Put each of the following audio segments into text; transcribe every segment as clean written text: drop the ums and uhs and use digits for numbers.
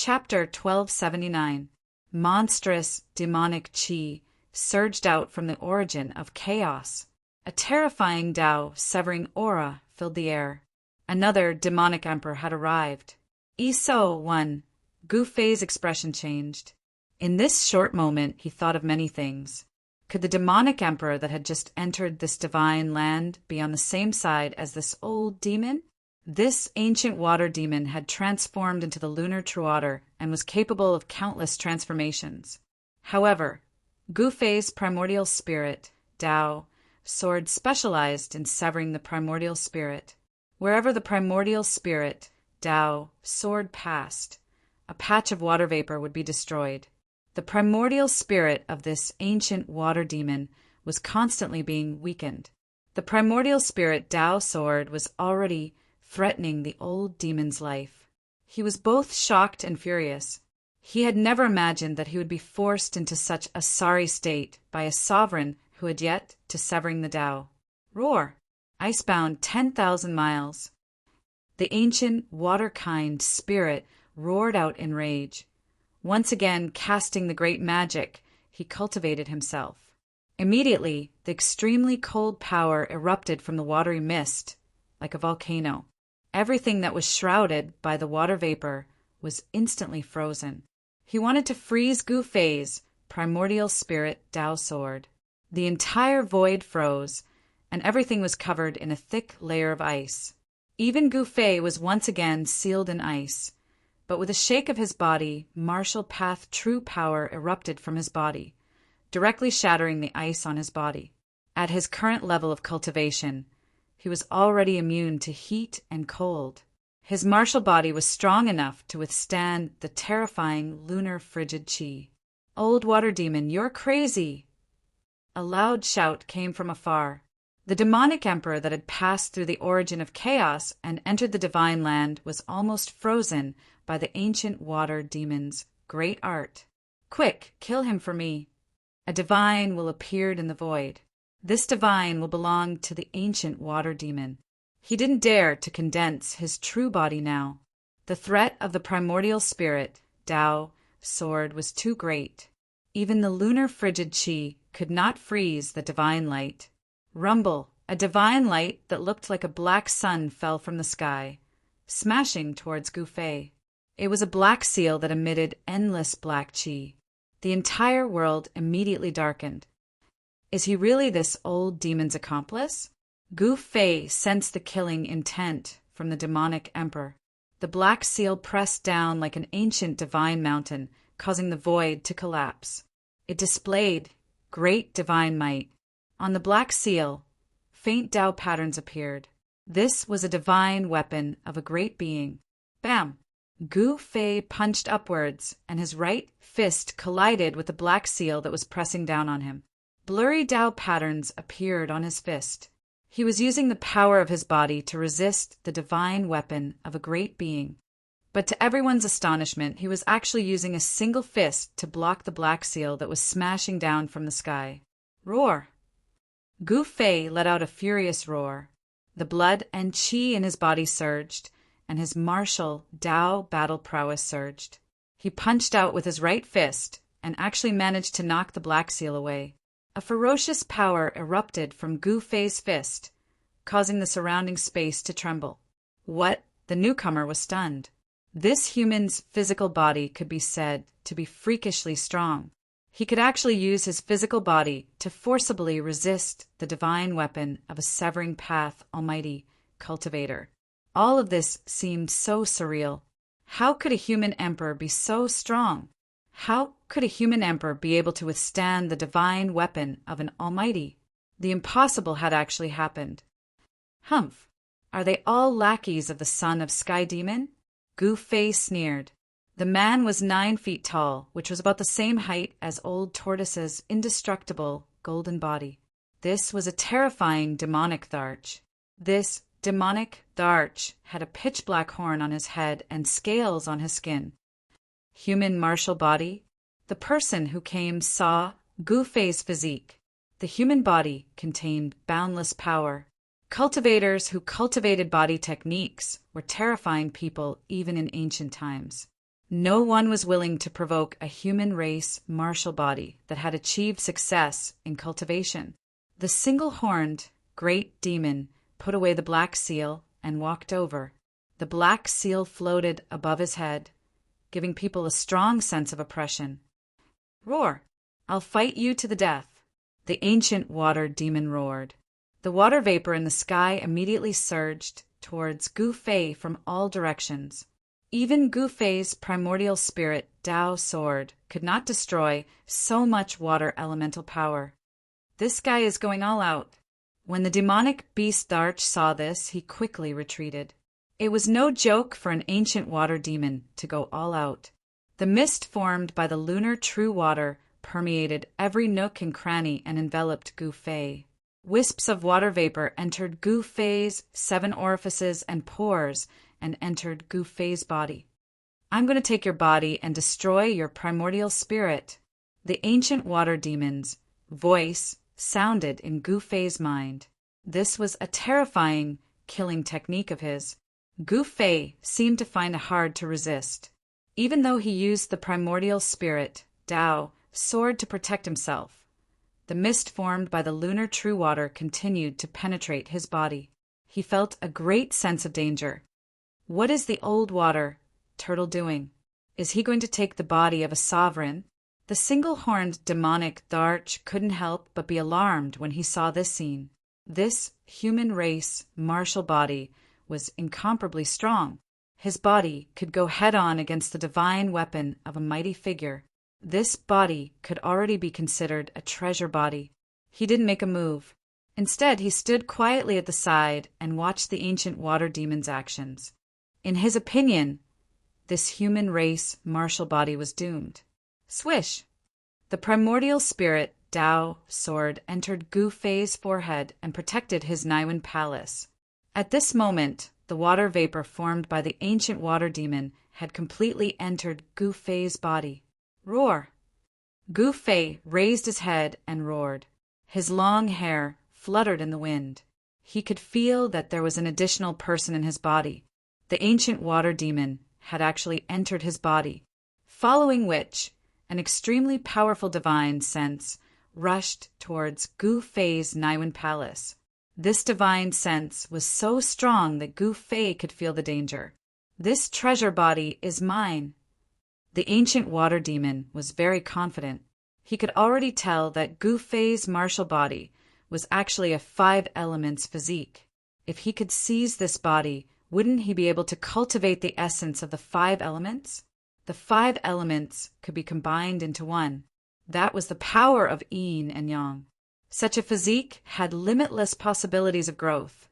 Chapter 1279. Monstrous demonic qi surged out from the origin of chaos. A terrifying Tao severing aura filled the air. Another demonic emperor had arrived. Eso one. Gu Fei's expression changed. In this short moment he thought of many things. Could the demonic emperor that had just entered this divine land be on the same side as this old demon? This ancient water demon had transformed into the lunar true otter and was capable of countless transformations. However, Gu Fei's primordial spirit, Tao, sword specialized in severing the primordial spirit. Wherever the primordial spirit, Tao, sword passed, a patch of water vapor would be destroyed. The primordial spirit of this ancient water demon was constantly being weakened. The primordial spirit Tao sword was already threatening the old demon's life. He was both shocked and furious. He had never imagined that he would be forced into such a sorry state by a sovereign who had yet to severing the Tao. Roar! Icebound 10,000 miles. The ancient water-kind spirit roared out in rage. Once again casting the great magic, he cultivated himself. Immediately, the extremely cold power erupted from the watery mist, like a volcano. Everything that was shrouded by the water vapor was instantly frozen. He wanted to freeze Gu Fei's primordial spirit Tao sword. The entire void froze, and everything was covered in a thick layer of ice. Even Gu Fei was once again sealed in ice, but with a shake of his body, martial path true power erupted from his body, directly shattering the ice on his body. At his current level of cultivation, he was already immune to heat and cold. His martial body was strong enough to withstand the terrifying lunar frigid qi. "Old water demon, you're crazy!" A loud shout came from afar. The demonic emperor that had passed through the origin of chaos and entered the divine land was almost frozen by the ancient water demon's great art. "Quick, kill him for me." A divine will appear in the void. This divine will belong to the ancient water demon. He didn't dare to condense his true body now. The threat of the primordial spirit, Tao, sword was too great. Even the lunar frigid qi could not freeze the divine light. Rumble, a divine light that looked like a black sun fell from the sky, smashing towards Gu Fei. It was a black seal that emitted endless black qi. The entire world immediately darkened. Is he really this old demon's accomplice? Gu Fei sensed the killing intent from the demonic emperor. The black seal pressed down like an ancient divine mountain, causing the void to collapse. It displayed great divine might. On the black seal, faint Tao patterns appeared. This was a divine weapon of a great being. Bam! Gu Fei punched upwards, and his right fist collided with the black seal that was pressing down on him. Blurry Tao patterns appeared on his fist. He was using the power of his body to resist the divine weapon of a great being. But to everyone's astonishment, he was actually using a single fist to block the black seal that was smashing down from the sky. Roar! Gu Fei let out a furious roar. The blood and qi in his body surged, and his martial Tao battle prowess surged. He punched out with his right fist and actually managed to knock the black seal away. A ferocious power erupted from Gu Fei's fist, causing the surrounding space to tremble. What? The newcomer was stunned. This human's physical body could be said to be freakishly strong. He could actually use his physical body to forcibly resist the divine weapon of a severing path almighty cultivator. All of this seemed so surreal. How could a human emperor be so strong? How could a human emperor be able to withstand the divine weapon of an almighty? The impossible had actually happened. Humph! Are they all lackeys of the son of Sky Demon? Gu Fei sneered. The man was 9 feet tall, which was about the same height as old Tortoise's indestructible golden body. This was a terrifying demonic Tharch. This demonic Tharch had a pitch-black horn on his head and scales on his skin. Human martial body? The person who came saw Gu Fei's physique. The human body contained boundless power. Cultivators who cultivated body techniques were terrifying people even in ancient times. No one was willing to provoke a human race martial body that had achieved success in cultivation. The single-horned great demon put away the black seal and walked over. The black seal floated above his head, giving people a strong sense of oppression. "Roar! I'll fight you to the death," the ancient water demon roared. The water vapor in the sky immediately surged towards Gu Fei from all directions. Even Gu Fei's primordial spirit, Tao Sword, could not destroy so much water elemental power. This guy is going all out. When the demonic beast Darch saw this, he quickly retreated. It was no joke for an ancient water demon to go all out. The mist formed by the lunar true water permeated every nook and cranny and enveloped Gu Fei. Wisps of water vapor entered Gu Fei's 7 orifices and pores and entered Gu Fei's body. "I'm going to take your body and destroy your primordial spirit," the ancient water demon's voice sounded in Gu Fei's mind. This was a terrifying, killing technique of his. Gu Fei seemed to find it hard to resist. Even though he used the primordial spirit, Tao, sword to protect himself, the mist formed by the lunar true water continued to penetrate his body. He felt a great sense of danger. What is the old water turtle doing? Is he going to take the body of a sovereign? The single-horned demonic Darch couldn't help but be alarmed when he saw this scene. This human race martial body was incomparably strong. His body could go head-on against the divine weapon of a mighty figure. This body could already be considered a treasure body. He didn't make a move. Instead, he stood quietly at the side and watched the ancient water demon's actions. In his opinion, this human race martial body was doomed. Swish! The primordial spirit, Tao Sword, entered Gu Fei's forehead and protected his Niwen palace. At this moment, the water vapor formed by the ancient water demon had completely entered Gu Fei's body. "Roar!" Gu Fei raised his head and roared. His long hair fluttered in the wind. He could feel that there was an additional person in his body. The ancient water demon had actually entered his body, following which an extremely powerful divine sense rushed towards Gu Fei's Niwen palace. This divine sense was so strong that Gu Fei could feel the danger. "This treasure body is mine." The ancient water demon was very confident. He could already tell that Gu Fei's martial body was actually a 5 elements physique. If he could seize this body, wouldn't he be able to cultivate the essence of the 5 elements? The 5 elements could be combined into one. That was the power of yin and yang. Such a physique had limitless possibilities of growth,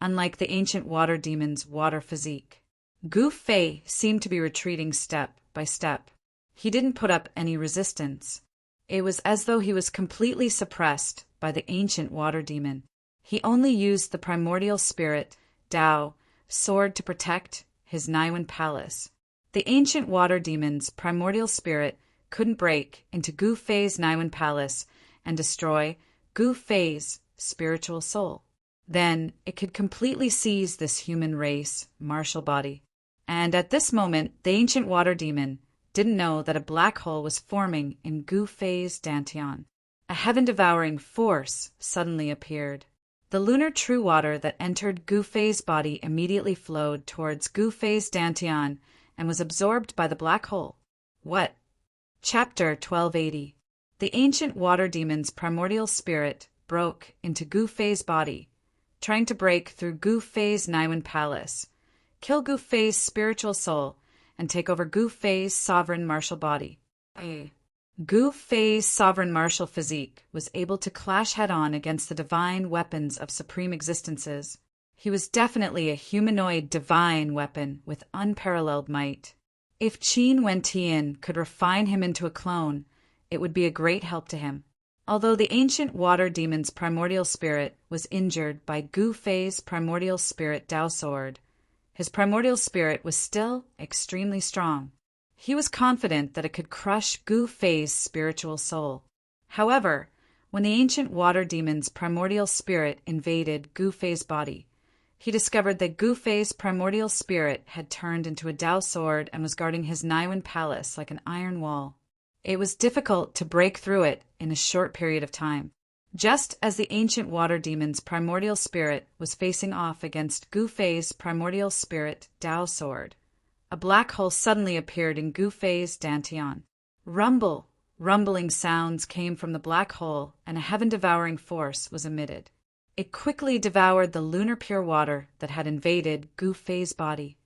unlike the ancient water demon's water physique. Gu Fei seemed to be retreating step by step. He didn't put up any resistance. It was as though he was completely suppressed by the ancient water demon. He only used the primordial spirit, Tao Sword, to protect his Niwen palace. The ancient water demon's primordial spirit couldn't break into Gu Fei's Niwen palace and destroy Gu Fei's spiritual soul. Then it could completely seize this human race martial body. And at this moment, the ancient water demon didn't know that a black hole was forming in Gu Fei's dantian. A heaven-devouring force suddenly appeared. The lunar true water that entered Gu Fei's body immediately flowed towards Gu Fei's dantian and was absorbed by the black hole. What? Chapter 1280. The ancient water demon's primordial spirit broke into Gu Fei's body, trying to break through Gu Fei's Niwen palace, kill Gu Fei's spiritual soul, and take over Gu Fei's sovereign martial body. Gu Fei's sovereign martial physique was able to clash head-on against the divine weapons of supreme existences. He was definitely a humanoid divine weapon with unparalleled might. If Qin Wentian could refine him into a clone, it would be a great help to him. Although the ancient water demon's primordial spirit was injured by Gu Fei's primordial spirit Tao Sword, his primordial spirit was still extremely strong. He was confident that it could crush Gu Fei's spiritual soul. However, when the ancient water demon's primordial spirit invaded Gu Fei's body, he discovered that Gu Fei's primordial spirit had turned into a Dao sword and was guarding his Naiwen palace like an iron wall. It was difficult to break through it in a short period of time. Just as the ancient water demon's primordial spirit was facing off against Gu Fei's primordial spirit Dao sword, a black hole suddenly appeared in Gu Fei's dantian. Rumbling sounds came from the black hole, and a heaven-devouring force was emitted. It quickly devoured the lunar pure water that had invaded Gu Fei's body.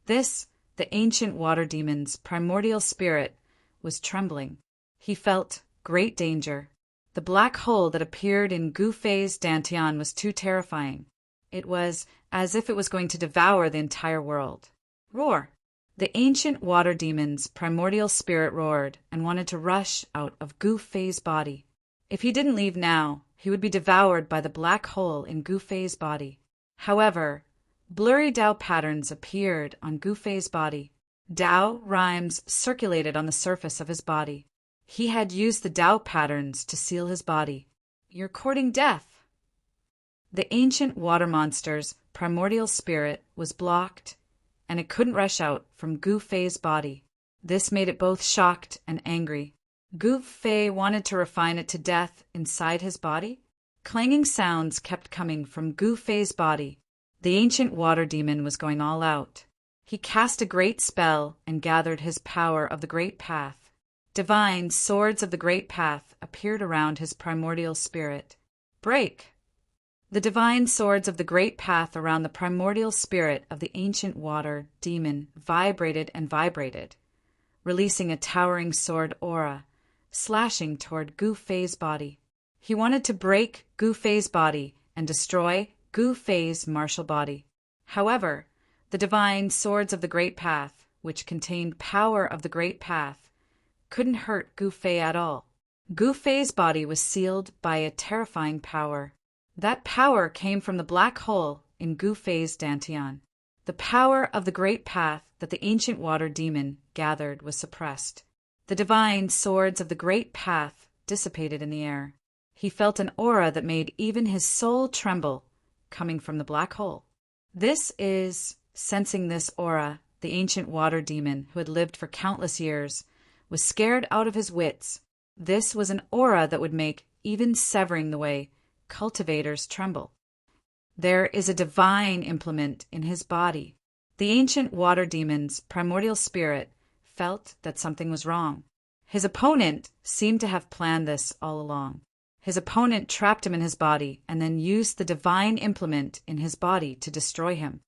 This, the ancient water demon's primordial spirit, was trembling. He felt great danger. The black hole that appeared in Gu Fei's dantian was too terrifying. It was as if it was going to devour the entire world. Roar! The ancient water demon's primordial spirit roared and wanted to rush out of Gu Fei's body. If he didn't leave now, he would be devoured by the black hole in Gu Fei's body. However, blurry Dao patterns appeared on Gu Fei's body. Dao rhymes circulated on the surface of his body. He had used the Dao patterns to seal his body. "You're courting death." The ancient water monster's primordial spirit was blocked, and it couldn't rush out from Gu Fei's body. This made it both shocked and angry. Gu Fei wanted to refine it to death inside his body. Clanging sounds kept coming from Gu Fei's body. The ancient water demon was going all out. He cast a great spell and gathered his power of the Great Path. Divine swords of the Great Path appeared around his primordial spirit. Break! The divine swords of the Great Path around the primordial spirit of the ancient water demon vibrated and vibrated, releasing a towering sword aura, slashing toward Gu Fei's body. He wanted to break Gu Fei's body and destroy Gu Fei's martial body. However, the divine swords of the Great Path, which contained power of the Great Path, couldn't hurt Gu Fei at all. Gu Fei's body was sealed by a terrifying power. That power came from the black hole in Gu Fei's dantian. The power of the Great Path that the ancient water demon gathered was suppressed. The divine swords of the Great Path dissipated in the air. He felt an aura that made even his soul tremble, coming from the black hole. Sensing this aura, the ancient water demon, who had lived for countless years, was scared out of his wits. This was an aura that would make even severing the way cultivators tremble. There is a divine implement in his body. The ancient water demon's primordial spirit felt that something was wrong. His opponent seemed to have planned this all along. His opponent trapped him in his body and then used the divine implement in his body to destroy him.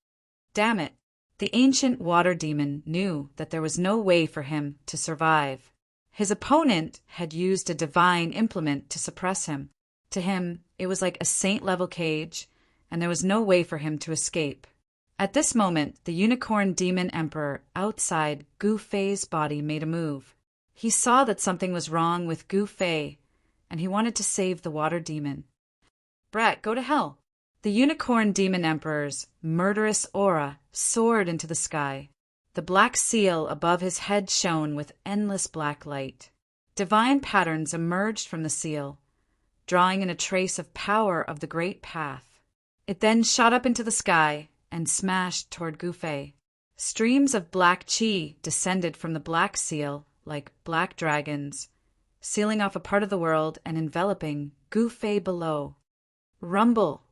Damn it! The ancient water demon knew that there was no way for him to survive. His opponent had used a divine implement to suppress him. To him, it was like a saint-level cage, and there was no way for him to escape. At this moment, the unicorn demon emperor outside Gu Fei's body made a move. He saw that something was wrong with Gu Fei, and he wanted to save the water demon. "Brat, go to hell!" The unicorn demon emperor's murderous aura soared into the sky. The black seal above his head shone with endless black light. Divine patterns emerged from the seal, drawing in a trace of power of the Great Path. It then shot up into the sky and smashed toward Gu Fei. Streams of black qi descended from the black seal like black dragons, sealing off a part of the world and enveloping Gu Fei below. Rumble!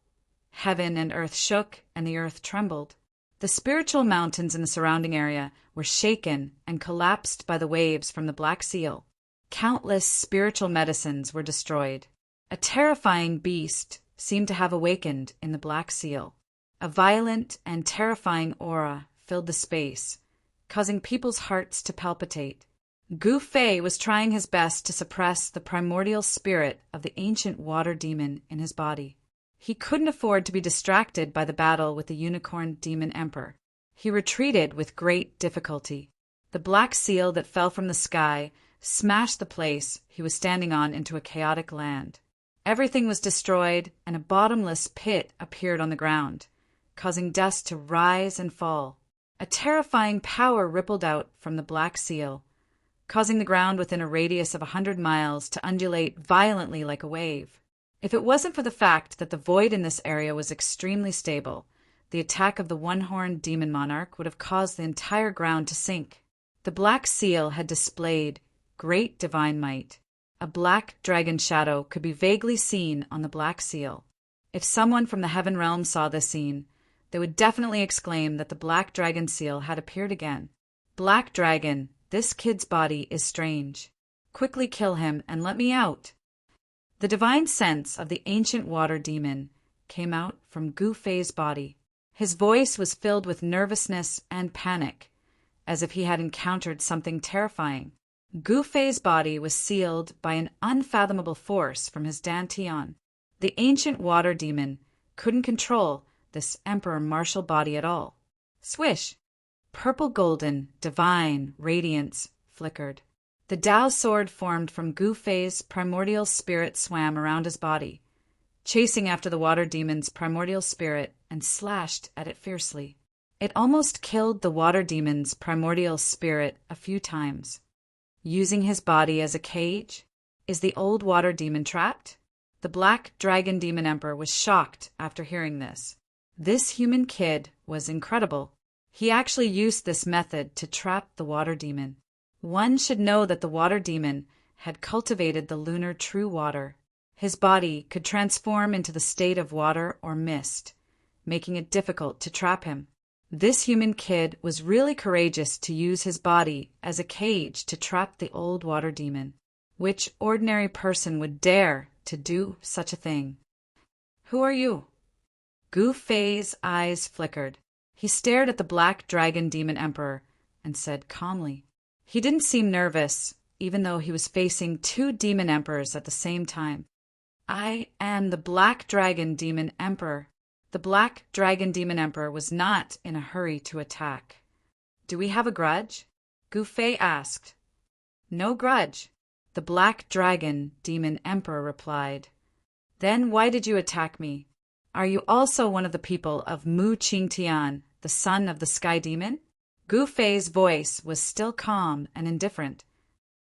Heaven and earth shook, and the earth trembled. The spiritual mountains in the surrounding area were shaken and collapsed by the waves from the black seal. Countless spiritual medicines were destroyed. A terrifying beast seemed to have awakened in the black seal. A violent and terrifying aura filled the space, causing people's hearts to palpitate. Gu Fei was trying his best to suppress the primordial spirit of the ancient water demon in his body. He couldn't afford to be distracted by the battle with the unicorn demon emperor. He retreated with great difficulty. The black seal that fell from the sky smashed the place he was standing on into a chaotic land. Everything was destroyed, and a bottomless pit appeared on the ground, causing dust to rise and fall. A terrifying power rippled out from the black seal, causing the ground within a radius of 100 miles to undulate violently like a wave. If it wasn't for the fact that the void in this area was extremely stable, the attack of the one-horned demon monarch would have caused the entire ground to sink. The Black Seal had displayed great divine might. A black dragon shadow could be vaguely seen on the Black Seal. If someone from the heaven realm saw this scene, they would definitely exclaim that the Black Dragon Seal had appeared again. Black Dragon, this kid's body is strange. Quickly kill him and let me out. The divine sense of the ancient water demon came out from Gu Fei's body. His voice was filled with nervousness and panic, as if he had encountered something terrifying. Gu Fei's body was sealed by an unfathomable force from his dantian. The ancient water demon couldn't control this emperor martial body at all. Swish! Purple-golden, divine radiance flickered. The Tao sword formed from Gu Fei's primordial spirit swam around his body, chasing after the water demon's primordial spirit and slashed at it fiercely. It almost killed the water demon's primordial spirit a few times. Using his body as a cage? Is the old water demon trapped? The Black Dragon Demon Emperor was shocked after hearing this. This human kid was incredible. He actually used this method to trap the water demon. One should know that the water demon had cultivated the lunar true water. His body could transform into the state of water or mist, making it difficult to trap him. This human kid was really courageous to use his body as a cage to trap the old water demon. Which ordinary person would dare to do such a thing? Who are you? Gu Fei's eyes flickered. He stared at the Black Dragon Demon Emperor and said calmly. He didn't seem nervous, even though he was facing two demon emperors at the same time. I am the Black Dragon Demon Emperor. The Black Dragon Demon Emperor was not in a hurry to attack. Do we have a grudge? Gu Fei asked. No grudge, the Black Dragon Demon Emperor replied. Then why did you attack me? Are you also one of the people of Mu Qingtian, the son of the Sky Demon? Gu Fei's voice was still calm and indifferent.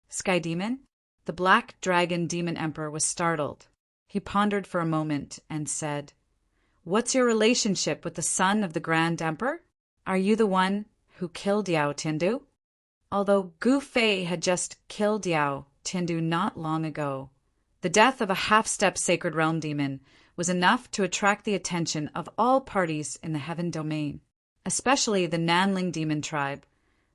Sky Demon? The Black Dragon Demon Emperor was startled. He pondered for a moment and said, What's your relationship with the son of the Grand Emperor? Are you the one who killed Yao Tindu? Although Gu Fei had just killed Yao Tindu not long ago, the death of a half-step sacred realm demon was enough to attract the attention of all parties in the heaven domain, especially the Nanling demon tribe.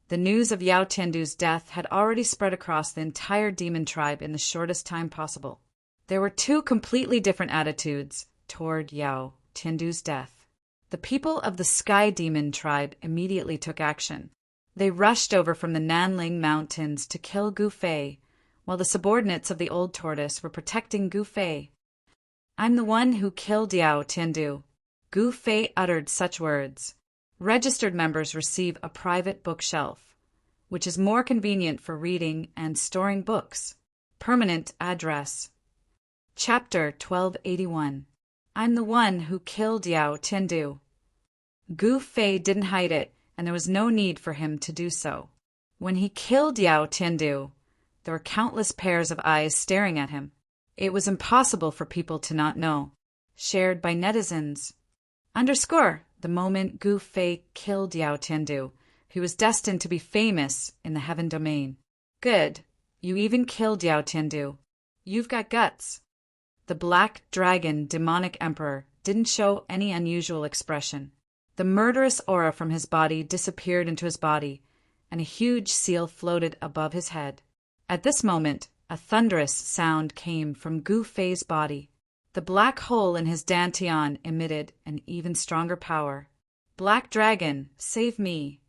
The news of Yao Tindu's death had already spread across the entire demon tribe in the shortest time possible. There were two completely different attitudes toward Yao Tindu's death. The people of the Sky Demon tribe immediately took action. They rushed over from the Nanling Mountains to kill Gu Fei, while the subordinates of the Old Tortoise were protecting Gu Fei. I'm the one who killed Yao Tindu. Gu Fei uttered such words. Registered members receive a private bookshelf, which is more convenient for reading and storing books. Permanent address. Chapter 1281. I'm the one who killed Yao Tindu. Gu Fei didn't hide it, and there was no need for him to do so. When he killed Yao Tindu, there were countless pairs of eyes staring at him. It was impossible for people to not know. Shared by netizens. The moment Gu Fei killed Yao Tindu, he was destined to be famous in the heaven domain. Good. You even killed Yao Tindu. You've got guts. The Black Dragon Demonic Emperor didn't show any unusual expression. The murderous aura from his body disappeared into his body, and a huge seal floated above his head. At this moment, a thunderous sound came from Gu Fei's body. The black hole in his dantian emitted an even stronger power. Black Dragon, save me.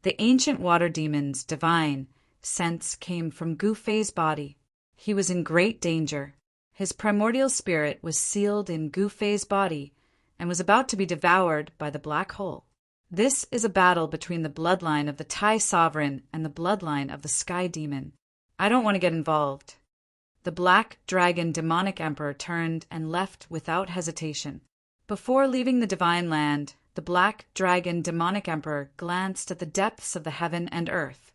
The ancient water demon's divine sense came from Gu Fei's body. He was in great danger. His primordial spirit was sealed in Gu Fei's body and was about to be devoured by the black hole. This is a battle between the bloodline of the Tai Sovereign and the bloodline of the Sky Demon. I don't want to get involved. The Black Dragon Demonic Emperor turned and left without hesitation. Before leaving the divine land, the Black Dragon Demonic Emperor glanced at the depths of the heaven and earth,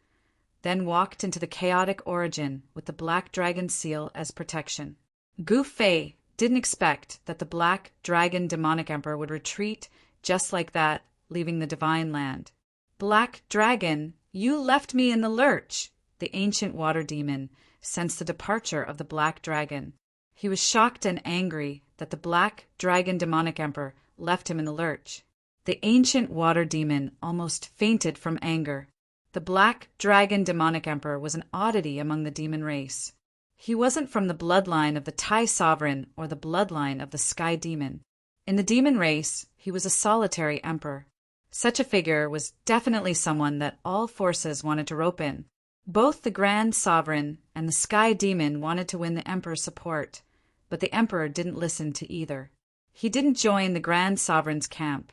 then walked into the chaotic origin with the Black Dragon seal as protection. Gu Fei didn't expect that the Black Dragon Demonic Emperor would retreat just like that, leaving the divine land. "Black dragon, you left me in the lurch!" The ancient water demon sensed the departure of the black dragon. He was shocked and angry that the black dragon demonic emperor left him in the lurch. The ancient water demon almost fainted from anger. The black dragon demonic emperor was an oddity among the demon race. He wasn't from the bloodline of the Tai sovereign or the bloodline of the sky demon. In the demon race, he was a solitary emperor. Such a figure was definitely someone that all forces wanted to rope in. Both the Grand Sovereign and the Sky Demon wanted to win the Emperor's support, but the Emperor didn't listen to either. He didn't join the Grand Sovereign's camp,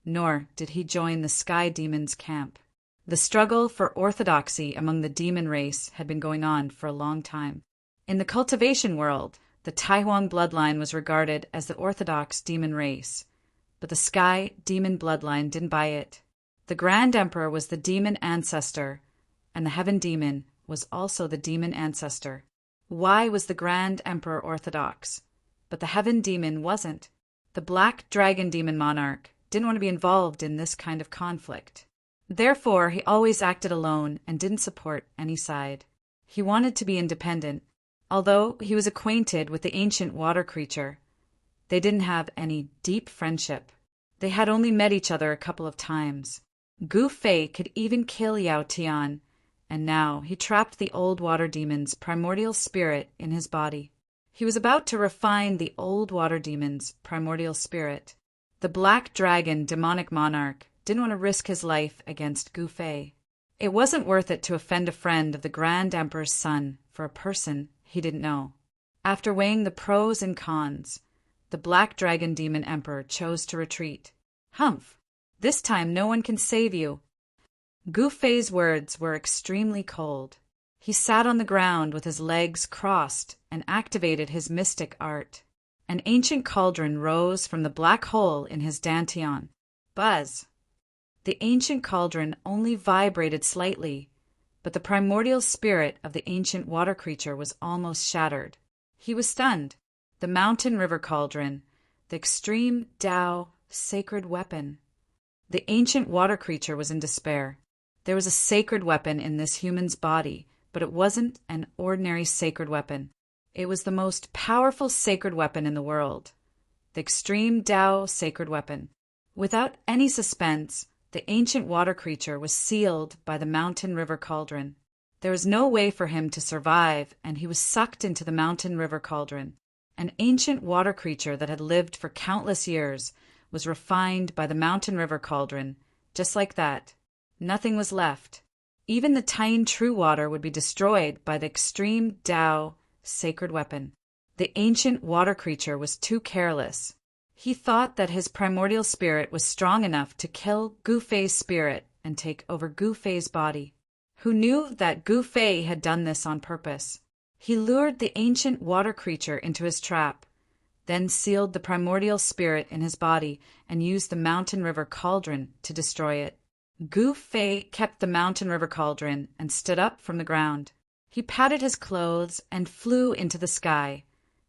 nor did he join the Sky Demon's camp. The struggle for orthodoxy among the demon race had been going on for a long time. In the cultivation world, the Taihuang bloodline was regarded as the orthodox demon race, but the Sky Demon bloodline didn't buy it. The Grand Emperor was the demon ancestor, and the Heaven Demon was also the demon ancestor. Why was the Grand Emperor orthodox, but the Heaven Demon wasn't? The Black Dragon Demon Monarch didn't want to be involved in this kind of conflict. Therefore, he always acted alone and didn't support any side. He wanted to be independent. Although he was acquainted with the ancient water creature, they didn't have any deep friendship. They had only met each other a couple of times. Gu Fei could even kill Yao Tian, and now he trapped the old water demon's primordial spirit in his body. He was about to refine the old water demon's primordial spirit. The Black Dragon demonic monarch didn't want to risk his life against Gu Fei. It wasn't worth it to offend a friend of the Grand Emperor's son for a person he didn't know. After weighing the pros and cons, the Black Dragon Demon Emperor chose to retreat. "Humph! This time no one can save you." Gu Fei's words were extremely cold. He sat on the ground with his legs crossed and activated his mystic art. An ancient cauldron rose from the black hole in his dantian. Buzz! The ancient cauldron only vibrated slightly, but the primordial spirit of the ancient water creature was almost shattered. He was stunned. The mountain river cauldron, the extreme Tao sacred weapon. The ancient water creature was in despair. There was a sacred weapon in this human's body, but it wasn't an ordinary sacred weapon. It was the most powerful sacred weapon in the world, the extreme Tao sacred weapon. Without any suspense, the ancient water creature was sealed by the mountain river cauldron. There was no way for him to survive, and he was sucked into the mountain river cauldron. An ancient water creature that had lived for countless years was refined by the mountain river cauldron, just like that. Nothing was left. Even the Tine True Water would be destroyed by the extreme Tao sacred weapon. The ancient water creature was too careless. He thought that his primordial spirit was strong enough to kill Gu Fei's spirit and take over Gu Fei's body. Who knew that Gu Fei had done this on purpose? He lured the ancient water creature into his trap, then sealed the primordial spirit in his body and used the mountain river cauldron to destroy it. Gu Fei kept the mountain river cauldron and stood up from the ground. He patted his clothes and flew into the sky,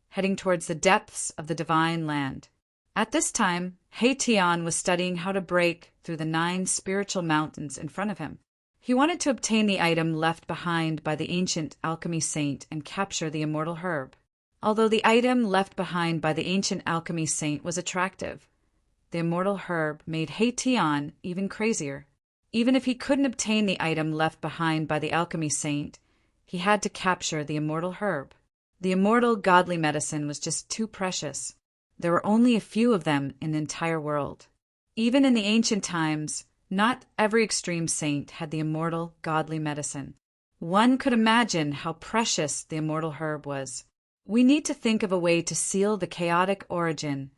heading towards the depths of the divine land. At this time, He Tian was studying how to break through the 9 spiritual mountains in front of him. He wanted to obtain the item left behind by the ancient alchemy saint and capture the immortal herb. Although the item left behind by the ancient alchemy saint was attractive, the immortal herb made He Tian even crazier. Even if he couldn't obtain the item left behind by the alchemy saint, he had to capture the immortal herb. The immortal godly medicine was just too precious. There were only a few of them in the entire world. Even in the ancient times, not every extreme saint had the immortal godly medicine. One could imagine how precious the immortal herb was. "We need to think of a way to seal the chaotic origin,"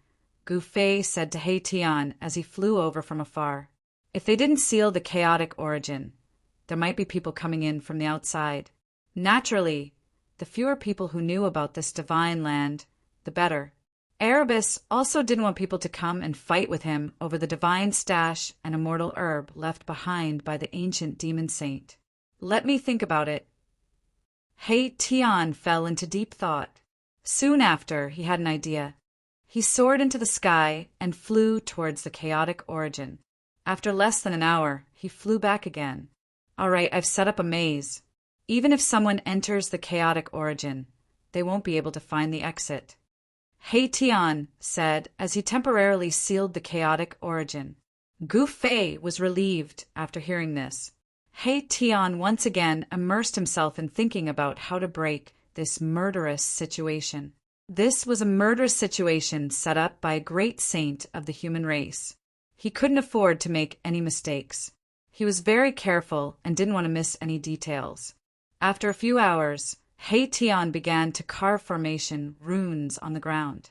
Gu Fei said to He Tian as he flew over from afar. If they didn't seal the chaotic origin, there might be people coming in from the outside. Naturally, the fewer people who knew about this divine land, the better. Erebus also didn't want people to come and fight with him over the divine stash and immortal herb left behind by the ancient demon saint. "Let me think about it." He Tian fell into deep thought. Soon after, he had an idea. He soared into the sky and flew towards the chaotic origin. After less than an hour, he flew back again. All right, I've set up a maze. Even if someone enters the chaotic origin, they won't be able to find the exit. Hei Tian said as he temporarily sealed the chaotic origin. Gu Fei was relieved after hearing this. Hei Tian once again immersed himself in thinking about how to break this murderous situation. This was a murderous situation set up by a great saint of the human race. He couldn't afford to make any mistakes. He was very careful and didn't want to miss any details. After a few hours, Hei Tian began to carve formation runes on the ground.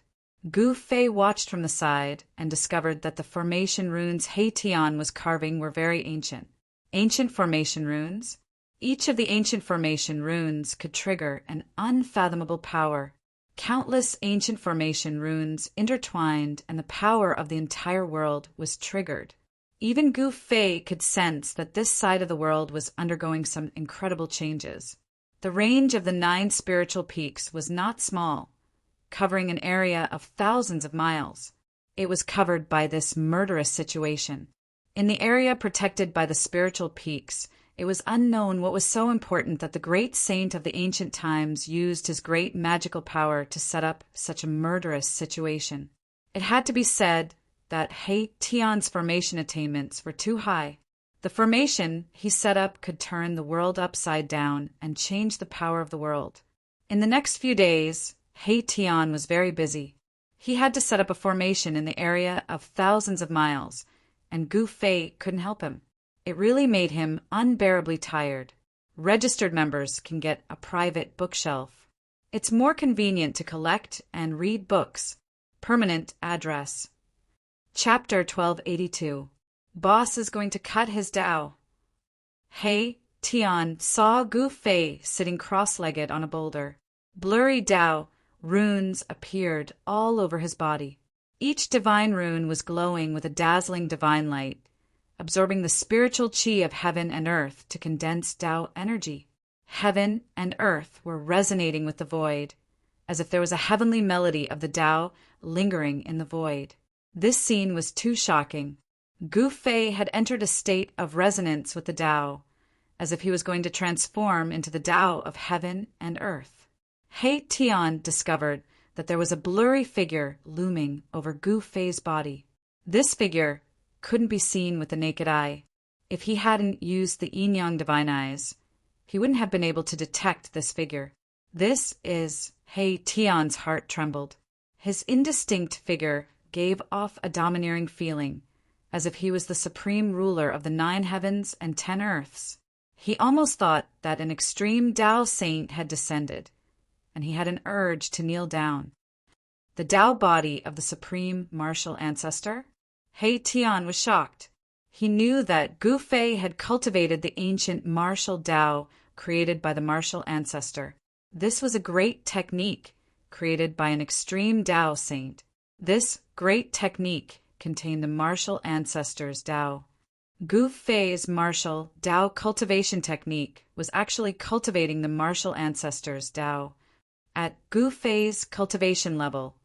Gu Fei watched from the side and discovered that the formation runes Hei Tian was carving were very ancient. Ancient formation runes? Each of the ancient formation runes could trigger an unfathomable power. Countless ancient formation runes intertwined and the power of the entire world was triggered. Even Gu Fei could sense that this side of the world was undergoing some incredible changes. The range of the 9 spiritual peaks was not small, covering an area of thousands of miles. It was covered by this murderous situation. In the area protected by the spiritual peaks, it was unknown what was so important that the great saint of the ancient times used his great magical power to set up such a murderous situation. It had to be said that Hei Tian's formation attainments were too high. The formation he set up could turn the world upside down and change the power of the world. In the next few days, Hei Tian was very busy. He had to set up a formation in the area of thousands of miles, and Gu Fei couldn't help him. It really made him unbearably tired. Registered members can get a private bookshelf. It's more convenient to collect and read books. Permanent address. Chapter 1282. Boss is going to cut his Tao. Hei Tian saw Gu Fei sitting cross-legged on a boulder. Blurry Tao runes appeared all over his body. Each divine rune was glowing with a dazzling divine light, absorbing the spiritual qi of heaven and earth to condense Tao energy. Heaven and earth were resonating with the void, as if there was a heavenly melody of the Tao lingering in the void. This scene was too shocking. Gu Fei had entered a state of resonance with the Tao, as if he was going to transform into the Tao of heaven and earth. Hei Tian discovered that there was a blurry figure looming over Gu Fei's body. This figure couldn't be seen with the naked eye. If he hadn't used the yin-yang divine eyes, he wouldn't have been able to detect this figure. This is Hei Tian's heart trembled. His indistinct figure gave off a domineering feeling, as if he was the supreme ruler of the 9 heavens and 10 earths. He almost thought that an extreme Tao saint had descended, and he had an urge to kneel down. The Tao body of the supreme martial ancestor? Hei Tian was shocked. He knew that Gu Fei had cultivated the ancient martial Tao created by the martial ancestor. This was a great technique created by an extreme Tao saint. This great technique contained the martial ancestor's Tao. Gu Fei's martial Tao cultivation technique was actually cultivating the martial ancestor's Tao. At Gu Fei's cultivation level,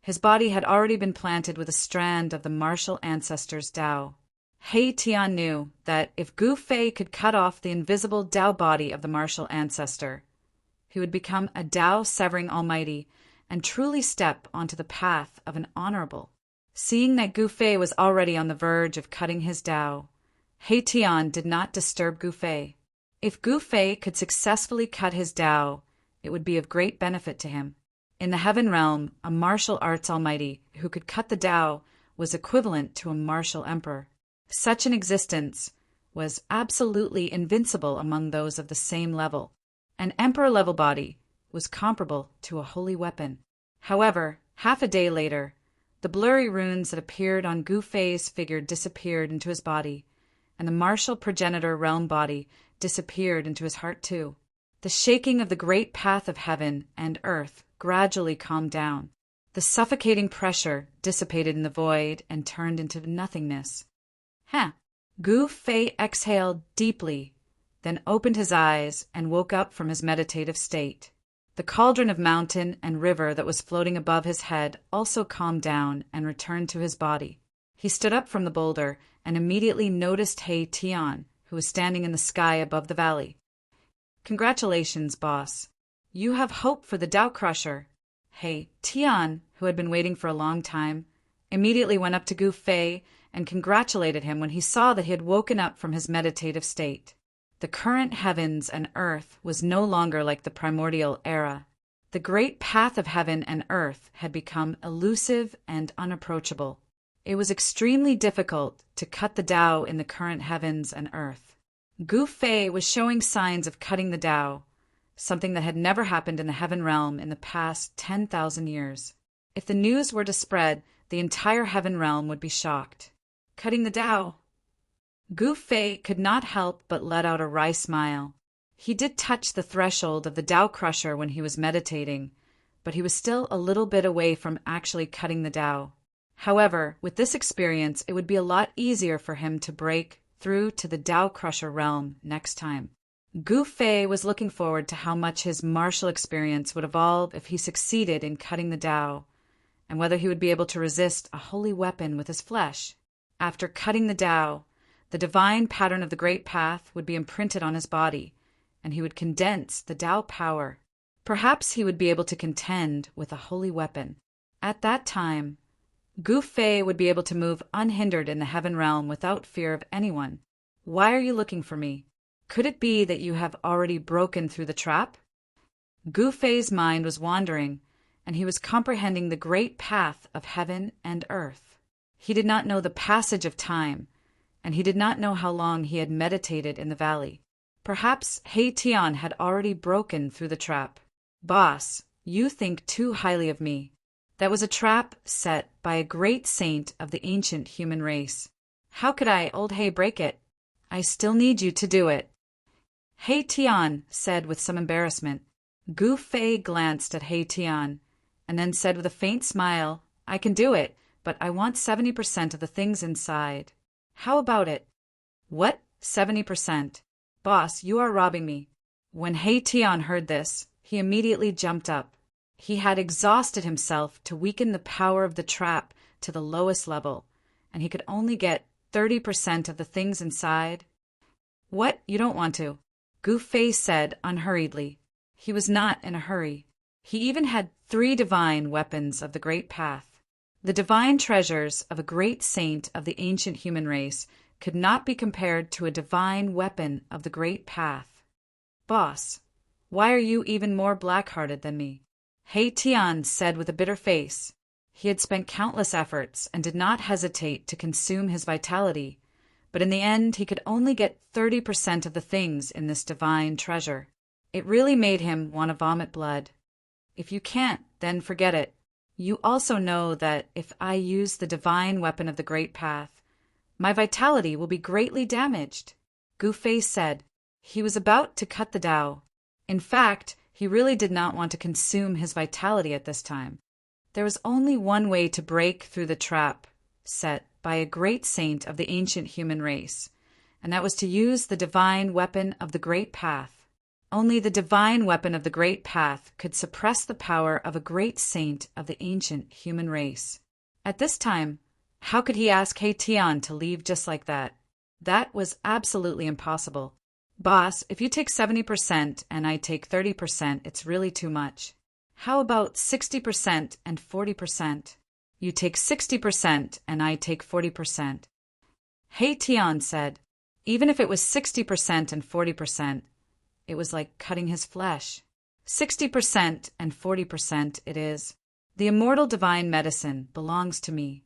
his body had already been planted with a strand of the martial ancestor's Tao. Hei Tian knew that if Gu Fei could cut off the invisible Tao body of the martial ancestor, he would become a Tao-severing almighty and truly step onto the path of an honorable. Seeing that Gu Fei was already on the verge of cutting his Tao, Hei Tian did not disturb Gu Fei. If Gu Fei could successfully cut his Tao, it would be of great benefit to him. In the heaven realm, a martial arts almighty who could cut the Tao was equivalent to a martial emperor. Such an existence was absolutely invincible among those of the same level. An emperor-level body was comparable to a holy weapon. However, half a day later, the blurry runes that appeared on Gu Fei's figure disappeared into his body, and the martial progenitor realm body disappeared into his heart too. The shaking of the great path of heaven and earth gradually calmed down. The suffocating pressure dissipated in the void and turned into nothingness. Gu Fei exhaled deeply, then opened his eyes and woke up from his meditative state. The cauldron of mountain and river that was floating above his head also calmed down and returned to his body. He stood up from the boulder and immediately noticed He Tian, who was standing in the sky above the valley. "Congratulations, boss. You have hope for the Tao Crusher." He Tian, who had been waiting for a long time, immediately went up to Gu Fei and congratulated him when he saw that he had woken up from his meditative state. The current heavens and earth was no longer like the primordial era. The great path of heaven and earth had become elusive and unapproachable. It was extremely difficult to cut the Tao in the current heavens and earth. Gu Fei was showing signs of cutting the Tao, something that had never happened in the heaven realm in the past 10,000 years. If the news were to spread, the entire heaven realm would be shocked. Cutting the Tao. Gu Fei could not help but let out a wry smile. He did touch the threshold of the Tao Crusher when he was meditating, but he was still a little bit away from actually cutting the Tao. However, with this experience, it would be a lot easier for him to break through to the Tao Crusher realm next time. Gu Fei was looking forward to how much his martial experience would evolve if he succeeded in cutting the Tao, and whether he would be able to resist a holy weapon with his flesh. After cutting the Tao, the divine pattern of the Great Path would be imprinted on his body, and he would condense the Tao power. Perhaps he would be able to contend with a holy weapon. At that time, Gu Fei would be able to move unhindered in the heaven realm without fear of anyone. "Why are you looking for me? Could it be that you have already broken through the trap?" Gu Fei's mind was wandering, and he was comprehending the great path of heaven and earth. He did not know the passage of time, and he did not know how long he had meditated in the valley. Perhaps He Tian had already broken through the trap. "Boss, you think too highly of me. That was a trap set by a great saint of the ancient human race. How could I, old He, break it? I still need you to do it." He Tian said with some embarrassment. Gu Fei glanced at He Tian, and then said with a faint smile, "I can do it, but I want 70% of the things inside. How about it?" "What? 70%? Boss, you are robbing me." When He Tian heard this, he immediately jumped up. He had exhausted himself to weaken the power of the trap to the lowest level, and he could only get 30% of the things inside. "What? You don't want to?" Gu Fei said unhurriedly. He was not in a hurry. He even had 3 divine weapons of the Great Path. The divine treasures of a great saint of the ancient human race could not be compared to a divine weapon of the Great Path. "Boss, why are you even more black-hearted than me?" He Tian said with a bitter face. He had spent countless efforts and did not hesitate to consume his vitality, but in the end he could only get 30% of the things in this divine treasure. It really made him want to vomit blood. "If you can't, then forget it. You also know that if I use the divine weapon of the Great Path, my vitality will be greatly damaged," Gu Fei said. He was about to cut the Tao. In fact, he really did not want to consume his vitality at this time. There was only one way to break through the trap set by a great saint of the ancient human race, and that was to use the divine weapon of the Great Path. Only the divine weapon of the Great Path could suppress the power of a great saint of the ancient human race. At this time, how could he ask He Tian to leave just like that? That was absolutely impossible. "Boss, if you take 70% and I take 30%, it's really too much. How about 60% and 40%? You take 60% and I take 40%. He Tian said, "Even if it was 60% and 40%, it was like cutting his flesh. 60% and 40% it is. The immortal divine medicine belongs to me."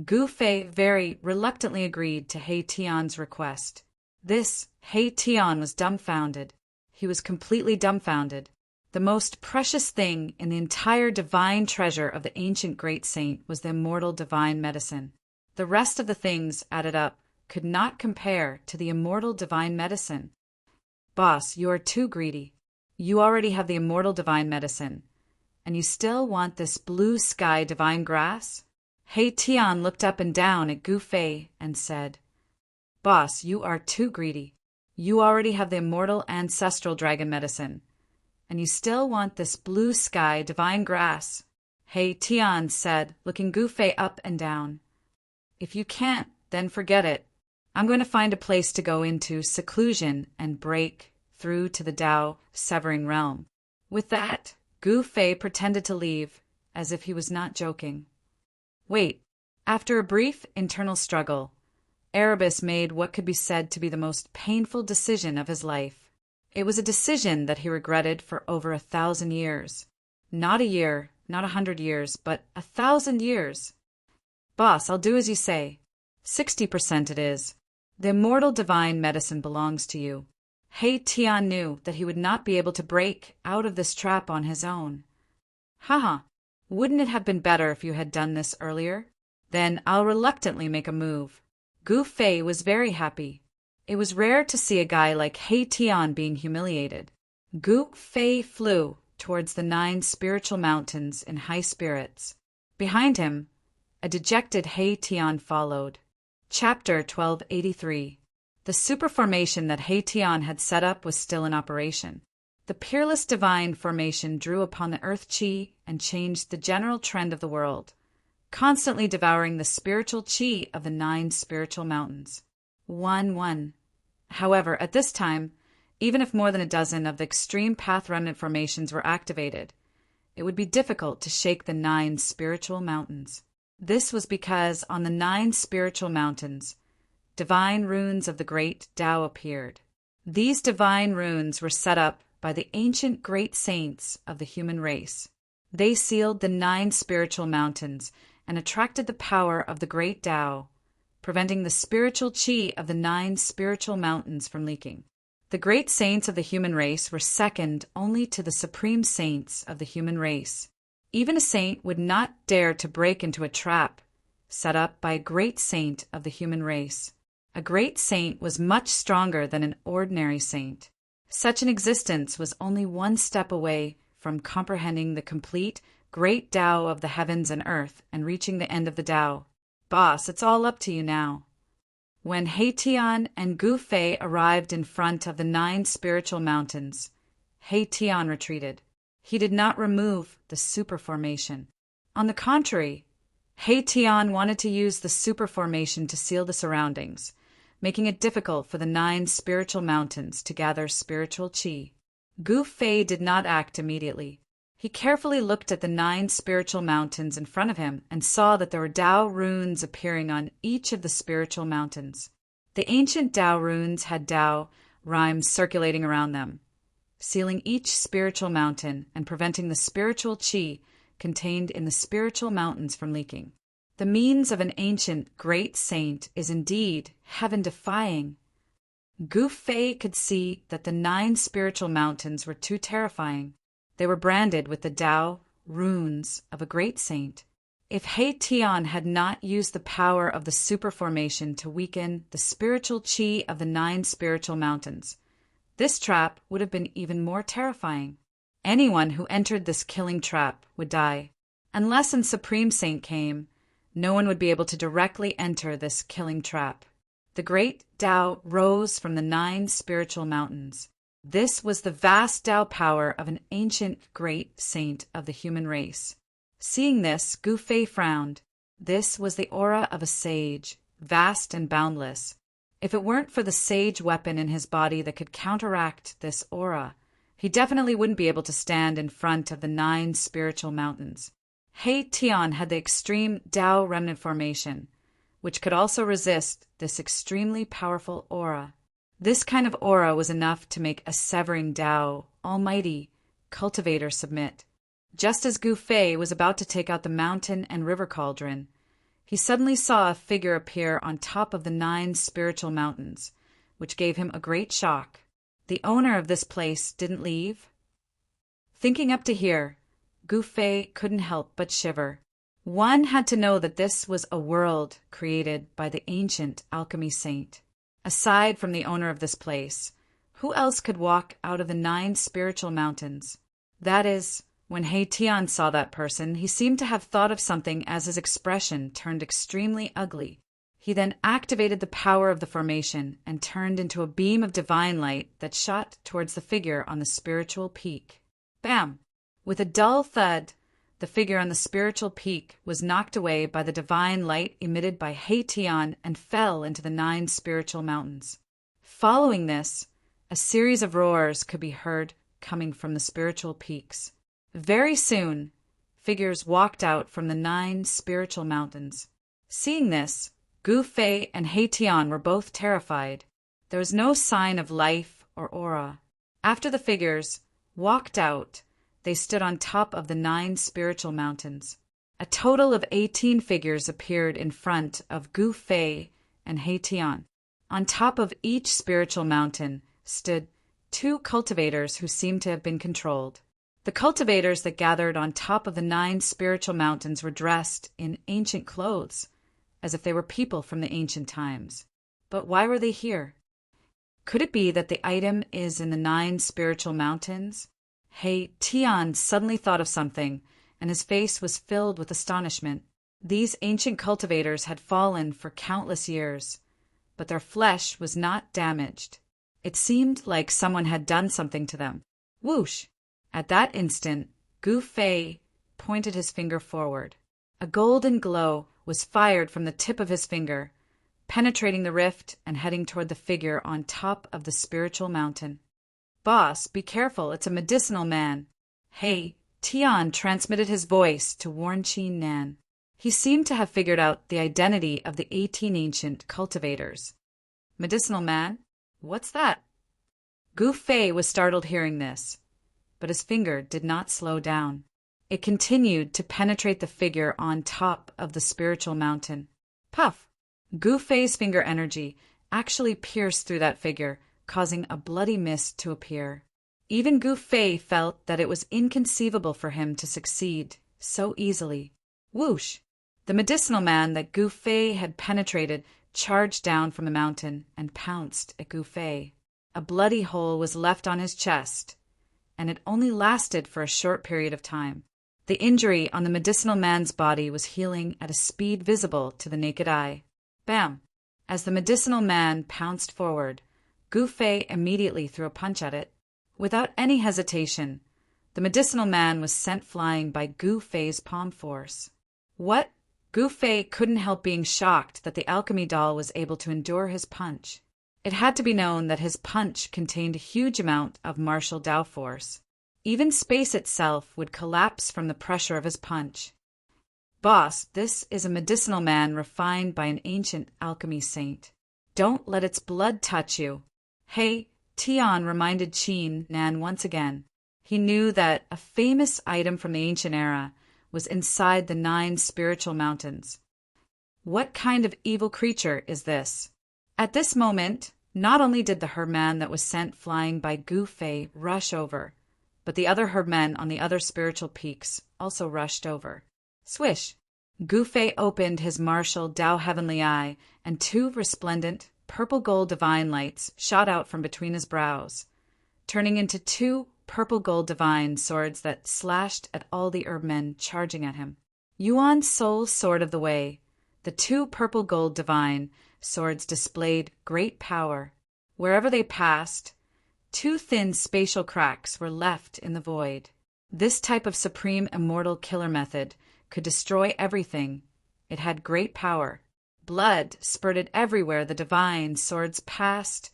Gu Fei very reluctantly agreed to He Tian's request. This He Tian was dumbfounded. He was completely dumbfounded. The most precious thing in the entire divine treasure of the ancient great saint was the immortal divine medicine. The rest of the things added up could not compare to the immortal divine medicine. "Boss, you are too greedy. You already have the immortal divine medicine, and you still want this blue sky divine grass?" He Tian looked up and down at Gu Fei and said, "Boss, you are too greedy. You already have the immortal ancestral dragon medicine, and you still want this blue sky, divine grass. He Tian said, looking Gu Fei up and down. If you can't, then forget it. I'm going to find a place to go into seclusion and break through to the Tao severing realm. With that, Gu Fei pretended to leave, as if he was not joking. Wait. After a brief internal struggle, Erebus made what could be said to be the most painful decision of his life. It was a decision that he regretted for over 1,000 years. Not a year, not 100 years, but 1,000 years. Boss, I'll do as you say. 60% it is. The immortal divine medicine belongs to you. He Tian knew that he would not be able to break out of this trap on his own. Haha, wouldn't it have been better if you had done this earlier? Then I'll reluctantly make a move. Gu Fei was very happy. It was rare to see a guy like He Tian being humiliated. Gu Fei flew towards the 9 spiritual mountains in high spirits. Behind him, a dejected He Tian followed. Chapter 1283. The superformation that He Tian had set up was still in operation. The peerless divine formation drew upon the earth chi and changed the general trend of the world, constantly devouring the spiritual chi of the 9 spiritual mountains. 1-1. However, at this time, even if more than a dozen of the extreme path remnant formations were activated, it would be difficult to shake the 9 spiritual mountains. This was because on the 9 spiritual mountains, divine runes of the great Tao appeared. These divine runes were set up by the ancient great saints of the human race. They sealed the 9 spiritual mountains and attracted the power of the great Tao, preventing the spiritual chi of the 9 spiritual mountains from leaking. The great saints of the human race were second only to the supreme saints of the human race. Even a saint would not dare to break into a trap set up by a great saint of the human race. A great saint was much stronger than an ordinary saint. Such an existence was only one step away from comprehending the complete great Tao of the heavens and earth and reaching the end of the Tao. Boss, it's all up to you now. When He Tian and Gu Fei arrived in front of the 9 spiritual mountains, He Tian retreated. He did not remove the superformation. On the contrary, He Tian wanted to use the superformation to seal the surroundings, making it difficult for the 9 spiritual mountains to gather spiritual chi. Gu Fei did not act immediately. He carefully looked at the 9 spiritual mountains in front of him and saw that there were Tao runes appearing on each of the spiritual mountains. The ancient Tao runes had Tao rhymes circulating around them, sealing each spiritual mountain and preventing the spiritual chi contained in the spiritual mountains from leaking. The means of an ancient great saint is indeed heaven-defying. Gu Fei could see that the 9 spiritual mountains were too terrifying. They were branded with the Tao runes of a great saint. If He Tian had not used the power of the superformation to weaken the spiritual chi of the 9 spiritual mountains, this trap would have been even more terrifying. Anyone who entered this killing trap would die. Unless a supreme saint came, no one would be able to directly enter this killing trap. The great Tao rose from the 9 spiritual mountains. This was the vast Tao power of an ancient great saint of the human race. Seeing this, Gu Fei frowned. This was the aura of a sage, vast and boundless. If it weren't for the sage weapon in his body that could counteract this aura, he definitely wouldn't be able to stand in front of the 9 spiritual mountains. He Tian had the extreme Tao remnant formation, which could also resist this extremely powerful aura. This kind of aura was enough to make a severing Tao, almighty, cultivator submit. Just as Gu Fei was about to take out the mountain and river cauldron, he suddenly saw a figure appear on top of the 9 spiritual mountains, which gave him a great shock. The owner of this place didn't leave. Thinking up to here, Gu Fei couldn't help but shiver. One had to know that this was a world created by the ancient alchemy saint. Aside from the owner of this place, who else could walk out of the 9 spiritual mountains? That is, when He Tian saw that person, he seemed to have thought of something as his expression turned extremely ugly. He then activated the power of the formation and turned into a beam of divine light that shot towards the figure on the spiritual peak. Bam! With a dull thud, the figure on the spiritual peak was knocked away by the divine light emitted by Haitian and fell into the 9 spiritual mountains. Following this, a series of roars could be heard coming from the spiritual peaks. Very soon, figures walked out from the 9 spiritual mountains. Seeing this, Gu Fei and Haitian were both terrified. There was no sign of life or aura. After the figures walked out, they stood on top of the 9 spiritual mountains. A total of 18 figures appeared in front of Gu Fei and Haitian. On top of each spiritual mountain stood 2 cultivators who seemed to have been controlled. The cultivators that gathered on top of the 9 spiritual mountains were dressed in ancient clothes, as if they were people from the ancient times. But why were they here? Could it be that the item is in the 9 spiritual mountains? Tian suddenly thought of something, and his face was filled with astonishment. These ancient cultivators had fallen for countless years, but their flesh was not damaged. It seemed like someone had done something to them. Whoosh! At that instant, Gu Fei pointed his finger forward. A golden glow was fired from the tip of his finger, penetrating the rift and heading toward the figure on top of the spiritual mountain. "Boss, be careful, it's a medicinal man." Tian transmitted his voice to warn Qin Nan. He seemed to have figured out the identity of the 18 ancient cultivators. "Medicinal man? What's that?" Gu Fei was startled hearing this, but his finger did not slow down. It continued to penetrate the figure on top of the spiritual mountain. Puff! Gu Fei's finger energy actually pierced through that figure, causing a bloody mist to appear. Even Gu Fei felt that it was inconceivable for him to succeed so easily. Whoosh! The medicinal man that Gu Fei had penetrated charged down from the mountain and pounced at Gu Fei. A bloody hole was left on his chest, and it only lasted for a short period of time. The injury on the medicinal man's body was healing at a speed visible to the naked eye. Bam! As the medicinal man pounced forward, Gu Fei immediately threw a punch at it. Without any hesitation, the medicinal man was sent flying by Gu Fei's palm force. What? Gu Fei couldn't help being shocked that the alchemy doll was able to endure his punch. It had to be known that his punch contained a huge amount of martial Dao force. Even space itself would collapse from the pressure of his punch. "Boss, this is a medicinal man refined by an ancient alchemy saint. Don't let its blood touch you." Tian reminded Qin Nan once again. He knew that a famous item from the ancient era was inside the 9 spiritual mountains. What kind of evil creature is this? At this moment, not only did the herdman that was sent flying by Gu Fei rush over, but the other herdmen on the other spiritual peaks also rushed over. Swish! Gu Fei opened his martial Dao Heavenly Eye, and 2 resplendent, purple-gold divine lights shot out from between his brows, turning into 2 purple-gold divine swords that slashed at all the herbmen charging at him. Yuan's sole sword of the way, the 2 purple-gold divine swords displayed great power. Wherever they passed, 2 thin spatial cracks were left in the void. This type of supreme immortal killer method could destroy everything. It had great power. Blood spurted everywhere the divine swords passed,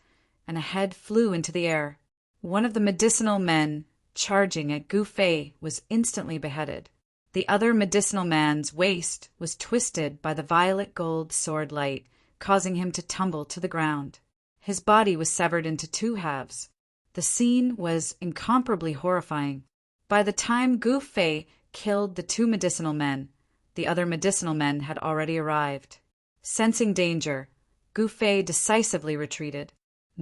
and a head flew into the air. One of the medicinal men charging at Gu Fei was instantly beheaded. The other medicinal man's waist was twisted by the violet gold sword light, causing him to tumble to the ground. His body was severed into 2 halves. The scene was incomparably horrifying. By the time Gu Fei killed the 2 medicinal men, the other medicinal men had already arrived. Sensing danger, Gu Fei decisively retreated.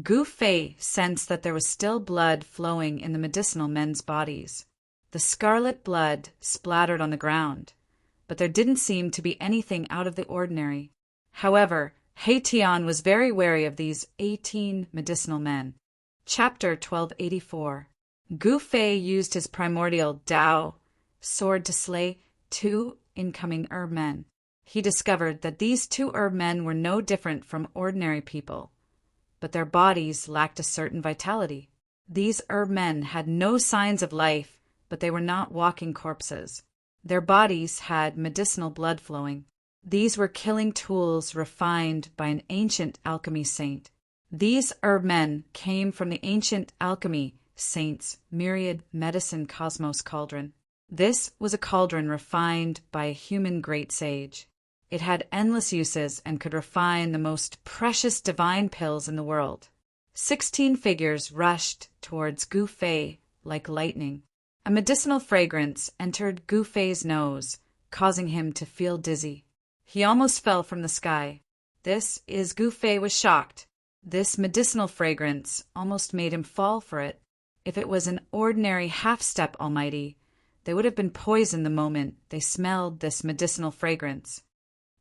Gu Fei sensed that there was still blood flowing in the medicinal men's bodies. The scarlet blood splattered on the ground, but there didn't seem to be anything out of the ordinary. However, Tian was very wary of these 18 medicinal men. Chapter 1284. Gu Fei used his primordial Dao sword to slay 2 incoming herbmen. He discovered that these 2 herbmen were no different from ordinary people, but their bodies lacked a certain vitality. These herbmen had no signs of life but they were not walking corpses. Their bodies had medicinal blood flowing. These were killing tools refined by an ancient alchemy saint. These herb men came from the ancient alchemy saint's myriad medicine cosmos cauldron. This was a cauldron refined by a human great sage. It had endless uses and could refine the most precious divine pills in the world. 16 figures rushed towards Gu Fei like lightning. A medicinal fragrance entered Gu Fei's nose, causing him to feel dizzy. He almost fell from the sky. Gu Fei was shocked. This medicinal fragrance almost made him fall for it. If it was an ordinary half-step almighty, they would have been poisoned the moment they smelled this medicinal fragrance.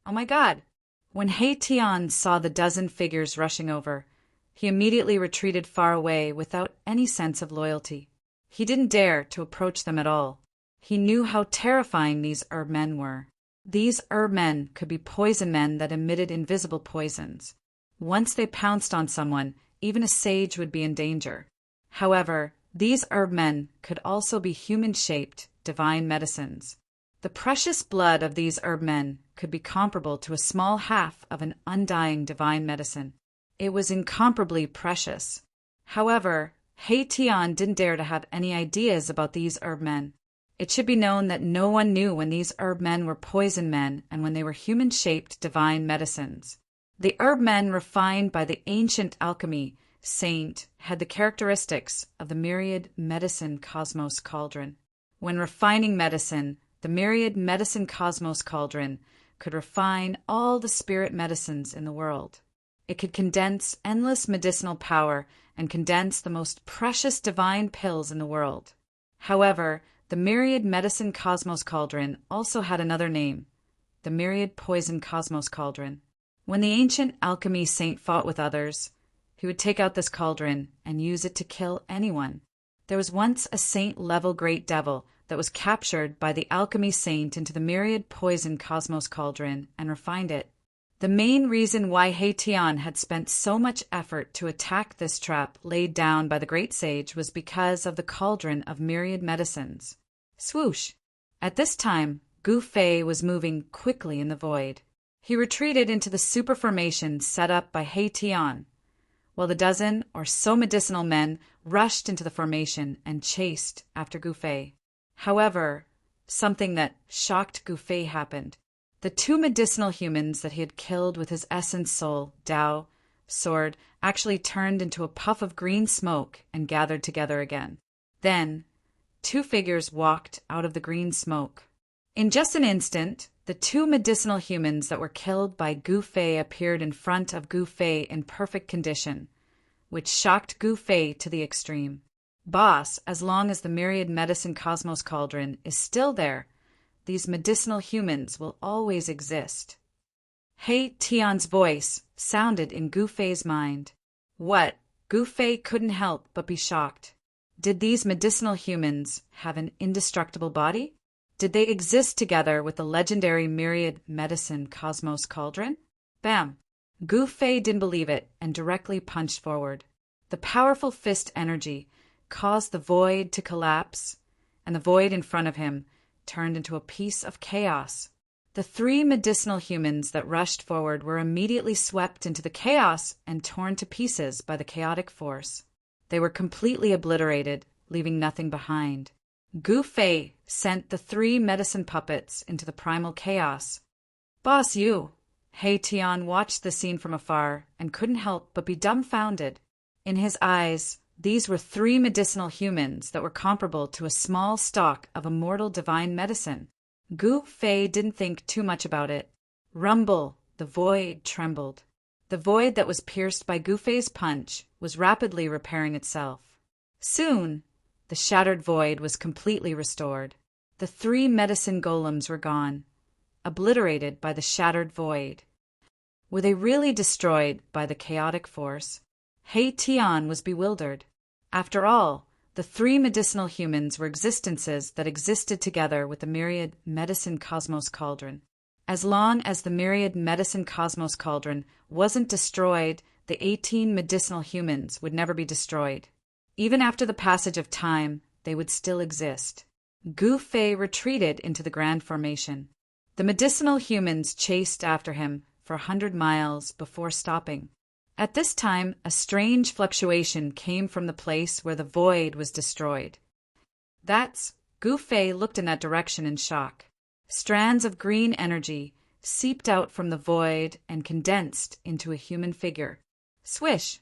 Oh my God! When He Tian saw the dozen figures rushing over, he immediately retreated far away without any sense of loyalty. He didn't dare to approach them at all. He knew how terrifying these herb men were. These herb men could be poison men that emitted invisible poisons. Once they pounced on someone, even a sage would be in danger. However, these herb men could also be human-shaped, divine medicines. The precious blood of these herb men could be comparable to a small half of an undying divine medicine. It was incomparably precious. However, He Tian didn't dare to have any ideas about these herb men. It should be known that no one knew when these herb men were poison men and when they were human-shaped divine medicines. The herb men refined by the ancient alchemy saint had the characteristics of the myriad medicine cosmos cauldron. When refining medicine, the myriad medicine cosmos cauldron could refine all the spirit medicines in the world. It could condense endless medicinal power and condense the most precious divine pills in the world. However, the myriad medicine cosmos cauldron also had another name, the myriad poison cosmos cauldron. When the ancient alchemy saint fought with others, he would take out this cauldron and use it to kill anyone. There was once a saint-level great devil that was captured by the alchemy saint into the myriad poison cosmos cauldron and refined it. The main reason why He Tian had spent so much effort to attack this trap laid down by the great sage was because of the cauldron of myriad medicines. Swoosh! At this time, Gu Fei was moving quickly in the void. He retreated into the super formation set up by He Tian, while the dozen or so medicinal men rushed into the formation and chased after Gu Fei. However, something that shocked Gu Fei happened. The 2 medicinal humans that he had killed with his essence soul, Tao, sword, actually turned into a puff of green smoke and gathered together again. Then, 2 figures walked out of the green smoke. In just an instant, the 2 medicinal humans that were killed by Gu Fei appeared in front of Gu Fei in perfect condition, which shocked Gu Fei to the extreme. Boss, as long as the myriad medicine cosmos cauldron is still there, these medicinal humans will always exist. He Tian's voice sounded in Gu Fei's mind. What? Gu Fei couldn't help but be shocked. Did these medicinal humans have an indestructible body? Did they exist together with the legendary myriad medicine cosmos cauldron? Bam! Gu Fei didn't believe it and directly punched forward. The powerful fist energy caused the void to collapse, and the void in front of him turned into a piece of chaos. The 3 medicinal humans that rushed forward were immediately swept into the chaos and torn to pieces by the chaotic force. They were completely obliterated, leaving nothing behind. Gu Fei sent the 3 medicine puppets into the primal chaos. Boss, you! He Tian watched the scene from afar and couldn't help but be dumbfounded. In his eyes, these were 3 medicinal humans that were comparable to a small stalk of immortal divine medicine. Gu Fei didn't think too much about it. Rumble! The void trembled. The void that was pierced by Gu Fei's punch was rapidly repairing itself. Soon, the shattered void was completely restored. The 3 medicine golems were gone, obliterated by the shattered void. Were they really destroyed by the chaotic force? He Tian was bewildered. After all, the 3 medicinal humans were existences that existed together with the myriad medicine cosmos cauldron. As long as the myriad medicine cosmos cauldron wasn't destroyed, the 18 medicinal humans would never be destroyed. Even after the passage of time, they would still exist. Gu Fei retreated into the Grand Formation. The medicinal humans chased after him for 100 miles before stopping. At this time, a strange fluctuation came from the place where the void was destroyed. Gu Fei looked in that direction in shock. Strands of green energy seeped out from the void and condensed into a human figure. Swish!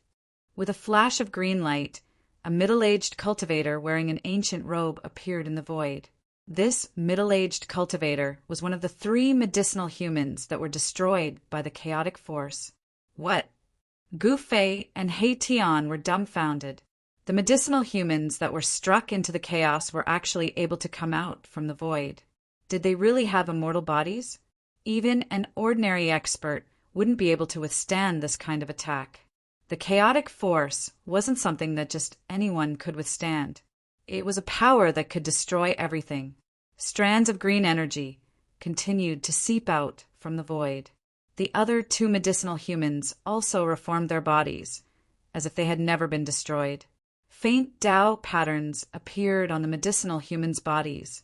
With a flash of green light, a middle-aged cultivator wearing an ancient robe appeared in the void. This middle-aged cultivator was one of the 3 medicinal humans that were destroyed by the chaotic force. What? Gu Fei and He Tian were dumbfounded. The medicinal humans that were struck into the chaos were actually able to come out from the void. Did they really have immortal bodies? Even an ordinary expert wouldn't be able to withstand this kind of attack. The chaotic force wasn't something that just anyone could withstand. It was a power that could destroy everything. Strands of green energy continued to seep out from the void. The other 2 medicinal humans also reformed their bodies, as if they had never been destroyed. Faint Tao patterns appeared on the medicinal humans' bodies.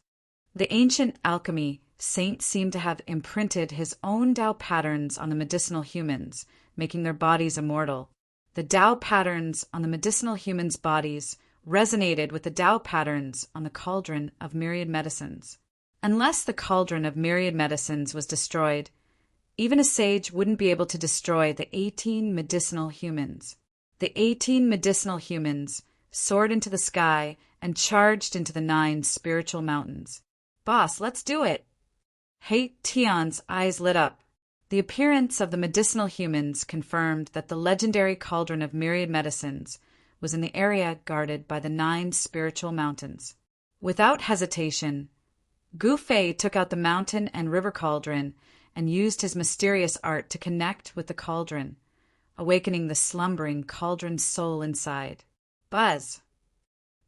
The ancient alchemy saint seemed to have imprinted his own Tao patterns on the medicinal humans, making their bodies immortal. The Tao patterns on the medicinal humans' bodies resonated with the Tao patterns on the cauldron of myriad medicines. Unless the cauldron of myriad medicines was destroyed, even a sage wouldn't be able to destroy the 18 medicinal humans. The 18 medicinal humans soared into the sky and charged into the 9 spiritual mountains. Boss, let's do it! He Tian's eyes lit up. The appearance of the medicinal humans confirmed that the legendary cauldron of myriad medicines was in the area guarded by the 9 spiritual mountains. Without hesitation, Gu Fei took out the mountain and river cauldron and used his mysterious art to connect with the cauldron, awakening the slumbering cauldron soul inside. Buzz!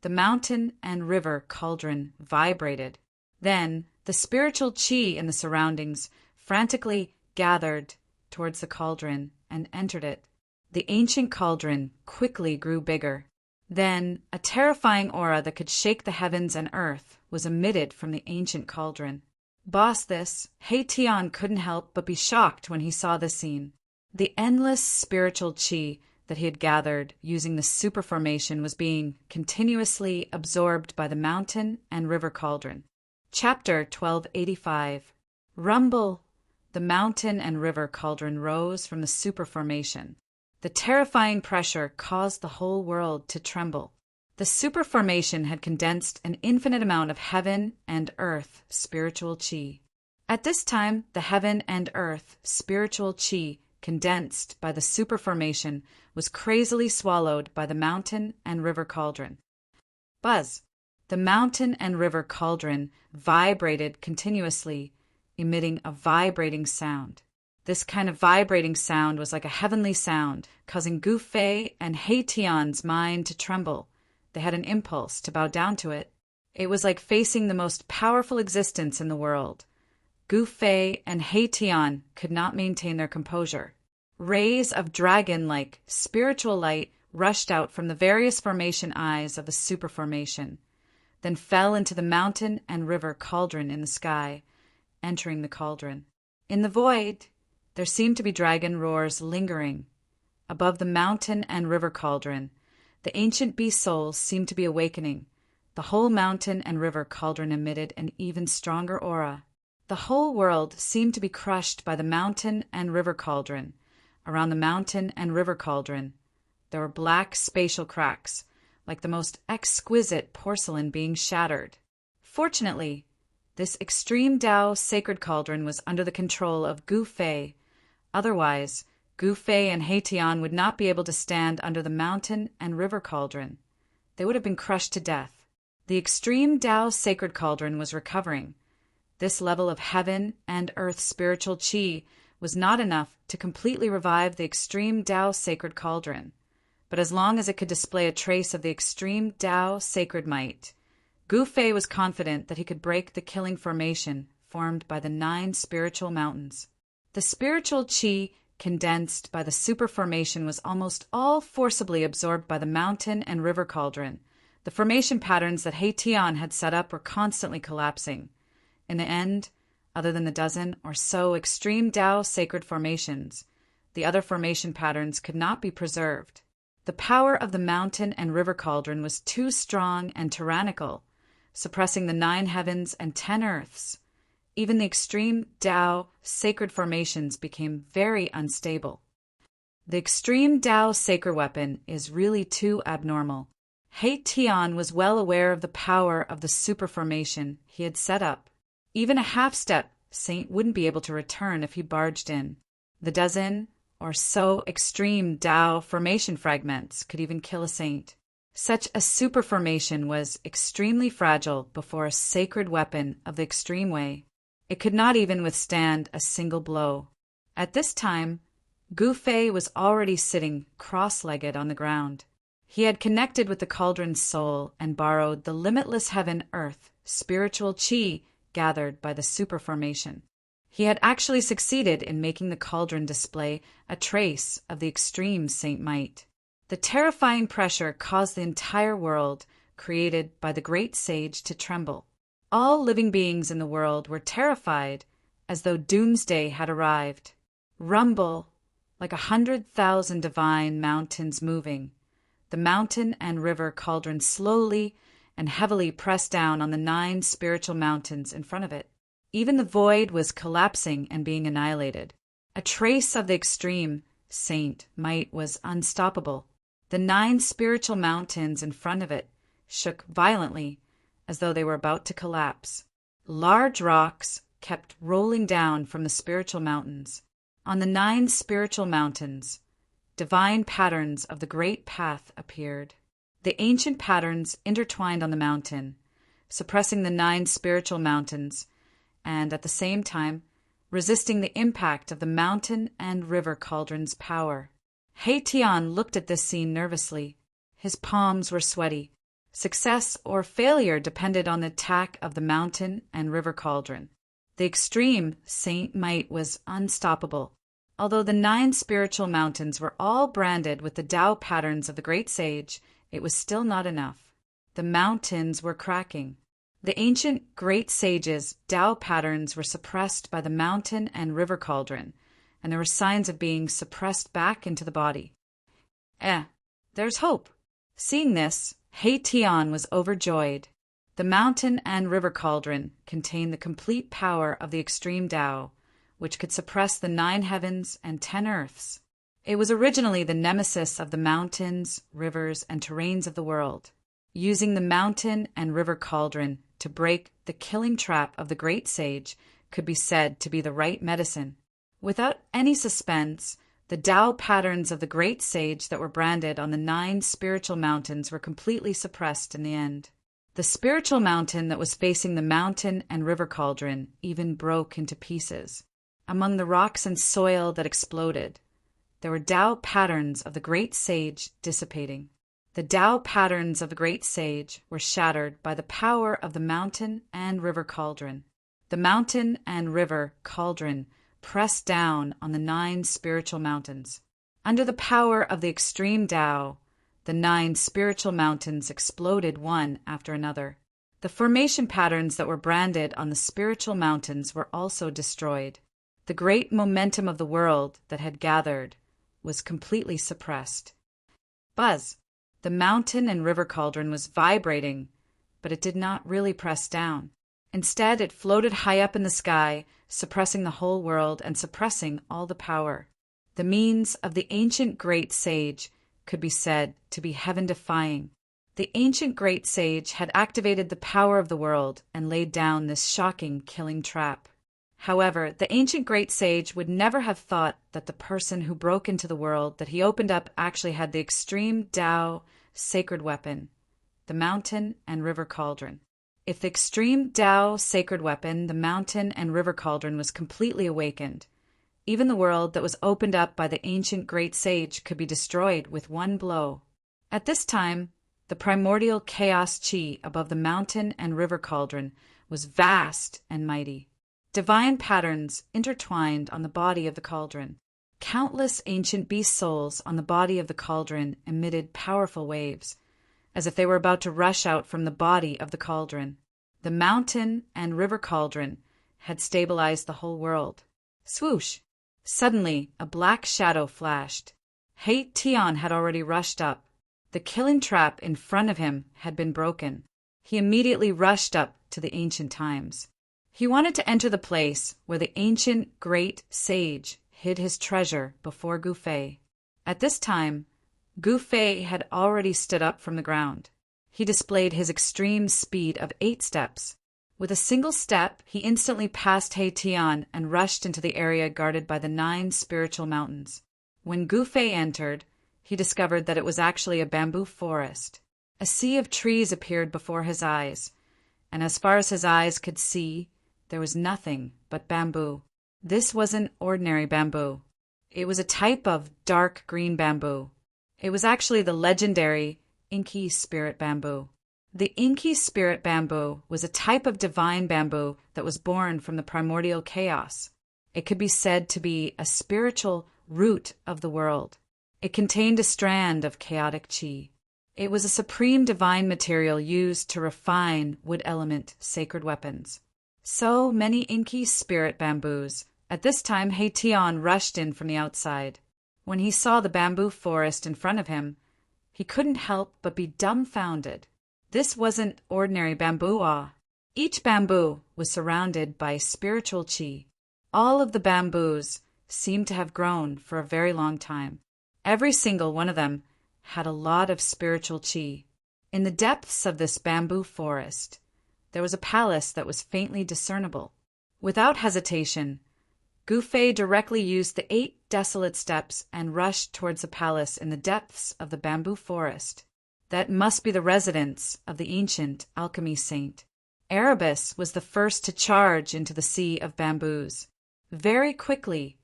The mountain and river cauldron vibrated. Then the spiritual qi in the surroundings frantically gathered towards the cauldron and entered it. The ancient cauldron quickly grew bigger. Then a terrifying aura that could shake the heavens and earth was emitted from the ancient cauldron. Boss, He Tian couldn't help but be shocked when he saw this scene. The endless spiritual qi that he had gathered using the super formation was being continuously absorbed by the mountain and river cauldron. Chapter 1285. Rumble! The mountain and river cauldron rose from the super formation. The terrifying pressure caused the whole world to tremble. The super formation had condensed an infinite amount of heaven and earth spiritual qi. At this time, the heaven and earth spiritual qi condensed by the super formation was crazily swallowed by the mountain and river cauldron. Buzz! The mountain and river cauldron vibrated continuously, emitting a vibrating sound. This kind of vibrating sound was like a heavenly sound, causing Gu Fei and He Tian's mind to tremble. They had an impulse to bow down to it. It was like facing the most powerful existence in the world. Gu Fei and He Tian could not maintain their composure. Rays of dragon-like spiritual light rushed out from the various formation eyes of the super formation, then fell into the mountain and river cauldron in the sky, entering the cauldron. In the void, there seemed to be dragon roars lingering. Above the mountain and river cauldron, the ancient beast souls seemed to be awakening. The whole mountain and river cauldron emitted an even stronger aura. The whole world seemed to be crushed by the mountain and river cauldron. Around the mountain and river cauldron, there were black spatial cracks, like the most exquisite porcelain being shattered. Fortunately, this extreme Tao sacred cauldron was under the control of Gu Fei. Otherwise, Gu Fei and He Tian would not be able to stand under the mountain and river cauldron. They would have been crushed to death. The extreme Tao sacred cauldron was recovering. This level of heaven and earth spiritual qi was not enough to completely revive the extreme Tao sacred cauldron. But as long as it could display a trace of the extreme Tao sacred might, Gu Fei was confident that he could break the killing formation formed by the 9 spiritual mountains. The spiritual qi condensed by the super formation was almost all forcibly absorbed by the mountain and river cauldron, The formation patterns that Heian had set up were constantly collapsing. In the end, other than the dozen or so extreme Tao sacred formations, the other formation patterns could not be preserved. The power of the mountain and river cauldron was too strong and tyrannical, suppressing the 9 heavens and 10 earths. Even the extreme Tao sacred formations became very unstable. The extreme Tao sacred weapon is really too abnormal. Heian was well aware of the power of the super formation he had set up. Even a half-step saint wouldn't be able to return if he barged in. The dozen or so extreme Tao formation fragments could even kill a saint. Such a super formation was extremely fragile before a sacred weapon of the extreme way. It could not even withstand a single blow. At this time, Gu Fei was already sitting cross-legged on the ground. He had connected with the cauldron's soul and borrowed the limitless heaven-earth spiritual qi gathered by the super formation. He had actually succeeded in making the cauldron display a trace of the extreme saint might. The terrifying pressure caused the entire world created by the great sage to tremble. All living beings in the world were terrified, as though doomsday had arrived. Rumble, like 100,000 divine mountains moving. The mountain and river cauldron slowly and heavily pressed down on the 9 spiritual mountains in front of it. Even the void was collapsing and being annihilated. A trace of the extreme saint might was unstoppable. The 9 spiritual mountains in front of it shook violently, as though they were about to collapse. Large rocks kept rolling down from the spiritual mountains. On the 9 spiritual mountains, divine patterns of the great path appeared. The ancient patterns intertwined on the mountain, suppressing the 9 spiritual mountains, and at the same time resisting the impact of the mountain and river cauldron's power. Heian looked at this scene nervously. His palms were sweaty. Success or failure depended on the attack of the mountain and river cauldron. The extreme saint might was unstoppable. Although the 9 spiritual mountains were all branded with the Tao patterns of the great sage, it was still not enough. The mountains were cracking. The ancient great sage's Tao patterns were suppressed by the mountain and river cauldron, and there were signs of being suppressed back into the body. There's hope. Seeing this, Heian was overjoyed. The mountain and river cauldron contained the complete power of the extreme Tao, which could suppress the 9 heavens and 10 earths. It was originally the nemesis of the mountains, rivers, and terrains of the world. Using the mountain and river cauldron to break the killing trap of the great sage could be said to be the right medicine. Without any suspense, the Tao patterns of the great sage that were branded on the 9 spiritual mountains were completely suppressed in the end. The spiritual mountain that was facing the mountain and river cauldron even broke into pieces. Among the rocks and soil that exploded, there were Tao patterns of the great sage dissipating. The Tao patterns of the great sage were shattered by the power of the mountain and river cauldron. The mountain and river cauldron pressed down on the 9 spiritual mountains. Under the power of the extreme Tao, the 9 spiritual mountains exploded one after another. The formation patterns that were branded on the spiritual mountains were also destroyed. The great momentum of the world that had gathered was completely suppressed. Buzz! The mountain and river cauldron was vibrating, but it did not really press down. Instead, it floated high up in the sky, suppressing the whole world and suppressing all the power. The means of the ancient great sage could be said to be heaven-defying. The ancient great sage had activated the power of the world and laid down this shocking killing trap. However, the ancient great sage would never have thought that the person who broke into the world that he opened up actually had the extreme Tao sacred weapon, the mountain and river cauldron. If the extreme Tao sacred weapon, the mountain and river cauldron, was completely awakened, even the world that was opened up by the ancient great sage could be destroyed with one blow. At this time, the primordial chaos chi above the mountain and river cauldron was vast and mighty. Divine patterns intertwined on the body of the cauldron. Countless ancient beast souls on the body of the cauldron emitted powerful waves. as if they were about to rush out from the body of the cauldron. The mountain and river cauldron had stabilized the whole world. Swoosh! Suddenly, a black shadow flashed. Tian had already rushed up. The killing trap in front of him had been broken. He immediately rushed up to the ancient times. He wanted to enter the place where the ancient great sage hid his treasure before Gu Fei. At this time, Gu Fei had already stood up from the ground. He displayed his extreme speed of 8 steps. With a single step, he instantly passed Tian and rushed into the area guarded by the 9 spiritual mountains. When Gu Fei entered, he discovered that it was actually a bamboo forest. A sea of trees appeared before his eyes, and as far as his eyes could see, there was nothing but bamboo. This wasn't ordinary bamboo. It was a type of dark green bamboo. It was actually the legendary Inky spirit bamboo. The Inky spirit bamboo was a type of divine bamboo that was born from the primordial chaos. It could be said to be a spiritual root of the world. It contained a strand of chaotic chi. It was a supreme divine material used to refine wood element sacred weapons. So many Inky spirit bamboos. At this time, Tian rushed in from the outside. When he saw the bamboo forest in front of him, he couldn't help but be dumbfounded. This wasn't ordinary bamboo. Each bamboo was surrounded by spiritual chi. All of the bamboos seemed to have grown for a very long time. Every single one of them had a lot of spiritual chi. In the depths of this bamboo forest, there was a palace that was faintly discernible. Without hesitation, Gu Fei directly used the 8 desolate steps and rushed towards the palace in the depths of the bamboo forest. That must be the residence of the ancient alchemy saint. Erebus was the first to charge into the sea of bamboos. Very quickly,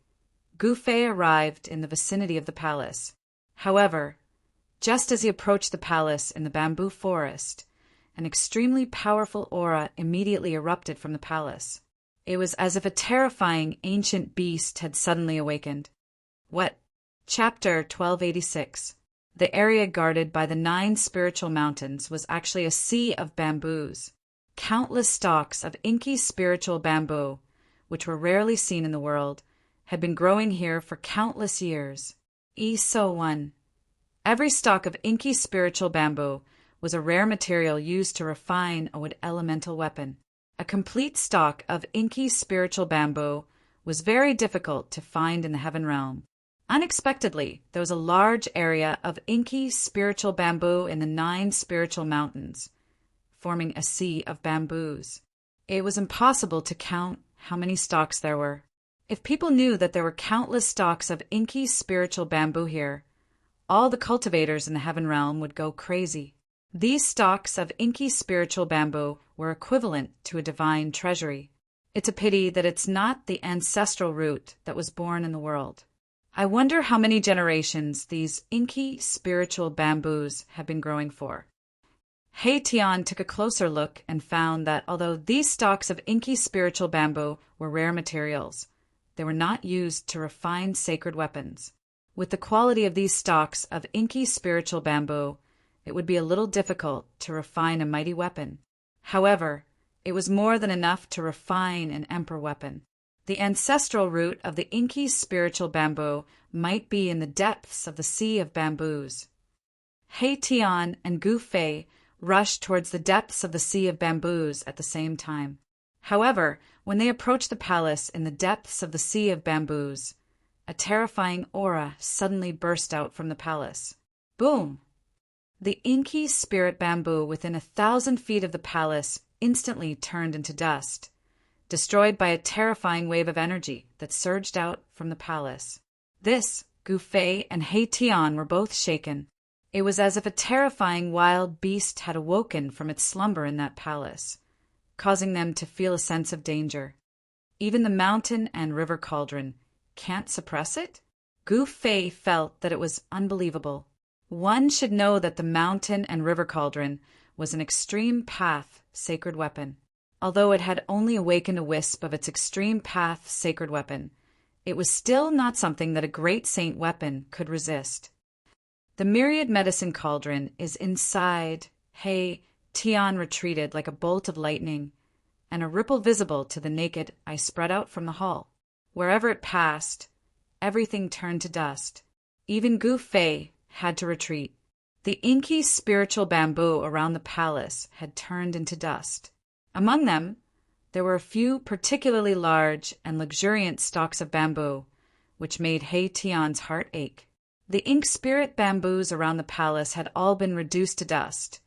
Gu Fei arrived in the vicinity of the palace. However, just as he approached the palace in the bamboo forest, an extremely powerful aura immediately erupted from the palace. It was as if a terrifying ancient beast had suddenly awakened. What? Chapter 1286. The area guarded by the 9 spiritual mountains was actually a sea of bamboos. Countless stalks of inky spiritual bamboo, which were rarely seen in the world, had been growing here for countless years. So 1. Every stalk of inky spiritual bamboo was a rare material used to refine a wood elemental weapon. A complete stalk of inky spiritual bamboo was very difficult to find in the heaven realm. Unexpectedly, there was a large area of inky spiritual bamboo in the 9 spiritual mountains, forming a sea of bamboos. It was impossible to count how many stalks there were. If people knew that there were countless stalks of inky spiritual bamboo here, all the cultivators in the heaven realm would go crazy. These stalks of inky spiritual bamboo were equivalent to a divine treasury. It's a pity that it's not the ancestral root that was born in the world. I wonder how many generations these inky spiritual bamboos have been growing for. Tian took a closer look and found that although these stalks of inky spiritual bamboo were rare materials, they were not used to refine sacred weapons. With the quality of these stalks of inky spiritual bamboo, it would be a little difficult to refine a mighty weapon. However, it was more than enough to refine an emperor weapon. The ancestral root of the inky spiritual bamboo might be in the depths of the sea of bamboos. Tian and Gu Fei rushed towards the depths of the sea of bamboos at the same time. However, when they approached the palace in the depths of the sea of bamboos, a terrifying aura suddenly burst out from the palace. Boom! The inky spirit bamboo within 1,000 feet of the palace instantly turned into dust, destroyed by a terrifying wave of energy that surged out from the palace. This, Gu Fei and Tian were both shaken. It was as if a terrifying wild beast had awoken from its slumber in that palace, causing them to feel a sense of danger. Even the mountain and river cauldron can't suppress it? Gu Fei felt that it was unbelievable. One should know that the mountain and river cauldron was an extreme path sacred weapon. Although it had only awakened a wisp of its extreme path sacred weapon, it was still not something that a great saint weapon could resist. The myriad medicine cauldron is inside. Hey, Tian retreated like a bolt of lightning, and a ripple visible to the naked eye spread out from the hall. Wherever it passed, everything turned to dust. Even Gu Fei had to retreat. The inky spiritual bamboo around the palace had turned into dust. Among them, there were a few particularly large and luxuriant stalks of bamboo, which made He Tian's heart ache. The ink spirit bamboos around the palace had all been reduced to dust,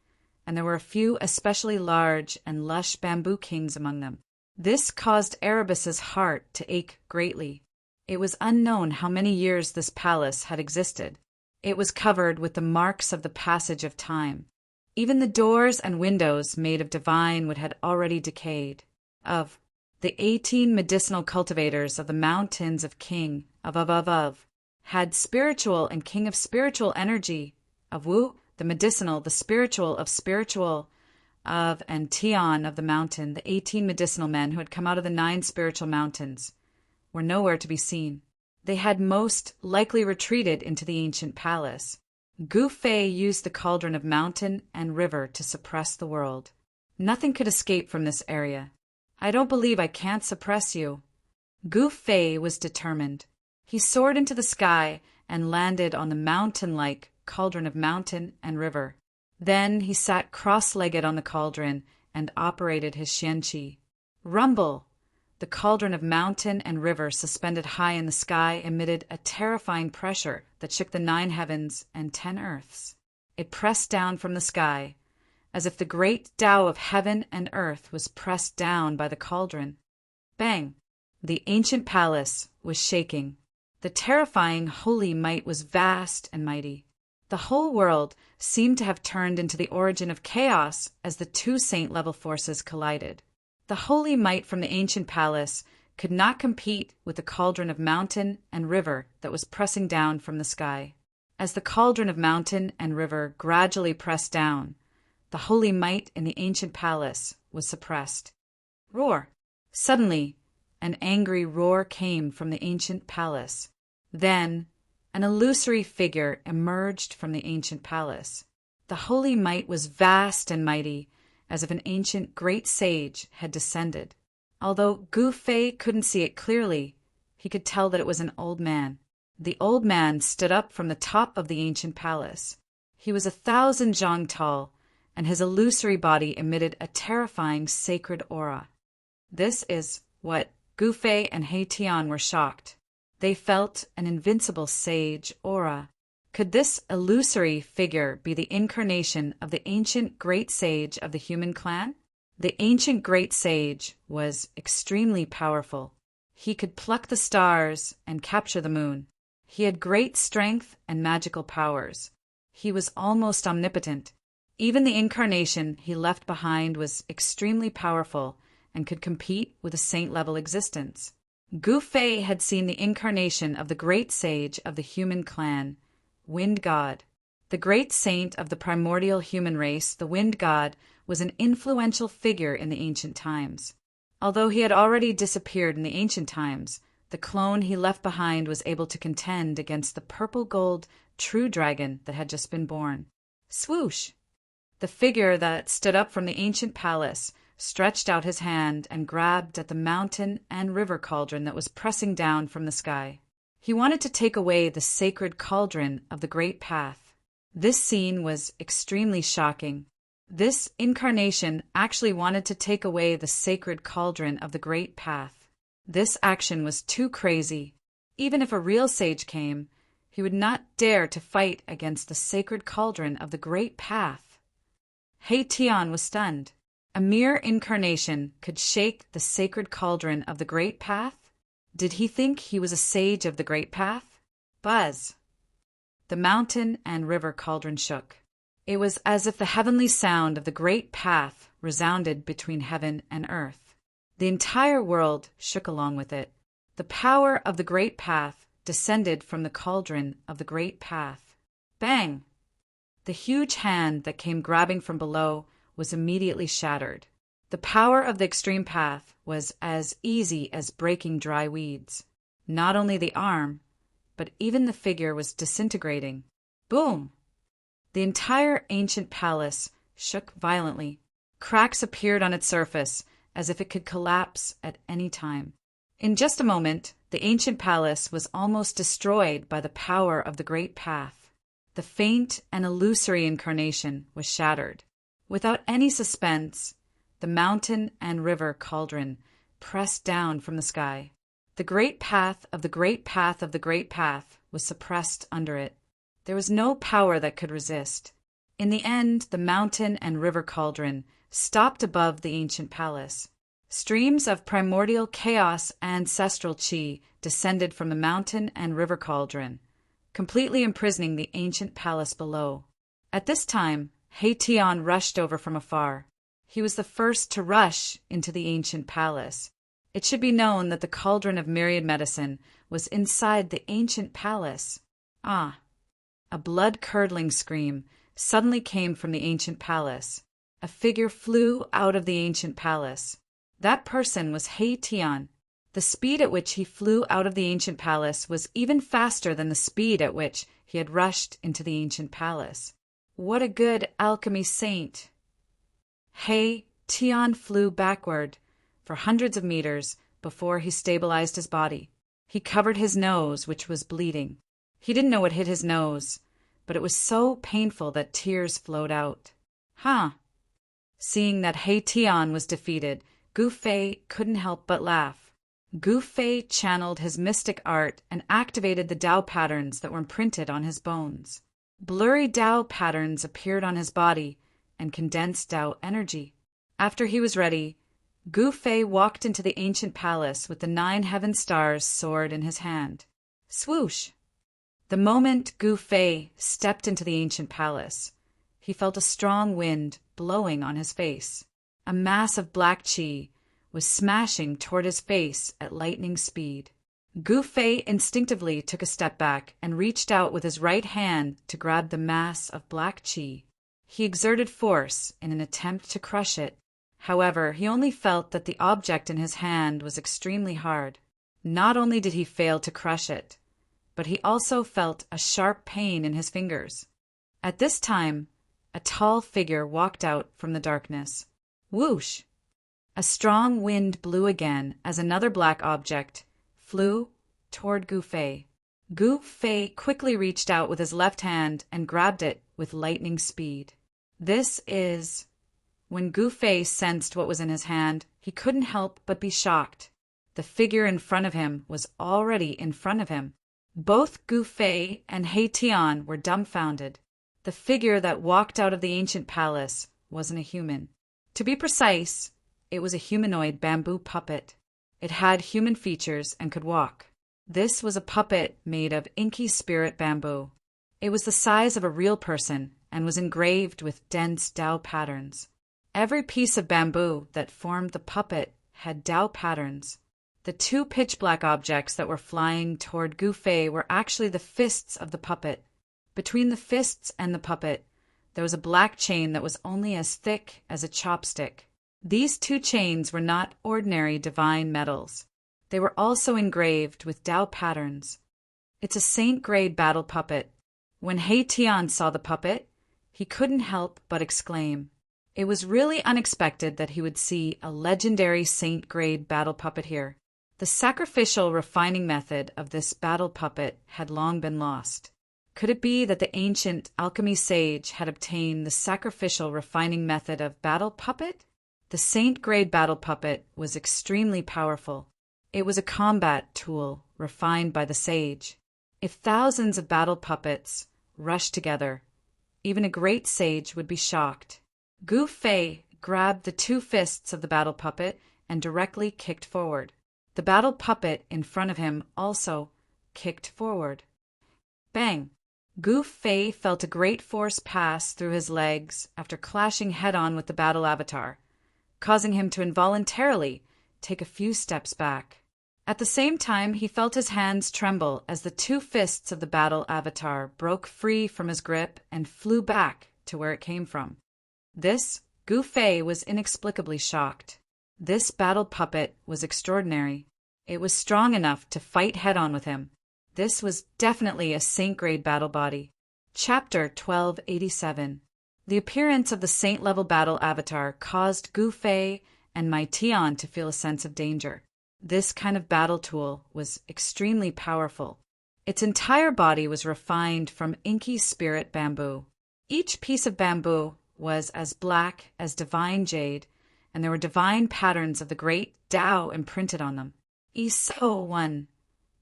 and there were a few especially large and lush bamboo canes among them. This caused Erebus's heart to ache greatly. It was unknown how many years this palace had existed. It was covered with the marks of the passage of time. Even the doors and windows made of divine wood had already decayed. Of the 18 medicinal cultivators of the mountains of King of had spiritual and King of spiritual energy of Wu, the medicinal, the spiritual of spiritual of, and Tian of the mountain, the 18 medicinal men who had come out of the 9 spiritual mountains, were nowhere to be seen. They had most likely retreated into the ancient palace. Gu Fei used the cauldron of mountain and river to suppress the world. Nothing could escape from this area. I don't believe I can't suppress you. Gu Fei was determined. He soared into the sky and landed on the mountain-like cauldron of mountain and river. Then he sat cross-legged on the cauldron and operated his xianqi. Rumble! The cauldron of mountain and river suspended high in the sky emitted a terrifying pressure that shook the 9 heavens and 10 earths. It pressed down from the sky, as if the great Tao of heaven and earth was pressed down by the cauldron. Bang! The ancient palace was shaking. The terrifying holy might was vast and mighty. The whole world seemed to have turned into the origin of chaos as the 2 saint-level forces collided. The holy might from the ancient palace could not compete with the cauldron of mountain and river that was pressing down from the sky. As the cauldron of mountain and river gradually pressed down, the holy might in the ancient palace was suppressed. Roar! Suddenly, an angry roar came from the ancient palace. Then, an illusory figure emerged from the ancient palace. The holy might was vast and mighty, as if an ancient great sage had descended. Although Gu Fei couldn't see it clearly, he could tell that it was an old man. The old man stood up from the top of the ancient palace. He was 1,000 zhang tall, and his illusory body emitted a terrifying sacred aura. This is what Gu Fei and He Tian were shocked. They felt an invincible sage aura. Could this illusory figure be the incarnation of the ancient great sage of the human clan? The ancient great sage was extremely powerful. He could pluck the stars and capture the moon. He had great strength and magical powers. He was almost omnipotent. Even the incarnation he left behind was extremely powerful and could compete with a saint-level existence. Gu Fei had seen the incarnation of the great sage of the human clan, Wind God. The great saint of the primordial human race, the Wind God, was an influential figure in the ancient times. Although he had already disappeared in the ancient times, the clone he left behind was able to contend against the purple-gold true dragon that had just been born. Swoosh! The figure that stood up from the ancient palace stretched out his hand and grabbed at the mountain and river cauldron that was pressing down from the sky. He wanted to take away the sacred cauldron of the great path. This scene was extremely shocking. This incarnation actually wanted to take away the sacred cauldron of the great path. This action was too crazy. Even if a real sage came, he would not dare to fight against the sacred cauldron of the great path. He Tian was stunned. A mere incarnation could shake the sacred cauldron of the great path? Did he think he was a sage of the great path? Buzz! The mountain and river cauldron shook. It was as if the heavenly sound of the great path resounded between heaven and earth. The entire world shook along with it. The power of the great path descended from the cauldron of the great path. Bang! The huge hand that came grabbing from below was immediately shattered. The power of the extreme path was as easy as breaking dry weeds. Not only the arm, but even the figure was disintegrating. Boom! The entire ancient palace shook violently. Cracks appeared on its surface, as if it could collapse at any time. In just a moment, the ancient palace was almost destroyed by the power of the great path. The faint and illusory incarnation was shattered. Without any suspense, the mountain and river cauldron pressed down from the sky. The great path of the great path of the great path was suppressed under it. There was no power that could resist. In the end, the mountain and river cauldron stopped above the ancient palace. Streams of primordial chaos ancestral chi descended from the mountain and river cauldron, completely imprisoning the ancient palace below. At this time, Tian rushed over from afar. He was the first to rush into the ancient palace. It should be known that the cauldron of myriad medicine was inside the ancient palace. Ah! A blood-curdling scream suddenly came from the ancient palace. A figure flew out of the ancient palace. That person was Tian. The speed at which he flew out of the ancient palace was even faster than the speed at which he had rushed into the ancient palace. What a good alchemy saint! Tian flew backward for hundreds of meters before he stabilized his body. He covered his nose, which was bleeding. He didn't know what hit his nose, but it was so painful that tears flowed out. Seeing that Tian was defeated, Gu Fei couldn't help but laugh. Gu Fei channeled his mystic art and activated the Tao patterns that were imprinted on his bones. Blurry Tao patterns appeared on his body and condensed Tao energy. After he was ready, Gu Fei walked into the ancient palace with the 9 heaven stars sword in his hand. Swoosh! The moment Gu Fei stepped into the ancient palace, he felt a strong wind blowing on his face. A mass of black chi was smashing toward his face at lightning speed. Gu Fei instinctively took a step back and reached out with his right hand to grab the mass of black chi. He exerted force in an attempt to crush it. However, he only felt that the object in his hand was extremely hard. Not only did he fail to crush it, but he also felt a sharp pain in his fingers. At this time, a tall figure walked out from the darkness. Whoosh! A strong wind blew again as another black object flew toward Gu Fei. Gu Fei quickly reached out with his left hand and grabbed it with lightning speed. When Gu Fei sensed what was in his hand, he couldn't help but be shocked. The figure in front of him was already in front of him. Both Gu Fei and Tian were dumbfounded. The figure that walked out of the ancient palace wasn't a human. To be precise, it was a humanoid bamboo puppet. It had human features and could walk. This was a puppet made of inky spirit bamboo. It was the size of a real person and was engraved with dense Tao patterns. Every piece of bamboo that formed the puppet had Tao patterns. The 2 pitch-black objects that were flying toward Gu Fei were actually the fists of the puppet. Between the fists and the puppet, there was a black chain that was only as thick as a chopstick. These 2 chains were not ordinary divine metals. They were also engraved with Tao patterns. It's a saint-grade battle puppet. When Tian saw the puppet, he couldn't help but exclaim. It was really unexpected that he would see a legendary saint-grade battle puppet here. The sacrificial refining method of this battle puppet had long been lost. Could it be that the ancient alchemy sage had obtained the sacrificial refining method of battle puppet? The saint-grade battle puppet was extremely powerful. It was a combat tool refined by the sage. If thousands of battle puppets rushed together, even a great sage would be shocked. Gu Fei grabbed the 2 fists of the battle puppet and directly kicked forward. The battle puppet in front of him also kicked forward. Bang! Gu Fei felt a great force pass through his legs after clashing head-on with the battle avatar, causing him to involuntarily take a few steps back. At the same time, he felt his hands tremble as the 2 fists of the battle avatar broke free from his grip and flew back to where it came from. Gu Fei was inexplicably shocked. This battle puppet was extraordinary. It was strong enough to fight head-on with him. This was definitely a saint-grade battle body. Chapter 1287. The appearance of the saint-level battle avatar caused Gu Fei and Mai Tian to feel a sense of danger. This kind of battle tool was extremely powerful. Its entire body was refined from inky spirit bamboo. Each piece of bamboo was as black as divine jade, and there were divine patterns of the great Tao imprinted on them. Eso one.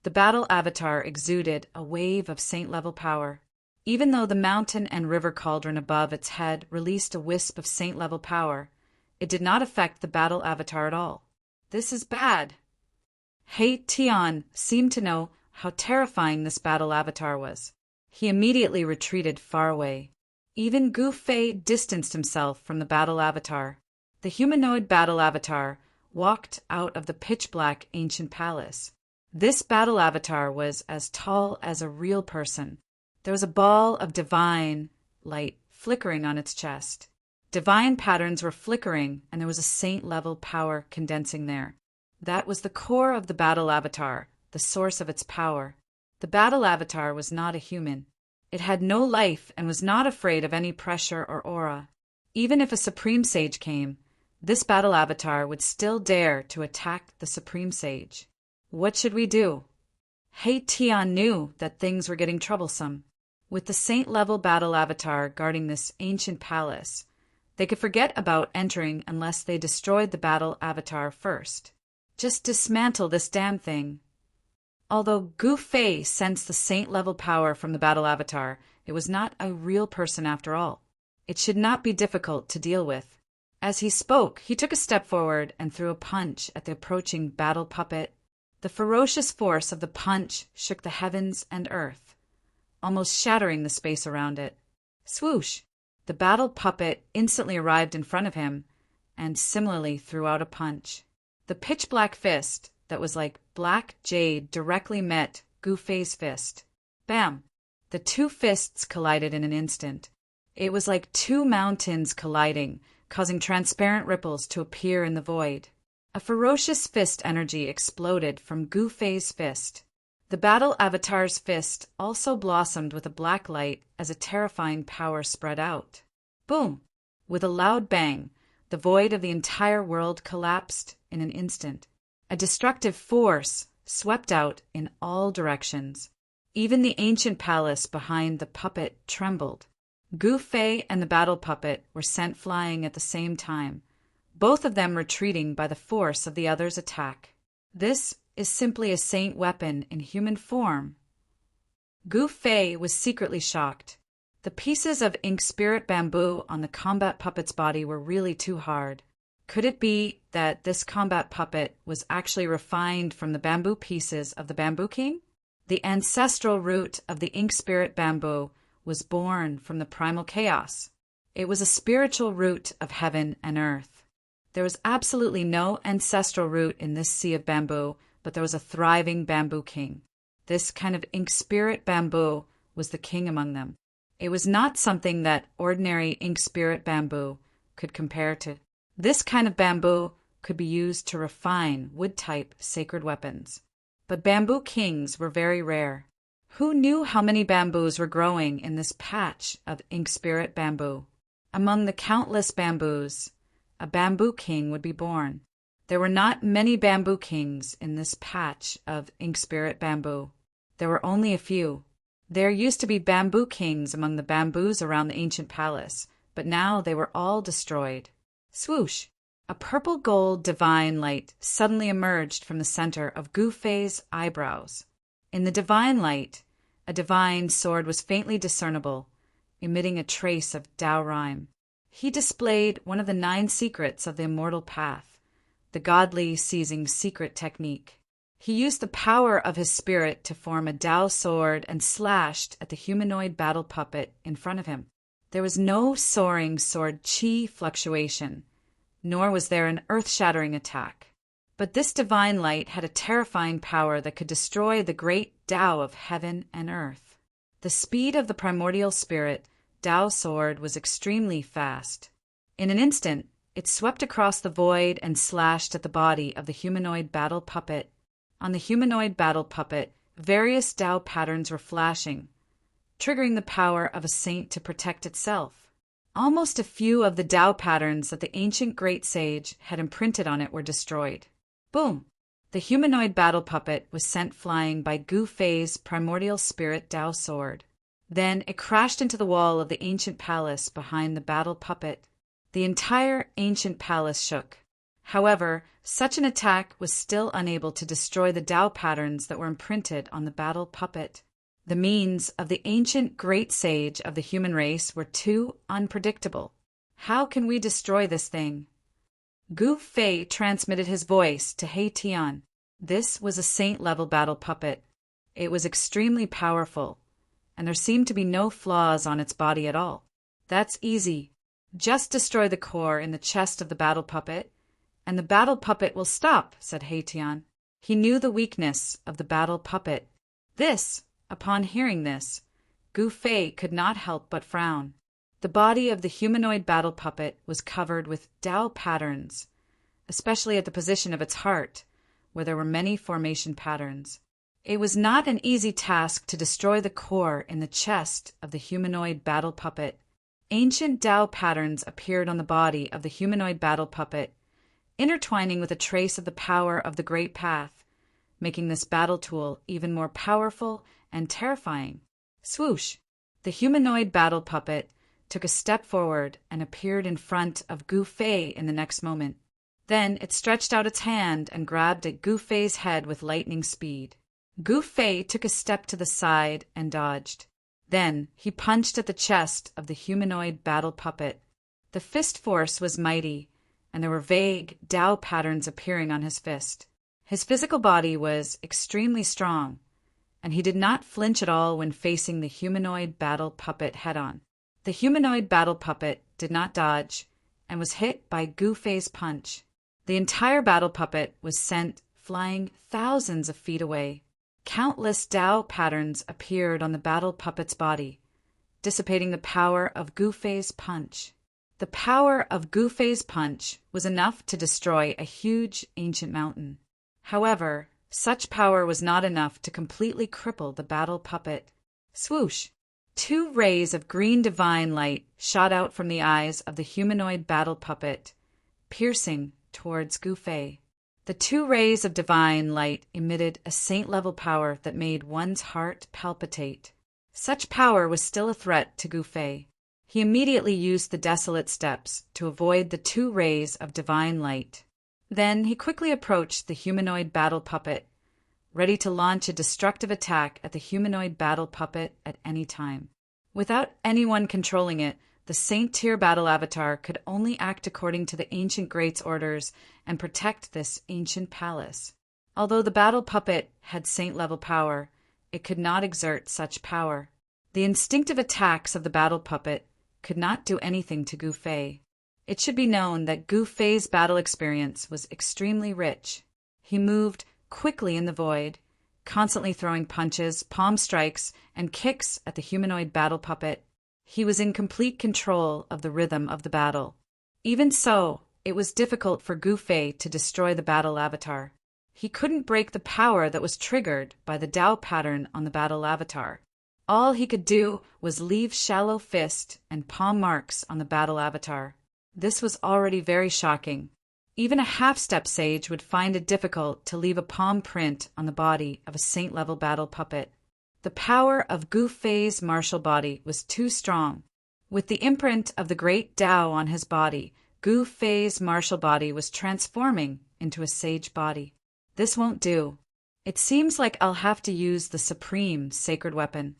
The battle avatar exuded a wave of saint-level power. Even though the mountain and river cauldron above its head released a wisp of saint-level power, it did not affect the battle avatar at all. This is bad. Hei Tian seemed to know how terrifying this battle avatar was. He immediately retreated far away. Even Gu Fei distanced himself from the battle avatar. The humanoid battle avatar walked out of the pitch-black ancient palace. This battle avatar was as tall as a real person. There was a ball of divine light flickering on its chest. Divine patterns were flickering, and there was a saint-level power condensing there. That was the core of the battle avatar, the source of its power. The battle avatar was not a human. It had no life and was not afraid of any pressure or aura. Even if a supreme sage came, this battle avatar would still dare to attack the supreme sage. What should we do? Hei Tian knew that things were getting troublesome. With the saint-level battle avatar guarding this ancient palace, they could forget about entering unless they destroyed the battle avatar first. Just dismantle this damn thing. Although Gu Fei sensed the saint-level power from the battle avatar, it was not a real person after all. It should not be difficult to deal with. As he spoke, he took a step forward and threw a punch at the approaching battle puppet. The ferocious force of the punch shook the heavens and earth, almost shattering the space around it. Swoosh! The battle puppet instantly arrived in front of him and similarly threw out a punch. The pitch-black fist that was like black jade directly met Gu Fei's fist. Bam! The two fists collided in an instant. It was like two mountains colliding, causing transparent ripples to appear in the void. A ferocious fist energy exploded from Gu Fei's fist. The battle avatar's fist also blossomed with a black light as a terrifying power spread out. Boom! With a loud bang, the void of the entire world collapsed in an instant. A destructive force swept out in all directions. Even the ancient palace behind the puppet trembled. Gu Fei and the battle puppet were sent flying at the same time, both of them retreating by the force of the other's attack. This is simply a saint weapon in human form. Gu Fei was secretly shocked. The pieces of ink spirit bamboo on the combat puppet's body were really too hard. Could it be that this combat puppet was actually refined from the bamboo pieces of the Bamboo King? The ancestral root of the ink spirit bamboo was born from the primal chaos. It was a spiritual root of heaven and earth. There was absolutely no ancestral root in this sea of bamboo, but there was a thriving Bamboo King. This kind of ink spirit bamboo was the king among them. It was not something that ordinary ink spirit bamboo could compare to. This kind of bamboo could be used to refine wood-type sacred weapons. But Bamboo Kings were very rare. Who knew how many bamboos were growing in this patch of ink spirit bamboo? Among the countless bamboos, a Bamboo King would be born. There were not many Bamboo Kings in this patch of ink spirit bamboo. There were only a few. There used to be Bamboo Kings among the bamboos around the ancient palace, but now they were all destroyed. Swoosh! A purple-gold divine light suddenly emerged from the center of Gu Fei's eyebrows. In the divine light, a divine sword was faintly discernible, emitting a trace of Tao rhyme. He displayed one of the 9 secrets of the immortal path, the godly seizing secret technique. He used the power of his spirit to form a Tao sword and slashed at the humanoid battle puppet in front of him. There was no soaring sword chi fluctuation, nor was there an earth-shattering attack. But this divine light had a terrifying power that could destroy the great Tao of heaven and earth. The speed of the primordial spirit Tao sword was extremely fast. In an instant, it swept across the void and slashed at the body of the humanoid battle puppet. On the humanoid battle puppet, various Tao patterns were flashing. triggering the power of a saint to protect itself. Almost a few of the Tao patterns that the ancient great sage had imprinted on it were destroyed. Boom! The humanoid battle puppet was sent flying by Gu Fei's primordial spirit Tao sword. Then it crashed into the wall of the ancient palace behind the battle puppet. The entire ancient palace shook. However, such an attack was still unable to destroy the Tao patterns that were imprinted on the battle puppet. The means of the ancient great sage of the human race were too unpredictable. How can we destroy this thing? Gu Fei transmitted his voice to He Tian. This was a saint-level battle puppet. It was extremely powerful, and there seemed to be no flaws on its body at all. That's easy. Just destroy the core in the chest of the battle puppet, and the battle puppet will stop, said He Tian. He knew the weakness of the battle puppet. Upon hearing this, Gu Fei could not help but frown. The body of the humanoid battle puppet was covered with Tao patterns, especially at the position of its heart, where there were many formation patterns. It was not an easy task to destroy the core in the chest of the humanoid battle puppet. Ancient Tao patterns appeared on the body of the humanoid battle puppet, intertwining with a trace of the power of the Great Path, making this battle tool even more powerful and terrifying. Swoosh! The humanoid battle puppet took a step forward and appeared in front of Gu Fei in the next moment. Then it stretched out its hand and grabbed at Gu Fei's head with lightning speed. Gu Fei took a step to the side and dodged. Then he punched at the chest of the humanoid battle puppet. The fist force was mighty, and there were vague Tao patterns appearing on his fist. His physical body was extremely strong, and he did not flinch at all when facing the humanoid battle puppet head-on. The humanoid battle puppet did not dodge and was hit by Gu Fei's punch. The entire battle puppet was sent flying thousands of feet away. Countless Tao patterns appeared on the battle puppet's body, dissipating the power of Gu Fei's punch. The power of Gu Fei's punch was enough to destroy a huge ancient mountain. However, such power was not enough to completely cripple the battle puppet. Swoosh! 2 rays of green divine light shot out from the eyes of the humanoid battle puppet, piercing towards Gu Fei. The 2 rays of divine light emitted a saint-level power that made one's heart palpitate. Such power was still a threat to Gu Fei. He immediately used the desolate steps to avoid the 2 rays of divine light. Then he quickly approached the humanoid battle puppet, ready to launch a destructive attack at the humanoid battle puppet at any time. Without anyone controlling it, the Saint-Tier battle avatar could only act according to the ancient great's orders and protect this ancient palace. Although the battle puppet had saint-level power, it could not exert such power. The instinctive attacks of the battle puppet could not do anything to Gu Fei. It should be known that Gu Fei's battle experience was extremely rich. He moved quickly in the void, constantly throwing punches, palm strikes, and kicks at the humanoid battle puppet. He was in complete control of the rhythm of the battle. Even so, it was difficult for Gu Fei to destroy the battle avatar. He couldn't break the power that was triggered by the Tao pattern on the battle avatar. All he could do was leave shallow fist and palm marks on the battle avatar. This was already very shocking. Even a half-step sage would find it difficult to leave a palm print on the body of a saint-level battle puppet. The power of Gu Fei's martial body was too strong. With the imprint of the great Tao on his body, Gu Fei's martial body was transforming into a sage body. This won't do. It seems like I'll have to use the supreme sacred weapon.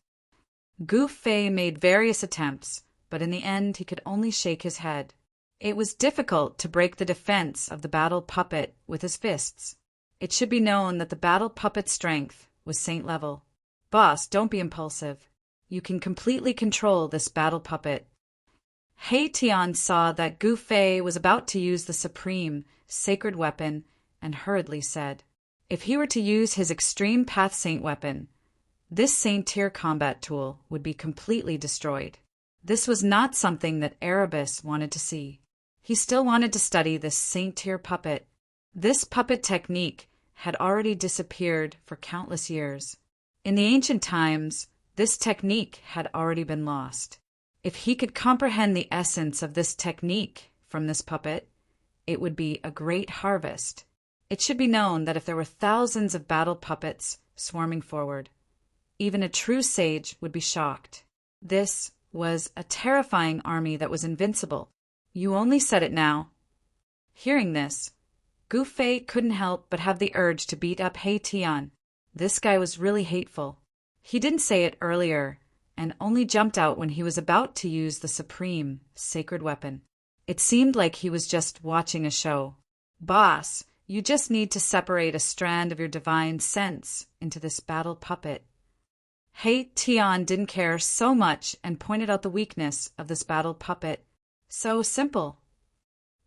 Gu Fei made various attempts, but in the end he could only shake his head. It was difficult to break the defense of the battle puppet with his fists. It should be known that the battle puppet's strength was saint level. Boss, don't be impulsive. You can completely control this battle puppet. He Tian saw that Gu Fei was about to use the supreme, sacred weapon and hurriedly said, if he were to use his extreme path saint weapon, this saint-tier combat tool would be completely destroyed. This was not something that Erebus wanted to see. He still wanted to study this saint-tier puppet. This puppet technique had already disappeared for countless years. In the ancient times, This technique had already been lost. If he could comprehend the essence of this technique from this puppet, it would be a great harvest. It should be known that if there were thousands of battle puppets swarming forward, even a true sage would be shocked. This was a terrifying army that was invincible. You only said it now. Hearing this, Gu Fei couldn't help but have the urge to beat up He Tian. This guy was really hateful. He didn't say it earlier, and only jumped out when he was about to use the supreme, sacred weapon. It seemed like he was just watching a show. Boss, you just need to separate a strand of your divine sense into this battle puppet. He Tian didn't care so much and pointed out the weakness of this battle puppet. So simple.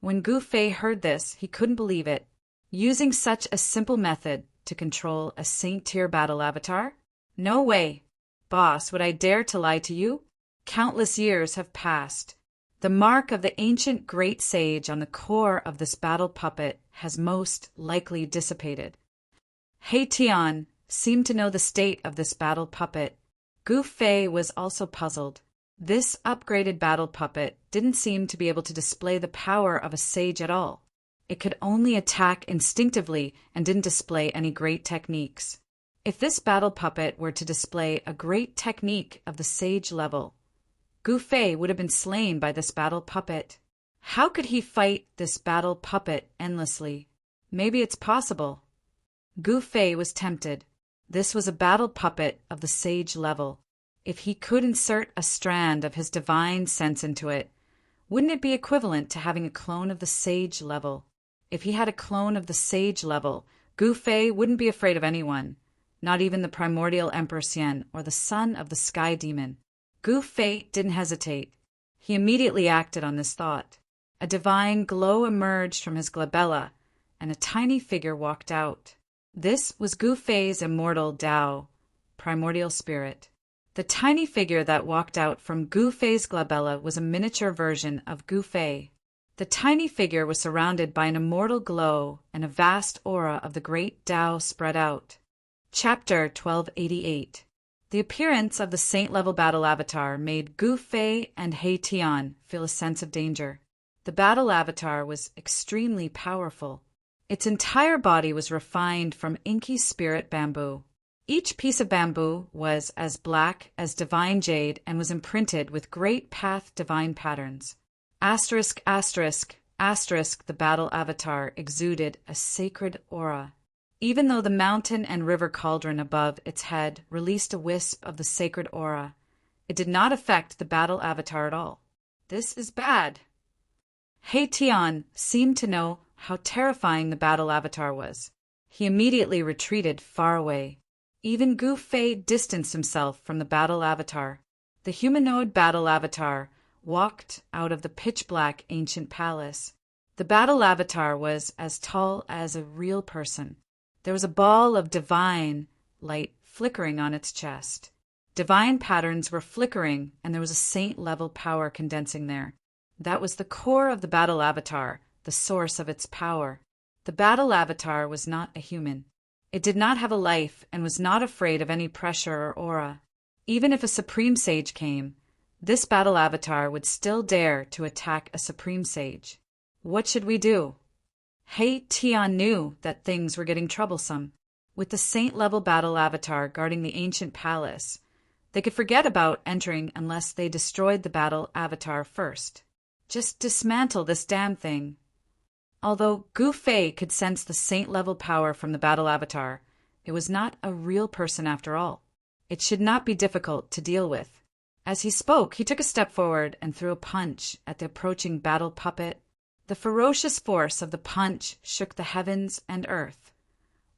When Gu Fei heard this, he couldn't believe it. Using such a simple method to control a saint-tier battle avatar? No way. Boss, would I dare to lie to you? Countless years have passed. The mark of the ancient great sage on the core of this battle puppet has most likely dissipated. He Tian seemed to know the state of this battle puppet. Gu Fei was also puzzled. This upgraded battle puppet didn't seem to be able to display the power of a sage at all. It could only attack instinctively and didn't display any great techniques. If this battle puppet were to display a great technique of the sage level, Gu Fei would have been slain by this battle puppet. How could he fight this battle puppet endlessly? Maybe it's possible. Gu Fei was tempted. This was a battle puppet of the sage level. If he could insert a strand of his divine sense into it, wouldn't it be equivalent to having a clone of the sage level? If he had a clone of the sage level, Gu Fei wouldn't be afraid of anyone, not even the primordial Emperor Xian or the son of the sky demon. Gu Fei didn't hesitate. He immediately acted on this thought. A divine glow emerged from his glabella, and a tiny figure walked out. This was Gu Fei's immortal Tao, primordial spirit. The tiny figure that walked out from Gu Fei's glabella was a miniature version of Gu Fei. The tiny figure was surrounded by an immortal glow, and a vast aura of the great Tao spread out. Chapter 1288. The appearance of the saint-level battle avatar made Gu Fei and He Tian feel a sense of danger. The battle avatar was extremely powerful. Its entire body was refined from inky spirit bamboo. Each piece of bamboo was as black as divine jade and was imprinted with great path divine patterns. Asterisk, asterisk, asterisk, the battle avatar exuded a sacred aura. Even though the mountain and river cauldron above its head released a wisp of the sacred aura, it did not affect the battle avatar at all. This is bad. He Tian seemed to know how terrifying the battle avatar was. He immediately retreated far away. Even Gu Fei distanced himself from the battle avatar. The humanoid battle avatar walked out of the pitch-black ancient palace. The battle avatar was as tall as a real person. There was a ball of divine light flickering on its chest. Divine patterns were flickering, and there was a saint-level power condensing there. That was the core of the battle avatar, the source of its power. The battle avatar was not a human. It did not have a life and was not afraid of any pressure or aura. Even if a supreme sage came, this battle avatar would still dare to attack a supreme sage. What should we do? He Tian knew that things were getting troublesome. With the saint-level battle avatar guarding the ancient palace, they could forget about entering unless they destroyed the battle avatar first. Just dismantle this damn thing. Although Gu Fei could sense the saint-level power from the battle avatar, it was not a real person after all. It should not be difficult to deal with. As he spoke, he took a step forward and threw a punch at the approaching battle puppet. The ferocious force of the punch shook the heavens and earth,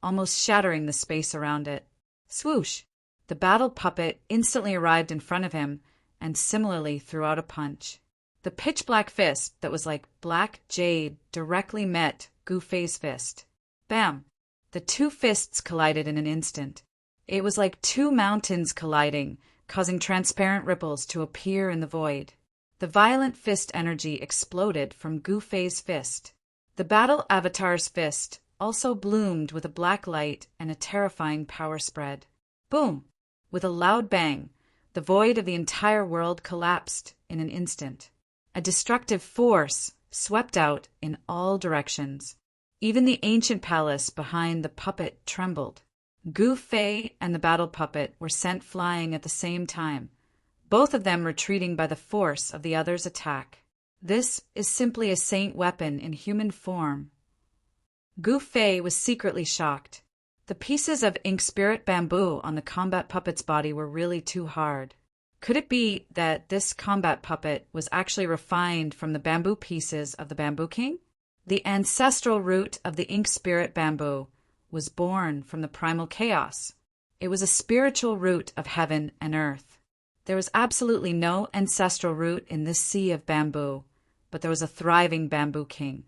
almost shattering the space around it. Swoosh! The battle puppet instantly arrived in front of him and similarly threw out a punch. The pitch-black fist that was like black jade directly met Gu Fei's fist. Bam! The two fists collided in an instant. It was like two mountains colliding, causing transparent ripples to appear in the void. The violent fist energy exploded from Gu Fei's fist. The battle avatar's fist also bloomed with a black light and a terrifying power spread. Boom! With a loud bang, The void of the entire world collapsed in an instant. A destructive force swept out in all directions. Even the ancient palace behind the puppet trembled. Gu Fei and the battle puppet were sent flying at the same time, both of them retreating by the force of the other's attack. This is simply a saint weapon in human form. Gu Fei was secretly shocked. The pieces of ink spirit bamboo on the combat puppet's body were really too hard. Could it be that this combat puppet was actually refined from the bamboo pieces of the Bamboo King? The ancestral root of the ink spirit bamboo was born from the primal chaos. It was a spiritual root of heaven and earth. There was absolutely no ancestral root in this sea of bamboo, but there was a thriving Bamboo King.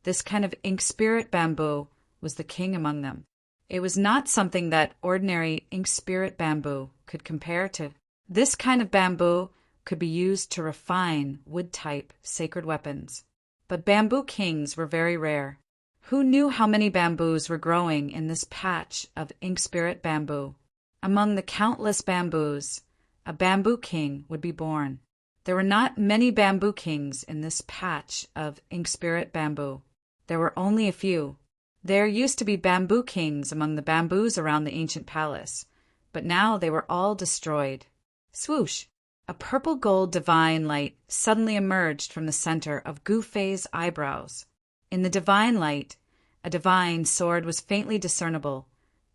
This kind of ink spirit bamboo was the king among them. It was not something that ordinary ink spirit bamboo could compare to. This kind of bamboo could be used to refine wood-type sacred weapons. But Bamboo Kings were very rare. Who knew how many bamboos were growing in this patch of ink spirit bamboo? Among the countless bamboos, a Bamboo King would be born. There were not many Bamboo Kings in this patch of ink spirit bamboo. There were only a few. There used to be Bamboo Kings among the bamboos around the ancient palace, but now they were all destroyed. Swoosh! A purple-gold divine light suddenly emerged from the center of Gu Fei's eyebrows. In the divine light, a divine sword was faintly discernible,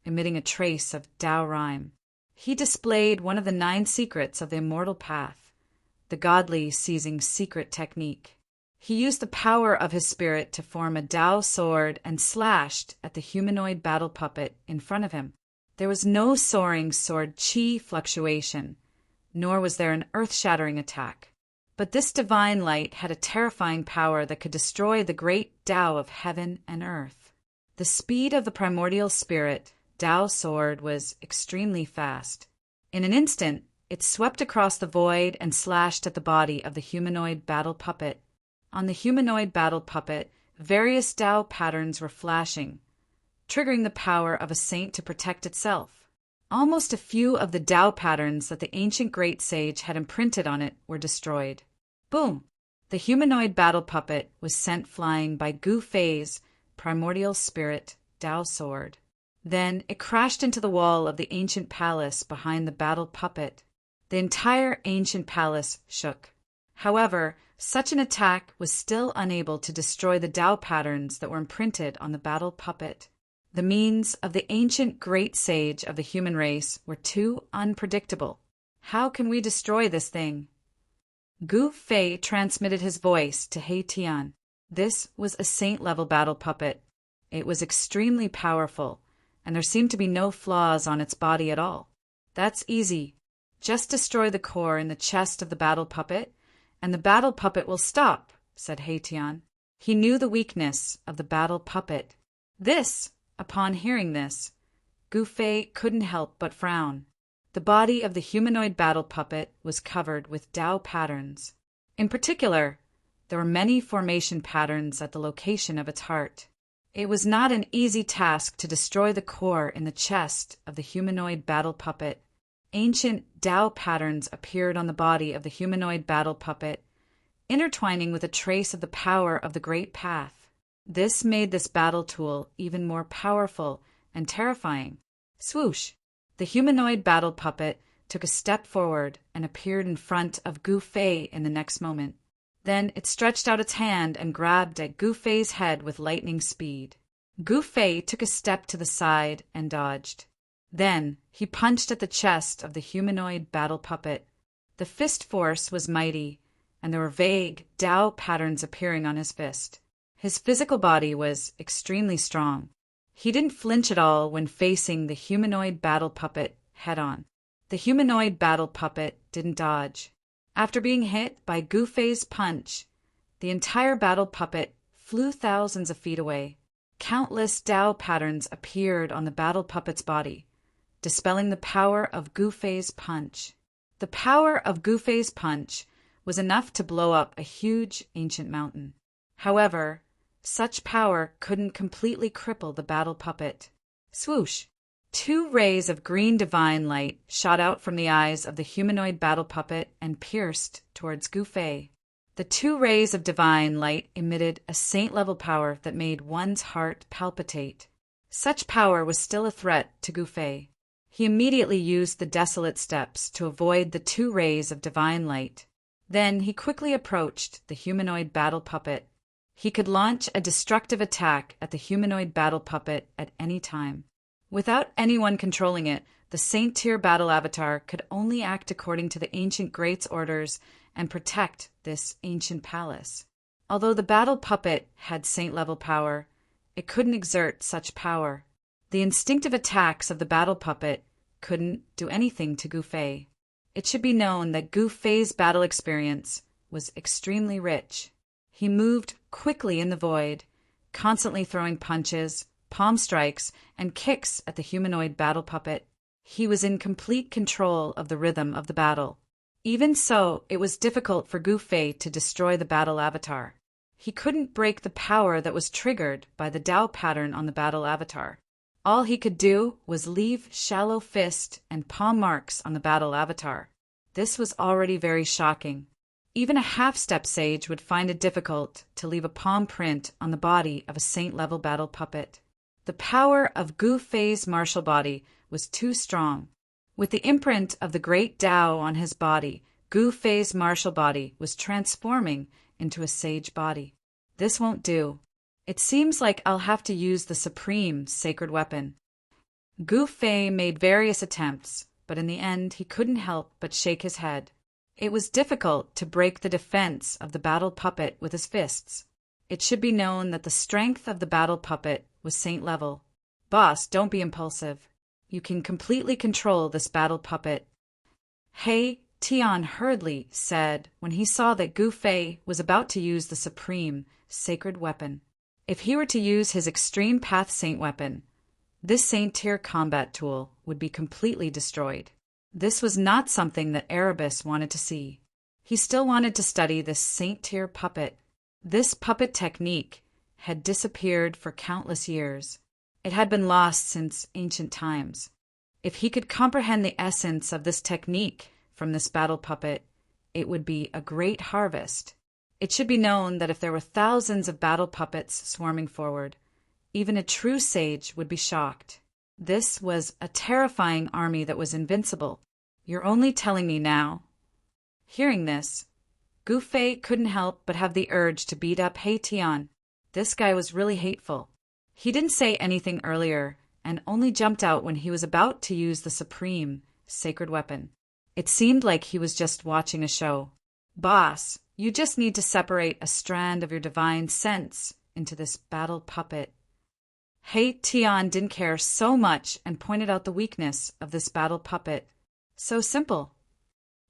emitting a trace of Tao rhyme. He displayed one of the 9 secrets of the immortal path, the godly seizing secret technique. He used the power of his spirit to form a Tao sword and slashed at the humanoid battle puppet in front of him. There was no soaring sword chi fluctuation, nor was there an earth-shattering attack. But this divine light had a terrifying power that could destroy the great Tao of heaven and earth. The speed of the primordial spirit, Tao sword, was extremely fast. In an instant, it swept across the void and slashed at the body of the humanoid battle puppet. On the humanoid battle puppet, various Tao patterns were flashing, triggering the power of a saint to protect itself. Almost a few of the Tao patterns that the ancient great sage had imprinted on it were destroyed. Boom! The humanoid battle puppet was sent flying by Gu Fei's primordial spirit Tao sword. Then it crashed into the wall of the ancient palace behind the battle puppet. The entire ancient palace shook. However, such an attack was still unable to destroy the Tao patterns that were imprinted on the battle puppet. The means of the ancient great sage of the human race were too unpredictable. How can we destroy this thing? Gu Fei transmitted his voice to He Tian. This was a saint-level battle puppet. It was extremely powerful, and there seemed to be no flaws on its body at all. That's easy. Just destroy the core in the chest of the battle puppet, and the battle puppet will stop, said He Tian. He knew the weakness of the battle puppet. Upon hearing this, Gu Fei couldn't help but frown. The body of the humanoid battle puppet was covered with Tao patterns. In particular, there were many formation patterns at the location of its heart. It was not an easy task to destroy the core in the chest of the humanoid battle puppet. Ancient Tao patterns appeared on the body of the humanoid battle puppet, intertwining with a trace of the power of the Great Path. This made this battle tool even more powerful and terrifying. Swoosh! The humanoid battle puppet took a step forward and appeared in front of Gu Fei in the next moment. Then it stretched out its hand and grabbed at Gu Fei's head with lightning speed. Gu Fei took a step to the side and dodged. Then he punched at the chest of the humanoid battle puppet. The fist force was mighty, and there were vague Tao patterns appearing on his fist. His physical body was extremely strong. He didn't flinch at all when facing the humanoid battle puppet head-on. The humanoid battle puppet didn't dodge. After being hit by Gu Fei's punch, the entire battle puppet flew thousands of feet away. Countless Tao patterns appeared on the battle puppet's body, dispelling the power of Gu Fei's punch. The power of Gu Fei's punch was enough to blow up a huge ancient mountain. However, such power couldn't completely cripple the battle puppet. Swoosh! 2 rays of green divine light shot out from the eyes of the humanoid battle puppet and pierced towards Gu Fei. The 2 rays of divine light emitted a saint-level power that made one's heart palpitate. Such power was still a threat to Gu Fei. He immediately used the desolate steps to avoid the 2 rays of divine light. Then he quickly approached the humanoid battle puppet. He could launch a destructive attack at the humanoid battle puppet at any time. Without anyone controlling it, the Saint-Tier battle avatar could only act according to the ancient great's orders and protect this ancient palace. Although the battle puppet had saint-level power, it couldn't exert such power. The instinctive attacks of the battle puppet couldn't do anything to Gu Fei. It should be known that Gu Fei's battle experience was extremely rich. He moved quickly in the void, constantly throwing punches, palm strikes, and kicks at the humanoid battle puppet. He was in complete control of the rhythm of the battle. Even so, it was difficult for Gu Fei to destroy the battle avatar. He couldn't break the power that was triggered by the Dao pattern on the battle avatar. All he could do was leave shallow fist and palm marks on the battle avatar. This was already very shocking. Even a half-step sage would find it difficult to leave a palm print on the body of a saint-level battle puppet. The power of Gu Fei's martial body was too strong. With the imprint of the great Dao on his body, Gu Fei's martial body was transforming into a sage body. This won't do. It seems like I'll have to use the supreme sacred weapon. Gu Fei made various attempts, but in the end he couldn't help but shake his head. It was difficult to break the defense of the battle puppet with his fists. It should be known that the strength of the battle puppet was saint level. Boss, don't be impulsive. You can completely control this battle puppet. Hey, Tian hurriedly said when he saw that Gu Fei was about to use the supreme sacred weapon. If he were to use his extreme path saint weapon, this saint-tier combat tool would be completely destroyed. This was not something that Erebus wanted to see. He still wanted to study this saint-tier puppet. This puppet technique had disappeared for countless years. It had been lost since ancient times. If he could comprehend the essence of this technique from this battle puppet, it would be a great harvest. It should be known that if there were thousands of battle puppets swarming forward, even a true sage would be shocked. This was a terrifying army that was invincible. You're only telling me now. Hearing this, Gu Fei couldn't help but have the urge to beat up He Tian. This guy was really hateful. He didn't say anything earlier and only jumped out when he was about to use the supreme sacred weapon. It seemed like he was just watching a show. Boss, you just need to separate a strand of your divine sense into this battle puppet. He Tian didn't care so much and pointed out the weakness of this battle puppet. So simple.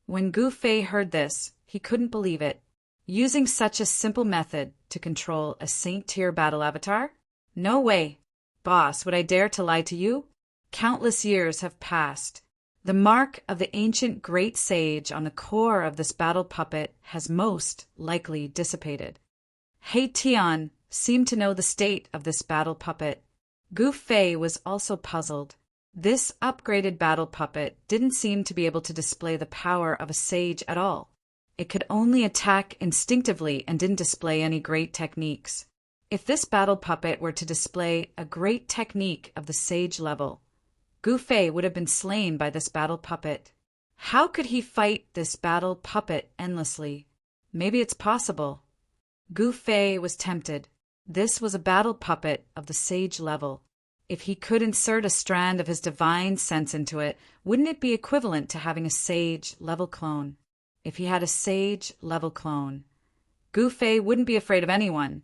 When Gu Fei heard this, he couldn't believe it. Using such a simple method to control a saint-tier battle avatar? No way. Boss, would I dare to lie to you? Countless years have passed. The mark of the ancient great sage on the core of this battle puppet has most likely dissipated. He Tian seemed to know the state of this battle puppet. Gu Fei was also puzzled. This upgraded battle puppet didn't seem to be able to display the power of a sage at all. It could only attack instinctively and didn't display any great techniques. If this battle puppet were to display a great technique of the sage level, Gu Fei would have been slain by this battle puppet. How could he fight this battle puppet endlessly? Maybe it's possible. Gu Fei was tempted. This was a battle puppet of the sage level. If he could insert a strand of his divine sense into it, wouldn't it be equivalent to having a sage level clone? If he had a sage level clone, Gu Fei wouldn't be afraid of anyone,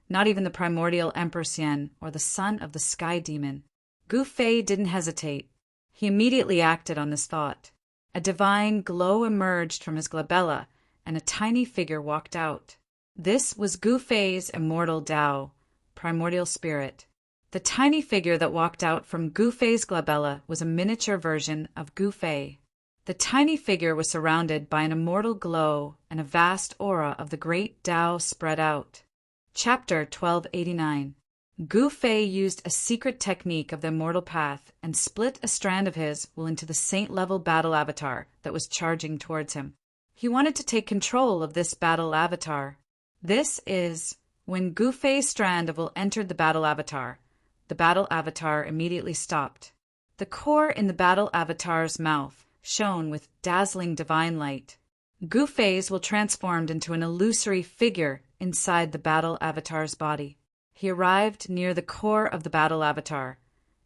not even the primordial Emperor Xian or the son of the sky demon. Gu Fei didn't hesitate. He immediately acted on this thought. A divine glow emerged from his glabella, and a tiny figure walked out. This was Gu Fei's immortal Dao, primordial spirit. The tiny figure that walked out from Gu Fei's glabella was a miniature version of Gu Fei. The tiny figure was surrounded by an immortal glow, and a vast aura of the great Dao spread out. Chapter 1289. Gu Fei used a secret technique of the immortal path and split a strand of his will into the saint-level battle avatar that was charging towards him. He wanted to take control of this battle avatar. This is when Gu Fei's strand of will entered the battle avatar immediately stopped. The core in the battle avatar's mouth shone with dazzling divine light. Gu Fei's will transformed into an illusory figure inside the battle avatar's body. He arrived near the core of the battle avatar,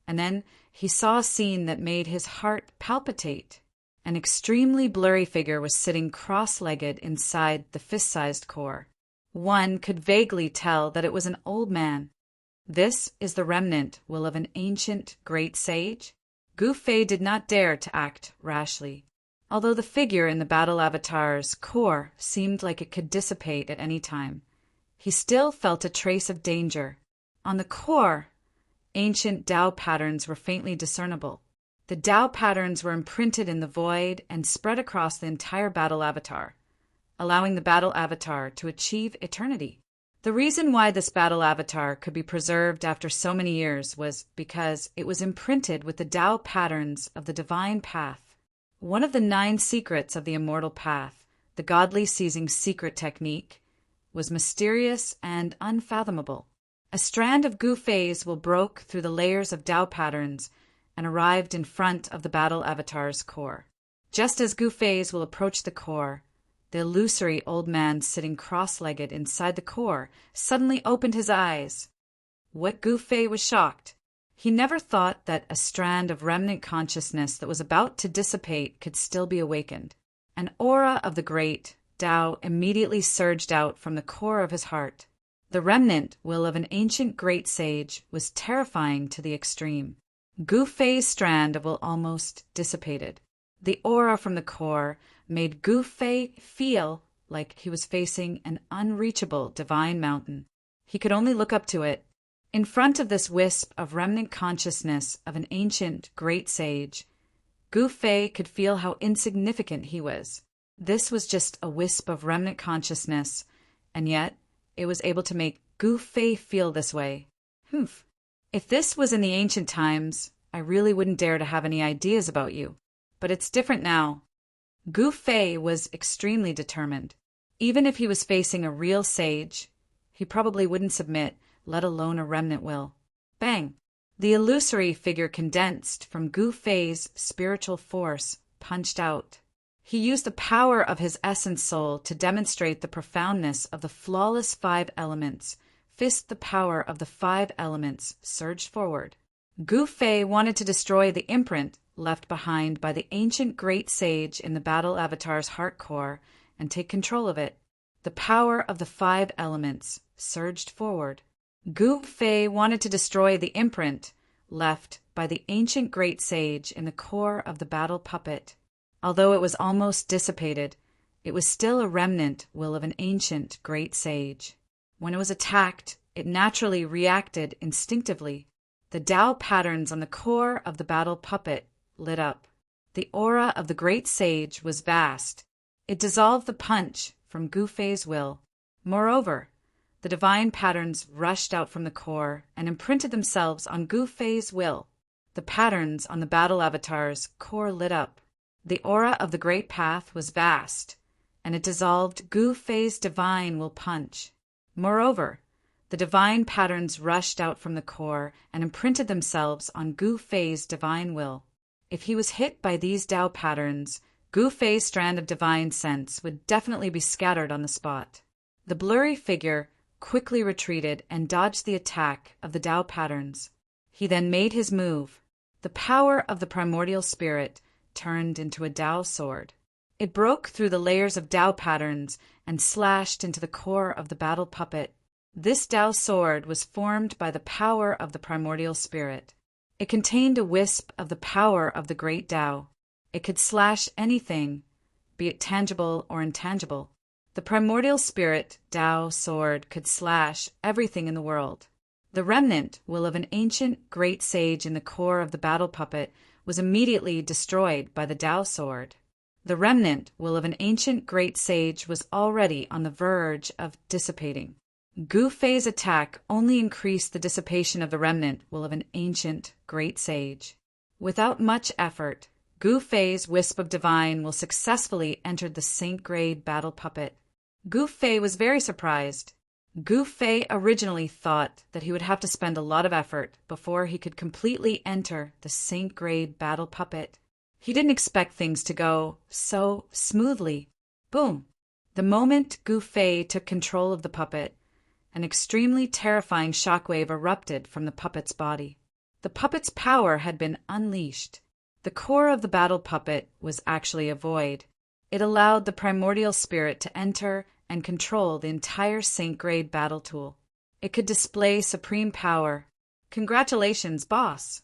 and then he saw a scene that made his heart palpitate. An extremely blurry figure was sitting cross-legged inside the fist-sized core. One could vaguely tell that it was an old man. This is the remnant will of an ancient great sage? Gu Fei did not dare to act rashly. Although the figure in the battle avatar's core seemed like it could dissipate at any time, he still felt a trace of danger. On the core, ancient Tao patterns were faintly discernible. The Tao patterns were imprinted in the void and spread across the entire battle avatar, allowing the battle avatar to achieve eternity. The reason why this battle avatar could be preserved after so many years was because it was imprinted with the Tao patterns of the divine path. One of the 9 secrets of the immortal path, the godly seizing secret technique, was mysterious and unfathomable. A strand of Gu Fei's will broke through the layers of Tao patterns and arrived in front of the battle avatar's core. Just as Gu Fei's will approached the core, the illusory old man sitting cross-legged inside the core suddenly opened his eyes. What Gu Fei was shocked. He never thought that a strand of remnant consciousness that was about to dissipate could still be awakened. An aura of the great Tao immediately surged out from the core of his heart. The remnant will of an ancient great sage was terrifying to the extreme. Gu Fei's strand of will almost dissipated. The aura from the core made Gu Fei feel like he was facing an unreachable divine mountain. He could only look up to it. In front of this wisp of remnant consciousness of an ancient great sage, Gu Fei could feel how insignificant he was. This was just a wisp of remnant consciousness, and yet it was able to make Gu Fei feel this way. If this was in the ancient times, I really wouldn't dare to have any ideas about you. But it's different now. Gu Fei was extremely determined. Even if he was facing a real sage, he probably wouldn't submit, let alone a remnant will. Bang! The illusory figure condensed from Gu Fei's spiritual force punched out. He used the power of his essence soul to demonstrate the profoundness of the flawless 5 elements. The power of the 5 elements surged forward. Gu Fei wanted to destroy the imprint left behind by the ancient great sage in the battle avatar's heart core and take control of it. The power of the 5 elements surged forward. Gu Fei wanted to destroy the imprint left by the ancient great sage in the core of the battle puppet. Although it was almost dissipated, it was still a remnant will of an ancient great sage. When it was attacked, it naturally reacted instinctively. The Tao patterns on the core of the battle puppet lit up. The aura of the great sage was vast. It dissolved the punch from Gu Fei's will. Moreover, the divine patterns rushed out from the core and imprinted themselves on Gu Fei's will. The patterns on the battle avatar's core lit up. The aura of the great path was vast, and it dissolved Gu Fei's divine will punch. Moreover, the divine patterns rushed out from the core and imprinted themselves on Gu Fei's divine will. If he was hit by these Tao patterns, Gu Fei's strand of divine sense would definitely be scattered on the spot. The blurry figure quickly retreated and dodged the attack of the Tao patterns. He then made his move. The power of the primordial spirit turned into a Tao sword. It broke through the layers of Tao patterns and slashed into the core of the battle puppet. This Tao sword was formed by the power of the primordial spirit. It contained a wisp of the power of the great Tao. It could slash anything, be it tangible or intangible. The primordial spirit Tao sword could slash everything in the world. The remnant will of an ancient great sage in the core of the battle puppet was immediately destroyed by the Tao sword. The remnant will of an ancient great sage was already on the verge of dissipating. Gu Fei's attack only increased the dissipation of the remnant will of an ancient, great sage. Without much effort, Gu Fei's wisp of divine will successfully entered the saint-grade battle puppet. Gu Fei was very surprised. Gu Fei originally thought that he would have to spend a lot of effort before he could completely enter the saint-grade battle puppet. He didn't expect things to go so smoothly. Boom! The moment Gu Fei took control of the puppet, an extremely terrifying shockwave erupted from the puppet's body. The puppet's power had been unleashed. The core of the battle puppet was actually a void. It allowed the primordial spirit to enter and control the entire saint-grade battle tool. It could display supreme power. Congratulations, boss!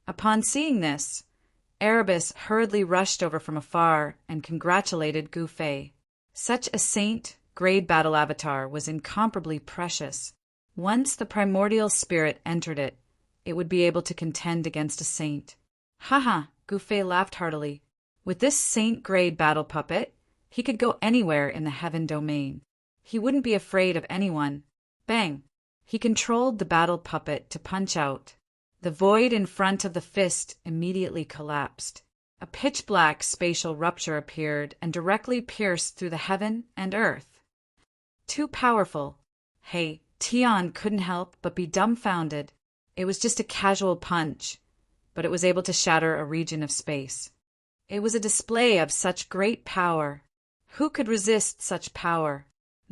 Upon seeing this, Erebus hurriedly rushed over from afar and congratulated Gu Fei. Such a saint-grade battle avatar was incomparably precious. Once the primordial spirit entered it, it would be able to contend against a saint. Haha, Gu Fei laughed heartily. With this saint-grade battle puppet, he could go anywhere in the heaven domain. He wouldn't be afraid of anyone. Bang! He controlled the battle puppet to punch out. The void in front of the fist immediately collapsed. A pitch-black spatial rupture appeared and directly pierced through the heaven and earth. Too powerful. Hey, Tian couldn't help but be dumbfounded. It was just a casual punch, but it was able to shatter a region of space. It was a display of such great power. Who could resist such power?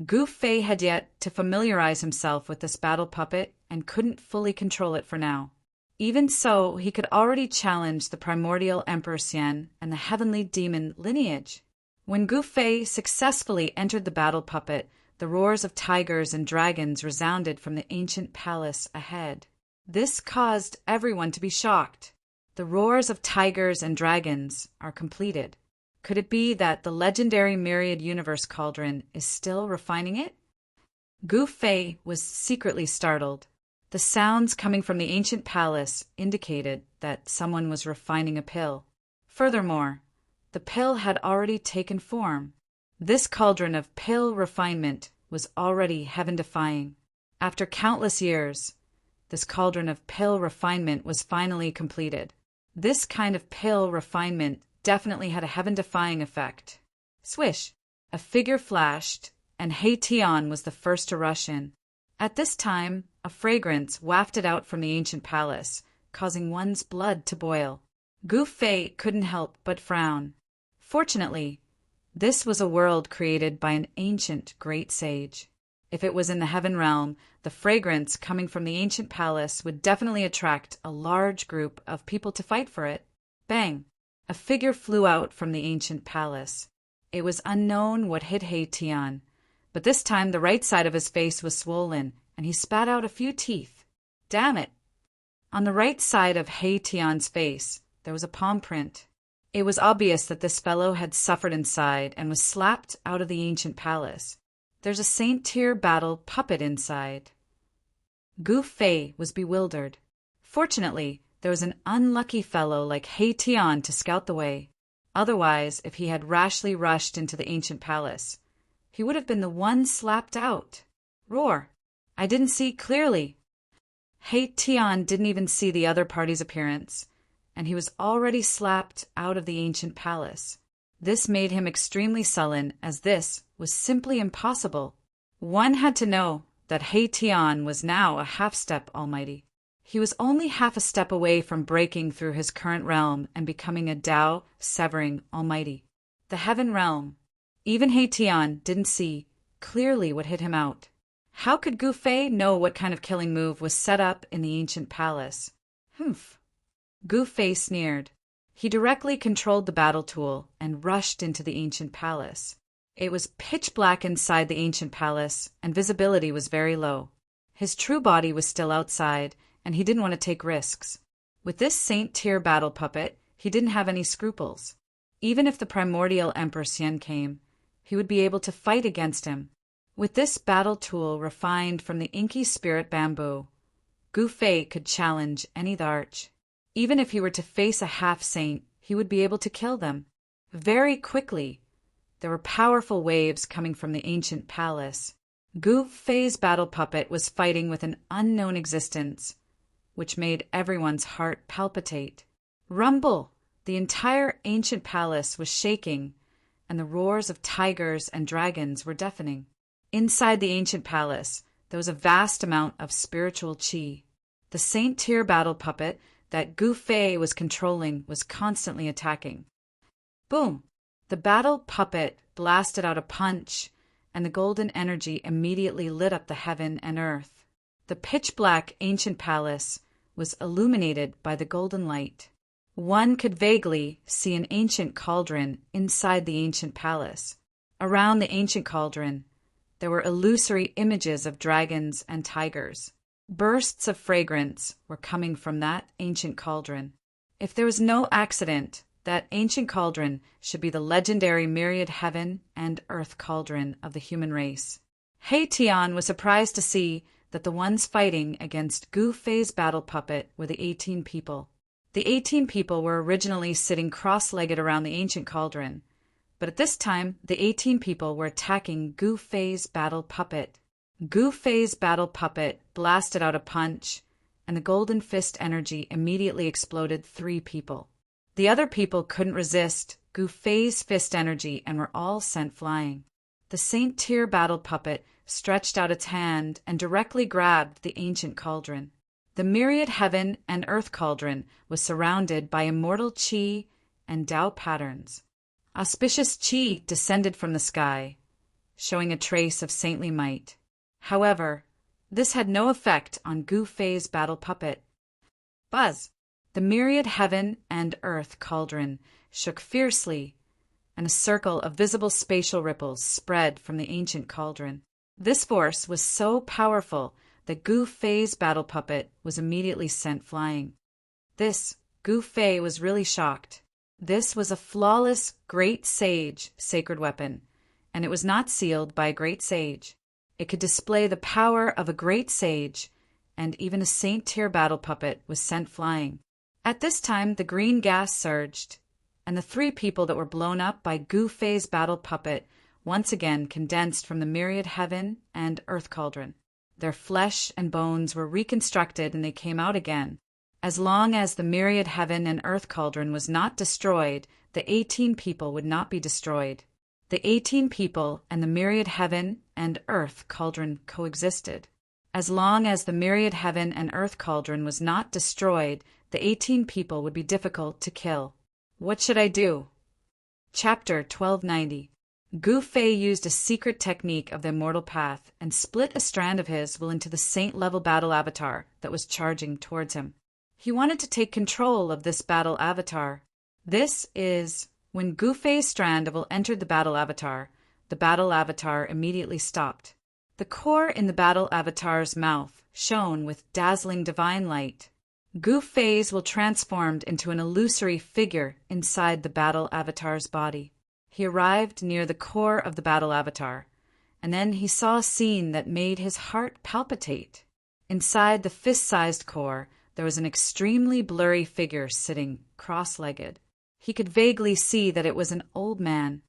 Gu Fei had yet to familiarize himself with this battle puppet and couldn't fully control it for now. Even so, he could already challenge the primordial Emperor Xian and the heavenly demon lineage. When Gu Fei successfully entered the battle puppet, the roars of tigers and dragons resounded from the ancient palace ahead. This caused everyone to be shocked. The roars of tigers and dragons are completed. Could it be that the legendary Myriad Universe Cauldron is still refining it? Gu Fei was secretly startled. The sounds coming from the ancient palace indicated that someone was refining a pill. Furthermore, the pill had already taken form. This cauldron of pill refinement was already heaven-defying. After countless years, this cauldron of pill refinement was finally completed. This kind of pill refinement definitely had a heaven-defying effect. Swish! A figure flashed, and He Tian was the first to rush in. At this time, a fragrance wafted out from the ancient palace, causing one's blood to boil. Gu Fei couldn't help but frown. Fortunately, this was a world created by an ancient great sage. If it was in the heaven realm, the fragrance coming from the ancient palace would definitely attract a large group of people to fight for it. Bang! A figure flew out from the ancient palace. It was unknown what hit He Tian, but this time the right side of his face was swollen, and he spat out a few teeth. Damn it! On the right side of He Tian's face, there was a palm print. It was obvious that this fellow had suffered inside and was slapped out of the ancient palace. There's a saint-tier battle puppet inside. Gu Fei was bewildered. Fortunately, there was an unlucky fellow like He Tian to scout the way. Otherwise, if he had rashly rushed into the ancient palace, he would have been the one slapped out. Roar! I didn't see clearly. He Tian didn't even see the other party's appearance, and he was already slapped out of the ancient palace. This made him extremely sullen, as this was simply impossible. One had to know that He Tian was now a half-step almighty. He was only half a step away from breaking through his current realm and becoming a Tao-severing almighty. The heaven realm. Even He Tian didn't see clearly what hit him out. How could Gu Fei know what kind of killing move was set up in the ancient palace? Humph. Gu Fei sneered. He directly controlled the battle tool and rushed into the ancient palace. It was pitch black inside the ancient palace, and visibility was very low. His true body was still outside, and he didn't want to take risks. With this saint-tier battle puppet, he didn't have any scruples. Even if the primordial Emperor Xian came, he would be able to fight against him. With this battle tool refined from the inky spirit bamboo, Gu Fei could challenge any Tharch. Even if he were to face a half-saint, he would be able to kill them. Very quickly, there were powerful waves coming from the ancient palace. Gu Fei's battle puppet was fighting with an unknown existence, which made everyone's heart palpitate. Rumble! The entire ancient palace was shaking, and the roars of tigers and dragons were deafening. Inside the ancient palace, there was a vast amount of spiritual qi. The Saint Tier battle puppet that Gu Fei was controlling was constantly attacking. Boom! The battle puppet blasted out a punch, and the golden energy immediately lit up the heaven and earth. The pitch-black ancient palace was illuminated by the golden light. One could vaguely see an ancient cauldron inside the ancient palace. Around the ancient cauldron, there were illusory images of dragons and tigers. Bursts of fragrance were coming from that ancient cauldron. If there was no accident, that ancient cauldron should be the legendary myriad heaven and earth cauldron of the human race. He Tian was surprised to see that the ones fighting against Gu Fei's battle puppet were the 18 people. The 18 people were originally sitting cross-legged around the ancient cauldron, but at this time the 18 people were attacking Gu Fei's battle puppet. Gu Fei's battle puppet blasted out a punch, and the golden fist energy immediately exploded 3 people. The other people couldn't resist Gu Fei's fist energy and were all sent flying. The Saint Tier battle puppet stretched out its hand and directly grabbed the ancient cauldron. The myriad heaven and earth cauldron was surrounded by immortal qi and Tao patterns. Auspicious qi descended from the sky, showing a trace of saintly might. However, this had no effect on Gu Fei's battle puppet. Buzz! The myriad heaven and earth cauldron shook fiercely, and a circle of visible spatial ripples spread from the ancient cauldron. This force was so powerful that Gu Fei's battle puppet was immediately sent flying. Gu Fei was really shocked. This was a flawless great sage sacred weapon, and it was not sealed by a great sage. It could display the power of a great sage, and even a Saint Tier battle puppet was sent flying. At this time, the green gas surged, and the 3 people that were blown up by Gu Fei's battle puppet once again condensed from the myriad heaven and earth cauldron. Their flesh and bones were reconstructed and they came out again. As long as the myriad heaven and earth cauldron was not destroyed, the 18 people would not be destroyed. The 18 people and the myriad heaven and earth cauldron coexisted. As long as the myriad heaven and earth cauldron was not destroyed, the 18 people would be difficult to kill. What should I do? Chapter 1290. Gu Fei used a secret technique of the immortal path and split a strand of his will into the saint-level battle avatar that was charging towards him. He wanted to take control of this battle avatar. This is when Gu Fei's strand of will entered the battle avatar immediately stopped. The core in the battle avatar's mouth shone with dazzling divine light. Gu Fei's will transformed into an illusory figure inside the battle avatar's body. He arrived near the core of the battle avatar, and then he saw a scene that made his heart palpitate. Inside the fist-sized core, there was an extremely blurry figure sitting cross-legged. He could vaguely see that it was an old man.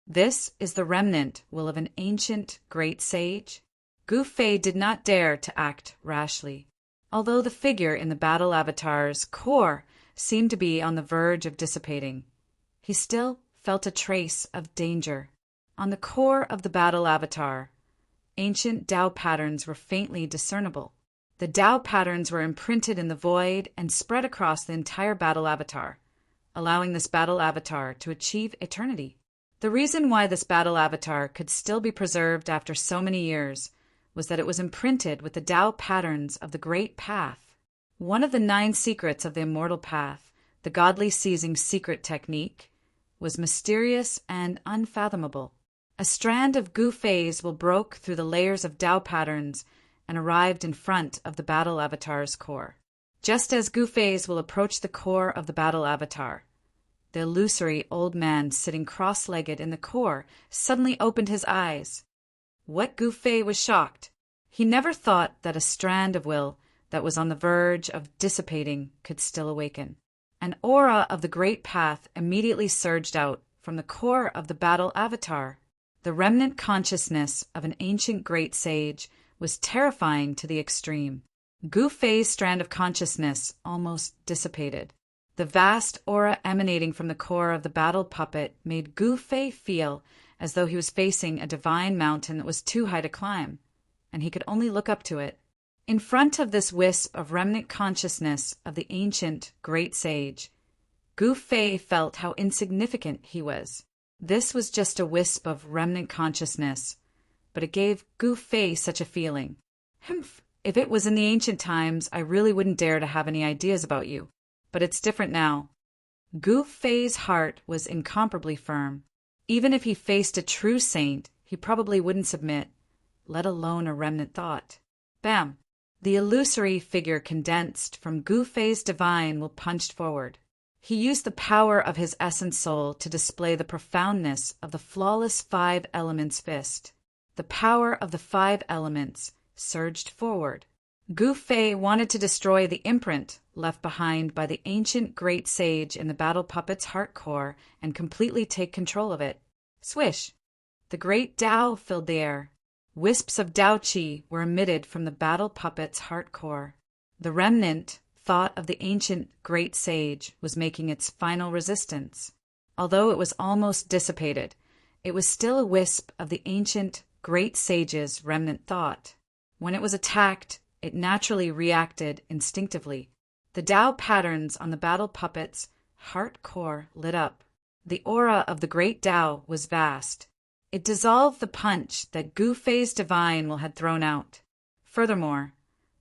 This is the remnant will of an ancient great sage. Gu Fei did not dare to act rashly. Although the figure in the battle avatar's core seemed to be on the verge of dissipating, he still felt a trace of danger. On the core of the battle avatar, ancient Tao patterns were faintly discernible. The Tao patterns were imprinted in the void and spread across the entire battle avatar, allowing this battle avatar to achieve eternity. The reason why this battle avatar could still be preserved after so many years was that it was imprinted with the Tao patterns of the Great Path. One of the 9 secrets of the Immortal Path, the Godly Seizing Secret Technique, was mysterious and unfathomable. A strand of Gu Fei's will broke through the layers of Tao patterns and arrived in front of the battle avatar's core. Just as Gu Fei's will approach the core of the battle avatar, the illusory old man sitting cross-legged in the core suddenly opened his eyes. What Gu Fei was shocked. He never thought that a strand of will that was on the verge of dissipating could still awaken. An aura of the Great Path immediately surged out from the core of the battle avatar. The remnant consciousness of an ancient great sage was terrifying to the extreme. Gu Fei's strand of consciousness almost dissipated. The vast aura emanating from the core of the battle puppet made Gu Fei feel as though he was facing a divine mountain that was too high to climb, and he could only look up to it. In front of this wisp of remnant consciousness of the ancient great sage, Gu Fei felt how insignificant he was. This was just a wisp of remnant consciousness, but it gave Gu Fei such a feeling. Humph, if it was in the ancient times, I really wouldn't dare to have any ideas about you. But it's different now. Gu Fei's heart was incomparably firm. Even if he faced a true saint, he probably wouldn't submit, let alone a remnant thought. Bam! The illusory figure condensed from Gu Fei's divine will punched forward. He used the power of his essence soul to display the profoundness of the flawless 5 elements fist. The power of the 5 elements surged forward. Gu Fei wanted to destroy the imprint left behind by the ancient great sage in the battle puppet's heart core and completely take control of it. Swish! The great Tao filled the air. Wisps of Tao Qi were emitted from the battle puppet's heart core. The remnant thought of the ancient great sage was making its final resistance. Although it was almost dissipated, it was still a wisp of the ancient great sage's remnant thought. When it was attacked, it naturally reacted instinctively. The Tao patterns on the battle puppet's heart core lit up. The aura of the great Tao was vast. It dissolved the punch that Gu Fei's divine will had thrown out. Furthermore,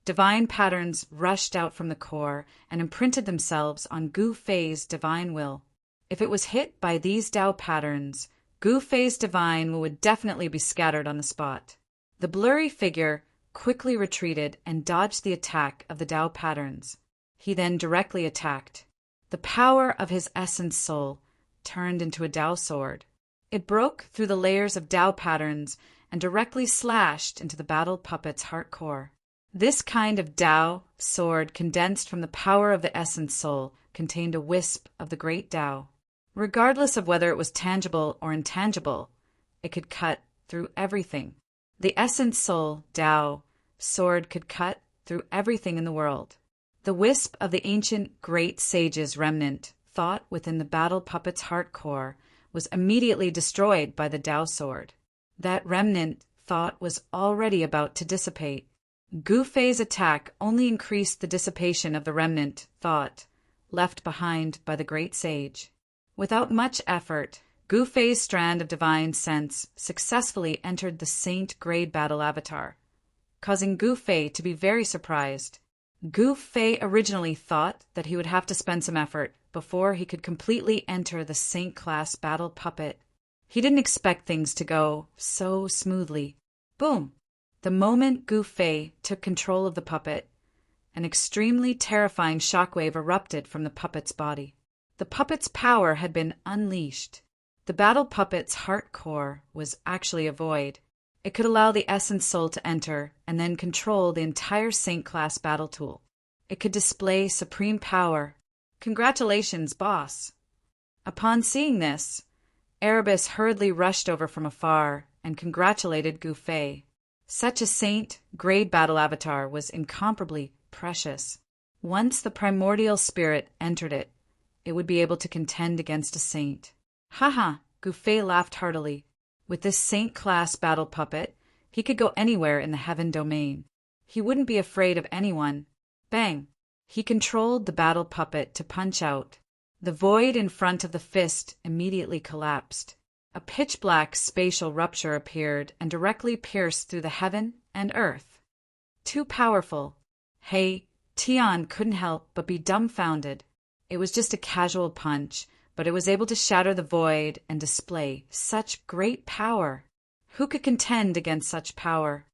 divine patterns rushed out from the core and imprinted themselves on Gu Fei's divine will. If it was hit by these Tao patterns, Gu Fei's divine will would definitely be scattered on the spot. The blurry figure quickly retreated and dodged the attack of the Tao patterns. He then directly attacked. The power of his essence soul turned into a Tao sword. It broke through the layers of Tao patterns and directly slashed into the battle puppet's heart core. This kind of Tao sword condensed from the power of the essence soul contained a wisp of the great Tao. Regardless of whether it was tangible or intangible, it could cut through everything. The essence soul, Tao, sword could cut through everything in the world. The wisp of the ancient great sage's remnant thought within the battle puppet's heart core was immediately destroyed by the Tao sword. That remnant thought was already about to dissipate. Gu Fei's attack only increased the dissipation of the remnant thought left behind by the great sage. Without much effort, Gu Fei's strand of divine sense successfully entered the saint-grade battle avatar, causing Gu Fei to be very surprised. Gu Fei originally thought that he would have to spend some effort before he could completely enter the saint-class battle puppet. He didn't expect things to go so smoothly. Boom! The moment Gu Fei took control of the puppet, an extremely terrifying shockwave erupted from the puppet's body. The puppet's power had been unleashed. The battle puppet's heart core was actually a void. It could allow the essence soul to enter and then control the entire saint-class battle tool. It could display supreme power. Congratulations, boss! Upon seeing this, Erebus hurriedly rushed over from afar and congratulated Gu Fei. Such a saint-grade battle avatar was incomparably precious. Once the primordial spirit entered it, it would be able to contend against a saint. Haha, Gu Fei laughed heartily. With this saint-class battle puppet, he could go anywhere in the heaven domain. He wouldn't be afraid of anyone. Bang! He controlled the battle puppet to punch out. The void in front of the fist immediately collapsed. A pitch-black spatial rupture appeared and directly pierced through the heaven and earth. Too powerful. Hey, Tian couldn't help but be dumbfounded. It was just a casual punch, but it was able to shatter the void and display such great power. Who could contend against such power?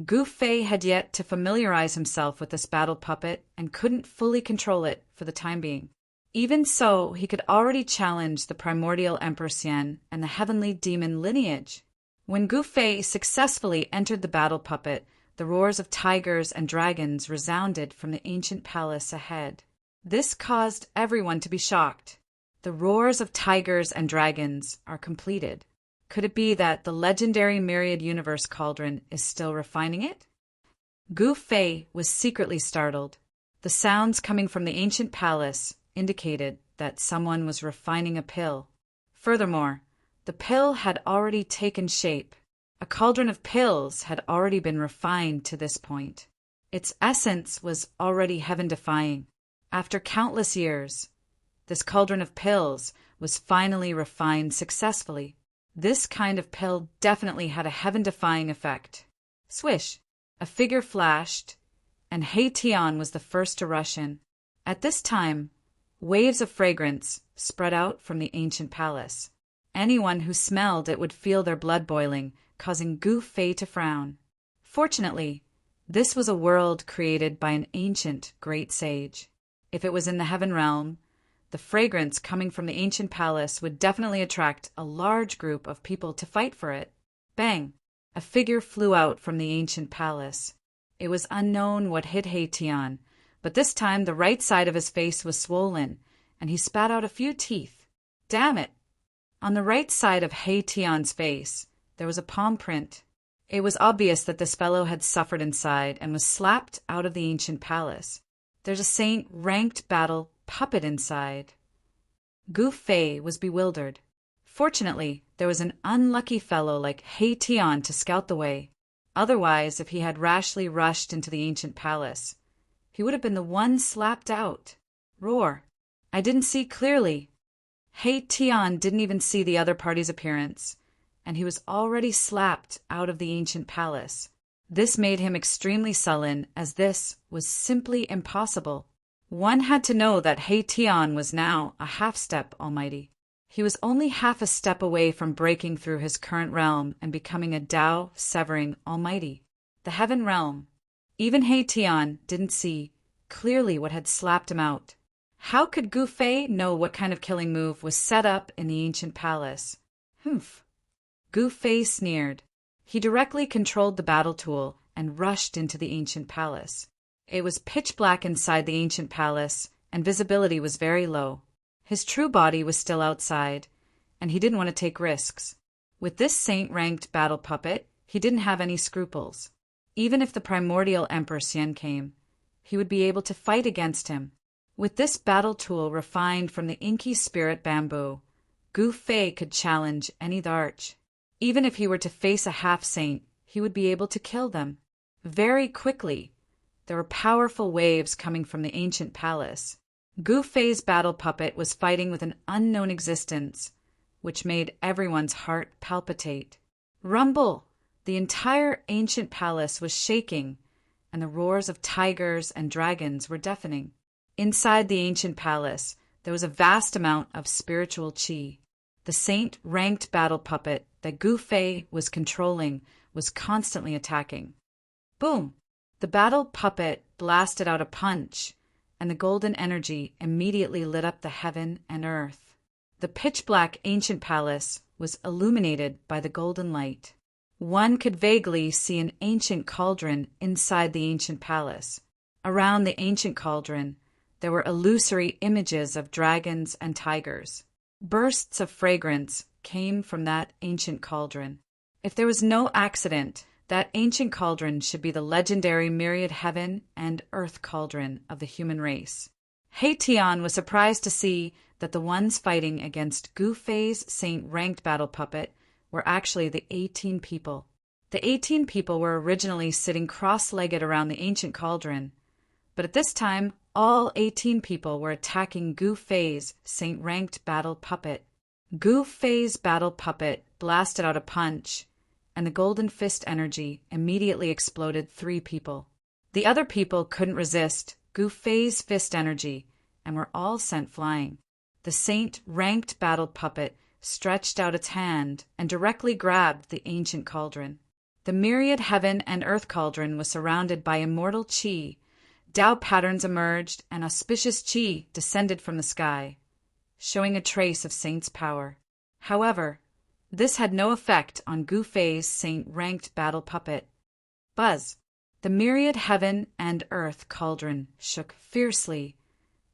Gu Fei had yet to familiarize himself with this battle puppet and couldn't fully control it for the time being. Even so, he could already challenge the primordial Empress Yen and the heavenly demon lineage. When Gu Fei successfully entered the battle puppet, the roars of tigers and dragons resounded from the ancient palace ahead. This caused everyone to be shocked. The roars of tigers and dragons are completed. Could it be that the legendary Myriad Universe cauldron is still refining it? Gu Fei was secretly startled. The sounds coming from the ancient palace indicated that someone was refining a pill. Furthermore, the pill had already taken shape. A cauldron of pills had already been refined to this point. Its essence was already heaven-defying. After countless years, this cauldron of pills was finally refined successfully. This kind of pill definitely had a heaven-defying effect. Swish! A figure flashed, and He Tian was the first to rush in. At this time, waves of fragrance spread out from the ancient palace. Anyone who smelled it would feel their blood boiling, causing Gu Fei to frown. Fortunately, this was a world created by an ancient great sage. If it was in the heaven realm, the fragrance coming from the ancient palace would definitely attract a large group of people to fight for it. Bang! A figure flew out from the ancient palace. It was unknown what hit He Tian, but this time the right side of his face was swollen, and he spat out a few teeth. Damn it! On the right side of He Tian's face, there was a palm print. It was obvious that this fellow had suffered inside and was slapped out of the ancient palace. There's a saint-ranked battle puppet inside. Gu Fei was bewildered. Fortunately, there was an unlucky fellow like He Tian to scout the way. Otherwise, if he had rashly rushed into the ancient palace, he would have been the one slapped out. Roar! I didn't see clearly. He Tian didn't even see the other party's appearance, and he was already slapped out of the ancient palace. This made him extremely sullen, as this was simply impossible. One had to know that He Tian was now a half-step almighty. He was only half a step away from breaking through his current realm and becoming a Tao-severing almighty. The heaven realm. Even He Tian didn't see clearly what had slapped him out. How could Gu Fei know what kind of killing move was set up in the ancient palace? Humph. Gu Fei sneered. He directly controlled the battle tool and rushed into the ancient palace. It was pitch black inside the ancient palace, and visibility was very low. His true body was still outside, and he didn't want to take risks. With this saint-ranked battle puppet, he didn't have any scruples. Even if the primordial Emperor Xian came, he would be able to fight against him. With this battle tool refined from the inky spirit bamboo, Gu Fei could challenge any Dharch. Even if he were to face a half-saint, he would be able to kill them. Very quickly, there were powerful waves coming from the ancient palace. Gu Fei's battle puppet was fighting with an unknown existence, which made everyone's heart palpitate. Rumble! The entire ancient palace was shaking, and the roars of tigers and dragons were deafening. Inside the ancient palace, there was a vast amount of spiritual qi. The saint-ranked battle puppet that Gu Fei was controlling was constantly attacking. Boom! The battle puppet blasted out a punch, and the golden energy immediately lit up the heaven and earth. The pitch-black ancient palace was illuminated by the golden light. One could vaguely see an ancient cauldron inside the ancient palace. Around the ancient cauldron, there were illusory images of dragons and tigers. Bursts of fragrance came from that ancient cauldron. If there was no accident, that ancient cauldron should be the legendary myriad heaven and earth cauldron of the human race. He Tian was surprised to see that the ones fighting against Gu Fei's saint-ranked battle puppet were actually the 18 people. The 18 people were originally sitting cross-legged around the ancient cauldron, but at this time, all 18 people were attacking Gu Fei's saint-ranked battle puppet. Gu Fei's battle puppet blasted out a punch, and the golden fist energy immediately exploded 3 people. The other people couldn't resist Gu Fei's fist energy and were all sent flying. The saint-ranked battle puppet stretched out its hand and directly grabbed the ancient cauldron. The myriad heaven and earth cauldron was surrounded by immortal qi. Tao patterns emerged, and auspicious qi descended from the sky, showing a trace of saint's power. However, this had no effect on Gu Fei's saint-ranked battle puppet. Buzz! The myriad heaven and earth cauldron shook fiercely,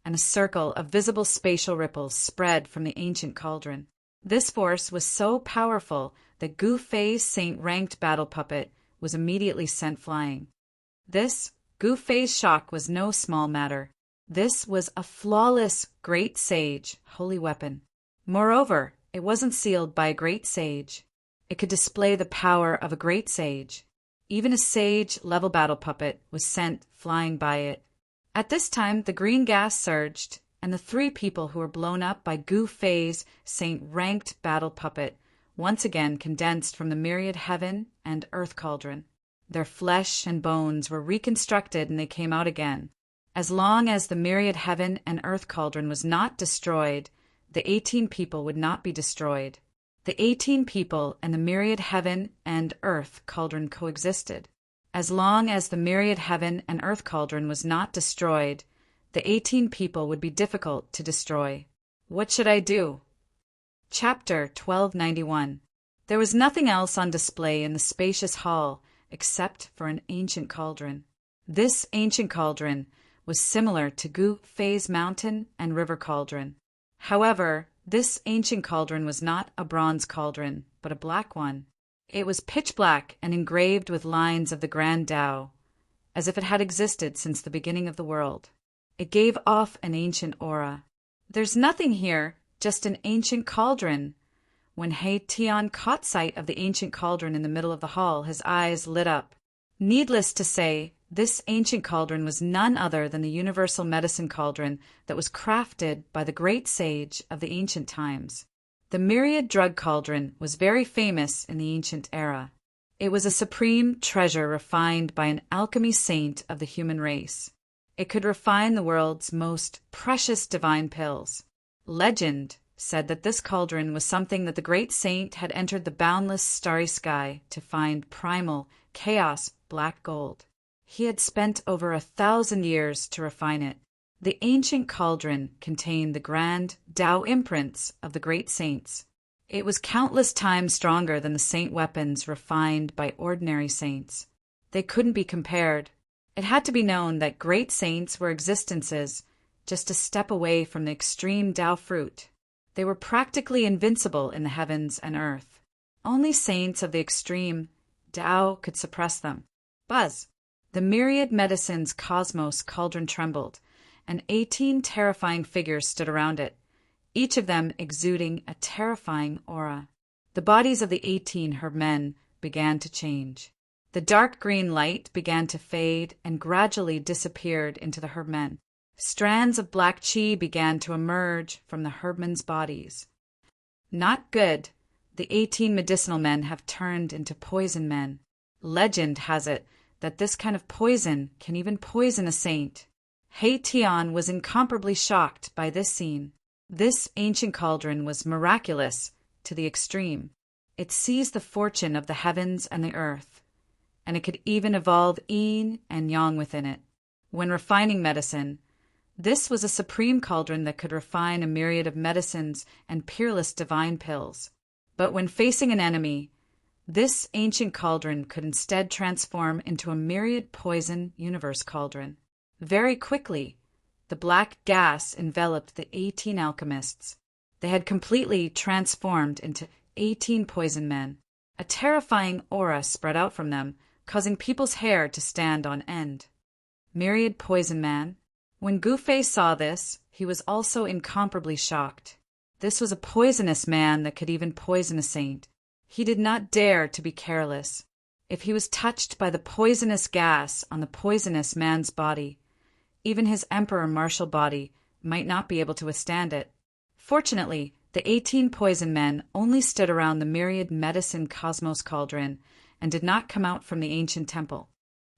and a circle of visible spatial ripples spread from the ancient cauldron. This force was so powerful that Gu Fei's saint-ranked battle puppet was immediately sent flying. This, Gu Fei's shock, was no small matter. This was a flawless great sage holy weapon. Moreover, it wasn't sealed by a great sage. It could display the power of a great sage. Even a sage-level battle puppet was sent flying by it. At this time, the green gas surged, and the 3 people who were blown up by Gu Fei's saint-ranked battle puppet once again condensed from the myriad heaven and earth cauldron. Their flesh and bones were reconstructed and they came out again. As long as the myriad heaven and earth cauldron was not destroyed, the 18 people would not be destroyed. The 18 people and the myriad heaven and earth cauldron coexisted. As long as the myriad heaven and earth cauldron was not destroyed, the 18 people would be difficult to destroy. What should I do? Chapter 1291. There was nothing else on display in the spacious hall except for an ancient cauldron. This ancient cauldron was similar to Gu Fei's mountain and river cauldron. However, this ancient cauldron was not a bronze cauldron, but a black one. It was pitch black and engraved with lines of the Grand Tao, as if it had existed since the beginning of the world. It gave off an ancient aura. There's nothing here, just an ancient cauldron. When He Tian caught sight of the ancient cauldron in the middle of the hall, his eyes lit up. Needless to say, this ancient cauldron was none other than the universal medicine cauldron that was crafted by the great sage of the ancient times. The myriad drug cauldron was very famous in the ancient era. It was a supreme treasure refined by an alchemy saint of the human race. It could refine the world's most precious divine pills. Legend said that this cauldron was something that the great saint had entered the boundless starry sky to find primal, chaos, black gold. He had spent over 1,000 years to refine it. The ancient cauldron contained the grand Tao imprints of the great saints. It was countless times stronger than the saint weapons refined by ordinary saints. They couldn't be compared. It had to be known that great saints were existences just a step away from the extreme Tao fruit. They were practically invincible in the heavens and earth. Only saints of the extreme Tao could suppress them. Buzz! The myriad medicines cosmos cauldron trembled, and 18 terrifying figures stood around it, each of them exuding a terrifying aura. The bodies of the 18 hermen began to change. The dark green light began to fade and gradually disappeared into the hermen. Strands of black qi began to emerge from the hermen's bodies. Not good. The 18 medicinal men have turned into poison men. Legend has it that this kind of poison can even poison a saint. He Tian was incomparably shocked by this scene. This ancient cauldron was miraculous to the extreme. It seized the fortune of the heavens and the earth, and it could even evolve yin and yang within it. When refining medicine, this was a supreme cauldron that could refine a myriad of medicines and peerless divine pills. But when facing an enemy, this ancient cauldron could instead transform into a myriad poison universe cauldron. Very quickly, the black gas enveloped the 18 alchemists. They had completely transformed into 18 poison men. A terrifying aura spread out from them, causing people's hair to stand on end. Myriad poison man. When Gu Fei saw this, he was also incomparably shocked. This was a poisonous man that could even poison a saint. He did not dare to be careless. If he was touched by the poisonous gas on the poisonous man's body, even his emperor martial body might not be able to withstand it. Fortunately, the 18 poison men only stood around the myriad medicine cosmos cauldron and did not come out from the ancient temple.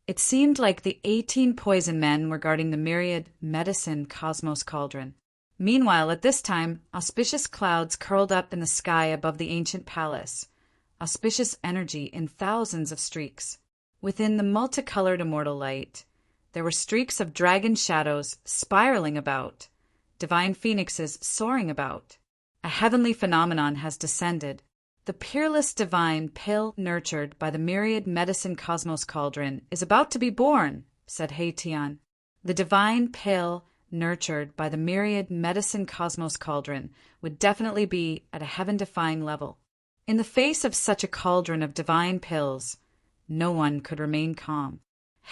It seemed like the 18 poison men were guarding the myriad medicine cosmos cauldron. Meanwhile, at this time, auspicious clouds curled up in the sky above the ancient palace. Auspicious energy in thousands of streaks. Within the multicolored immortal light, there were streaks of dragon shadows spiraling about, divine phoenixes soaring about. A heavenly phenomenon has descended. The peerless divine pill nurtured by the myriad medicine cosmos cauldron is about to be born, said He Tian. The divine pill nurtured by the myriad medicine cosmos cauldron, would definitely be at a heaven-defying level. In the face of such a cauldron of divine pills, no one could remain calm.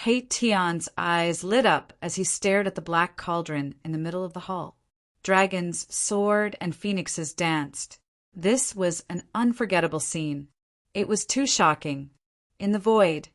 He Tian's eyes lit up as he stared at the black cauldron in the middle of the hall. Dragons soared and phoenixes danced. This was an unforgettable scene. It was too shocking. In the void,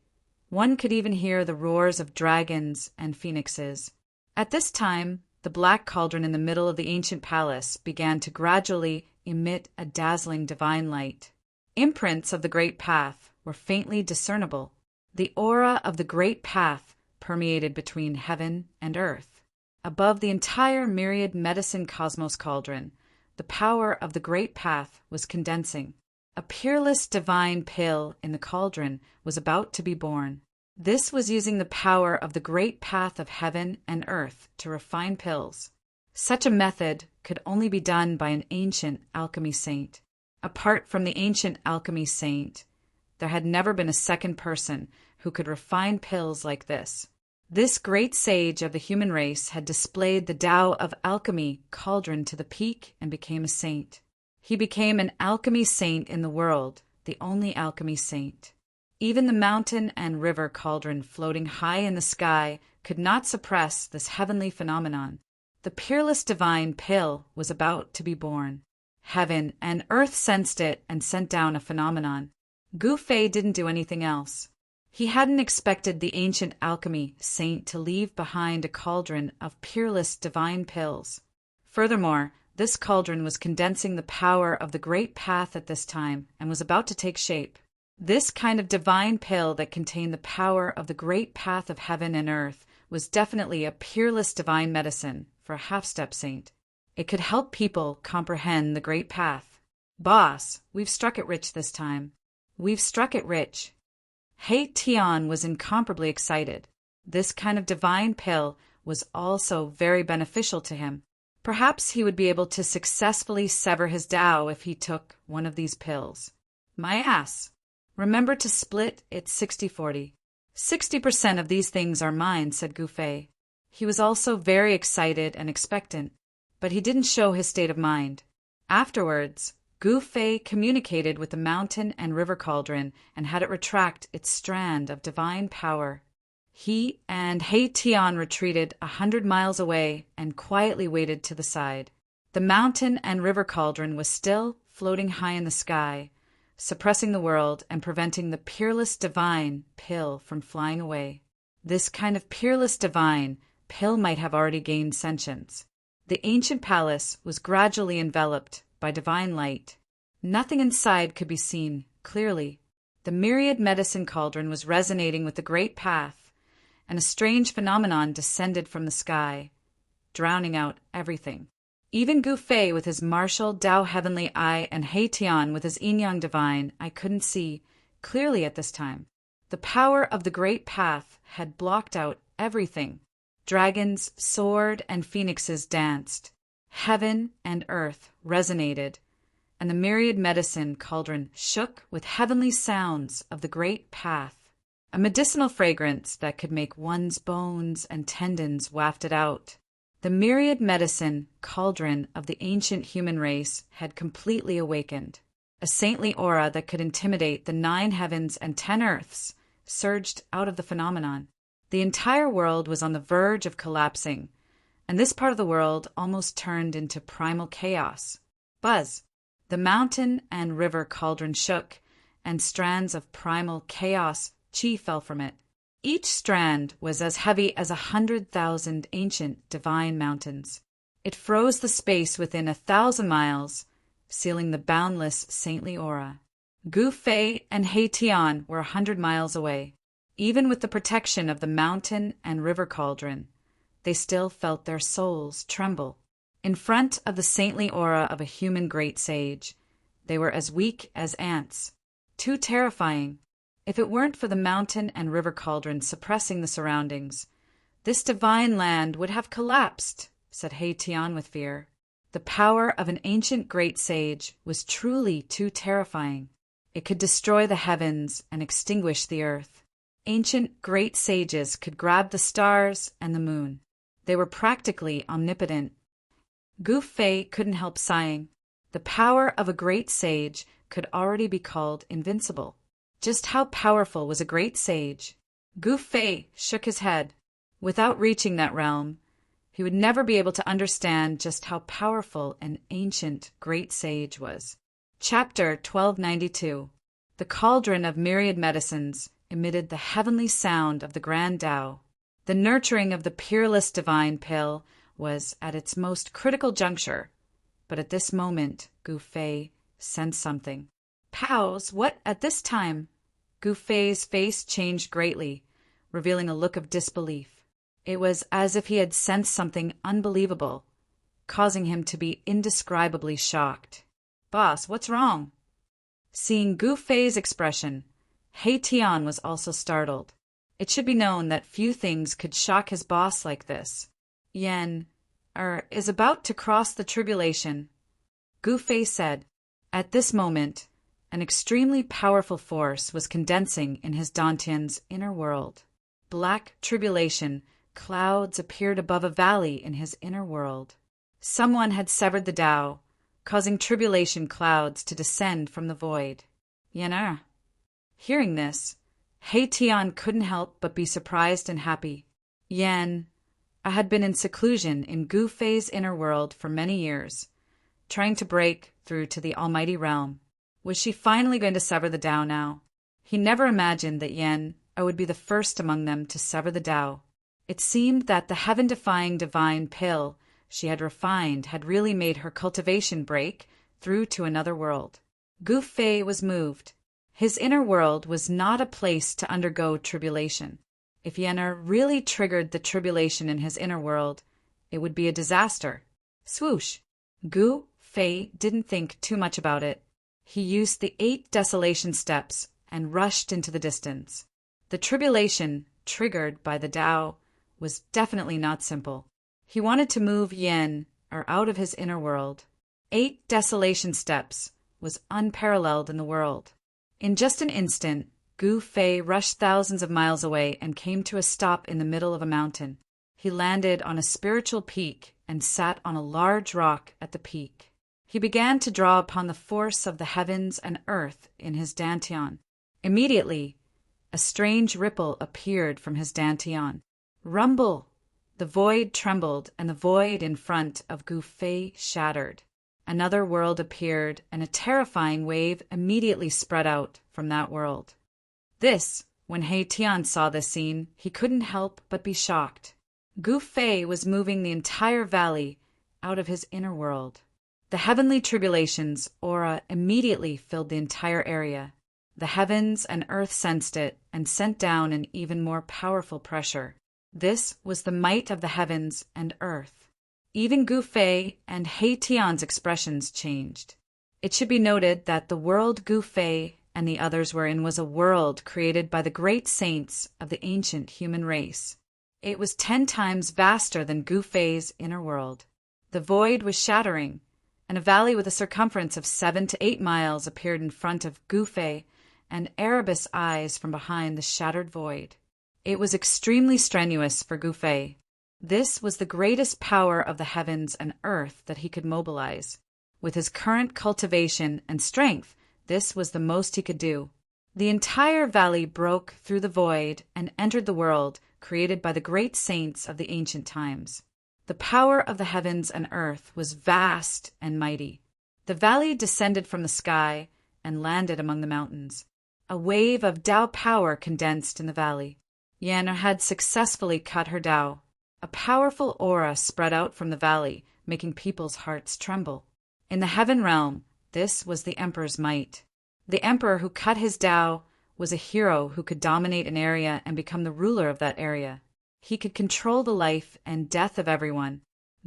one could even hear the roars of dragons and phoenixes. At this time, the black cauldron in the middle of the ancient palace began to gradually emit a dazzling divine light. Imprints of the Great Path were faintly discernible. The aura of the Great Path permeated between heaven and earth. Above the entire myriad medicine cosmos cauldron, the power of the Great Path was condensing. A peerless divine pill in the cauldron was about to be born. This was using the power of the Great Path of heaven and earth to refine pills. Such a method could only be done by an ancient alchemy saint. Apart from the ancient alchemy saint, there had never been a second person who could refine pills like this. This great sage of the human race had displayed the Tao of alchemy cauldron to the peak and became a saint. He became an alchemy saint in the world, the only alchemy saint. Even the mountain and river cauldron floating high in the sky could not suppress this heavenly phenomenon. The peerless divine pill was about to be born. Heaven and earth sensed it and sent down a phenomenon. Gu Fei didn't do anything else. He hadn't expected the ancient alchemy saint to leave behind a cauldron of peerless divine pills. Furthermore, this cauldron was condensing the power of the Great Path at this time and was about to take shape. This kind of divine pill that contained the power of the Great Path of heaven and earth was definitely a peerless divine medicine for a half-step saint. It could help people comprehend the Great Path. Boss, we've struck it rich this time. We've struck it rich. He Tian was incomparably excited. This kind of divine pill was also very beneficial to him. Perhaps he would be able to successfully sever his Tao if he took one of these pills. My ass. Remember to split it 60-40. 60% of these things are mine, said Gu Fei. He was also very excited and expectant, but he didn't show his state of mind. Afterwards, Gu Fei communicated with the mountain and river cauldron and had it retract its strand of divine power. He and He Tian retreated 100 miles away and quietly waited to the side. The mountain and river cauldron was still floating high in the sky, suppressing the world and preventing the peerless divine pill from flying away. This kind of peerless divine pill might have already gained sentience. The ancient palace was gradually enveloped by divine light. Nothing inside could be seen clearly. The myriad medicine cauldron was resonating with the Great Path, and a strange phenomenon descended from the sky, drowning out everything. Even Gu Fei with his martial Tao heavenly eye and He Tian with his yin-yang divine I couldn't see clearly at this time. The power of the Great Path had blocked out everything. Dragons soared and phoenixes danced. Heaven and earth resonated, and the myriad medicine cauldron shook with heavenly sounds of the Great Path. A medicinal fragrance that could make one's bones and tendons wafted out. The myriad medicine cauldron of the ancient human race had completely awakened. A saintly aura that could intimidate the 9 heavens and 10 earths surged out of the phenomenon. The entire world was on the verge of collapsing, and this part of the world almost turned into primal chaos. Buzz! The mountain and river cauldron shook, and strands of primal chaos chi fell from it. Each strand was as heavy as 100,000 ancient divine mountains. It froze the space within 1,000 miles, sealing the boundless saintly aura. Gu Fei and He Tian were 100 miles away. Even with the protection of the mountain and river cauldron, they still felt their souls tremble. In front of the saintly aura of a human great sage, they were as weak as ants. Too terrifying. If it weren't for the mountain and river cauldron suppressing the surroundings, this divine land would have collapsed, said He Tian with fear. The power of an ancient great sage was truly too terrifying. It could destroy the heavens and extinguish the earth. Ancient great sages could grab the stars and the moon. They were practically omnipotent. Gu Fei couldn't help sighing. The power of a great sage could already be called invincible. Just how powerful was a great sage? Gu Fei shook his head. Without reaching that realm, he would never be able to understand just how powerful an ancient great sage was. Chapter 1292. The cauldron of myriad medicines emitted the heavenly sound of the grand Tao. The nurturing of the peerless divine pill was at its most critical juncture, but at this moment Gu Fei sensed something. Pals, what at this time? Gu Fei's face changed greatly, revealing a look of disbelief. It was as if he had sensed something unbelievable, causing him to be indescribably shocked. Boss, what's wrong? Seeing Gu Fei's expression, He Tian was also startled. It should be known that few things could shock his boss like this. Yen, is about to cross the tribulation, Gu Fei said. At this moment, an extremely powerful force was condensing in his Dantian's inner world. Black tribulation clouds appeared above a valley in his inner world. Someone had severed the Tao, causing tribulation clouds to descend from the void. Yener. Hearing this, He Tian couldn't help but be surprised and happy. Yen had been in seclusion in Gu Fei's inner world for many years, trying to break through to the almighty realm. Was she finally going to sever the Tao now? He never imagined that Yen would be the first among them to sever the Tao. It seemed that the heaven-defying divine pill she had refined had really made her cultivation break through to another world. Gu Fei was moved. His inner world was not a place to undergo tribulation. If Yenner really triggered the tribulation in his inner world, it would be a disaster. Swoosh! Gu Fei didn't think too much about it. He used the 8 desolation steps and rushed into the distance. The tribulation, triggered by the Tao, was definitely not simple. He wanted to move Yen out of his inner world. 8 desolation steps was unparalleled in the world. In just an instant, Gu Fei rushed thousands of miles away and came to a stop in the middle of a mountain. He landed on a spiritual peak and sat on a large rock at the peak. He began to draw upon the force of the heavens and earth in his dantian. Immediately, a strange ripple appeared from his dantian. Rumble! The void trembled, and the void in front of Gu Fei shattered. Another world appeared, and a terrifying wave immediately spread out from that world. When He Tian saw this scene, he couldn't help but be shocked. Gu Fei was moving the entire valley out of his inner world. The heavenly tribulation's aura immediately filled the entire area. The heavens and earth sensed it and sent down an even more powerful pressure. This was the might of the heavens and earth. Even Gu Fei and He Tian's expressions changed. It should be noted that the world Gu Fei and the others were in was a world created by the great saints of the ancient human race. It was 10 times vaster than Gu Fei's inner world. The void was shattering, and a valley with a circumference of 7 to 8 miles appeared in front of Gu Fei and Erebus' eyes from behind the shattered void. It was extremely strenuous for Gu Fei. This was the greatest power of the heavens and earth that he could mobilize. With his current cultivation and strength, this was the most he could do. The entire valley broke through the void and entered the world created by the great saints of the ancient times. The power of the heavens and earth was vast and mighty. The valley descended from the sky and landed among the mountains. A wave of Tao power condensed in the valley. Yen had successfully cut her Tao. A powerful aura spread out from the valley, making people's hearts tremble. In the heaven realm, this was the Emperor's might. The Emperor who cut his Tao was a hero who could dominate an area and become the ruler of that area. He could control the life and death of everyone.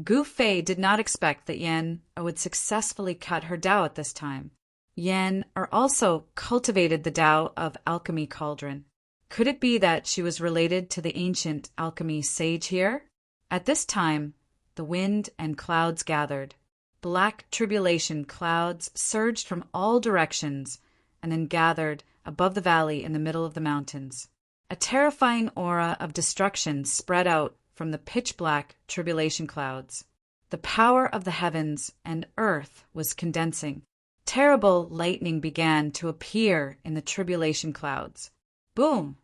Gu Fei did not expect that Yen would successfully cut her Tao at this time. Yen also cultivated the Tao of alchemy cauldron. Could it be that she was related to the ancient alchemy sage here? At this time, the wind and clouds gathered. Black tribulation clouds surged from all directions and then gathered above the valley in the middle of the mountains. A terrifying aura of destruction spread out from the pitch-black tribulation clouds. The power of the heavens and earth was condensing. Terrible lightning began to appear in the tribulation clouds. Boom!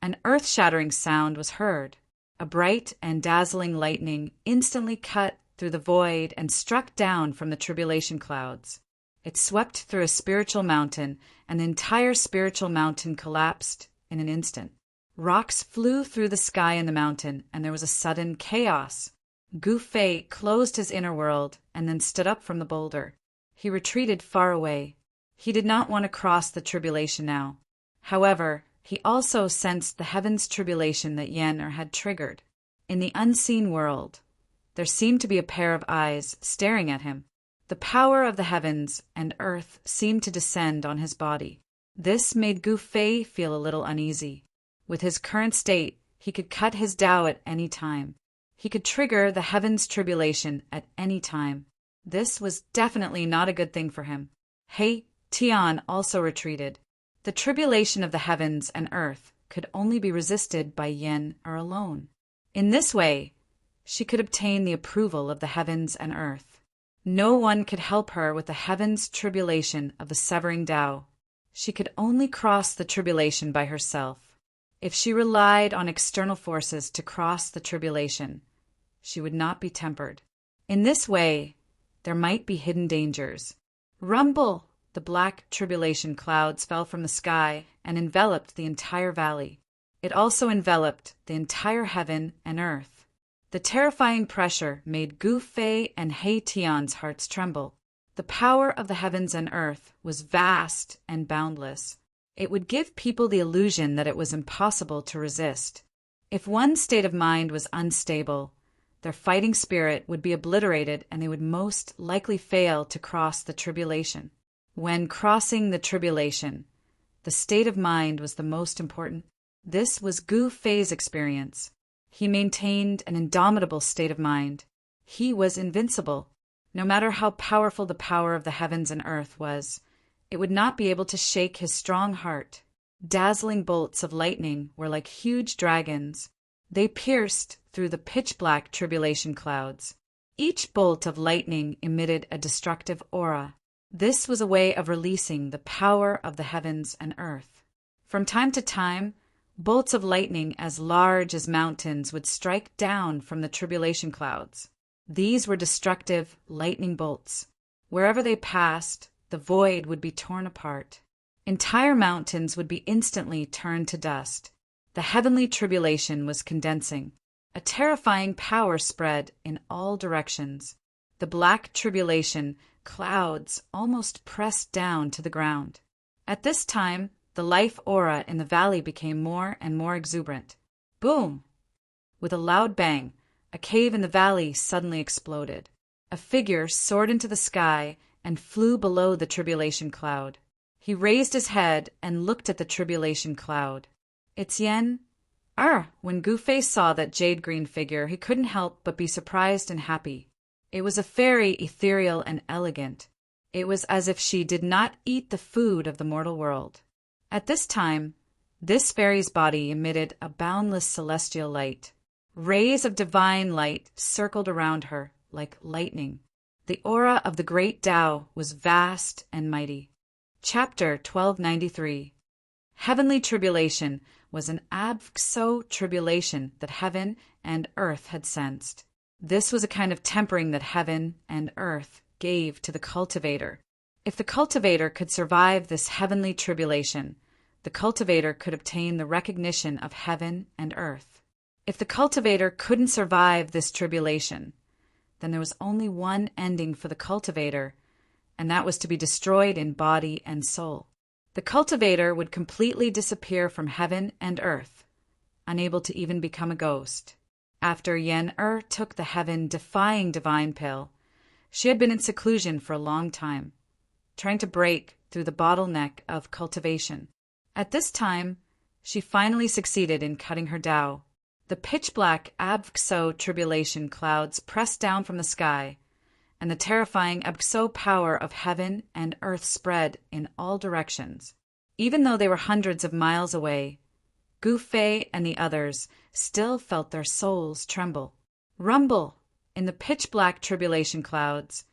An earth-shattering sound was heard. A bright and dazzling lightning instantly cut through the void and struck down from the tribulation clouds. It swept through a spiritual mountain, and the entire spiritual mountain collapsed in an instant. Rocks flew through the sky in the mountain, and there was a sudden chaos. Gu Fei closed his inner world and then stood up from the boulder. He retreated far away. He did not want to cross the tribulation now. However, he also sensed the heavens' tribulation that Yen had triggered. In the unseen world, there seemed to be a pair of eyes staring at him. The power of the heavens and earth seemed to descend on his body. This made Gu Fei feel a little uneasy. With his current state, he could cut his Tao at any time. He could trigger the heavens' tribulation at any time. This was definitely not a good thing for him. He Tian also retreated. The tribulation of the heavens and earth could only be resisted by Yen alone. In this way, she could obtain the approval of the heavens and earth. No one could help her with the heavens' tribulation of the severing Tao. She could only cross the tribulation by herself. If she relied on external forces to cross the tribulation, she would not be tempered. In this way, there might be hidden dangers. Rumble! The black tribulation clouds fell from the sky and enveloped the entire valley. It also enveloped the entire heaven and earth. The terrifying pressure made Gu Fei and He Tian's hearts tremble. The power of the heavens and earth was vast and boundless. It would give people the illusion that it was impossible to resist. If one state of mind was unstable, their fighting spirit would be obliterated and they would most likely fail to cross the tribulation. When crossing the tribulation, the state of mind was the most important. This was Gu Fei's experience. He maintained an indomitable state of mind. He was invincible. No matter how powerful the power of the heavens and earth was, it would not be able to shake his strong heart. Dazzling bolts of lightning were like huge dragons. They pierced through the pitch-black tribulation clouds. Each bolt of lightning emitted a destructive aura. This was a way of releasing the power of the heavens and earth. From time to time, bolts of lightning as large as mountains would strike down from the tribulation clouds. These were destructive lightning bolts. Wherever they passed, the void would be torn apart. Entire mountains would be instantly turned to dust. The heavenly tribulation was condensing. A terrifying power spread in all directions. The black tribulation clouds almost pressed down to the ground. At this time, the life aura in the valley became more and more exuberant. Boom! With a loud bang, a cave in the valley suddenly exploded. A figure soared into the sky and flew below the tribulation cloud. He raised his head and looked at the tribulation cloud. It's Yen. When Gu Fei saw that jade-green figure, he couldn't help but be surprised and happy. It was a fairy, ethereal and elegant. It was as if she did not eat the food of the mortal world. At this time, this fairy's body emitted a boundless celestial light. Rays of divine light circled around her like lightning. The aura of the great Tao was vast and mighty. Chapter 1293. Heavenly tribulation was an abso tribulation that heaven and earth had sensed. This was a kind of tempering that heaven and earth gave to the cultivator. If the cultivator could survive this heavenly tribulation, the cultivator could obtain the recognition of heaven and earth. If the cultivator couldn't survive this tribulation, then there was only one ending for the cultivator, and that was to be destroyed in body and soul. The cultivator would completely disappear from heaven and earth, unable to even become a ghost. After Yen took the heaven-defying divine pill, she had been in seclusion for a long time, trying to break through the bottleneck of cultivation. At this time, she finally succeeded in cutting her Tao. The pitch-black abso tribulation clouds pressed down from the sky, and the terrifying abso power of heaven and earth spread in all directions. Even though they were hundreds of miles away, Gu Fei and the others still felt their souls tremble. Rumble! In the pitch-black tribulation clouds,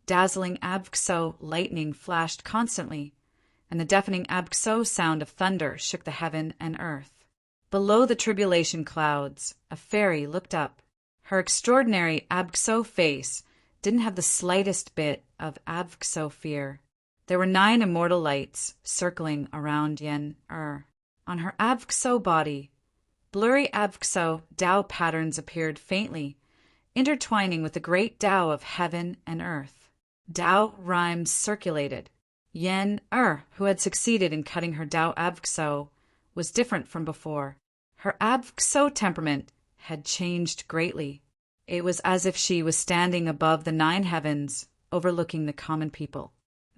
dazzling Abkso lightning flashed constantly, and the deafening Abkso sound of thunder shook the heaven and earth. Below the tribulation clouds, a fairy looked up. Her extraordinary Abkso face didn't have the slightest bit of Abkso fear. There were 9 immortal lights circling around Yen-Er. On her Abkso body, blurry Abkso Tao patterns appeared faintly, intertwining with the great Tao of heaven and earth. Tao rhymes circulated. Yen-Er, who had succeeded in cutting her Tao Abkso, was different from before. Her Abkso temperament had changed greatly. It was as if she was standing above the 9 heavens, overlooking the common people.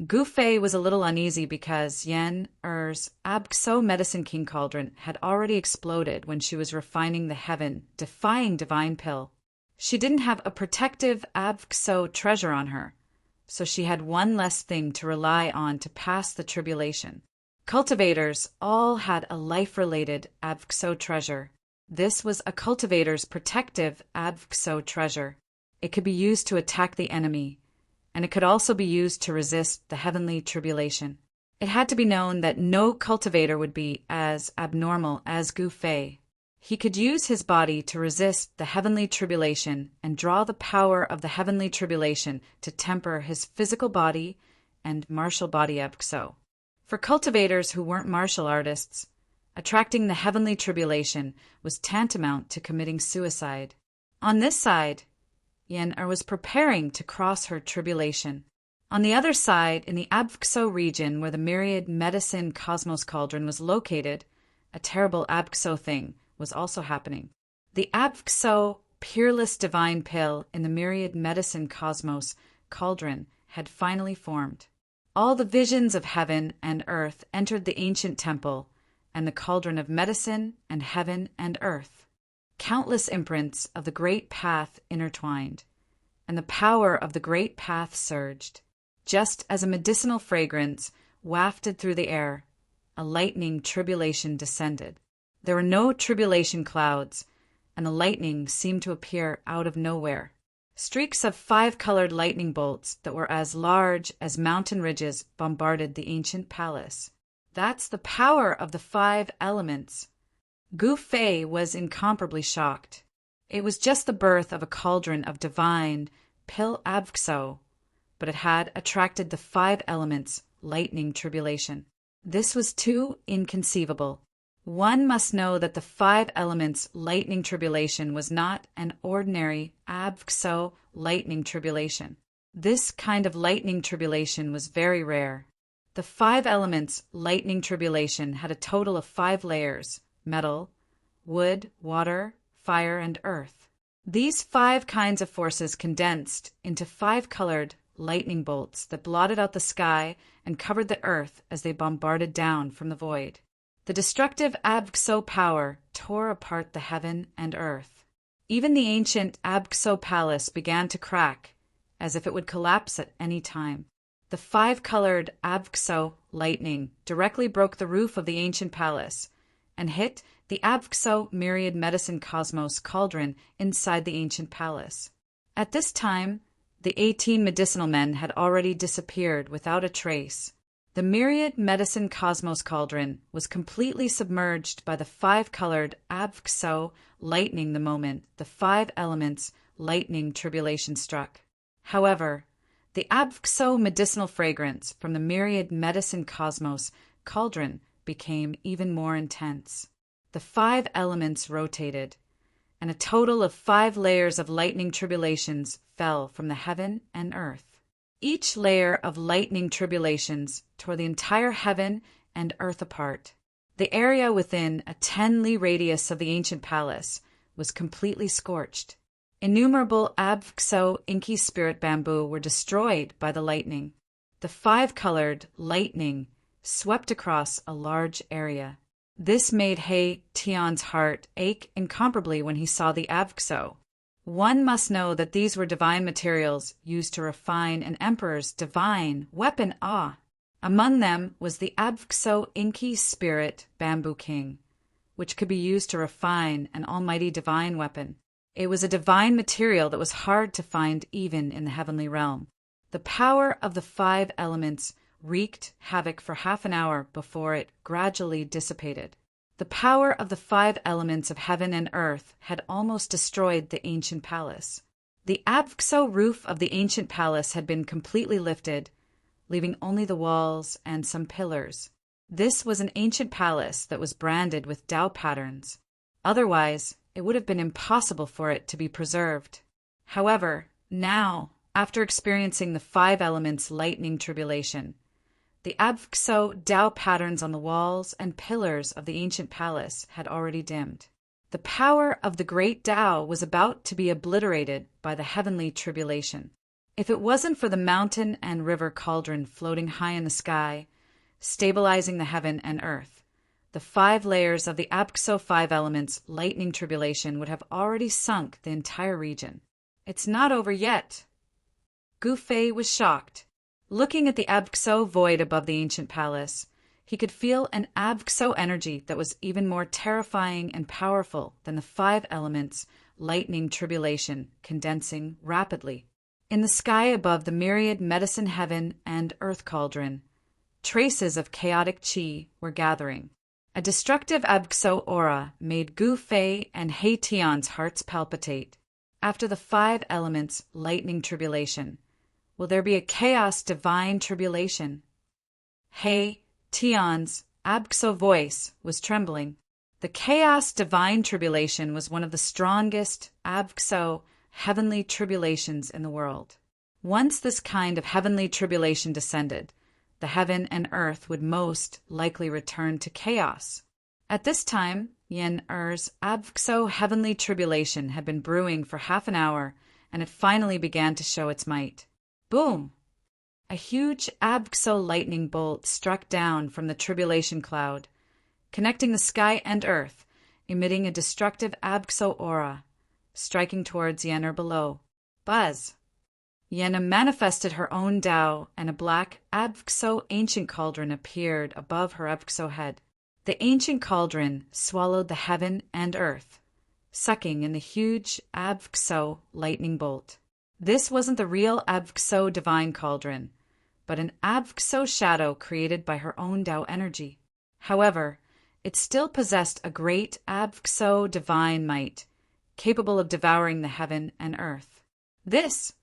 Gu Fei was a little uneasy because Yen-Er's Abkso Medicine King Cauldron had already exploded when she was refining the heaven-defying divine pill. She didn't have a protective Abkso treasure on her, so she had one less thing to rely on to pass the tribulation. Cultivators all had a life-related Abkso treasure. This was a cultivator's protective Abkso treasure. It could be used to attack the enemy, and it could also be used to resist the heavenly tribulation. It had to be known that no cultivator would be as abnormal as Gu Fei. He could use his body to resist the heavenly tribulation and draw the power of the heavenly tribulation to temper his physical body and martial body Abkso. For cultivators who weren't martial artists, attracting the heavenly tribulation was tantamount to committing suicide. On this side, Yen-Er was preparing to cross her tribulation. On the other side, in the Abkso region where the myriad medicine cosmos cauldron was located, a terrible Abkso thing was also happening. The Abkso peerless divine pill in the myriad medicine cosmos cauldron had finally formed. All the visions of heaven and earth entered the ancient temple and the cauldron of medicine and heaven and earth. Countless imprints of the great path intertwined, and the power of the great path surged. Just as a medicinal fragrance wafted through the air, a lightning tribulation descended. There were no tribulation clouds, and the lightning seemed to appear out of nowhere. Streaks of 5-colored lightning bolts that were as large as mountain ridges bombarded the ancient palace. That's the power of the 5 elements. Gu Fei was incomparably shocked. It was just the birth of a cauldron of divine Pil Abkso, but it had attracted the 5 elements' lightning tribulation. This was too inconceivable. One must know that the 5 elements' lightning tribulation was not an ordinary Abkso lightning tribulation. This kind of lightning tribulation was very rare. The 5 elements' lightning tribulation had a total of 5 layers: metal, wood, water, fire, and earth. These 5 kinds of forces condensed into 5-colored lightning bolts that blotted out the sky and covered the earth as they bombarded down from the void. The destructive Abkso power tore apart the heaven and earth. Even the ancient Abkso palace began to crack, as if it would collapse at any time. The 5-colored Abkso lightning directly broke the roof of the ancient palace and hit the Abkso myriad medicine cosmos cauldron inside the ancient palace. At this time, the 18 medicinal men had already disappeared without a trace. The myriad medicine cosmos cauldron was completely submerged by the 5-colored Abkso lightning the moment the 5 elements lightning tribulation struck. However, the Abkso medicinal fragrance from the myriad medicine cosmos cauldron became even more intense. The 5 elements rotated, and a total of 5 layers of lightning tribulations fell from the heaven and earth. Each layer of lightning tribulations tore the entire heaven and earth apart. The area within a 10-li radius of the ancient palace was completely scorched. Innumerable Abkso inky spirit bamboo were destroyed by the lightning. The 5-colored lightning swept across a large area. This made He Tian's heart ache incomparably when he saw the Abkso. One must know that these were divine materials used to refine an emperor's divine weapon. Among them was the Abkso inky spirit bamboo king, which could be used to refine an almighty divine weapon. It was a divine material that was hard to find even in the heavenly realm. The power of the 5 elements wreaked havoc for half an hour before it gradually dissipated. The power of the 5 elements of heaven and earth had almost destroyed the ancient palace. The Avxo roof of the ancient palace had been completely lifted, leaving only the walls and some pillars. This was an ancient palace that was branded with Tao patterns. Otherwise, it would have been impossible for it to be preserved. However, now, after experiencing the 5 elements' lightning tribulation, the Avxo Tao patterns on the walls and pillars of the ancient palace had already dimmed. The power of the great Tao was about to be obliterated by the heavenly tribulation. If it wasn't for the mountain and river cauldron floating high in the sky, stabilizing the heaven and earth, the 5 layers of the Avxo 5 elements lightning tribulation would have already sunk the entire region. It's not over yet. Gu Fei was shocked. Looking at the Avxo void above the ancient palace, he could feel an Avxo energy that was even more terrifying and powerful than the 5 elements lightning tribulation condensing rapidly. In the sky above the myriad medicine heaven and earth cauldron, traces of chaotic qi were gathering. A destructive Avxo aura made Gu Fei and He Tian's hearts palpitate. After the 5 elements lightning tribulation, will there be a chaos divine tribulation? He Tian's Avxo voice was trembling. The chaos divine tribulation was one of the strongest Avxo heavenly tribulations in the world. Once this kind of heavenly tribulation descended, the heaven and earth would most likely return to chaos. At this time, Yen Er's Avxo heavenly tribulation had been brewing for half an hour, and it finally began to show its might. Boom! A huge Avxo lightning bolt struck down from the tribulation cloud, connecting the sky and earth, emitting a destructive Avxo aura, striking towards Yen below. Buzz! Yenna manifested her own Tao, and a black Avxo ancient cauldron appeared above her Avxo head. The ancient cauldron swallowed the heaven and earth, sucking in the huge Avxo lightning bolt. This wasn't the real Avxo divine cauldron, but an Avxo shadow created by her own Tao energy. However, it still possessed a great Avxo divine might, capable of devouring the heaven and earth. This,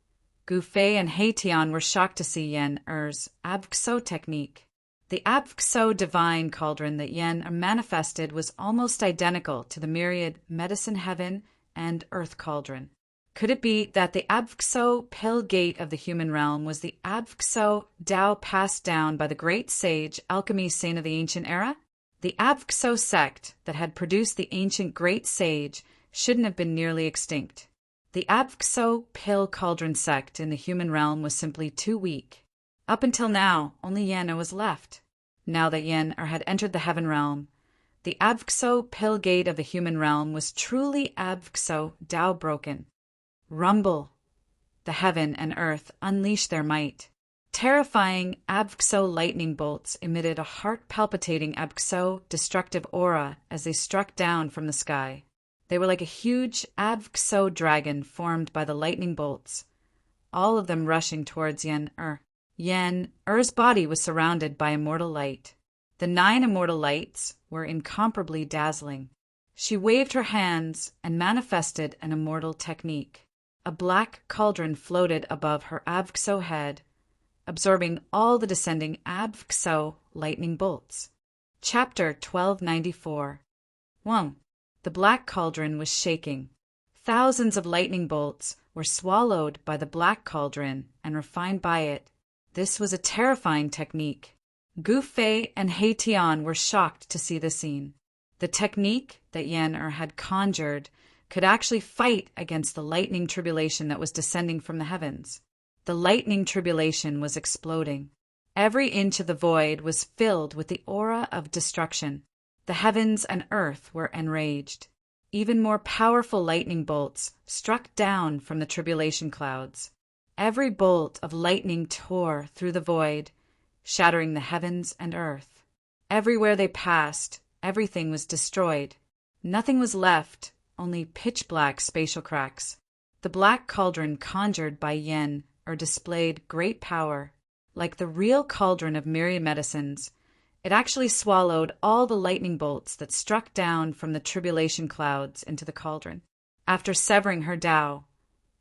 Gu Fei and He Tian were shocked to see Yen Er's Avxo technique. The Avxo divine cauldron that Yen manifested was almost identical to the myriad medicine heaven and earth cauldron. Could it be that the Avxo pill gate of the human realm was the Avxo Tao passed down by the great sage alchemy saint of the ancient era? The Avxo sect that had produced the ancient great sage shouldn't have been nearly extinct. The Avxo pill cauldron sect in the human realm was simply too weak. Up until now, only Yen was left. Now that Yen had entered the heaven realm, the Avxo pill gate of the human realm was truly Avxo Tao broken. Rumble! The heaven and earth unleashed their might. Terrifying Avxo lightning bolts emitted a heart-palpitating Avxo destructive aura as they struck down from the sky. They were like a huge Avxo dragon formed by the lightning bolts, all of them rushing towards Yen Er. Yen Er's body was surrounded by immortal light. The 9 immortal lights were incomparably dazzling. She waved her hands and manifested an immortal technique. A black cauldron floated above her Avxo head, absorbing all the descending Avxo lightning bolts. Chapter 1294. 1. The black cauldron was shaking. Thousands of lightning bolts were swallowed by the black cauldron and refined by it. This was a terrifying technique. Gu Fei and He Tian were shocked to see the scene. The technique that Yen had conjured could actually fight against the lightning tribulation that was descending from the heavens. The lightning tribulation was exploding. Every inch of the void was filled with the aura of destruction. The heavens and earth were enraged. Even more powerful lightning bolts struck down from the tribulation clouds. Every bolt of lightning tore through the void, shattering the heavens and earth. Everywhere they passed, everything was destroyed, Nothing was left, only pitch-black spatial cracks. The black cauldron conjured by Yen displayed great power. Like the real cauldron of myriad medicines, it actually swallowed all the lightning bolts that struck down from the tribulation clouds into the cauldron. After severing her Tao,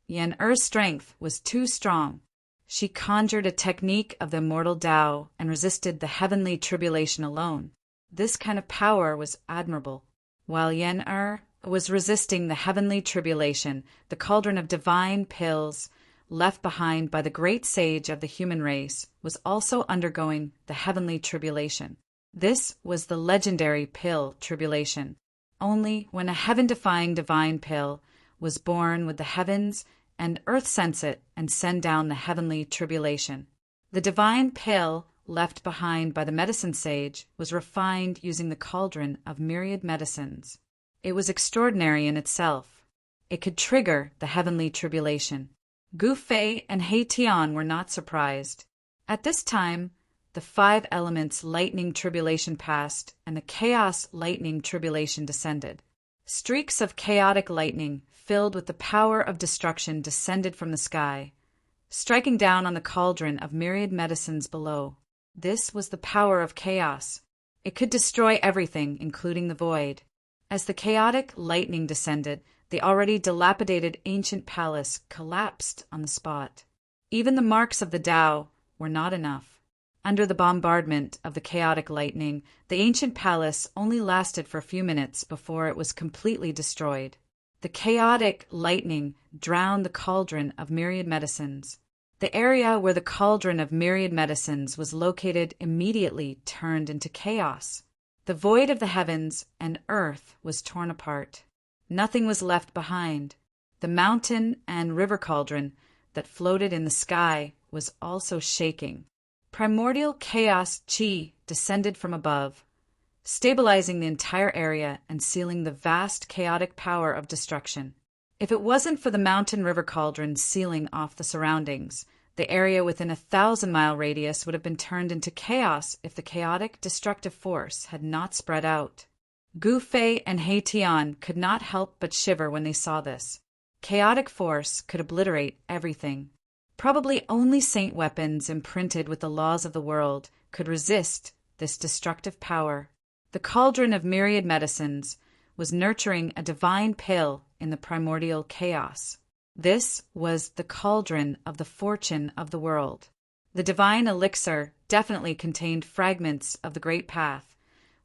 Yen-Er's strength was too strong. She conjured a technique of the immortal Tao and resisted the heavenly tribulation alone. This kind of power was admirable. While Yen-Er was resisting the heavenly tribulation, the cauldron of divine pills left behind by the great sage of the human race was also undergoing the heavenly tribulation. This was the legendary pill tribulation. Only when a heaven-defying divine pill was born would the heavens and earth sense it and send down the heavenly tribulation. The divine pill left behind by the medicine sage was refined using the cauldron of myriad medicines. It was extraordinary in itself. It could trigger the heavenly tribulation. Gu Fei and He Tian were not surprised. At this time, the 5 elements lightning tribulation passed and the chaos lightning tribulation descended. Streaks of chaotic lightning filled with the power of destruction descended from the sky, striking down on the cauldron of myriad medicines below. This was the power of chaos. It could destroy everything, including the void. As the chaotic lightning descended, the already dilapidated ancient palace collapsed on the spot. Even the marks of the Tao were not enough. Under the bombardment of the chaotic lightning, the ancient palace only lasted for a few minutes before it was completely destroyed. The chaotic lightning drowned the cauldron of myriad medicines. The area where the cauldron of myriad medicines was located immediately turned into chaos. The void of the heavens and earth was torn apart. Nothing was left behind. The mountain and river cauldron that floated in the sky was also shaking. Primordial chaos chi descended from above, stabilizing the entire area and sealing the vast chaotic power of destruction. If it wasn't for the mountain river cauldron sealing off the surroundings, the area within a 1,000-mile radius would have been turned into chaos if the chaotic destructive force had not spread out. Gu Fei and He Tian could not help but shiver when they saw this. Chaotic force could obliterate everything. Probably only saint weapons imprinted with the laws of the world could resist this destructive power. The cauldron of myriad medicines was nurturing a divine pill in the primordial chaos. This was the cauldron of the fortune of the world. The divine elixir definitely contained fragments of the great path,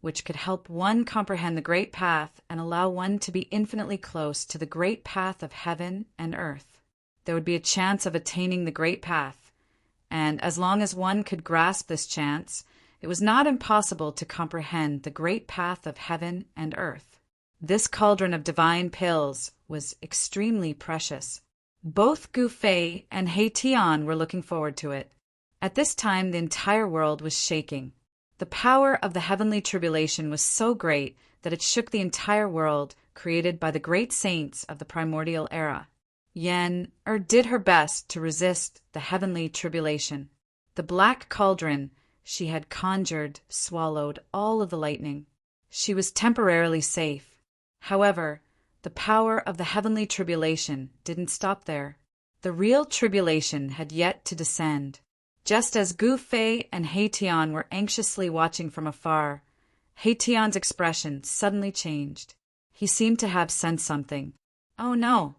which could help one comprehend the great path and allow one to be infinitely close to the great path of heaven and earth. There would be a chance of attaining the great path, and as long as one could grasp this chance, it was not impossible to comprehend the great path of heaven and earth. This cauldron of divine pills was extremely precious. Both Gu Fei and He Tian were looking forward to it. At this time, the entire world was shaking. The power of the heavenly tribulation was so great that it shook the entire world created by the great saints of the primordial era. Yen-Er did her best to resist the heavenly tribulation. The black cauldron she had conjured swallowed all of the lightning. She was temporarily safe. However, the power of the heavenly tribulation didn't stop there. The real tribulation had yet to descend. Just as Gu Fei and He Tian were anxiously watching from afar, He Tian's expression suddenly changed. He seemed to have sensed something. "Oh no!"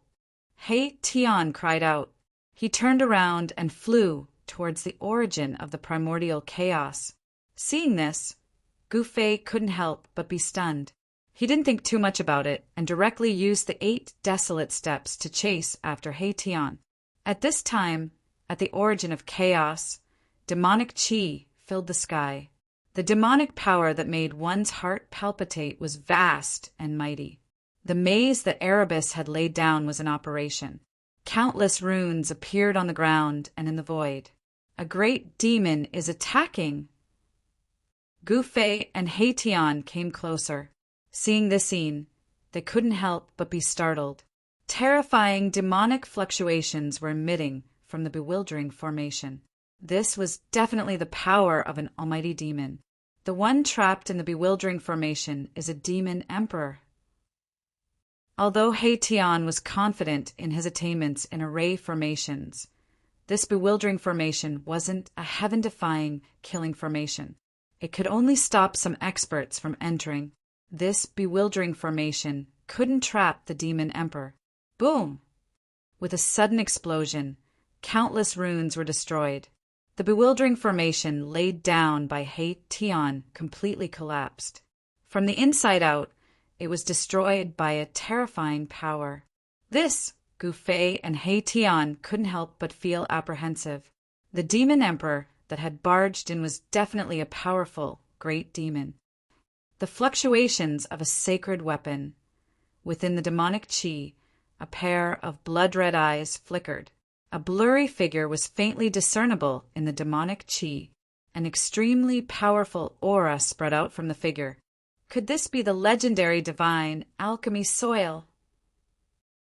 He Tian cried out. He turned around and flew towards the origin of the primordial chaos. Seeing this, Gu Fei couldn't help but be stunned. He didn't think too much about it and directly used the 8 desolate steps to chase after He Tian. At this time, at the origin of chaos, demonic chi filled the sky. The demonic power that made one's heart palpitate was vast and mighty. The maze that Erebus had laid down was in operation. Countless runes appeared on the ground and in the void. A great demon is attacking. Gu Fei and He Tian came closer. Seeing this scene, they couldn't help but be startled. Terrifying demonic fluctuations were emitting from the bewildering formation. This was definitely the power of an almighty demon. The one trapped in the bewildering formation is a demon emperor. Although He Tian was confident in his attainments in array formations, this bewildering formation wasn't a heaven-defying, killing formation. It could only stop some experts from entering. This bewildering formation couldn't trap the demon emperor. Boom! With a sudden explosion, countless runes were destroyed. The bewildering formation laid down by He Tian completely collapsed. From the inside out, it was destroyed by a terrifying power. This, Gu Fei and He Tian couldn't help but feel apprehensive. The demon emperor that had barged in was definitely a powerful, great demon. The fluctuations of a sacred weapon. Within the demonic chi, a pair of blood-red eyes flickered. A blurry figure was faintly discernible in the demonic chi. An extremely powerful aura spread out from the figure. Could this be the legendary divine alchemy soil?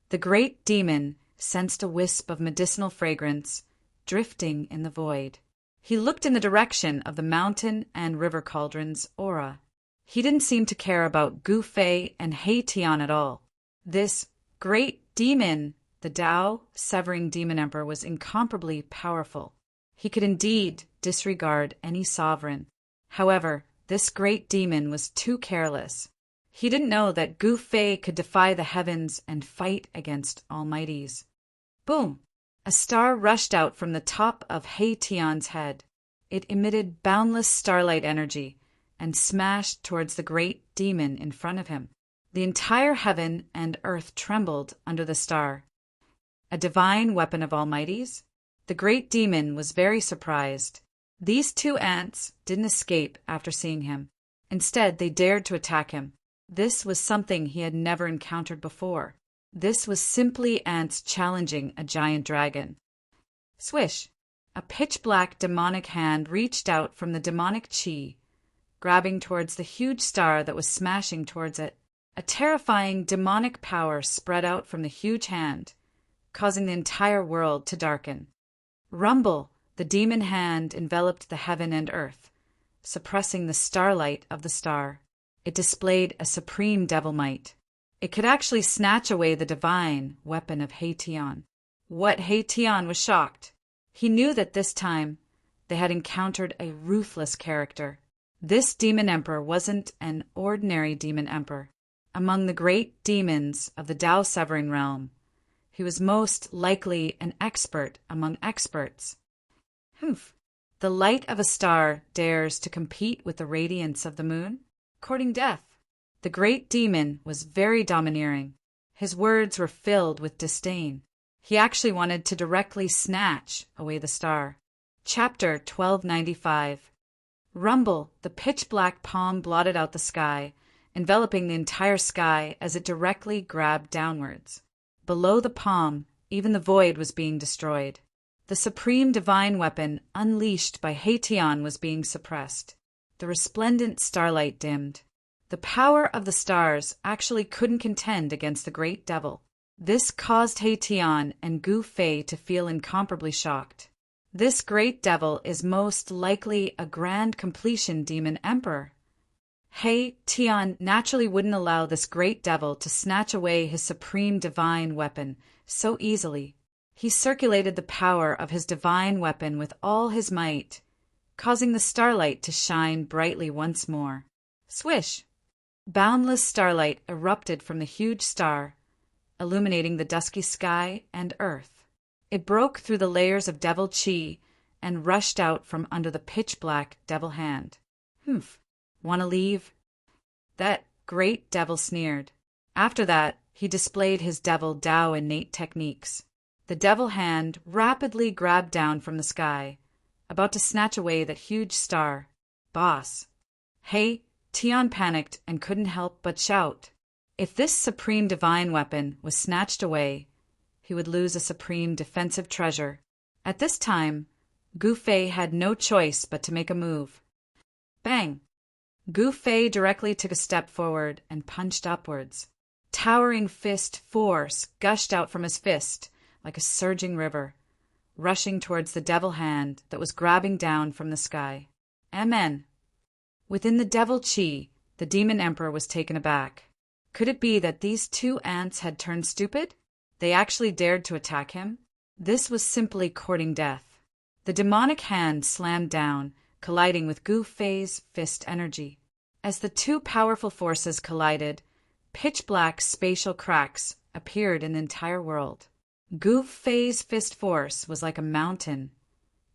The great demon sensed a wisp of medicinal fragrance drifting in the void. He looked in the direction of the mountain and river cauldron's aura. He didn't seem to care about Gu Fei and He Tian at all. This great demon, the Tao severing demon emperor, was incomparably powerful. He could indeed disregard any sovereign. However, this great demon was too careless. He didn't know that Gu Fei could defy the heavens and fight against almighties. Boom! A star rushed out from the top of He Tian's head. It emitted boundless starlight energy and smashed towards the great demon in front of him. The entire heaven and earth trembled under the star. A divine weapon of almighties? The great demon was very surprised. These two ants didn't escape after seeing him. Instead, they dared to attack him. This was something he had never encountered before. This was simply ants challenging a giant dragon. Swish! A pitch-black demonic hand reached out from the demonic chi, grabbing towards the huge star that was smashing towards it. A terrifying demonic power spread out from the huge hand, causing the entire world to darken. Rumble! The demon hand enveloped the heaven and earth, suppressing the starlight of the star. It displayed a supreme devil might. It could actually snatch away the divine weapon of He Tian. What He Tian was shocked. He knew that this time they had encountered a ruthless character. This demon emperor wasn't an ordinary demon emperor. Among the great demons of the Tao severing realm, he was most likely an expert among experts. Humph! The light of a star dares to compete with the radiance of the moon? Courting death. The great demon was very domineering. His words were filled with disdain. He actually wanted to directly snatch away the star. Chapter 1295. Rumble! The pitch-black palm blotted out the sky, enveloping the entire sky as it directly grabbed downwards. Below the palm, even the void was being destroyed. The supreme divine weapon unleashed by He Tian was being suppressed. The resplendent starlight dimmed. The power of the stars actually couldn't contend against the great devil. This caused He Tian and Gu Fei to feel incomparably shocked. This great devil is most likely a grand completion demon emperor. He Tian naturally wouldn't allow this great devil to snatch away his supreme divine weapon so easily. He circulated the power of his divine weapon with all his might, causing the starlight to shine brightly once more. Swish! Boundless starlight erupted from the huge star, illuminating the dusky sky and earth. It broke through the layers of devil chi and rushed out from under the pitch-black devil hand. Humph! "Want to leave?" That great devil sneered. After that, he displayed his devil Tao innate techniques. The devil hand rapidly grabbed down from the sky, about to snatch away that huge star. Boss! He Tian panicked and couldn't help but shout. If this supreme divine weapon was snatched away, he would lose a supreme defensive treasure. At this time, Gu Fei had no choice but to make a move. Bang! Gu Fei directly took a step forward and punched upwards. Towering fist force gushed out from his fist like a surging river, rushing towards the devil hand that was grabbing down from the sky. Amen. Within the devil chi, the demon emperor was taken aback. Could it be that these two ants had turned stupid? They actually dared to attack him? This was simply courting death. The demonic hand slammed down, colliding with Gu Fei's fist energy. As the two powerful forces collided, pitch-black spatial cracks appeared in the entire world. Gu Fei's fist force was like a mountain,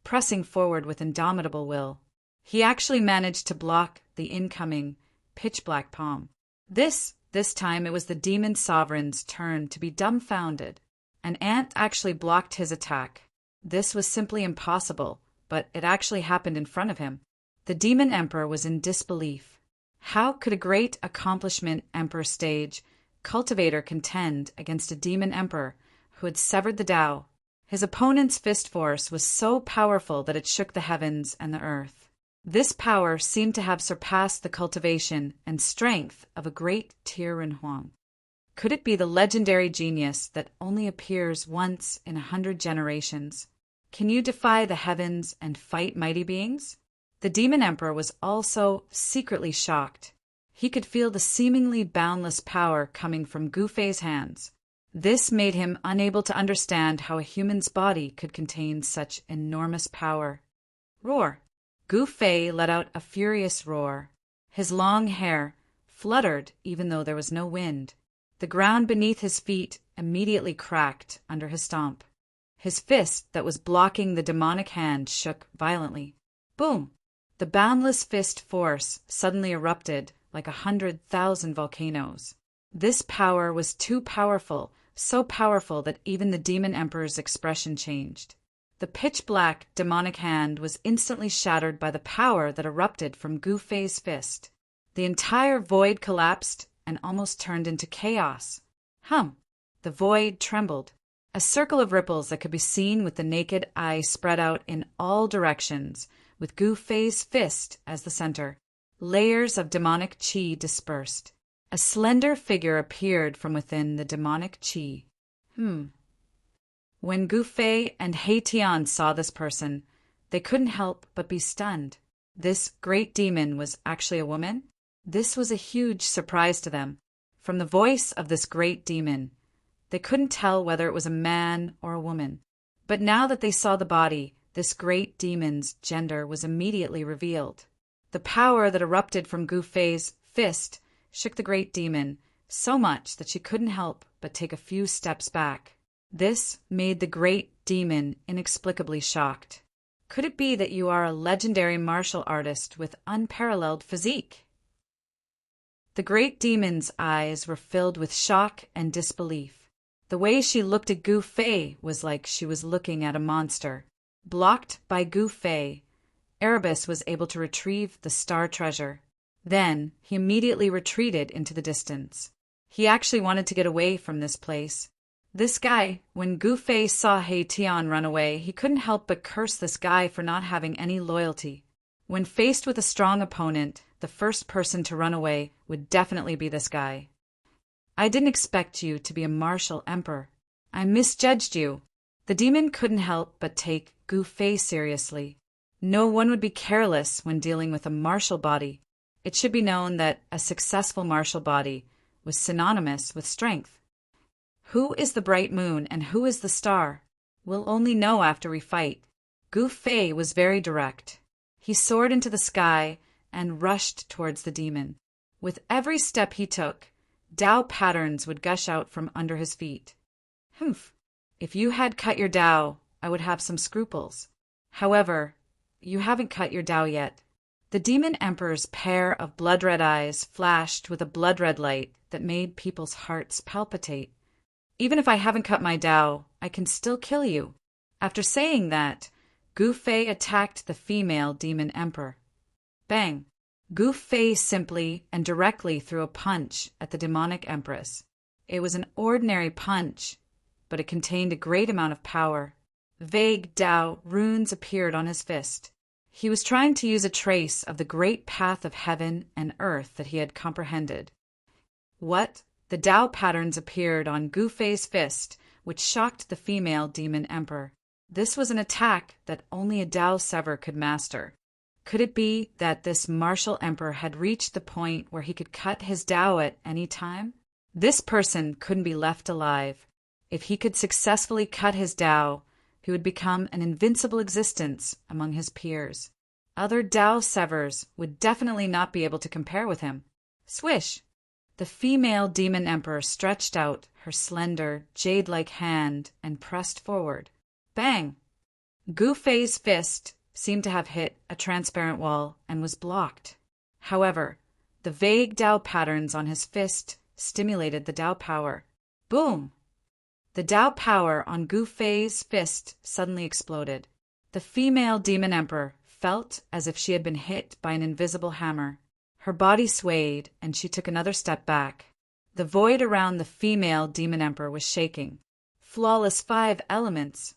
pressing forward with indomitable will. He actually managed to block the incoming pitch-black palm. This time it was the demon sovereign's turn to be dumbfounded. An ant actually blocked his attack. This was simply impossible, but it actually happened in front of him. The demon emperor was in disbelief. How could a great accomplishment emperor stage cultivator contend against a demon emperor who had severed the Tao? His opponent's fist force was so powerful that it shook the heavens and the earth. This power seemed to have surpassed the cultivation and strength of a great Tiren Huang. Could it be the legendary genius that only appears once in 100 generations? Can you defy the heavens and fight mighty beings? The demon emperor was also secretly shocked. He could feel the seemingly boundless power coming from Gu Fei's hands. This made him unable to understand how a human's body could contain such enormous power. Roar! Gu Fei let out a furious roar. His long hair fluttered even though there was no wind. The ground beneath his feet immediately cracked under his stomp. His fist that was blocking the demonic hand shook violently. Boom! The boundless fist force suddenly erupted like 100,000 volcanoes. This power was too powerful, so powerful that even the demon emperor's expression changed. The pitch-black demonic hand was instantly shattered by the power that erupted from Gu Fei's fist. The entire void collapsed and almost turned into chaos. The void trembled. A circle of ripples that could be seen with the naked eye spread out in all directions, with Gu Fei's fist as the center. Layers of demonic qi dispersed. A slender figure appeared from within the demonic qi. When Gu Fei and He Tian saw this person, they couldn't help but be stunned. This great demon was actually a woman? This was a huge surprise to them. From the voice of this great demon, they couldn't tell whether it was a man or a woman. But now that they saw the body, this great demon's gender was immediately revealed. The power that erupted from Gu Fei's fist shook the great demon so much that she couldn't help but take a few steps back. This made the great demon inexplicably shocked. Could it be that you are a legendary martial artist with unparalleled physique? The great demon's eyes were filled with shock and disbelief. The way she looked at Gu Fei was like she was looking at a monster. Blocked by Gu Fei, Erebus was able to retrieve the star treasure. Then he immediately retreated into the distance. He actually wanted to get away from this place. This guy, when Gu Fei saw He Tian run away, he couldn't help but curse this guy for not having any loyalty. When faced with a strong opponent, the first person to run away would definitely be this guy. I didn't expect you to be a martial emperor. I misjudged you. The demon couldn't help but take Gu Fei seriously. No one would be careless when dealing with a martial body. It should be known that a successful martial body was synonymous with strength. Who is the bright moon and who is the star? We'll only know after we fight. Gu Fei was very direct. He soared into the sky and rushed towards the demon. With every step he took, Tao patterns would gush out from under his feet. If you had cut your Tao, I would have some scruples. However, you haven't cut your Tao yet. The demon emperor's pair of blood-red eyes flashed with a blood-red light that made people's hearts palpitate. Even if I haven't cut my Tao, I can still kill you. After saying that, Gu Fei attacked the female demon emperor. Bang! Gu Fei simply and directly threw a punch at the demonic empress. It was an ordinary punch, but it contained a great amount of power. Vague Tao runes appeared on his fist. He was trying to use a trace of the great path of heaven and earth that he had comprehended. What? The Tao patterns appeared on Gu Fei's fist, which shocked the female demon emperor. This was an attack that only a Tao sever could master. Could it be that this martial emperor had reached the point where he could cut his Tao at any time? This person couldn't be left alive. If he could successfully cut his Tao, he would become an invincible existence among his peers. Other Tao severs would definitely not be able to compare with him. Swish! The female demon emperor stretched out her slender, jade-like hand and pressed forward. Bang! Gu Fei's fist seemed to have hit a transparent wall and was blocked. However, the vague Tao patterns on his fist stimulated the Tao power. Boom! The Tao power on Gu Fei's fist suddenly exploded. The female demon emperor felt as if she had been hit by an invisible hammer. Her body swayed, and she took another step back. The void around the female demon emperor was shaking. Flawless 5 elements.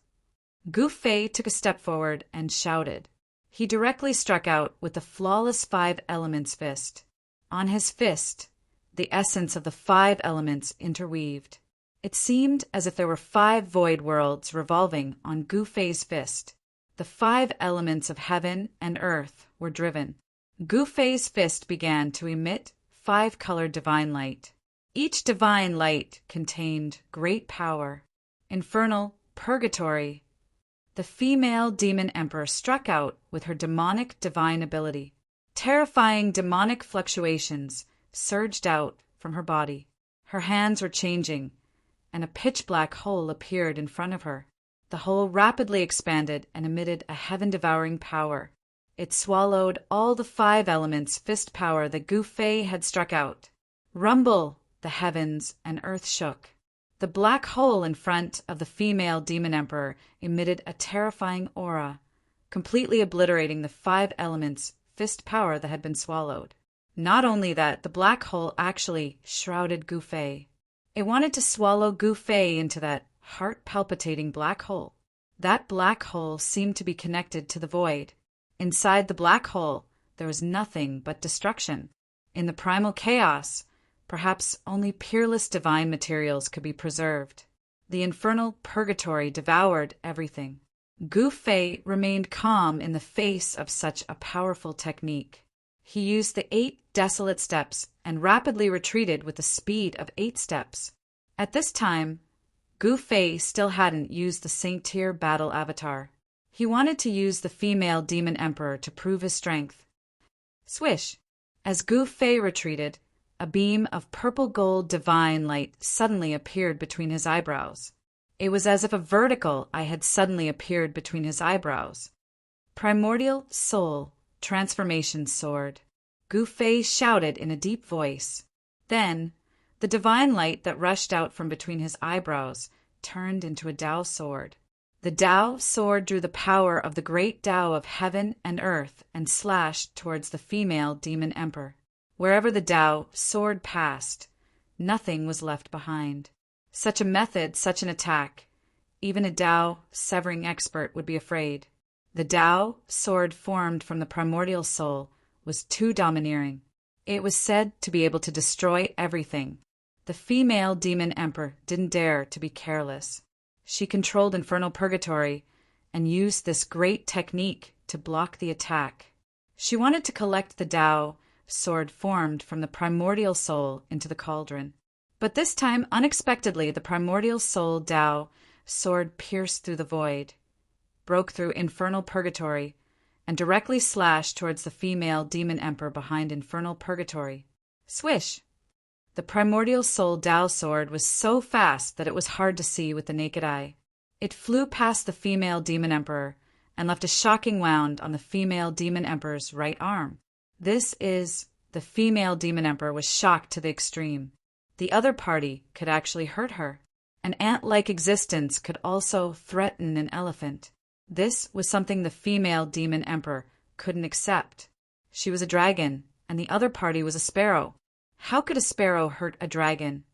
Gu Fei took a step forward and shouted. He directly struck out with the flawless 5 elements fist. On his fist, the essence of the 5 elements interweaved. It seemed as if there were 5 void worlds revolving on Gu Fei's fist. The 5 elements of heaven and earth were driven. Gu Fei's fist began to emit 5-colored divine light. Each divine light contained great power. Infernal, purgatory. The female demon emperor struck out with her demonic divine ability. Terrifying demonic fluctuations surged out from her body. Her hands were changing, and a pitch-black hole appeared in front of her. The hole rapidly expanded and emitted a heaven-devouring power. It swallowed all the 5 elements fist power that Gu Fei had struck out. Rumble! The heavens and earth shook. The black hole in front of the female demon emperor emitted a terrifying aura, completely obliterating the 5 elements fist power that had been swallowed. Not only that, the black hole actually shrouded Gu Fei. It wanted to swallow Gu Fei into that heart-palpitating black hole. That black hole seemed to be connected to the void. Inside the black hole, there was nothing but destruction. In the primal chaos, perhaps only peerless divine materials could be preserved. The infernal purgatory devoured everything. Gu Fei remained calm in the face of such a powerful technique. He used the 8 desolate steps and rapidly retreated with the speed of 8 steps. At this time, Gu Fei still hadn't used the Saint-Tier battle avatar. He wanted to use the female demon emperor to prove his strength. Swish! As Gu Fei retreated, a beam of purple-gold divine light suddenly appeared between his eyebrows. It was as if a vertical eye had suddenly appeared between his eyebrows. Primordial soul, transformation sword. Gu Fei shouted in a deep voice. Then, the divine light that rushed out from between his eyebrows turned into a Tao sword. The Tao sword drew the power of the great Tao of heaven and earth and slashed towards the female demon emperor. Wherever the Tao sword passed, nothing was left behind. Such a method, such an attack, even a Tao severing expert would be afraid. The Tao sword formed from the primordial soul was too domineering. It was said to be able to destroy everything. The female demon emperor didn't dare to be careless. She controlled infernal purgatory and used this great technique to block the attack. She wanted to collect the Tao sword formed from the primordial soul into the cauldron. But this time, unexpectedly, the primordial soul Tao sword pierced through the void, broke through infernal purgatory, and directly slashed towards the female demon emperor behind infernal purgatory. Swish! The primordial soul Tao sword was so fast that it was hard to see with the naked eye. It flew past the female demon emperor and left a shocking wound on the female demon emperor's right arm. The female demon emperor was shocked to the extreme. The other party could actually hurt her. An ant-like existence could also threaten an elephant. This was something the female demon emperor couldn't accept. She was a dragon, and the other party was a sparrow. How could a sparrow hurt a dragon?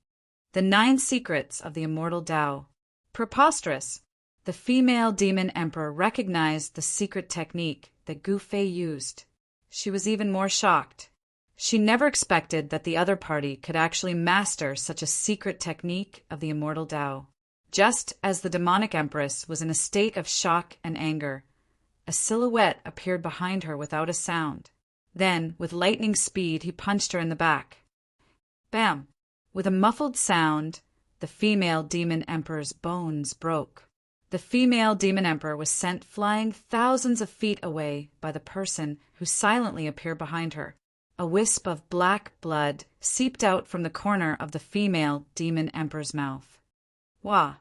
The 9 secrets of the immortal Tao. Preposterous! The female demon emperor recognized the secret technique that Gu Fei used. She was even more shocked. She never expected that the other party could actually master such a secret technique of the immortal Tao. Just as the demonic empress was in a state of shock and anger, a silhouette appeared behind her without a sound. Then, with lightning speed, he punched her in the back. Bam! With a muffled sound, the female demon emperor's bones broke. The female demon emperor was sent flying thousands of feet away by the person who silently appeared behind her. A wisp of black blood seeped out from the corner of the female demon emperor's mouth. Wah!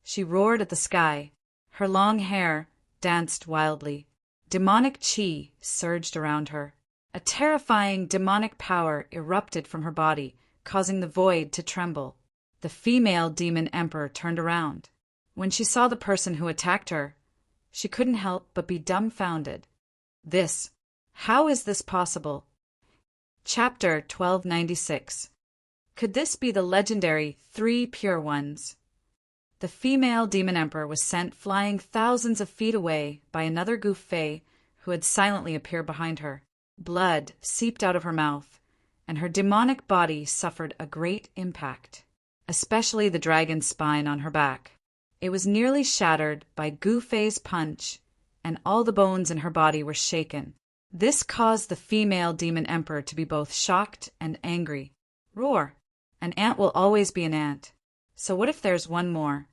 She roared at the sky. Her long hair danced wildly. Demonic chi surged around her. A terrifying demonic power erupted from her body, causing the void to tremble. The female demon emperor turned around. When she saw the person who attacked her, she couldn't help but be dumbfounded. How is this possible? Chapter 1296. Could this be the legendary Three Pure Ones? The female demon emperor was sent flying thousands of feet away by another goof fey who had silently appeared behind her. Blood seeped out of her mouth, and her demonic body suffered a great impact, especially the dragon's spine on her back. It was nearly shattered by Gu Fei's punch, and all the bones in her body were shaken. This caused the female demon emperor to be both shocked and angry. Roar! An ant will always be an ant. So what if there's one more?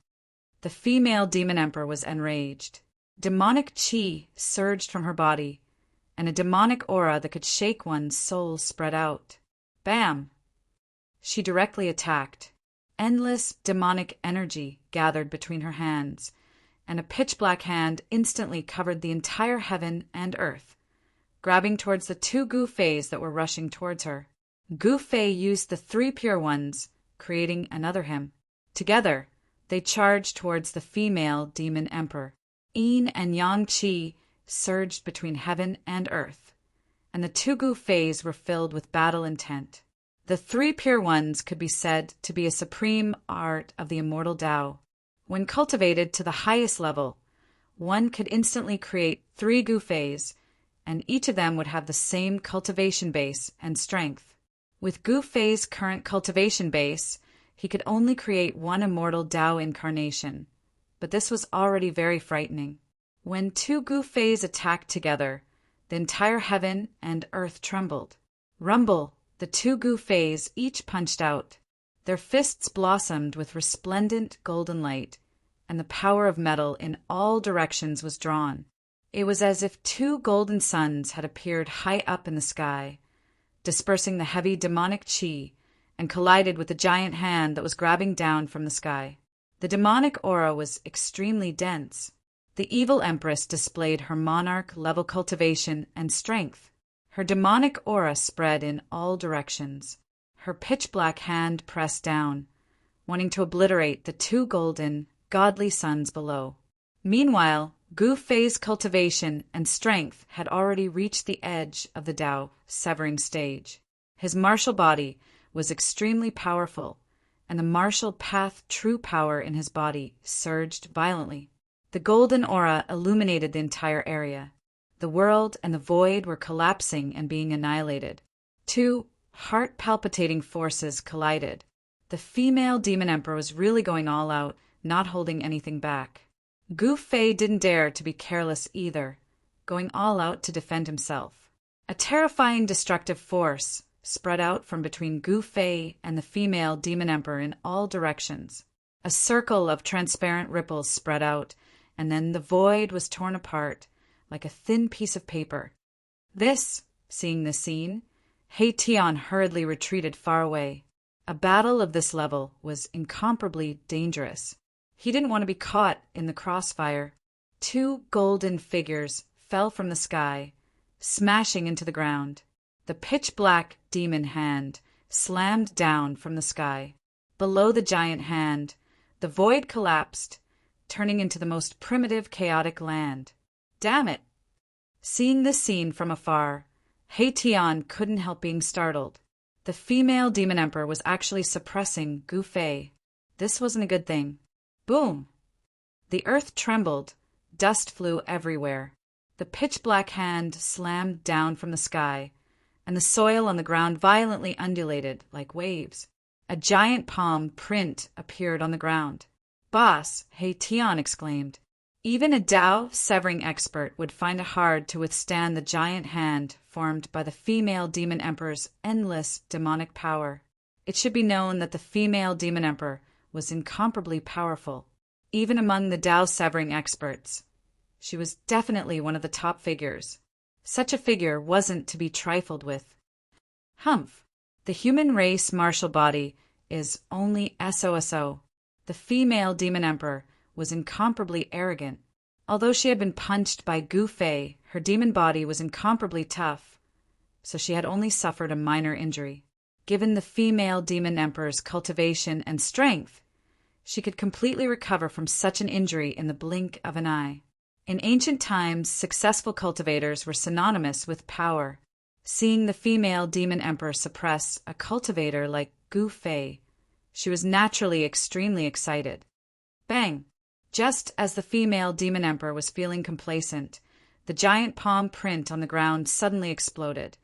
The female demon emperor was enraged. Demonic chi surged from her body, and a demonic aura that could shake one's soul spread out. Bam! She directly attacked. Endless demonic energy gathered between her hands, and a pitch-black hand instantly covered the entire heaven and earth, grabbing towards the two Gu Feis that were rushing towards her. Gu Fei used the Three Pure Ones, creating another hymn. Together, they charged towards the female demon emperor. Yin and Yang Qi surged between heaven and earth, and the two Gu Feis were filled with battle intent. The Three Pure Ones could be said to be a supreme art of the immortal Tao. When cultivated to the highest level, one could instantly create three Gu Feis, and each of them would have the same cultivation base and strength. With Gu Fei's current cultivation base, he could only create one immortal Tao incarnation, but this was already very frightening. When two Gu Feis attacked together, the entire heaven and earth trembled. Rumble! The two Gu Feis each punched out. Their fists blossomed with resplendent golden light, and the power of metal in all directions was drawn. It was as if two golden suns had appeared high up in the sky, dispersing the heavy demonic chi, and collided with the giant hand that was grabbing down from the sky. The demonic aura was extremely dense. The evil empress displayed her monarch-level cultivation and strength. Her demonic aura spread in all directions. Her pitch-black hand pressed down, wanting to obliterate the two golden, godly suns below. Meanwhile, Gu Fei's cultivation and strength had already reached the edge of the Tao severing stage. His martial body was extremely powerful, and the martial path true power in his body surged violently. The golden aura illuminated the entire area. The world and the void were collapsing and being annihilated. Two heart-palpitating forces collided. The female demon emperor was really going all out, not holding anything back. Gu Fei didn't dare to be careless either, going all out to defend himself. A terrifying destructive force spread out from between Gu Fei and the female demon emperor in all directions. A circle of transparent ripples spread out, and then the void was torn apart like a thin piece of paper. Seeing the scene, He Tian hurriedly retreated far away. A battle of this level was incomparably dangerous. He didn't want to be caught in the crossfire. Two golden figures fell from the sky, smashing into the ground. The pitch-black demon hand slammed down from the sky. Below the giant hand, the void collapsed, turning into the most primitive, chaotic land. Damn it! Seeing this scene from afar, He Tian couldn't help being startled. The female demon emperor was actually suppressing Gu Fei. This wasn't a good thing. Boom! The earth trembled, dust flew everywhere. The pitch-black hand slammed down from the sky, and the soil on the ground violently undulated like waves. A giant palm print appeared on the ground. Boss, He Tian exclaimed. Even a Tao severing expert would find it hard to withstand the giant hand formed by the female demon emperor's endless demonic power. It should be known that the female demon emperor was incomparably powerful, even among the Tao-severing experts. She was definitely one of the top figures. Such a figure wasn't to be trifled with. Humph! The human race martial body is only SOSO. The female demon emperor was incomparably arrogant. Although she had been punched by Gu Fei, her demon body was incomparably tough, so she had only suffered a minor injury. Given the female demon emperor's cultivation and strength, she could completely recover from such an injury in the blink of an eye. In ancient times, successful cultivators were synonymous with power. Seeing the female demon emperor suppress a cultivator like Gu Fei, she was naturally extremely excited. Bang! Just as the female demon emperor was feeling complacent, the giant palm print on the ground suddenly exploded,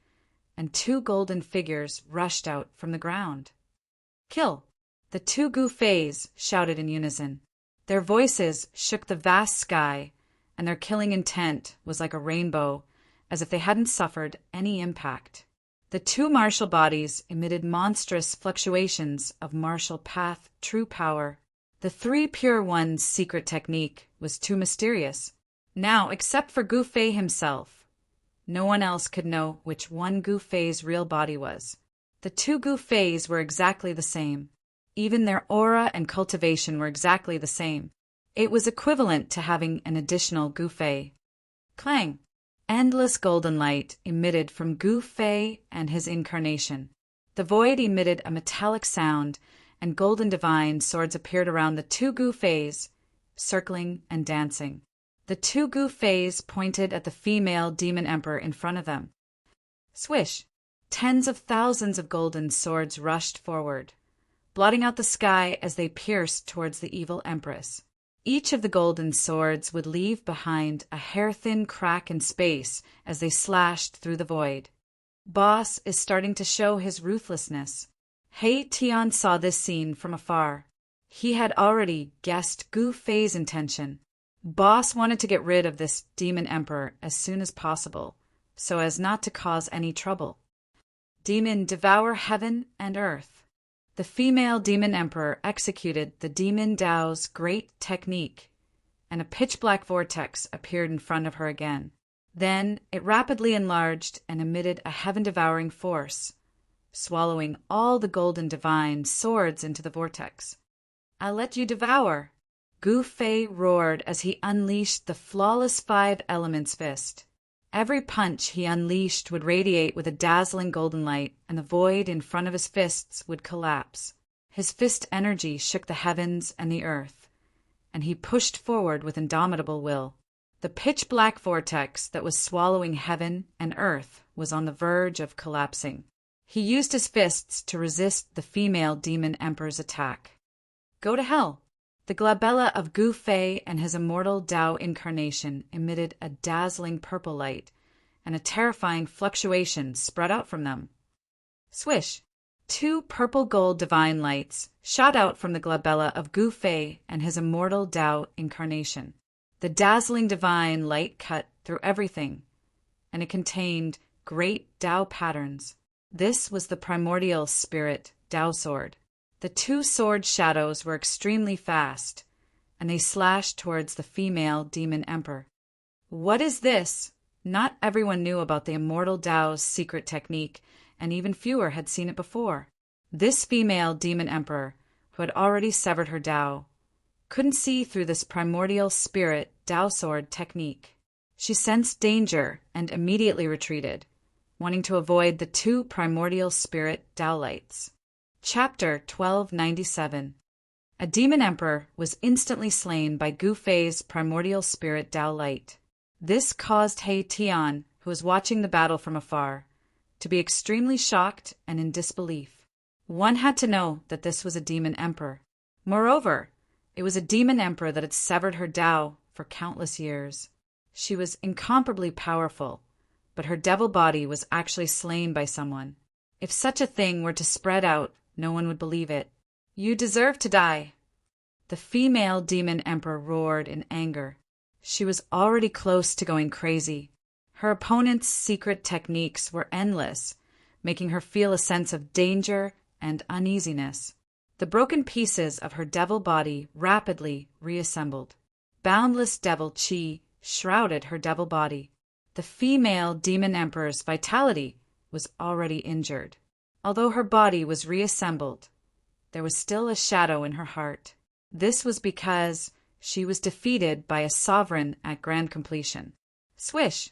and two golden figures rushed out from the ground. Kill! The two Gu Feis shouted in unison. Their voices shook the vast sky, and their killing intent was like a rainbow, as if they hadn't suffered any impact. The two martial bodies emitted monstrous fluctuations of martial path true power. The three pure one's secret technique was too mysterious. Now, except for Gu Fei himself, no one else could know which one Gu Fei's real body was. The two Gu Feis were exactly the same. Even their aura and cultivation were exactly the same. It was equivalent to having an additional Gu Fei. Clang! Endless golden light emitted from Gu Fei and his incarnation. The void emitted a metallic sound, and golden divine swords appeared around the two Gu Feis, circling and dancing. The two Gu Feis pointed at the female demon emperor in front of them. Swish! Tens of thousands of golden swords rushed forward, blotting out the sky as they pierced towards the evil empress. Each of the golden swords would leave behind a hair-thin crack in space as they slashed through the void. Boss is starting to show his ruthlessness. He Tian saw this scene from afar. He had already guessed Gu Fei's intention. Boss wanted to get rid of this demon emperor as soon as possible, so as not to cause any trouble. Demon devour heaven and earth. The female demon emperor executed the demon Tao's great technique, and a pitch-black vortex appeared in front of her again. Then it rapidly enlarged and emitted a heaven-devouring force, swallowing all the golden divine swords into the vortex. "I'll let you devour!" Gu Fei roared as he unleashed the flawless five elements fist. Every punch he unleashed would radiate with a dazzling golden light, and the void in front of his fists would collapse. His fist energy shook the heavens and the earth, and he pushed forward with indomitable will. The pitch-black vortex that was swallowing heaven and earth was on the verge of collapsing. He used his fists to resist the female demon emperor's attack. Go to hell! The glabella of Gu Fei and his immortal Tao incarnation emitted a dazzling purple light, and a terrifying fluctuation spread out from them. Swish! Two purple-gold divine lights shot out from the glabella of Gu Fei and his immortal Tao incarnation. The dazzling divine light cut through everything, and it contained great Tao patterns. This was the primordial spirit Tao sword. The two sword shadows were extremely fast, and they slashed towards the female demon emperor. What is this? Not everyone knew about the immortal Tao's secret technique, and even fewer had seen it before. This female demon emperor, who had already severed her Tao, couldn't see through this primordial spirit Tao sword technique. She sensed danger and immediately retreated, wanting to avoid the two primordial spirit Tao lights. Chapter 1297. A demon emperor was instantly slain by Gu Fei's primordial spirit Tao light. This caused He Tian, who was watching the battle from afar, to be extremely shocked and in disbelief. One had to know that this was a demon emperor. Moreover, it was a demon emperor that had severed her Tao for countless years. She was incomparably powerful, but her devil body was actually slain by someone. If such a thing were to spread out, no one would believe it. You deserve to die. The female demon emperor roared in anger. She was already close to going crazy. Her opponent's secret techniques were endless, making her feel a sense of danger and uneasiness. The broken pieces of her devil body rapidly reassembled. Boundless devil chi shrouded her devil body. The female demon emperor's vitality was already injured. Although her body was reassembled, there was still a shadow in her heart. This was because she was defeated by a sovereign at grand completion. Swish!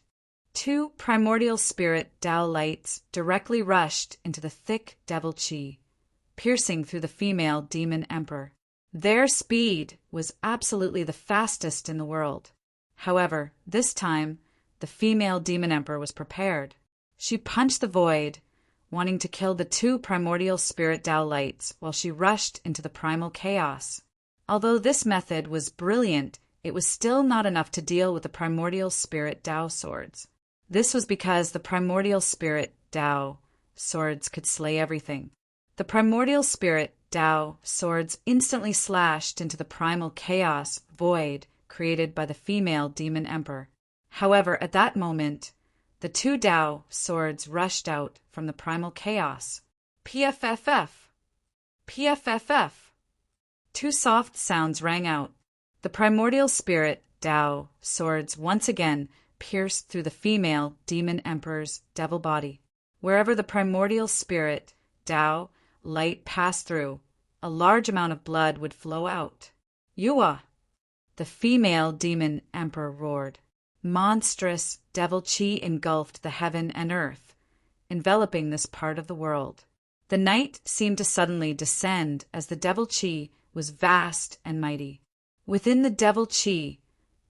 2 primordial spirit Tao lights directly rushed into the thick devil chi, piercing through the female demon emperor. Their speed was absolutely the fastest in the world. However, this time, the female demon emperor was prepared. She punched the void, wanting to kill the 2 primordial spirit Tao lights while she rushed into the primal chaos. Although this method was brilliant, it was still not enough to deal with the primordial spirit Tao swords. This was because the primordial spirit Tao swords could slay everything. The primordial spirit Tao swords instantly slashed into the primal chaos void created by the female demon emperor. However, at that moment, the 2 Tao swords rushed out from the primal chaos. PFFF! PFFF! 2 soft sounds rang out. The primordial spirit Tao swords once again pierced through the female demon emperor's devil body. Wherever the primordial spirit Tao light passed through, a large amount of blood would flow out. Yua! The female demon emperor roared. Monstrous devil chi engulfed the heaven and earth, enveloping this part of the world. The night seemed to suddenly descend as the devil chi was vast and mighty. Within the devil chi,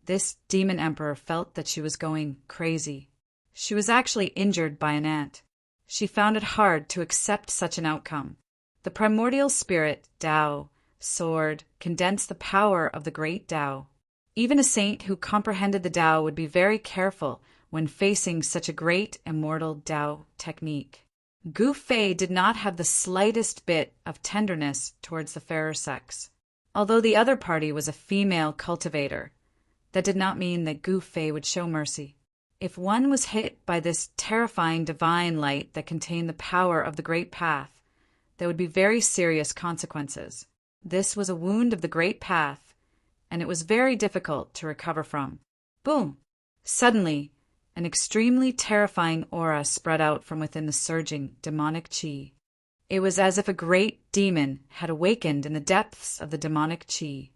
this demon emperor felt that she was going crazy. She was actually injured by an ant. She found it hard to accept such an outcome. The primordial spirit Tao sword condensed the power of the great Tao. Even a saint who comprehended the Tao would be very careful when facing such a great immortal Tao technique. Gu Fei did not have the slightest bit of tenderness towards the fairer sex. Although the other party was a female cultivator, that did not mean that Gu Fei would show mercy. If one was hit by this terrifying divine light that contained the power of the great path, there would be very serious consequences. This was a wound of the great path, and it was very difficult to recover from. Boom! Suddenly, an extremely terrifying aura spread out from within the surging demonic chi. It was as if a great demon had awakened in the depths of the demonic chi.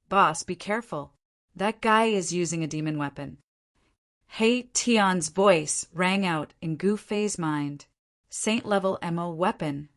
Boss, be careful. That guy is using a demon weapon. Hei Tian's voice rang out in Gu Fei's mind. Saint-level MO weapon.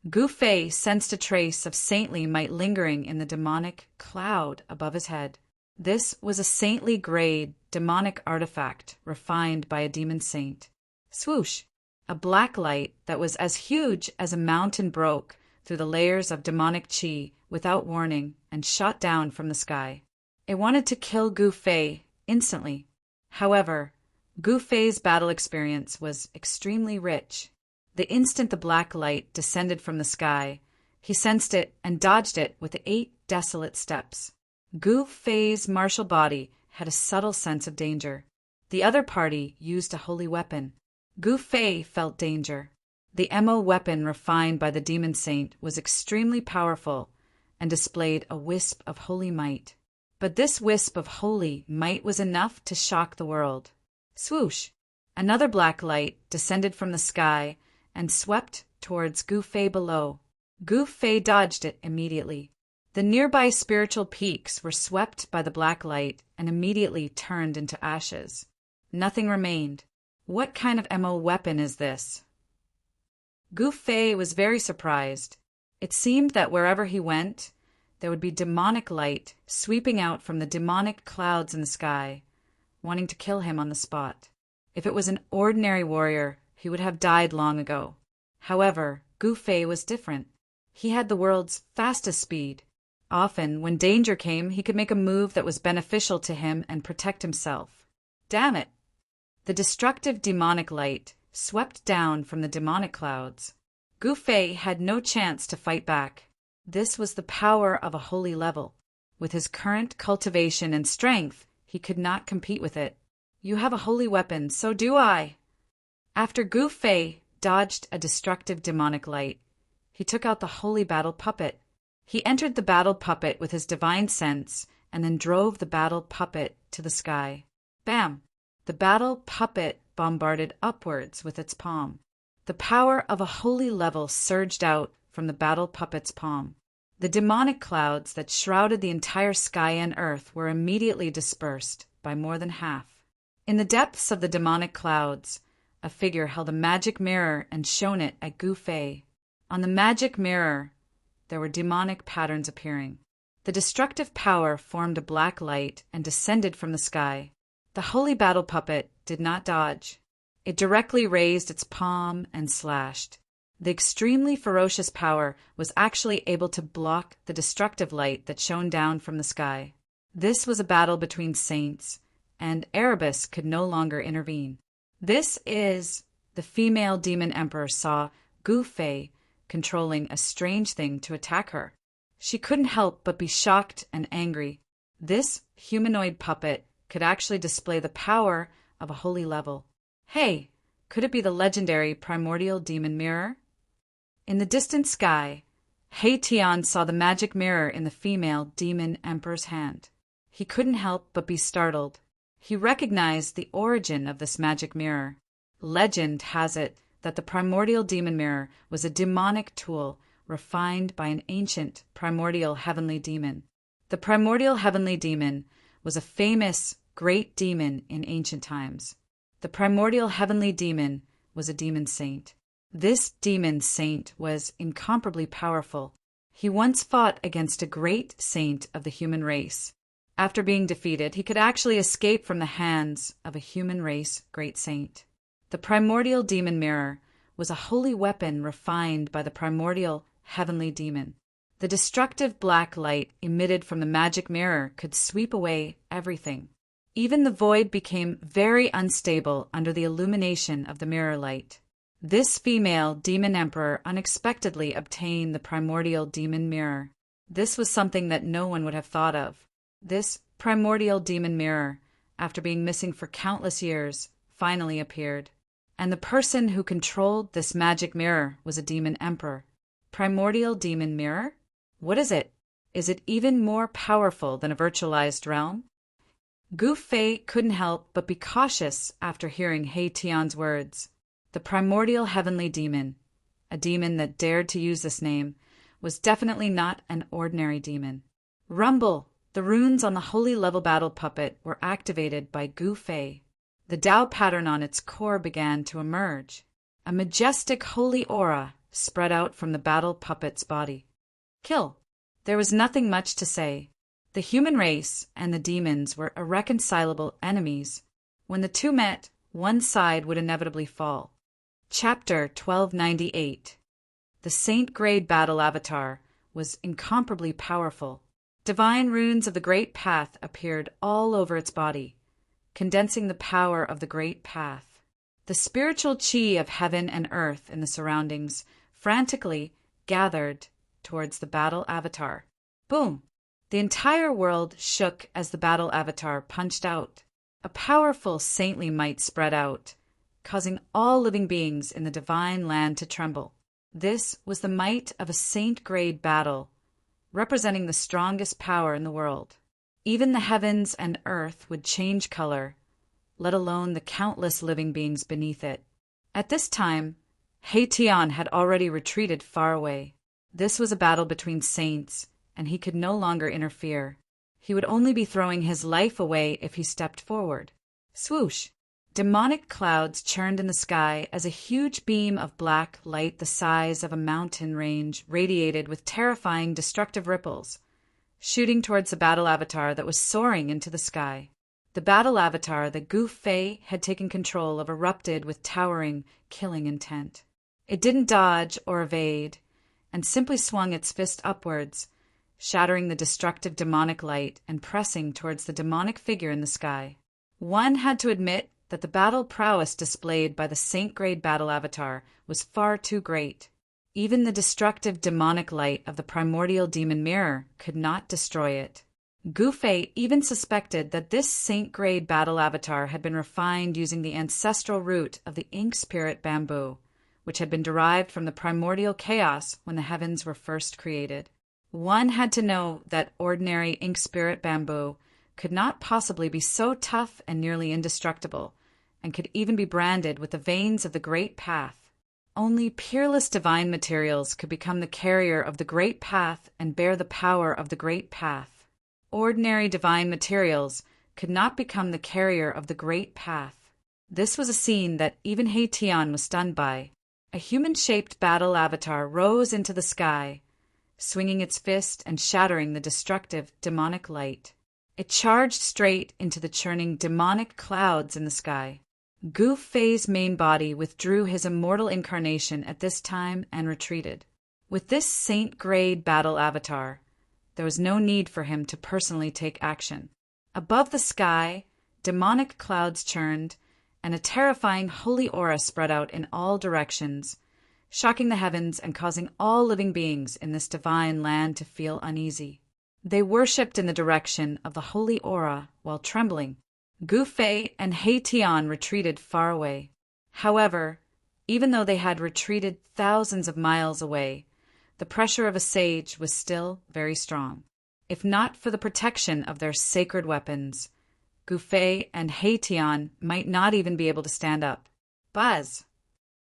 Gu Fei sensed a trace of saintly might lingering in the demonic cloud above his head. This was a saintly grade demonic artifact refined by a demon saint. Swoosh! A black light that was as huge as a mountain broke through the layers of demonic chi without warning and shot down from the sky. It wanted to kill Gu Fei instantly. However, Gu Fei's battle experience was extremely rich. The instant the black light descended from the sky, he sensed it and dodged it with 8 desolate steps. Gu Fei's martial body had a subtle sense of danger. The other party used a holy weapon. Gu Fei felt danger. The MO weapon refined by the demon saint was extremely powerful and displayed a wisp of holy might. But this wisp of holy might was enough to shock the world. Swoosh! Another black light descended from the sky and swept towards Gu Fei below. Gu Fei dodged it immediately. The nearby spiritual peaks were swept by the black light and immediately turned into ashes. Nothing remained. What kind of MO weapon is this? Gu Fei was very surprised. It seemed that wherever he went, there would be demonic light sweeping out from the demonic clouds in the sky, wanting to kill him on the spot. If it was an ordinary warrior, he would have died long ago. However, Gu Fei was different. He had the world's fastest speed. Often, when danger came, he could make a move that was beneficial to him and protect himself. Damn it! The destructive demonic light swept down from the demonic clouds. Gu Fei had no chance to fight back. This was the power of a holy level. With his current cultivation and strength, he could not compete with it. You have a holy weapon, so do I. After Gu Fei dodged a destructive demonic light. He took out the holy battle puppet. He entered the battle puppet with his divine sense and then drove the battle puppet to the sky. Bam! The battle puppet bombarded upwards with its palm. The power of a holy level surged out from the battle puppet's palm. The demonic clouds that shrouded the entire sky and earth were immediately dispersed by more than half. In the depths of the demonic clouds, a figure held a magic mirror and shone it at Gu Fei. On the magic mirror, there were demonic patterns appearing. The destructive power formed a black light and descended from the sky. The holy battle puppet did not dodge. It directly raised its palm and slashed. The extremely ferocious power was actually able to block the destructive light that shone down from the sky. This was a battle between saints, and Erebus could no longer intervene. The female demon emperor saw Gu Fei controlling a strange thing to attack her. She couldn't help but be shocked and angry. This humanoid puppet could actually display the power of a holy level. Hey, could it be the legendary primordial demon mirror? In the distant sky, He Tian saw the magic mirror in the female demon emperor's hand. He couldn't help but be startled. He recognized the origin of this magic mirror. Legend has it that the primordial demon mirror was a demonic tool refined by an ancient primordial heavenly demon. The primordial heavenly demon was a famous great demon in ancient times. The primordial heavenly demon was a demon saint. This demon saint was incomparably powerful. He once fought against a great saint of the human race. After being defeated, he could actually escape from the hands of a human race great saint. The primordial demon mirror was a holy weapon refined by the primordial heavenly demon. The destructive black light emitted from the magic mirror could sweep away everything. Even the void became very unstable under the illumination of the mirror light. This female demon emperor unexpectedly obtained the primordial demon mirror. This was something that no one would have thought of. This primordial demon mirror, after being missing for countless years, finally appeared. And the person who controlled this magic mirror was a demon emperor. Primordial demon mirror? What is it? Is it even more powerful than a virtualized realm? Gu Fei couldn't help but be cautious after hearing He Tian's words. The primordial heavenly demon, a demon that dared to use this name, was definitely not an ordinary demon. Rumble! The runes on the holy level battle puppet were activated by Gu Fei. The Tao pattern on its core began to emerge. A majestic holy aura spread out from the battle puppet's body. Kill! There was nothing much to say. The human race and the demons were irreconcilable enemies. When the two met, one side would inevitably fall. Chapter 1298. The Saint-grade battle avatar was incomparably powerful. Divine runes of the Great Path appeared all over its body, condensing the power of the Great Path. The spiritual chi of heaven and earth in the surroundings frantically gathered towards the battle avatar. Boom! The entire world shook as the battle avatar punched out. A powerful saintly might spread out, causing all living beings in the divine land to tremble. This was the might of a saint-grade battle, representing the strongest power in the world. Even the heavens and earth would change color, let alone the countless living beings beneath it. At this time, He Tian had already retreated far away. This was a battle between saints, and he could no longer interfere. He would only be throwing his life away if he stepped forward. Swoosh! Demonic clouds churned in the sky as a huge beam of black light the size of a mountain range radiated with terrifying destructive ripples, shooting towards the battle avatar that was soaring into the sky. The battle avatar that Gu Fei had taken control of erupted with towering, killing intent. It didn't dodge or evade, and simply swung its fist upwards, shattering the destructive demonic light and pressing towards the demonic figure in the sky. One had to admit that the battle prowess displayed by the saint-grade battle avatar was far too great. Even the destructive demonic light of the primordial demon mirror could not destroy it. Gu Fei even suspected that this saint-grade battle avatar had been refined using the ancestral root of the ink spirit bamboo, which had been derived from the primordial chaos when the heavens were first created. One had to know that ordinary ink spirit bamboo could not possibly be so tough and nearly indestructible, and could even be branded with the veins of the Great Path. Only peerless divine materials could become the carrier of the Great Path and bear the power of the Great Path. Ordinary divine materials could not become the carrier of the Great Path. This was a scene that even Haitian was stunned by. A human-shaped battle avatar rose into the sky, swinging its fist and shattering the destructive demonic light. It charged straight into the churning demonic clouds in the sky. Gu Fei's main body withdrew his immortal incarnation at this time and retreated. With this saint-grade battle avatar, there was no need for him to personally take action. Above the sky, demonic clouds churned, and a terrifying holy aura spread out in all directions, shocking the heavens and causing all living beings in this divine land to feel uneasy. They worshipped in the direction of the holy aura while trembling. Gu Fei and Haitian retreated far away. However, even though they had retreated thousands of miles away, the pressure of a sage was still very strong. If not for the protection of their sacred weapons, Gu Fei and Haitian might not even be able to stand up. Buzz!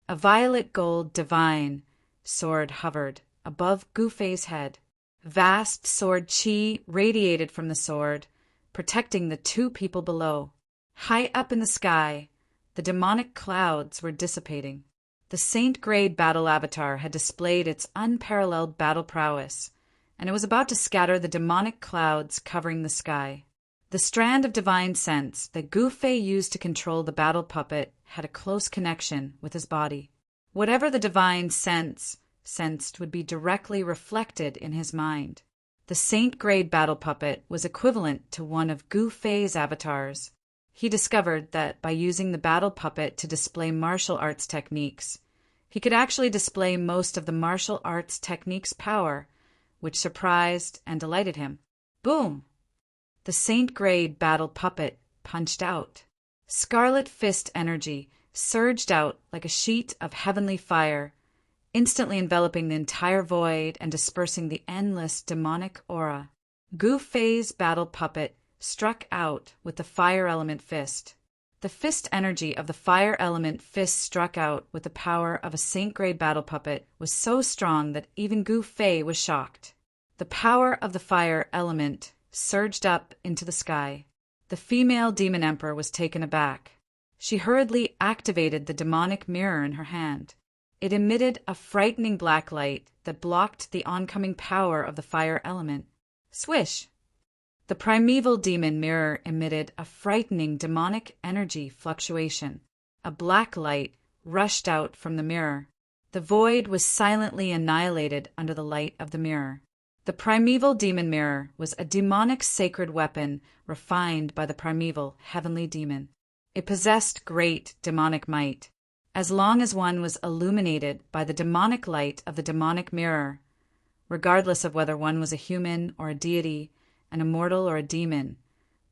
A violet gold divine sword hovered above Gu Fei's head. Vast sword chi radiated from the sword, protecting the two people below. High up in the sky, the demonic clouds were dissipating. The saint-grade battle avatar had displayed its unparalleled battle prowess, and it was about to scatter the demonic clouds covering the sky. The strand of divine sense that Gu Fei used to control the battle puppet had a close connection with his body. Whatever the divine sense sensed would be directly reflected in his mind. The saint-grade battle puppet was equivalent to one of Gu Fei's avatars. He discovered that by using the battle puppet to display martial arts techniques, he could actually display most of the martial arts techniques' power, which surprised and delighted him. Boom! The saint-grade battle puppet punched out. Scarlet fist energy surged out like a sheet of heavenly fire, instantly enveloping the entire void and dispersing the endless demonic aura. Gu Fei's battle puppet struck out with the fire element fist. The fist energy of the fire element fist struck out with the power of a saint-grade battle puppet was so strong that even Gu Fei was shocked. The power of the fire element surged up into the sky. The female demon emperor was taken aback. She hurriedly activated the demonic mirror in her hand. It emitted a frightening black light that blocked the oncoming power of the fire element. Swish! The primeval demon mirror emitted a frightening demonic energy fluctuation. A black light rushed out from the mirror. The void was silently annihilated under the light of the mirror. The primeval demon mirror was a demonic sacred weapon refined by the primeval heavenly demon. It possessed great demonic might. As long as one was illuminated by the demonic light of the demonic mirror, regardless of whether one was a human or a deity, an immortal or a demon,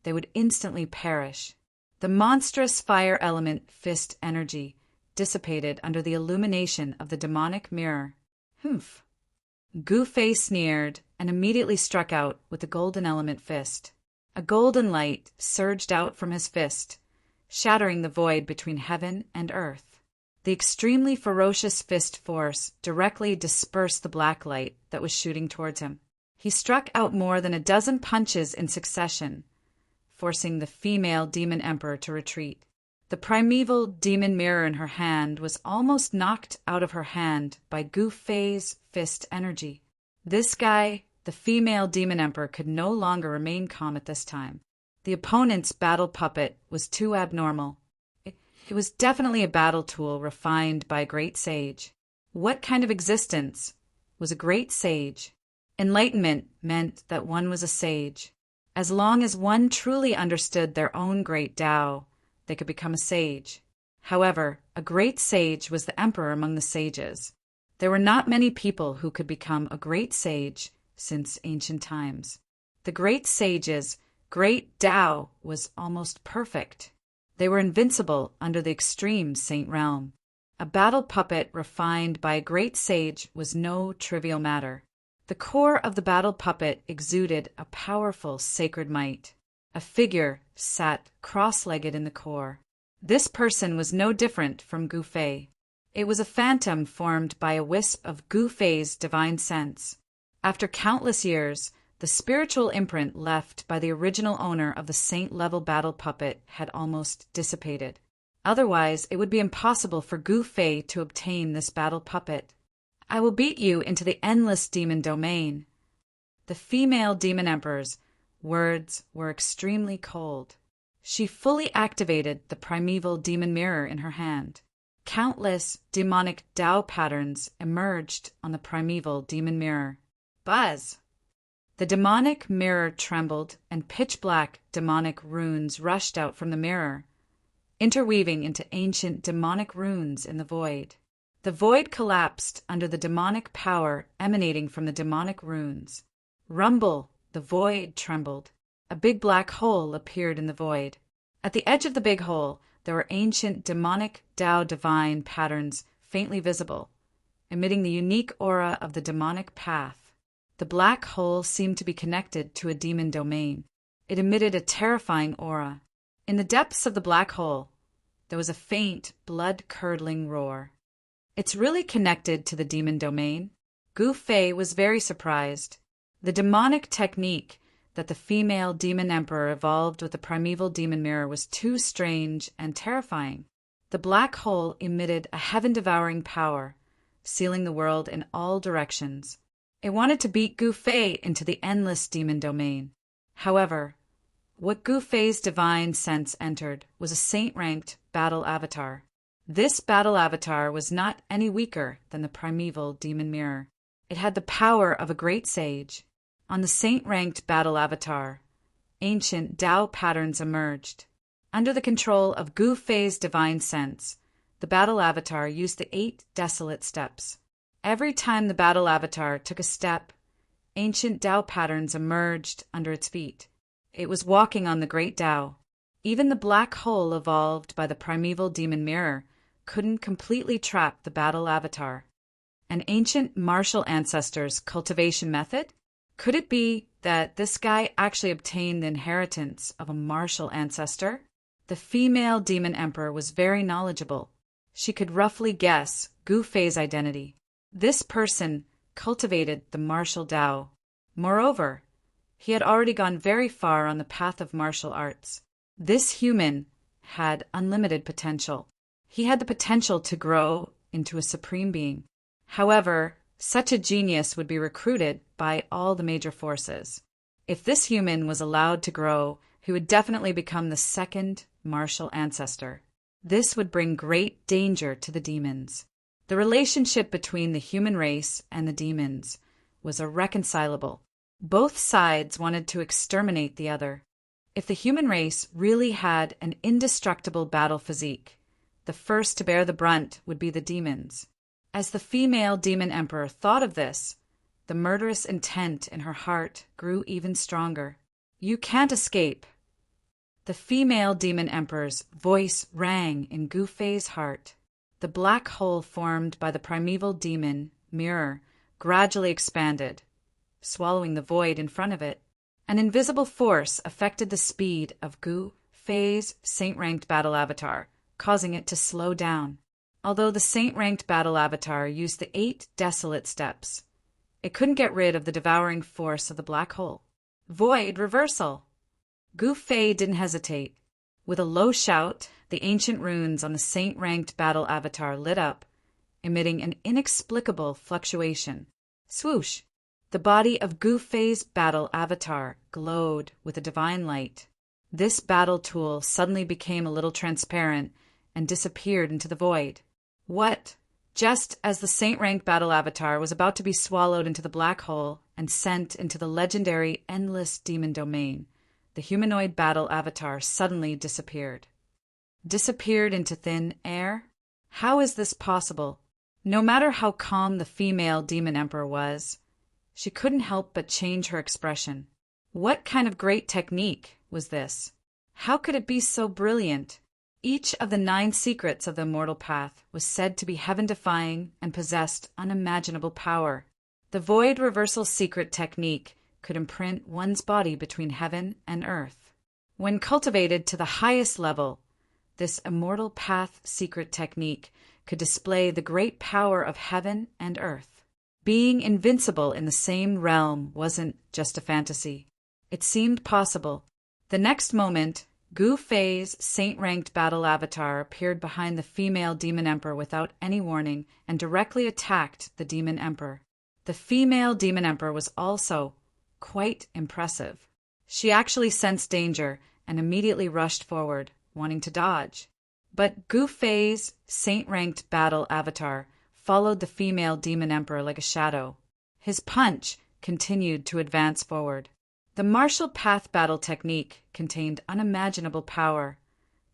they would instantly perish. The monstrous fire element fist energy dissipated under the illumination of the demonic mirror. Humph! Gu Fei sneered and immediately struck out with the golden element fist. A golden light surged out from his fist, shattering the void between heaven and earth. The extremely ferocious fist force directly dispersed the black light that was shooting towards him. He struck out more than a dozen punches in succession, forcing the female demon emperor to retreat. The primeval demon mirror in her hand was almost knocked out of her hand by Gu Fei's fist energy. This guy, the female demon emperor, could no longer remain calm at this time. The opponent's battle puppet was too abnormal. It was definitely a battle tool refined by a great sage. What kind of existence was a great sage? Enlightenment meant that one was a sage. As long as one truly understood their own great Tao, they could become a sage. However, a great sage was the emperor among the sages. There were not many people who could become a great sage since ancient times. The great sages' great Tao was almost perfect. They were invincible under the extreme saint realm. A battle puppet refined by a great sage was no trivial matter. The core of the battle puppet exuded a powerful sacred might. A figure sat cross-legged in the core. This person was no different from Gu Fei. It was a phantom formed by a wisp of Gu Fei's divine sense. After countless years, the spiritual imprint left by the original owner of the saint-level battle puppet had almost dissipated. Otherwise, it would be impossible for Gu Fei to obtain this battle puppet. I will beat you into the endless demon domain. The female demon emperor's words were extremely cold. She fully activated the primeval demon mirror in her hand. Countless demonic Tao patterns emerged on the primeval demon mirror. Buzz! The demonic mirror trembled, and pitch-black demonic runes rushed out from the mirror, interweaving into ancient demonic runes in the void. The void collapsed under the demonic power emanating from the demonic runes. Rumble! The void trembled. A big black hole appeared in the void. At the edge of the big hole, there were ancient demonic Tao divine patterns faintly visible, emitting the unique aura of the demonic path. The black hole seemed to be connected to a demon domain. It emitted a terrifying aura. In the depths of the black hole, there was a faint, blood-curdling roar. It's really connected to the demon domain. Gu Fei was very surprised. The demonic technique that the female demon emperor evolved with the primeval demon mirror was too strange and terrifying. The black hole emitted a heaven-devouring power, sealing the world in all directions. It wanted to beat Gu Fei into the endless demon domain. However, what Gu Fei's divine sense entered was a saint-ranked battle avatar. This battle avatar was not any weaker than the primeval demon mirror. It had the power of a great sage. On the saint-ranked battle avatar, ancient Tao patterns emerged. Under the control of Gu Fei's divine sense, the battle avatar used the 8 desolate steps. Every time the battle avatar took a step, ancient Tao patterns emerged under its feet. It was walking on the great Tao. Even the black hole evolved by the primeval demon mirror couldn't completely trap the battle avatar. An ancient martial ancestor's cultivation method? Could it be that this guy actually obtained the inheritance of a martial ancestor? The female demon emperor was very knowledgeable. She could roughly guess Gu Fei's identity. This person cultivated the martial Tao. Moreover, he had already gone very far on the path of martial arts. This human had unlimited potential. He had the potential to grow into a supreme being. However, such a genius would be recruited by all the major forces. If this human was allowed to grow, he would definitely become the second martial ancestor. This would bring great danger to the demons. The relationship between the human race and the demons was irreconcilable. Both sides wanted to exterminate the other. If the human race really had an indestructible battle physique, the first to bear the brunt would be the demons. As the female demon emperor thought of this, the murderous intent in her heart grew even stronger. You can't escape. The female demon emperor's voice rang in Gu Fei's heart. The black hole formed by the primeval demon mirror gradually expanded, swallowing the void in front of it. An invisible force affected the speed of Gu Fei's saint-ranked battle avatar, causing it to slow down. Although the saint-ranked battle avatar used the 8 desolate steps, it couldn't get rid of the devouring force of the black hole. Void reversal! Gu Fei didn't hesitate. With a low shout, the ancient runes on the saint-ranked battle avatar lit up, emitting an inexplicable fluctuation. Swoosh! The body of Gu Fei's battle avatar glowed with a divine light. This battle tool suddenly became a little transparent and disappeared into the void. What? Just as the saint-ranked battle avatar was about to be swallowed into the black hole and sent into the legendary endless demon domain, the humanoid battle avatar suddenly disappeared. Disappeared into thin air? How is this possible? No matter how calm the female demon emperor was, she couldn't help but change her expression. What kind of great technique was this? How could it be so brilliant? Each of the 9 secrets of the immortal path was said to be heaven-defying and possessed unimaginable power. The void reversal secret technique could imprint one's body between heaven and earth. When cultivated to the highest level, this immortal path secret technique could display the great power of heaven and earth. Being invincible in the same realm wasn't just a fantasy. It seemed possible. The next moment, Gu Fei's saint-ranked battle avatar appeared behind the female demon emperor without any warning and directly attacked the demon emperor. The female demon emperor was also quite impressive. She actually sensed danger and immediately rushed forward, wanting to dodge. But Gu Fei's saint-ranked battle avatar followed the female demon emperor like a shadow. His punch continued to advance forward. The martial path battle technique contained unimaginable power,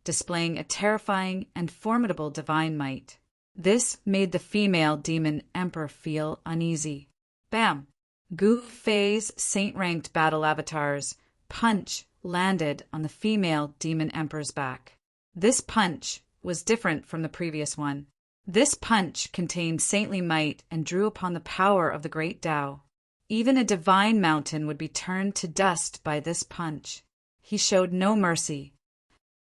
displaying a terrifying and formidable divine might. This made the female demon emperor feel uneasy. Bam! Gu Fei's saint-ranked battle avatar's punch landed on the female demon emperor's back. This punch was different from the previous one. This punch contained saintly might and drew upon the power of the great Tao. Even a divine mountain would be turned to dust by this punch. He showed no mercy.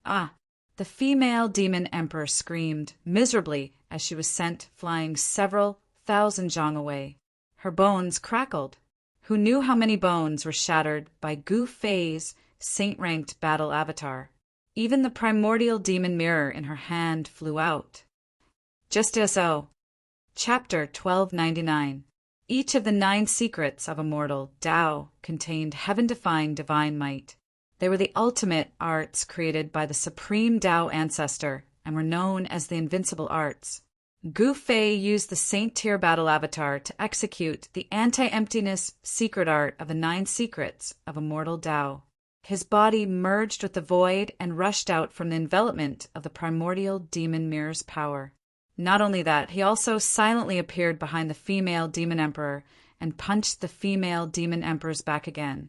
Ah! The female demon emperor screamed miserably as she was sent flying several thousand zhang away. Her bones crackled. Who knew how many bones were shattered by Gu Fei's saint-ranked battle avatar? Even the primordial demon mirror in her hand flew out. Just so. Chapter 1299. Each of the 9 secrets of immortal Tao contained heaven-defying divine might. They were the ultimate arts created by the supreme Tao ancestor and were known as the invincible arts. Gu Fei used the saint-tier battle avatar to execute the anti-emptiness secret art of the 9 secrets of immortal Tao. His body merged with the void and rushed out from the envelopment of the primordial demon mirror's power. Not only that, he also silently appeared behind the female demon emperor and punched the female demon emperor's back again,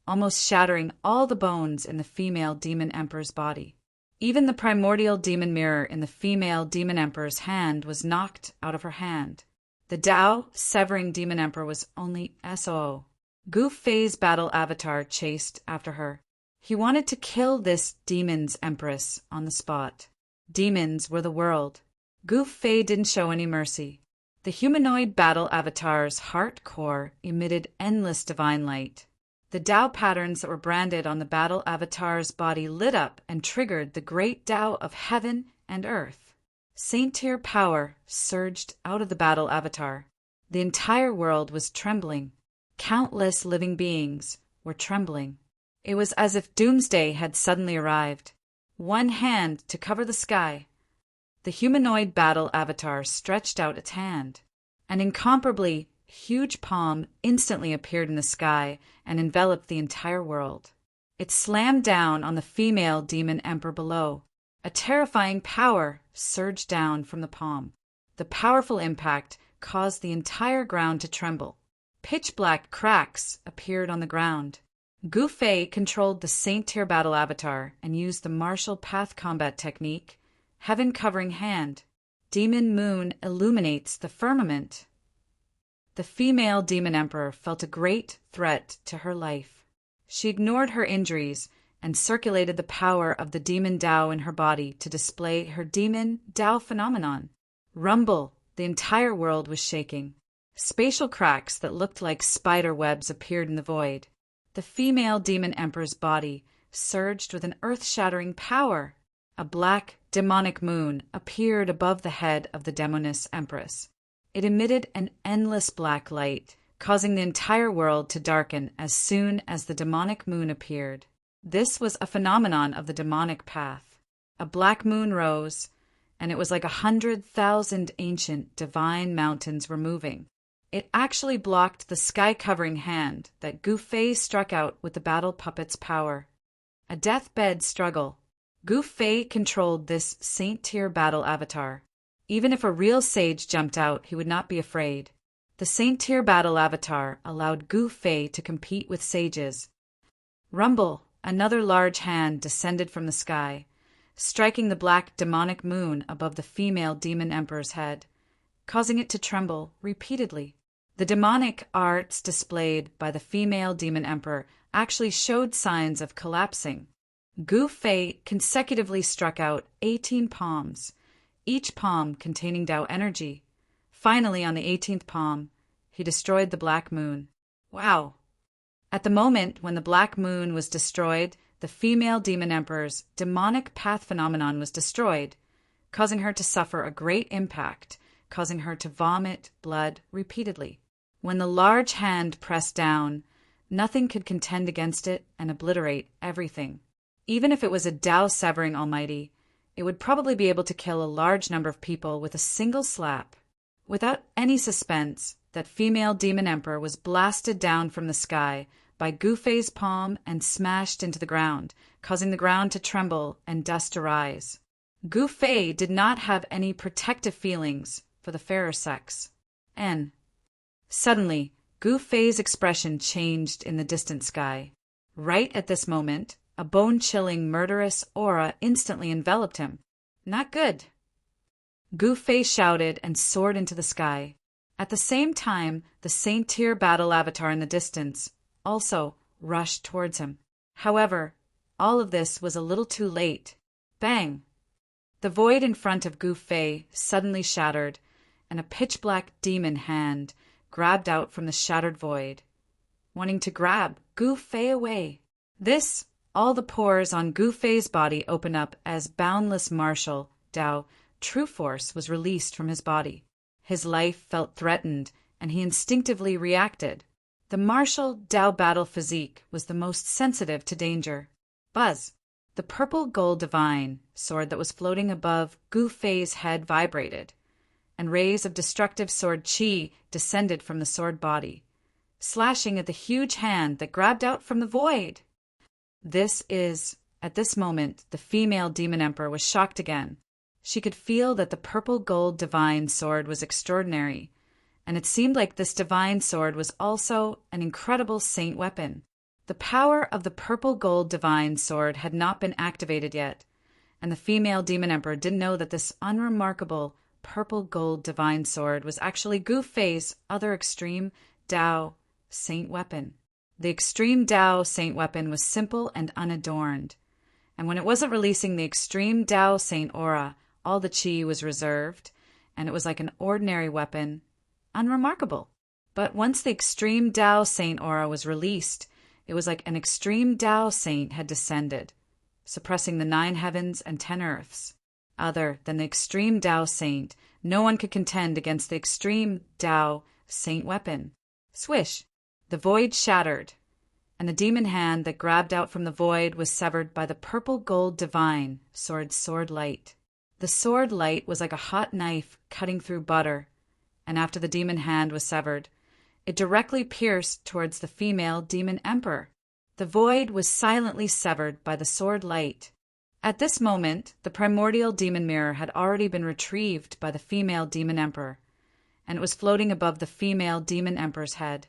almost shattering all the bones in the female demon emperor's body. Even the primordial demon mirror in the female demon emperor's hand was knocked out of her hand. The Tao severing demon emperor was only SOO. Gu Fei's battle avatar chased after her. He wanted to kill this demon's empress on the spot. Demons were the world. Gu Fei didn't show any mercy. The humanoid battle avatar's heart core emitted endless divine light. The Tao patterns that were branded on the battle avatar's body lit up and triggered the great Tao of heaven and earth. Saint-tier power surged out of the battle avatar. The entire world was trembling. Countless living beings were trembling. It was as if doomsday had suddenly arrived. One hand to cover the sky. The humanoid battle avatar stretched out its hand. An incomparably huge palm instantly appeared in the sky and enveloped the entire world. It slammed down on the female demon emperor below. A terrifying power surged down from the palm. The powerful impact caused the entire ground to tremble. Pitch-black cracks appeared on the ground. Gu Fei controlled the saint-tier battle avatar and used the martial path combat technique, heaven-covering hand. Demon moon illuminates the firmament. The female demon emperor felt a great threat to her life. She ignored her injuries and circulated the power of the demon Tao in her body to display her demon Tao phenomenon. Rumble, the entire world was shaking. Spatial cracks that looked like spider webs appeared in the void. The female demon emperor's body surged with an earth-shattering power. A black, demonic moon appeared above the head of the demoness empress. It emitted an endless black light, causing the entire world to darken as soon as the demonic moon appeared. This was a phenomenon of the demonic path. A black moon rose, and it was like 100,000 ancient divine mountains were moving. It actually blocked the sky-covering hand that Gu Fei struck out with the battle puppet's power. A deathbed struggle. Gu Fei controlled this saint-tier battle avatar. Even if a real sage jumped out, he would not be afraid. The saint-tier battle avatar allowed Gu Fei to compete with sages. Rumble, another large hand descended from the sky. striking the black demonic moon above the female demon emperor's head, causing it to tremble repeatedly. The demonic arts displayed by the female demon emperor actually showed signs of collapsing. Gu Fei consecutively struck out 18 palms, each palm containing Tao energy. Finally, on the 18th palm, he destroyed the black moon. Wow! At the moment when the black moon was destroyed, the female demon emperor's demonic path phenomenon was destroyed, causing her to suffer a great impact, causing her to vomit blood repeatedly. When the large hand pressed down, nothing could contend against it and obliterate everything. Even if it was a Tao-severing almighty, it would probably be able to kill a large number of people with a single slap. Without any suspense, that female demon emperor was blasted down from the sky by Gu Fei's palm and smashed into the ground, causing the ground to tremble and dust to rise. Gu Fei did not have any protective feelings for the fairer sex. Suddenly, Gu Fei's expression changed in the distant sky. Right at this moment, a bone-chilling, murderous aura instantly enveloped him. Not good. Gu Fei shouted and soared into the sky. At the same time, the Saint-Tier battle avatar in the distance also rushed towards him. However, all of this was a little too late. Bang! The void in front of Gu Fei suddenly shattered, and a pitch-black demon hand grabbed out from the shattered void, wanting to grab Gu Fei away. All the pores on Gu Fei's body opened up as boundless martial Tao true force was released from his body. His life felt threatened, and he instinctively reacted. The martial Tao battle physique was the most sensitive to danger. Buzz! The purple gold divine sword that was floating above Gu Fei's head vibrated, and rays of destructive sword chi descended from the sword body, slashing at the huge hand that grabbed out from the void. At this moment, the female demon emperor was shocked again. She could feel that the purple gold divine sword was extraordinary, and it seemed like this divine sword was also an incredible saint weapon. The power of the purple gold divine sword had not been activated yet, and the female demon emperor didn't know that this unremarkable purple gold divine sword was actually Gu Fei's other extreme Tao saint weapon. The extreme Tao saint weapon was simple and unadorned, and when it wasn't releasing the extreme Tao saint aura, all the chi was reserved, and it was like an ordinary weapon, unremarkable. But once the extreme Tao saint aura was released, it was like an extreme Tao saint had descended, suppressing the 9 heavens and 10 earths. Other than the extreme Tao saint, no one could contend against the extreme Tao saint weapon. Swish! The void shattered, and the demon hand that grabbed out from the void was severed by the purple gold divine sword light. The sword light was like a hot knife cutting through butter, and after the demon hand was severed, it directly pierced towards the female demon emperor. The void was silently severed by the sword light. At this moment, the primordial demon mirror had already been retrieved by the female demon emperor, and it was floating above the female demon emperor's head,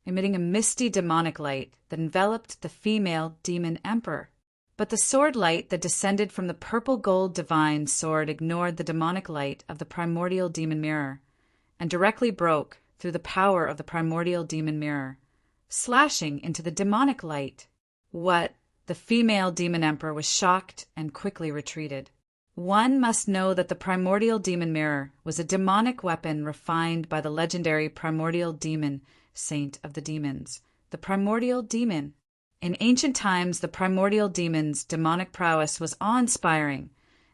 emitting a misty demonic light that enveloped the female demon emperor. But the sword light that descended from the purple gold divine sword ignored the demonic light of the primordial demon mirror, and directly broke through the power of the primordial demon mirror, slashing into the demonic light. The female demon emperor was shocked and quickly retreated. One must know that the primordial demon mirror was a demonic weapon refined by the legendary primordial demon saint of the demons, the primordial demon. In ancient times, the primordial demon's demonic prowess was awe-inspiring,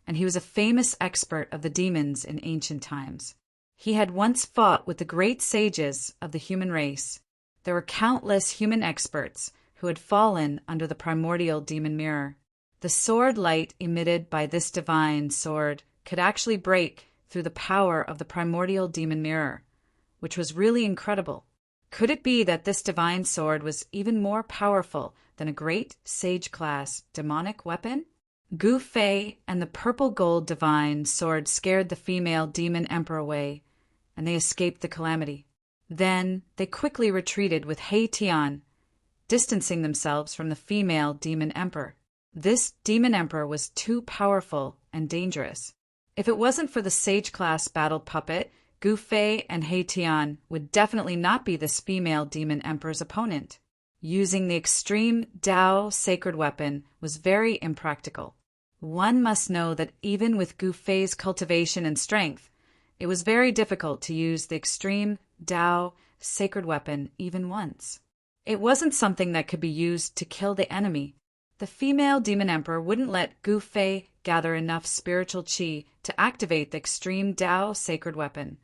and he was a famous expert of the demons in ancient times. He had once fought with the great sages of the human race. There were countless human experts who had fallen under the primordial demon mirror. The sword light emitted by this divine sword could actually break through the power of the primordial demon mirror, which was really incredible. Could it be that this divine sword was even more powerful than a great sage-class demonic weapon? Gu Fei and the purple gold divine sword scared the female demon emperor away, and they escaped the calamity. Then they quickly retreated with He Tian, distancing themselves from the female demon emperor. This demon emperor was too powerful and dangerous. If it wasn't for the sage-class battle puppet, Gu Fei and He Tian would definitely not be this female demon emperor's opponent. Using the extreme Dao sacred weapon was very impractical. One must know that even with Gu Fei's cultivation and strength, it was very difficult to use the extreme Dao sacred weapon even once. It wasn't something that could be used to kill the enemy. The female demon emperor wouldn't let Gu Fei gather enough spiritual qi to activate the extreme Dao sacred weapon,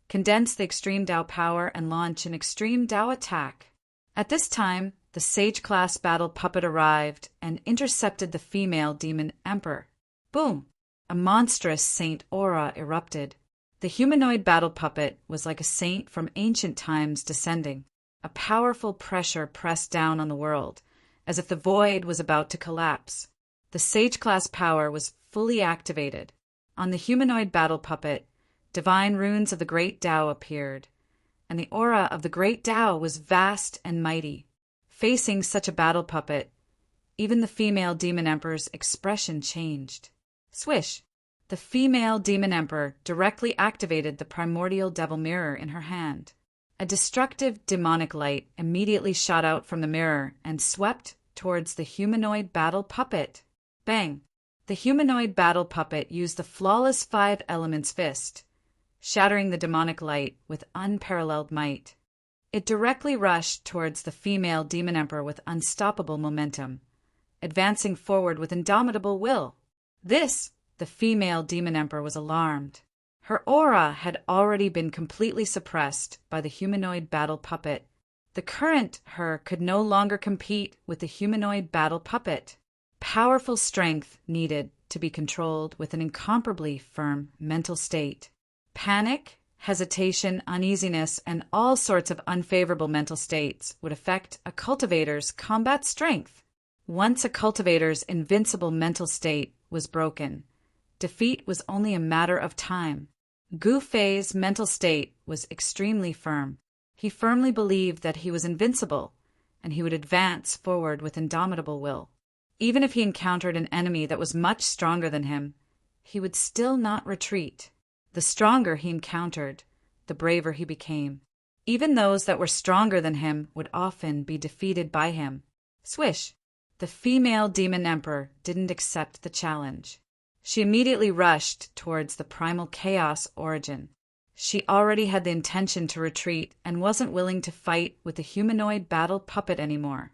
condense the extreme Dao power, and launch an extreme Dao attack. At this time, the sage-class battle puppet arrived and intercepted the female demon emperor. Boom! A monstrous saint aura erupted. The humanoid battle puppet was like a saint from ancient times descending. A powerful pressure pressed down on the world, as if the void was about to collapse. The sage-class power was fully activated. On the humanoid battle puppet, divine runes of the great Tao appeared, and the aura of the great Tao was vast and mighty. Facing such a battle puppet, even the female demon emperor's expression changed. Swish! The female demon emperor directly activated the primordial devil mirror in her hand. A destructive demonic light immediately shot out from the mirror and swept towards the humanoid battle puppet. Bang! The humanoid battle puppet used the flawless 5 elements fist, shattering the demonic light with unparalleled might. It directly rushed towards the female demon emperor with unstoppable momentum, advancing forward with indomitable will. The female demon emperor was alarmed. Her aura had already been completely suppressed by the humanoid battle puppet. The current her could no longer compete with the humanoid battle puppet. Powerful strength needed to be controlled with an incomparably firm mental state. Panic, hesitation, uneasiness, and all sorts of unfavorable mental states would affect a cultivator's combat strength. Once a cultivator's invincible mental state was broken, defeat was only a matter of time. Gu Fei's mental state was extremely firm. He firmly believed that he was invincible, and he would advance forward with indomitable will. Even if he encountered an enemy that was much stronger than him, he would still not retreat. The stronger he encountered, the braver he became. Even those that were stronger than him would often be defeated by him. Swish! The female demon emperor didn't accept the challenge. She immediately rushed towards the primal chaos origin. She already had the intention to retreat and wasn't willing to fight with the humanoid battle puppet anymore.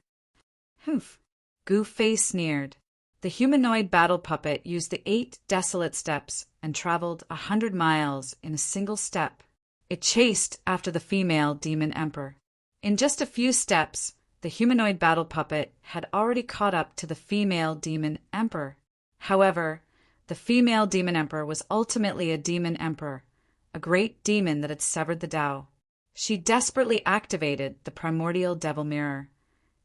Humph! Gu Fei sneered. The humanoid battle puppet used the 8 desolate steps and traveled 100 miles in a single step. It chased after the female demon emperor. In just a few steps, the humanoid battle puppet had already caught up to the female demon emperor. However, the female demon emperor was ultimately a demon emperor, a great demon that had severed the Tao. She desperately activated the primordial devil mirror,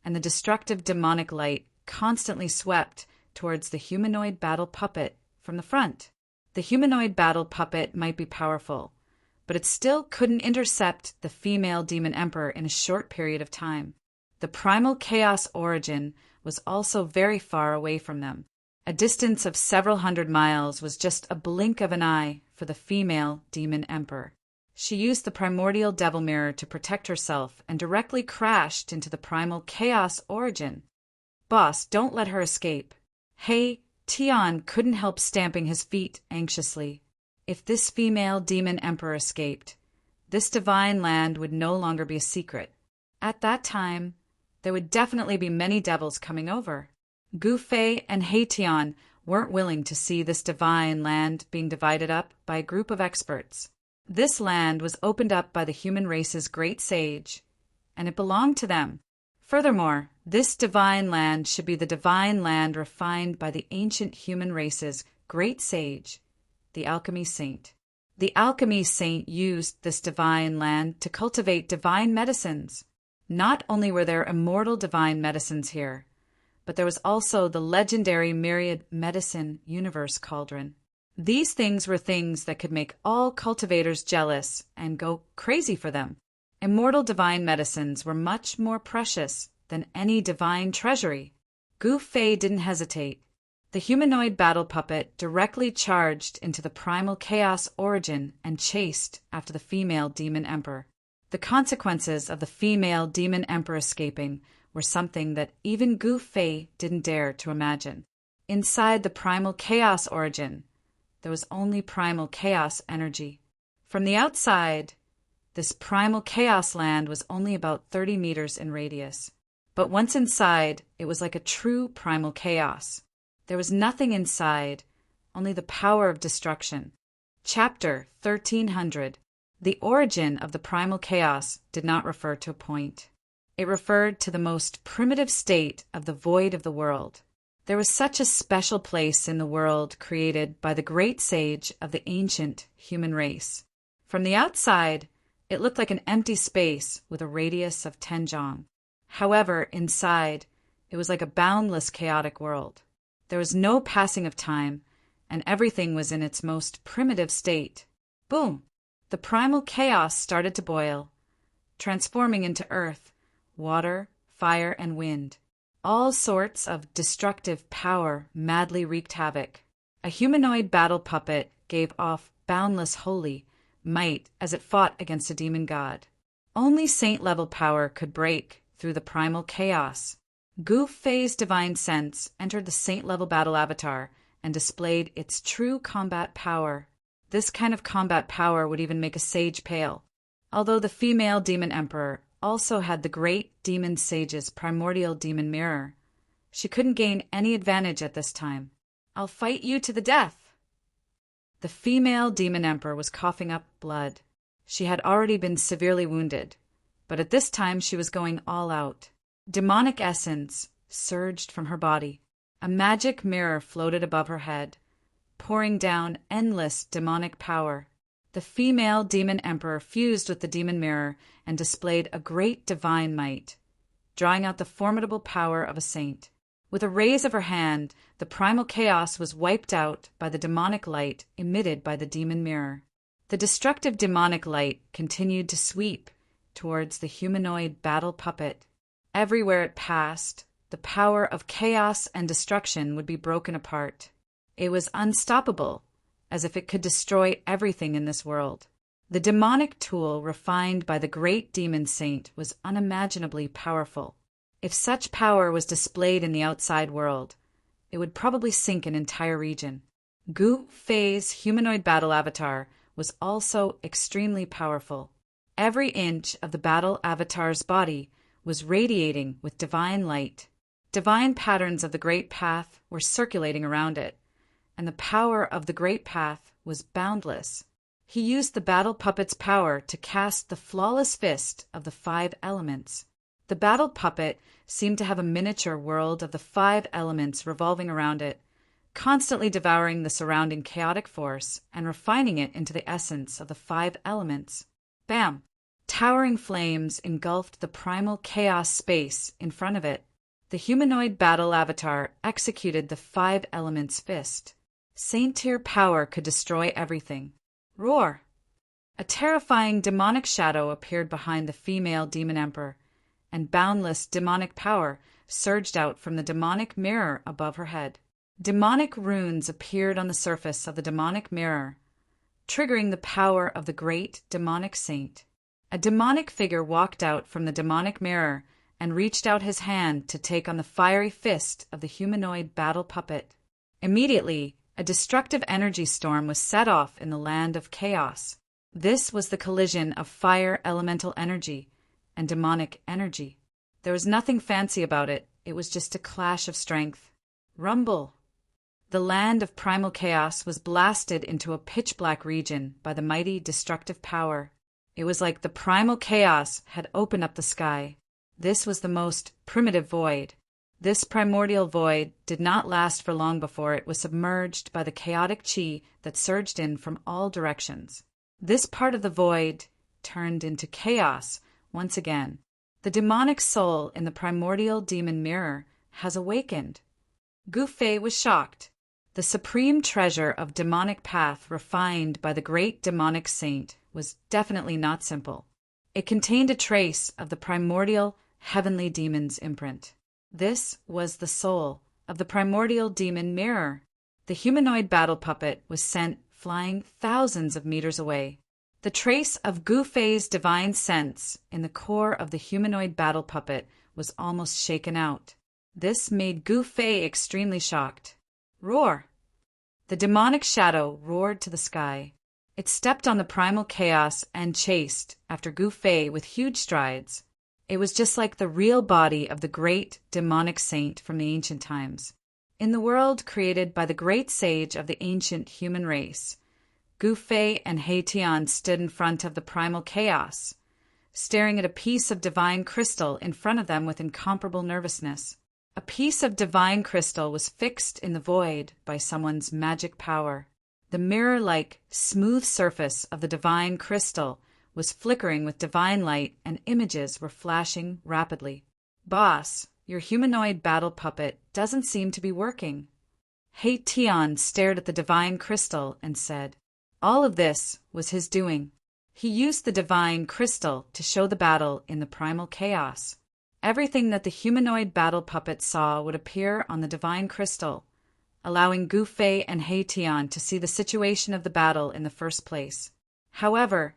and the destructive demonic light constantly swept towards the humanoid battle puppet from the front. The humanoid battle puppet might be powerful, but it still couldn't intercept the female demon emperor in a short period of time. The primal chaos origin was also very far away from them. A distance of several hundred miles was just a blink of an eye for the female demon emperor. She used the primordial devil mirror to protect herself and directly crashed into the primal chaos origin. Boss, don't let her escape. He Tian couldn't help stamping his feet anxiously. If this female demon emperor escaped, this divine land would no longer be a secret. At that time, there would definitely be many devils coming over. Gu Fei and He Tian weren't willing to see this divine land being divided up by a group of experts. This land was opened up by the human race's great sage, and it belonged to them. Furthermore, this divine land should be the divine land refined by the ancient human race's great sage, the alchemy saint. The alchemy saint used this divine land to cultivate divine medicines. Not only were there immortal divine medicines here, but there was also the legendary myriad medicine universe cauldron. These things were things that could make all cultivators jealous and go crazy for them. Immortal divine medicines were much more precious than any divine treasury. Gu Fei didn't hesitate. The humanoid battle puppet directly charged into the primal chaos origin and chased after the female demon emperor. The consequences of the female demon emperor escaping were something that even Gu Fei didn't dare to imagine. Inside the primal chaos origin, there was only primal chaos energy. From the outside, this primal chaos land was only about 30 meters in radius. But once inside, it was like a true primal chaos. There was nothing inside, only the power of destruction. Chapter 1300. The origin of the primal chaos did not refer to a point. It referred to the most primitive state of the void of the world. There was such a special place in the world created by the great sage of the ancient human race. From the outside, it looked like an empty space with a radius of 10 zhang. However, inside, it was like a boundless chaotic world. There was no passing of time, and everything was in its most primitive state. Boom! The primal chaos started to boil, transforming into earth, water, fire, and wind. All sorts of destructive power madly wreaked havoc. A humanoid battle puppet gave off boundless holy might as it fought against a demon god. Only saint-level power could break through the primal chaos. Gu Fei's divine sense entered the saint-level battle avatar and displayed its true combat power. This kind of combat power would even make a sage pale. Although the female demon emperor also had the great demon sage's primordial demon mirror, she couldn't gain any advantage at this time. "I'll fight you to the death." The female demon emperor was coughing up blood. She had already been severely wounded, but at this time she was going all out. Demonic essence surged from her body. A magic mirror floated above her head, pouring down endless demonic power. The female demon emperor fused with the demon mirror and displayed a great divine might, drawing out the formidable power of a saint. With a raise of her hand, the primal chaos was wiped out by the demonic light emitted by the demon mirror. The destructive demonic light continued to sweep towards the humanoid battle puppet. Everywhere it passed, the power of chaos and destruction would be broken apart. It was unstoppable, as if it could destroy everything in this world. The demonic tool refined by the great demon saint was unimaginably powerful. If such power was displayed in the outside world, it would probably sink an entire region. Gu Fei's humanoid battle avatar was also extremely powerful. Every inch of the battle avatar's body was radiating with divine light. Divine patterns of the Great Path were circulating around it, and the power of the Great Path was boundless. He used the battle puppet's power to cast the flawless fist of the 5 elements. The battle puppet seemed to have a miniature world of the 5 elements revolving around it, constantly devouring the surrounding chaotic force and refining it into the essence of the 5 elements. Bam! Towering flames engulfed the primal chaos space in front of it. The humanoid battle avatar executed the 5 elements fist. Saint-tier power could destroy everything. Roar! A terrifying demonic shadow appeared behind the female demon emperor, and boundless demonic power surged out from the demonic mirror above her head. Demonic runes appeared on the surface of the demonic mirror, triggering the power of the great demonic saint. A demonic figure walked out from the demonic mirror and reached out his hand to take on the fiery fist of the humanoid battle puppet. Immediately, a destructive energy storm was set off in the land of chaos. This was the collision of fire elemental energy and demonic energy. There was nothing fancy about it. It was just a clash of strength. Rumble! The land of primal chaos was blasted into a pitch-black region by the mighty destructive power. It was like the primal chaos had opened up the sky. This was the most primitive void. This primordial void did not last for long before it was submerged by the chaotic chi that surged in from all directions. This part of the void turned into chaos once again. The demonic soul in the primordial demon mirror has awakened. Gu Fei was shocked. The supreme treasure of demonic path refined by the great demonic saint was definitely not simple. It contained a trace of the primordial heavenly demon's imprint. This was the soul of the primordial demon Mirror. The humanoid battle puppet was sent flying thousands of meters away. The trace of Gu Fei's divine sense in the core of the humanoid battle puppet was almost shaken out. This made Gu Fei extremely shocked. Roar! The demonic shadow roared to the sky. It stepped on the primal chaos and chased after Gu Fei with huge strides. It was just like the real body of the great demonic saint from the ancient times. In the world created by the great sage of the ancient human race, Gu Fei and He Tian stood in front of the primal chaos, staring at a piece of divine crystal in front of them with incomparable nervousness. A piece of divine crystal was fixed in the void by someone's magic power. The mirror-like, smooth surface of the divine crystal was flickering with divine light, and images were flashing rapidly. Boss, your humanoid battle puppet doesn't seem to be working. He Tian stared at the divine crystal and said, all of this was his doing. He used the divine crystal to show the battle in the primal chaos. Everything that the humanoid battle puppet saw would appear on the divine crystal, allowing Gu Fei and He Tian to see the situation of the battle in the first place. However,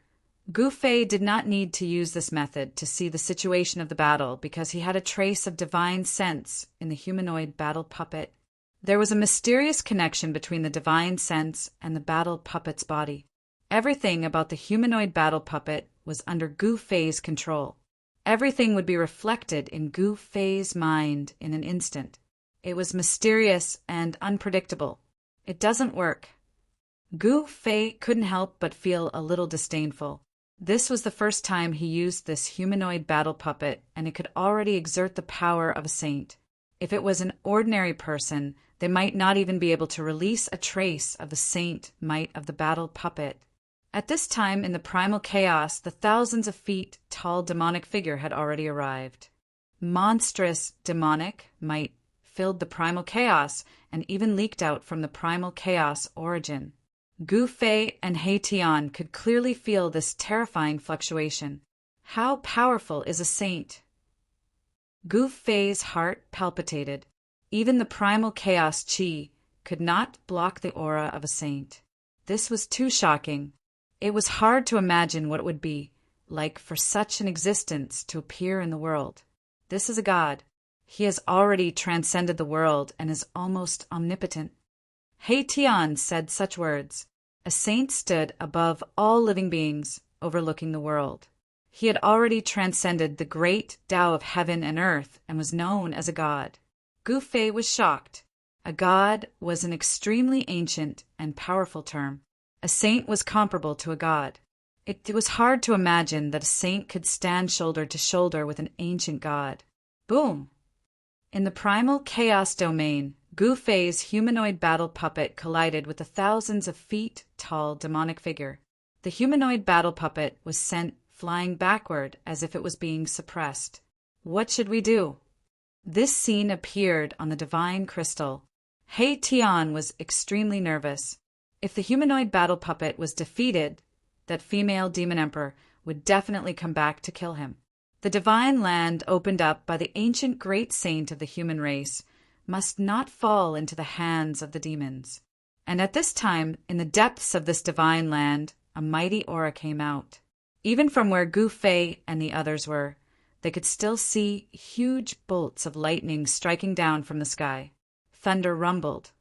Gu Fei did not need to use this method to see the situation of the battle because he had a trace of divine sense in the humanoid battle puppet. There was a mysterious connection between the divine sense and the battle puppet's body. Everything about the humanoid battle puppet was under Gu Fei's control. Everything would be reflected in Gu Fei's mind in an instant. It was mysterious and unpredictable. It doesn't work. Gu Fei couldn't help but feel a little disdainful. This was the first time he used this humanoid battle puppet, and it could already exert the power of a saint. If it was an ordinary person, they might not even be able to release a trace of the saint might of the battle puppet. At this time in the primal chaos, the thousands of feet tall demonic figure had already arrived. Monstrous demonic might filled the primal chaos and even leaked out from the primal chaos origin. Gu Fei and He Tian could clearly feel this terrifying fluctuation. How powerful is a saint? Gu Fei's heart palpitated. Even the primal chaos chi could not block the aura of a saint. This was too shocking. It was hard to imagine what it would be like for such an existence to appear in the world. This is a god. He has already transcended the world and is almost omnipotent. He Tian said such words. A saint stood above all living beings, overlooking the world. He had already transcended the great Tao of heaven and earth and was known as a god. Gu Fei was shocked. A god was an extremely ancient and powerful term. A saint was comparable to a god. It was hard to imagine that a saint could stand shoulder to shoulder with an ancient god. Boom! In the primal chaos domain, Gu Fei's humanoid battle puppet collided with the thousands of feet tall demonic figure. The humanoid battle puppet was sent flying backward as if it was being suppressed. What should we do? This scene appeared on the divine crystal. He Tian was extremely nervous. If the humanoid battle puppet was defeated, that female demon emperor would definitely come back to kill him. The divine land opened up by the ancient great saint of the human race must not fall into the hands of the demons. And at this time, in the depths of this divine land, a mighty aura came out. Even from where Gu Fei and the others were, they could still see huge bolts of lightning striking down from the sky. Thunder rumbled,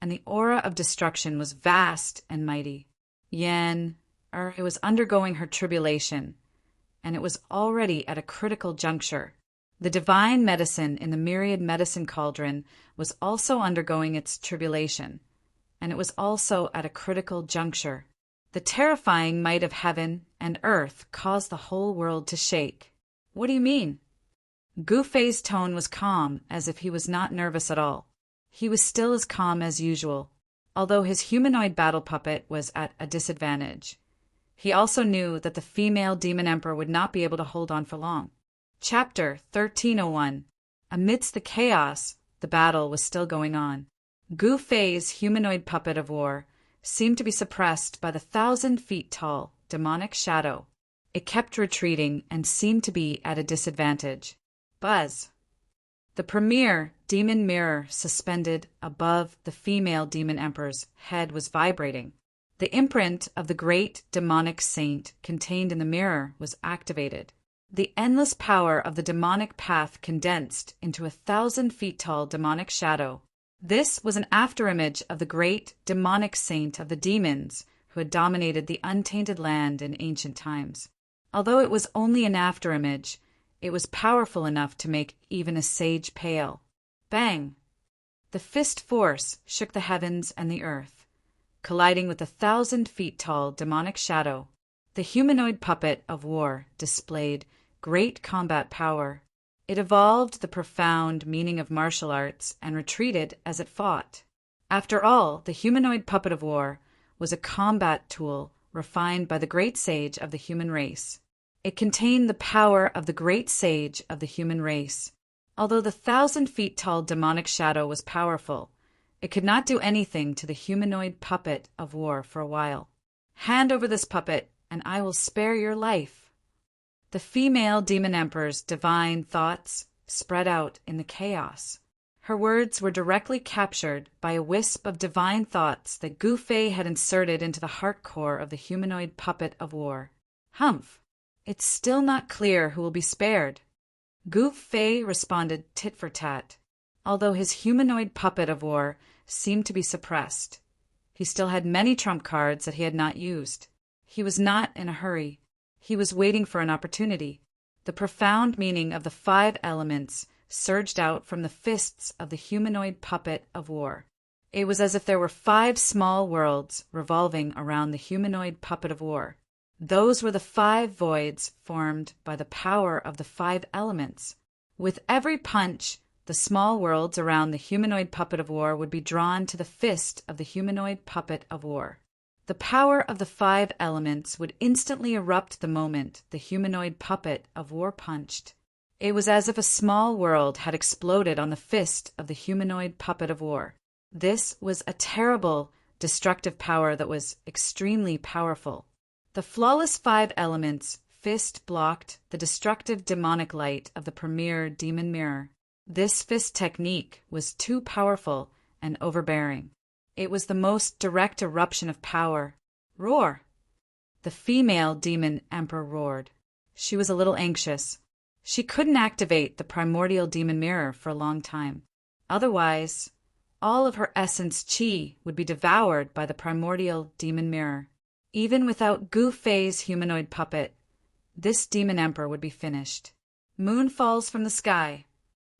and the aura of destruction was vast and mighty. It was undergoing her tribulation, and it was already at a critical juncture. The divine medicine in the myriad medicine cauldron was also undergoing its tribulation, and it was also at a critical juncture. The terrifying might of heaven and earth caused the whole world to shake. What do you mean? Gu Fei's tone was calm, as if he was not nervous at all. He was still as calm as usual, although his humanoid battle puppet was at a disadvantage. He also knew that the female demon emperor would not be able to hold on for long. Chapter 1301. Amidst the chaos, the battle was still going on. Gu Fei's humanoid puppet of war seemed to be suppressed by the 1,000 feet tall demonic shadow. It kept retreating and seemed to be at a disadvantage. Buzz! The The premier demon mirror suspended above the female demon emperor's head was vibrating. The imprint of the great demonic saint contained in the mirror was activated. The endless power of the demonic path condensed into 1,000 feet tall demonic shadow. This was an afterimage of the great demonic saint of the demons who had dominated the untainted land in ancient times. Although it was only an afterimage, it was powerful enough to make even a sage pale. Bang! The fist force shook the heavens and the earth. Colliding with 1,000 feet tall demonic shadow, the humanoid puppet of war displayed great combat power. It evolved the profound meaning of martial arts and retreated as it fought. After all, the humanoid puppet of war was a combat tool refined by the great sage of the human race. It contained the power of the great sage of the human race. Although the 1,000 feet tall demonic shadow was powerful, it could not do anything to the humanoid puppet of war for a while. Hand over this puppet, and I will spare your life. The female demon emperor's divine thoughts spread out in the chaos. Her words were directly captured by a wisp of divine thoughts that Gu Fei had inserted into the heart core of the humanoid puppet of war. Humph! It's still not clear who will be spared. Gu Fei responded tit for tat, although his humanoid puppet of war seemed to be suppressed. He still had many trump cards that he had not used. He was not in a hurry. He was waiting for an opportunity. The profound meaning of the 5 elements surged out from the fists of the humanoid puppet of war. It was as if there were 5 small worlds revolving around the humanoid puppet of war. Those were the 5 voids formed by the power of the 5 elements. With every punch, the small worlds around the humanoid puppet of war would be drawn to the fist of the humanoid puppet of war. The power of the 5 elements would instantly erupt the moment the humanoid puppet of war punched. It was as if a small world had exploded on the fist of the humanoid puppet of war. This was a terrible, destructive power that was extremely powerful. The flawless 5 elements fist blocked the destructive demonic light of the premier demon mirror. This fist technique was too powerful and overbearing. It was the most direct eruption of power. Roar! The female demon emperor roared. She was a little anxious. She couldn't activate the primordial demon mirror for a long time. Otherwise, all of her essence chi would be devoured by the primordial demon mirror. Even without Gu Fei's humanoid puppet, this demon emperor would be finished. Moon falls from the sky.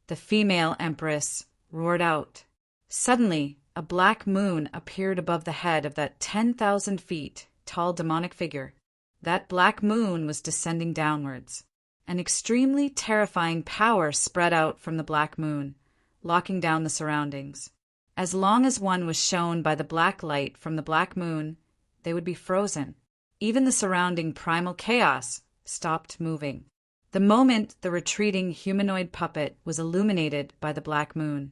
The female empress roared out. Suddenly, a black moon appeared above the head of that 10,000 feet tall demonic figure. That black moon was descending downwards. An extremely terrifying power spread out from the black moon, locking down the surroundings. As long as one was shown by the black light from the black moon, they would be frozen. Even the surrounding primal chaos stopped moving. The moment the retreating humanoid puppet was illuminated by the black moon,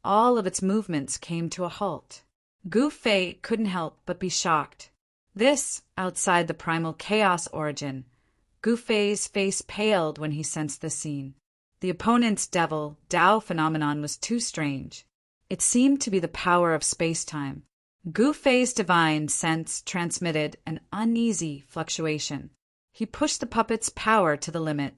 all of its movements came to a halt. Gu Fei couldn't help but be shocked. This, outside the primal chaos origin, Gu Fei's face paled when he sensed this scene. The opponent's devil Tao phenomenon was too strange. It seemed to be the power of space-time. Gu Fei's divine sense transmitted an uneasy fluctuation. He pushed the puppet's power to the limit,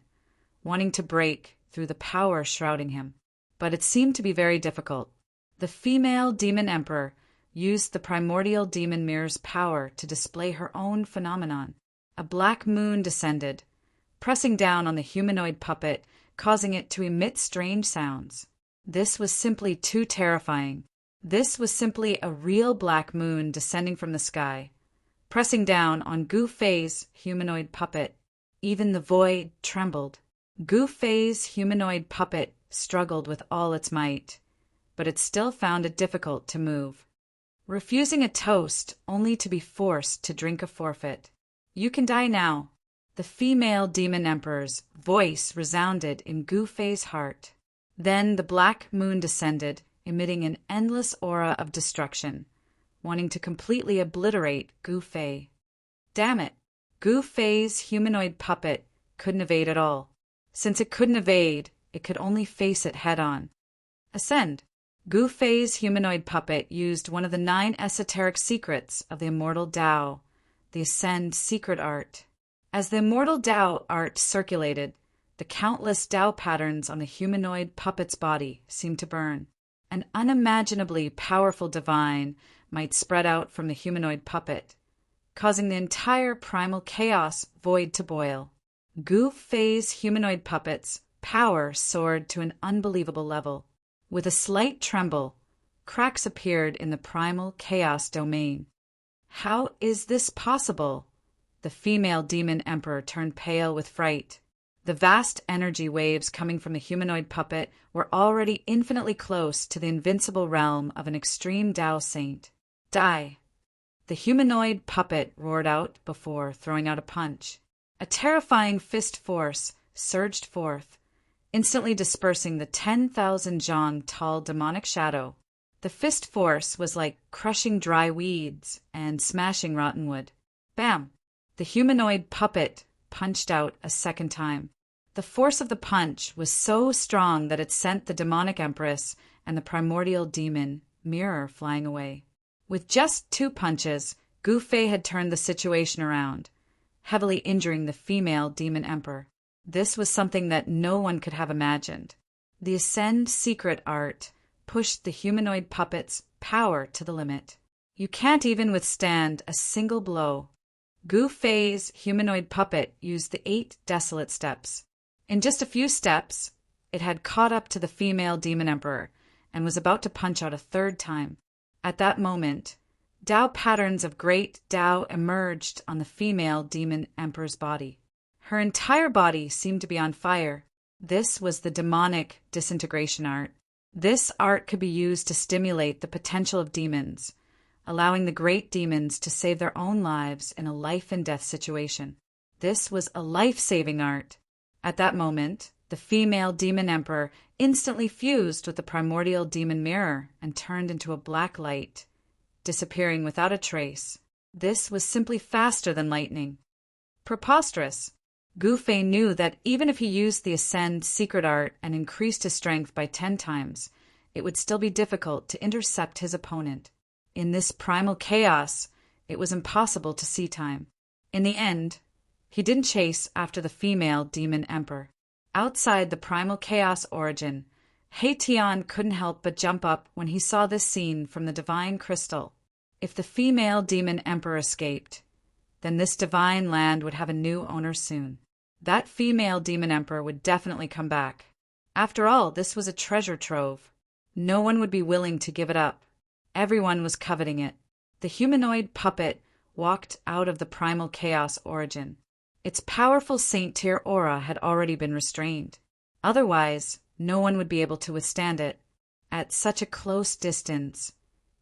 wanting to break through the power shrouding him. But it seemed to be very difficult. The female demon emperor used the primordial demon mirror's power to display her own phenomenon. A black moon descended, pressing down on the humanoid puppet, causing it to emit strange sounds. This was simply too terrifying. This was simply a real black moon descending from the sky, pressing down on Gu Fei's humanoid puppet. Even the void trembled. Gu Fei's humanoid puppet struggled with all its might, but it still found it difficult to move. Refusing a toast only to be forced to drink a forfeit. You can die now. The female demon emperor's voice resounded in Gu Fei's heart. Then the black moon descended, emitting an endless aura of destruction, wanting to completely obliterate Gu Fei. Damn it! Gu Fei's humanoid puppet couldn't evade at all. Since it couldn't evade, it could only face it head-on. Ascend. Gu Fei's humanoid puppet used one of the 9 esoteric secrets of the immortal Tao, the Ascend secret art. As the immortal Tao art circulated, the countless Tao patterns on the humanoid puppet's body seemed to burn. An unimaginably powerful divine might spread out from the humanoid puppet, causing the entire primal chaos void to boil. Gu Fei's humanoid puppet's power soared to an unbelievable level. With a slight tremble, cracks appeared in the primal chaos domain. How is this possible? The female demon emperor turned pale with fright. The vast energy waves coming from the humanoid puppet were already infinitely close to the invincible realm of an extreme Tao saint. Die! The humanoid puppet roared out before throwing out a punch. A terrifying fist force surged forth, instantly dispersing the 10,000 zhang tall demonic shadow. The fist force was like crushing dry weeds and smashing rotten wood. Bam! The humanoid puppet punched out a second time. The force of the punch was so strong that it sent the demonic empress and the primordial demon mirror flying away. With just 2 punches, Gu Fei had turned the situation around, heavily injuring the female demon emperor. This was something that no one could have imagined. The Ascend secret art pushed the humanoid puppet's power to the limit. You can't even withstand a single blow. Gu Fei's humanoid puppet used the 8 desolate steps. In just a few steps, it had caught up to the female demon emperor and was about to punch out a 3rd time. At that moment, Tao patterns of great Tao emerged on the female demon emperor's body. Her entire body seemed to be on fire. This was the demonic disintegration art. This art could be used to stimulate the potential of demons, allowing the great demons to save their own lives in a life-and-death situation. This was a life-saving art. At that moment, the female demon emperor instantly fused with the primordial demon mirror and turned into a black light, disappearing without a trace. This was simply faster than lightning. Preposterous! Gu Fei knew that even if he used the Ascend secret art and increased his strength by 10 times, it would still be difficult to intercept his opponent. In this primal chaos, it was impossible to see time. In the end, he didn't chase after the female demon emperor. Outside the primal chaos origin, He Tian couldn't help but jump up when he saw this scene from the divine crystal. If the female demon emperor escaped, then this divine land would have a new owner soon. That female demon emperor would definitely come back. After all, this was a treasure trove. No one would be willing to give it up. Everyone was coveting it. The humanoid puppet walked out of the primal chaos origin. Its powerful saint-tier aura had already been restrained. Otherwise, no one would be able to withstand it. At such a close distance,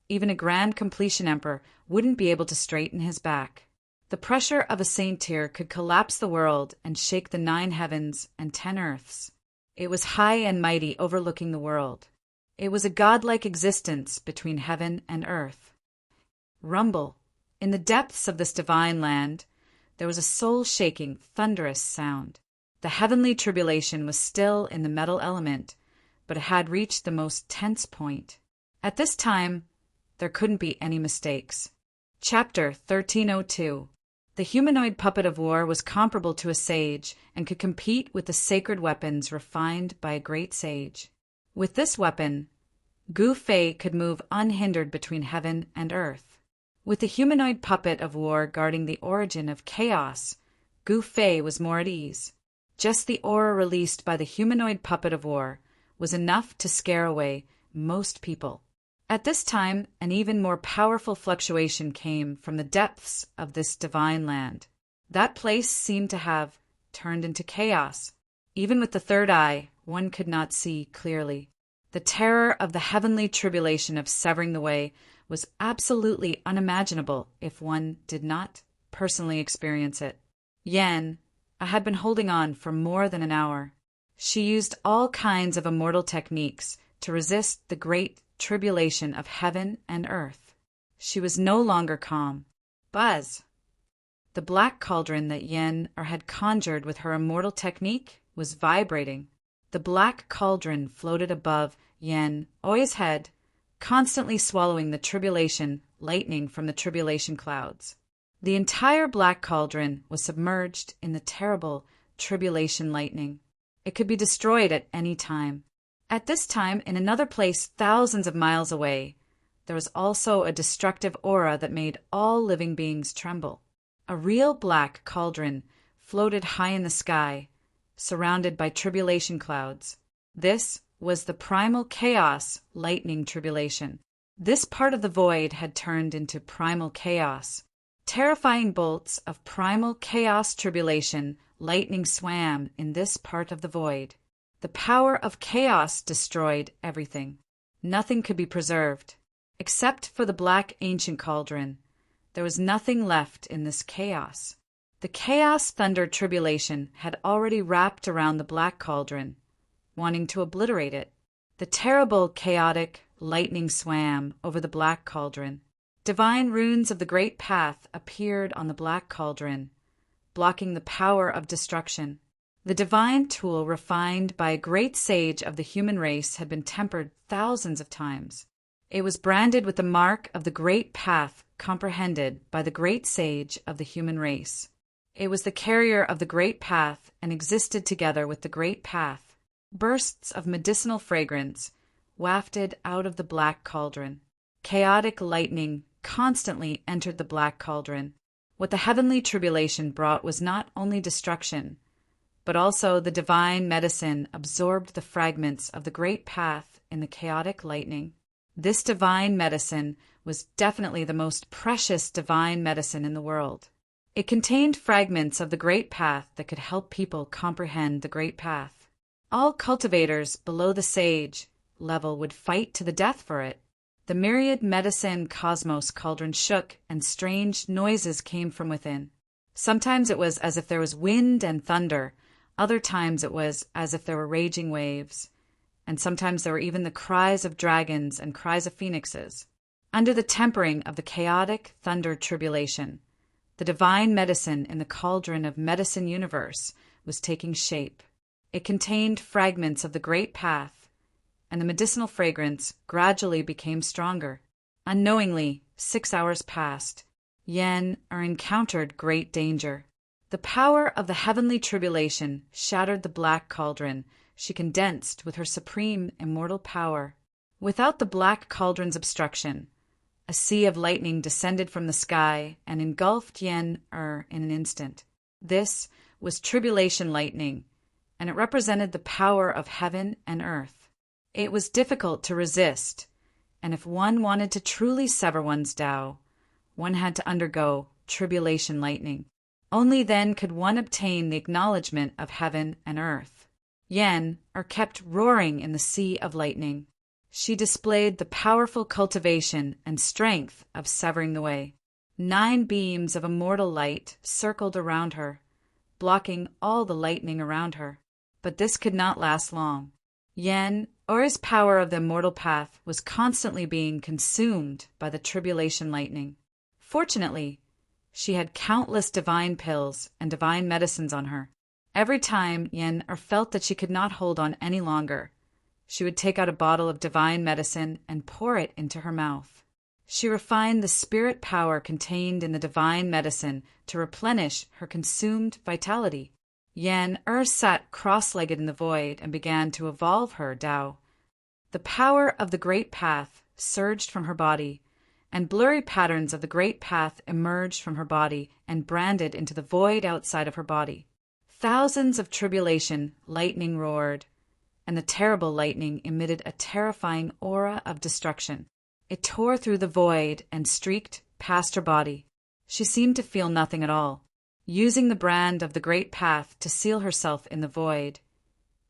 even a grand completion emperor wouldn't be able to straighten his back. The pressure of a saint-tier could collapse the world and shake the 9 heavens and 10 earths. It was high and mighty, overlooking the world. It was a godlike existence between heaven and earth. Rumble. In the depths of this divine land, there was a soul-shaking, thunderous sound. The heavenly tribulation was still in the metal element, but it had reached the most tense point. At this time, there couldn't be any mistakes. Chapter 1302. The humanoid puppet of war was comparable to a sage and could compete with the sacred weapons refined by a great sage. With this weapon, Gu Fei could move unhindered between heaven and earth. With the humanoid puppet of war guarding the origin of chaos, Gu Fei was more at ease. Just the aura released by the humanoid puppet of war was enough to scare away most people. At this time, an even more powerful fluctuation came from the depths of this divine land. That place seemed to have turned into chaos. Even with the 3rd eye, one could not see clearly. The terror of the heavenly tribulation of severing the way was absolutely unimaginable if one did not personally experience it. Yan had been holding on for more than an hour. She used all kinds of immortal techniques to resist the great tribulation of heaven and earth. She was no longer calm. Buzz! The black cauldron that Yen had conjured with her immortal technique was vibrating. The black cauldron floated above Yen Oi's head, constantly swallowing the tribulation lightning from the tribulation clouds. The entire black cauldron was submerged in the terrible tribulation lightning. It could be destroyed at any time. At this time, in another place thousands of miles away, there was also a destructive aura that made all living beings tremble. A real black cauldron floated high in the sky, surrounded by tribulation clouds. This was the primal chaos lightning tribulation. This part of the void had turned into primal chaos. Terrifying bolts of primal chaos tribulation lightning swam in this part of the void. The power of chaos destroyed everything. Nothing could be preserved. Except for the black ancient cauldron, there was nothing left in this chaos. The chaos thunder tribulation had already wrapped around the black cauldron, wanting to obliterate it. The terrible chaotic lightning swam over the black cauldron. Divine runes of the great path appeared on the black cauldron, blocking the power of destruction. The divine tool refined by a great sage of the human race had been tempered thousands of times. It was branded with the mark of the great path comprehended by the great sage of the human race. It was the carrier of the great path and existed together with the great path. Bursts of medicinal fragrance wafted out of the black cauldron. Chaotic lightning constantly entered the black cauldron. What the heavenly tribulation brought was not only destruction, but also the divine medicine absorbed the fragments of the great path in the chaotic lightning. This divine medicine was definitely the most precious divine medicine in the world. It contained fragments of the great path that could help people comprehend the great path. All cultivators below the sage level would fight to the death for it. The myriad medicine cosmos cauldron shook and strange noises came from within. Sometimes it was as if there was wind and thunder. Other times it was as if there were raging waves. And sometimes there were even the cries of dragons and cries of phoenixes. Under the tempering of the chaotic thunder tribulation, the divine medicine in the cauldron of medicine universe was taking shape. It contained fragments of the great path, and the medicinal fragrance gradually became stronger. Unknowingly, 6 hours passed. Yen encountered great danger. The power of the heavenly tribulation shattered the black cauldron. She condensed with her supreme immortal power. Without the black cauldron's obstruction, a sea of lightning descended from the sky and engulfed Yen in an instant. This was tribulation lightning, and it represented the power of heaven and earth. It was difficult to resist, and if one wanted to truly sever one's Tao, one had to undergo tribulation lightning. Only then could one obtain the acknowledgement of heaven and earth. Yen kept roaring in the sea of lightning. She displayed the powerful cultivation and strength of severing the way. 9 beams of immortal light circled around her, blocking all the lightning around her. But this could not last long. Yen, or his power of the immortal path, was constantly being consumed by the tribulation lightning. Fortunately, she had countless divine pills and divine medicines on her. Every time Yen felt that she could not hold on any longer, she would take out a bottle of divine medicine and pour it into her mouth. She refined the spirit power contained in the divine medicine to replenish her consumed vitality. Yen sat cross-legged in the void and began to evolve her Tao. The power of the great path surged from her body, and blurry patterns of the great path emerged from her body and branded into the void outside of her body. Thousands of tribulation lightning roared, and the terrible lightning emitted a terrifying aura of destruction. It tore through the void and streaked past her body. She seemed to feel nothing at all. Using the brand of the great path to seal herself in the void,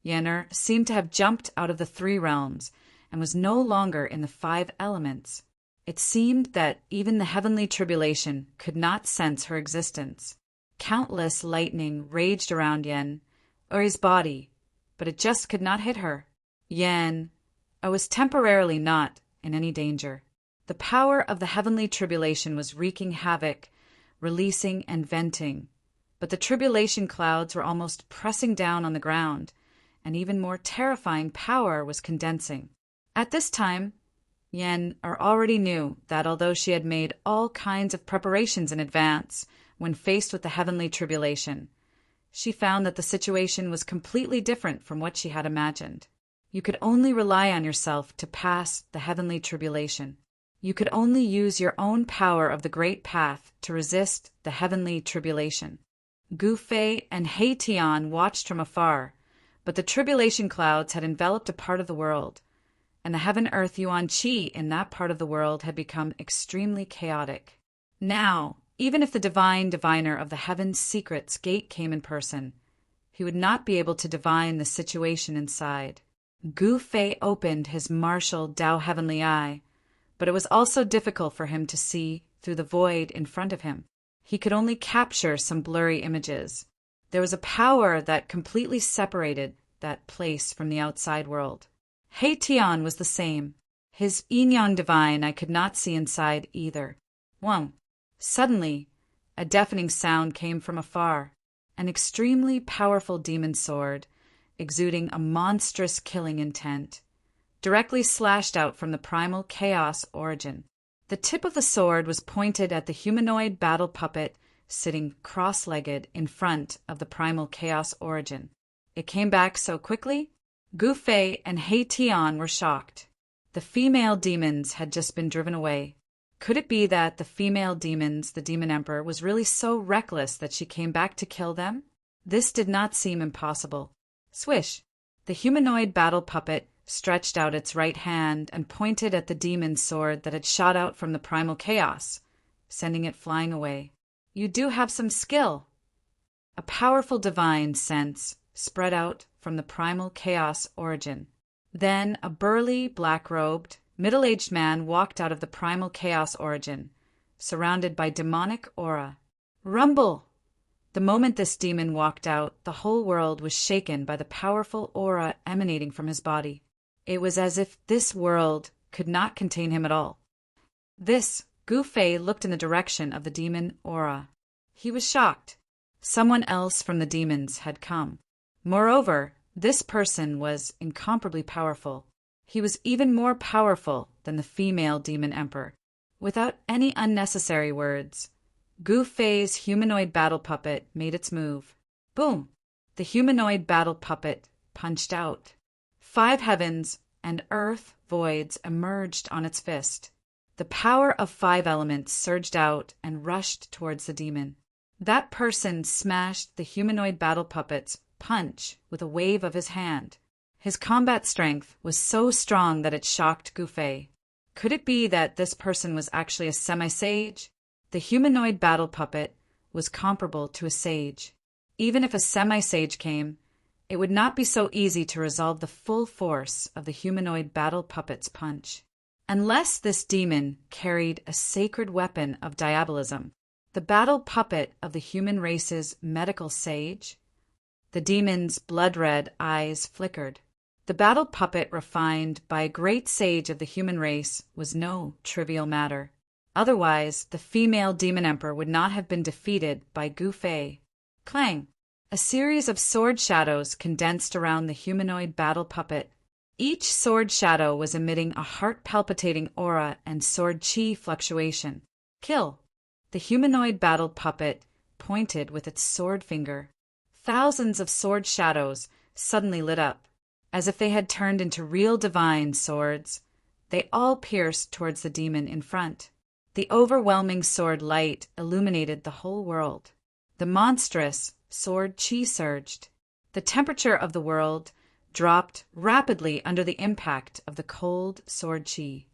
Yen seemed to have jumped out of the 3 realms and was no longer in the 5 elements. It seemed that even the heavenly tribulation could not sense her existence. Countless lightning raged around Yen, or his body, but it just could not hit her. Yen was temporarily not in any danger. The power of the heavenly tribulation was wreaking havoc, releasing and venting, but the tribulation clouds were almost pressing down on the ground, and even more terrifying power was condensing. At this time, Yen already knew that although she had made all kinds of preparations in advance when faced with the heavenly tribulation, she found that the situation was completely different from what she had imagined. You could only rely on yourself to pass the heavenly tribulation. You could only use your own power of the great path to resist the heavenly tribulation. Gu Fei and He Tian watched from afar, but the tribulation clouds had enveloped a part of the world, and the heaven-earth Yuan Qi in that part of the world had become extremely chaotic. Now, even if the diviner of the heaven's secrets gate came in person, he would not be able to divine the situation inside. Gu Fei opened his martial Tao heavenly eye, but it was also difficult for him to see through the void in front of him. He could only capture some blurry images. There was a power that completely separated that place from the outside world. He Tian was the same. His yin-yang divine I could not see inside either. Suddenly, a deafening sound came from afar. An extremely powerful demon sword, exuding a monstrous killing intent, directly slashed out from the primal chaos origin. The tip of the sword was pointed at the humanoid battle puppet sitting cross-legged in front of the primal chaos origin. It came back so quickly, Gu Fei and He Tian were shocked. The female demons had just been driven away. Could it be that the female demons, the Demon Emperor, was really so reckless that she came back to kill them? This did not seem impossible. Swish! The humanoid battle puppet stretched out its right hand and pointed at the demon's sword that had shot out from the primal chaos, sending it flying away. You do have some skill. A powerful divine sense spread out from the primal chaos origin. Then a burly, black-robed, middle-aged man walked out of the primal chaos origin, surrounded by demonic aura. Rumble! The moment this demon walked out, the whole world was shaken by the powerful aura emanating from his body. It was as if this world could not contain him at all. Gu Fei looked in the direction of the demon aura. He was shocked. Someone else from the demons had come. Moreover, this person was incomparably powerful. He was even more powerful than the female demon emperor. Without any unnecessary words, Gu Fei's humanoid battle puppet made its move. Boom! The humanoid battle puppet punched out. 5 heavens and earth voids emerged on its fist. The power of 5 elements surged out and rushed towards the demon. That person smashed the humanoid battle puppet's punch with a wave of his hand. His combat strength was so strong that it shocked Gu Fei. Could it be that this person was actually a semi-sage? The humanoid battle puppet was comparable to a sage. Even if a semi-sage came, it would not be so easy to resolve the full force of the humanoid battle puppet's punch. Unless this demon carried a sacred weapon of diabolism, the battle puppet of the human race's medical sage. The demon's blood-red eyes flickered. The battle puppet refined by a great sage of the human race was no trivial matter. Otherwise, the female demon emperor would not have been defeated by Gu Fei. Clang! A series of sword shadows condensed around the humanoid battle puppet. Each sword shadow was emitting a heart-palpitating aura and sword chi fluctuation. Kill! The humanoid battle puppet pointed with its sword finger. Thousands of sword shadows suddenly lit up, as if they had turned into real divine swords. They all pierced towards the demon in front. The overwhelming sword light illuminated the whole world. The monstrous sword chi surged. The temperature of the world dropped rapidly under the impact of the cold sword chi.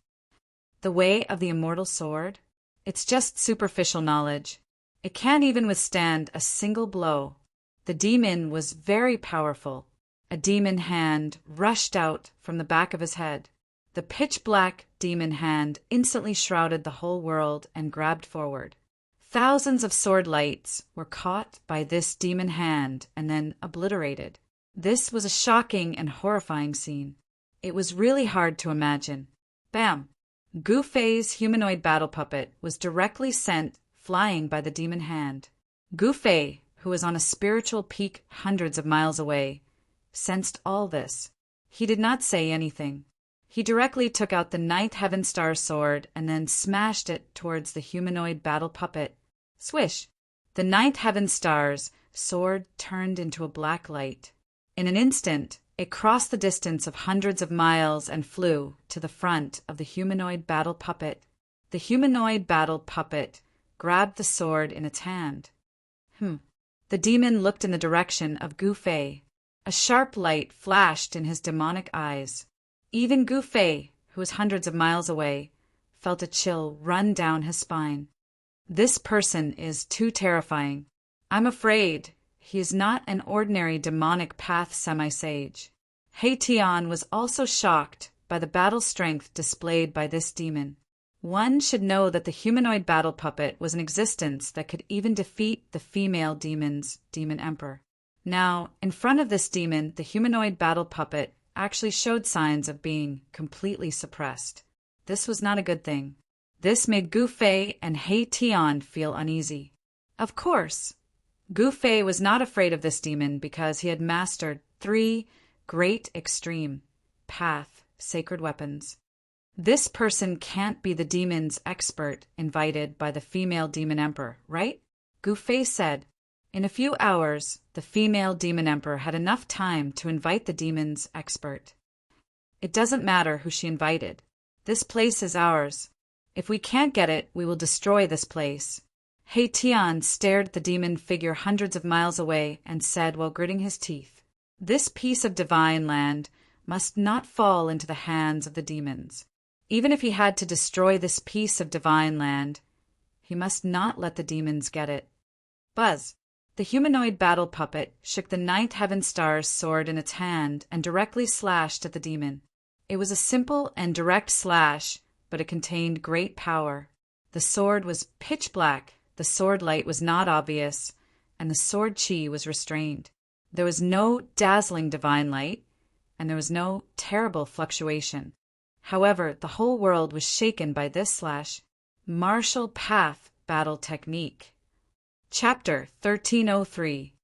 The way of the immortal sword? It's just superficial knowledge. It can't even withstand a single blow. The demon was very powerful. A demon hand rushed out from the back of his head. The pitch-black demon hand instantly shrouded the whole world and grabbed forward. Thousands of sword lights were caught by this demon hand and then obliterated. This was a shocking and horrifying scene. It was really hard to imagine. Bam! Gu Fei's humanoid battle puppet was directly sent flying by the demon hand. Gu Fei, who was on a spiritual peak hundreds of miles away, sensed all this. He did not say anything. He directly took out the ninth Heaven Star sword and then smashed it towards the humanoid battle puppet. Swish! The ninth Heaven Star's sword turned into a black light. In an instant, it crossed the distance of hundreds of miles and flew to the front of the humanoid battle puppet. The humanoid battle puppet grabbed the sword in its hand. The demon looked in the direction of Gu Fei. A sharp light flashed in his demonic eyes. Even Gu Fei, who was hundreds of miles away, felt a chill run down his spine. This person is too terrifying. I'm afraid he is not an ordinary demonic path semi-sage. He Tian was also shocked by the battle strength displayed by this demon. One should know that the humanoid battle puppet was an existence that could even defeat the female demon's demon emperor. Now, in front of this demon, the humanoid battle puppet actually showed signs of being completely suppressed. This was not a good thing. This made Gu Fei and He Tian feel uneasy. Of course, Gu Fei was not afraid of this demon because he had mastered 3 great extreme path sacred weapons. This person can't be the demon's expert invited by the female demon emperor, right? Gu Fei said. In a few hours, the female demon emperor had enough time to invite the demon's expert. It doesn't matter who she invited. This place is ours. If we can't get it, we will destroy this place. He Tian stared at the demon figure hundreds of miles away and said while gritting his teeth, "This piece of divine land must not fall into the hands of the demons. Even if he had to destroy this piece of divine land, he must not let the demons get it." Buzz! The humanoid battle puppet shook the ninth Heaven Star's sword in its hand and directly slashed at the demon. It was a simple and direct slash, but it contained great power. The sword was pitch black, the sword light was not obvious, and the sword chi was restrained. There was no dazzling divine light, and there was no terrible fluctuation. However, the whole world was shaken by this slash. Martial Path Battle Technique. Chapter 1303.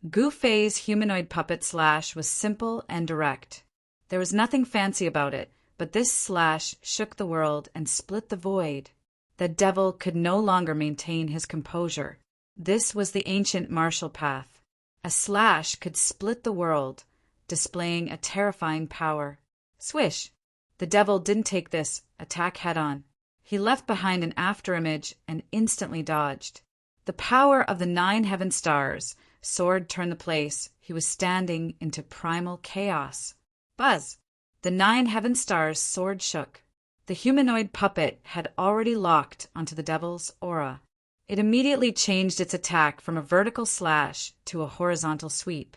Gu Fei's humanoid puppet slash was simple and direct. There was nothing fancy about it, but this slash shook the world and split the void. The devil could no longer maintain his composure. This was the ancient martial path. A slash could split the world, displaying a terrifying power. Swish! The devil didn't take this attack head-on. He left behind an afterimage and instantly dodged. The power of the 9 Heaven Stars sword turned the place he was standing into primal chaos. Buzz! The 9 Heaven Stars sword shook. The humanoid puppet had already locked onto the devil's aura. It immediately changed its attack from a vertical slash to a horizontal sweep.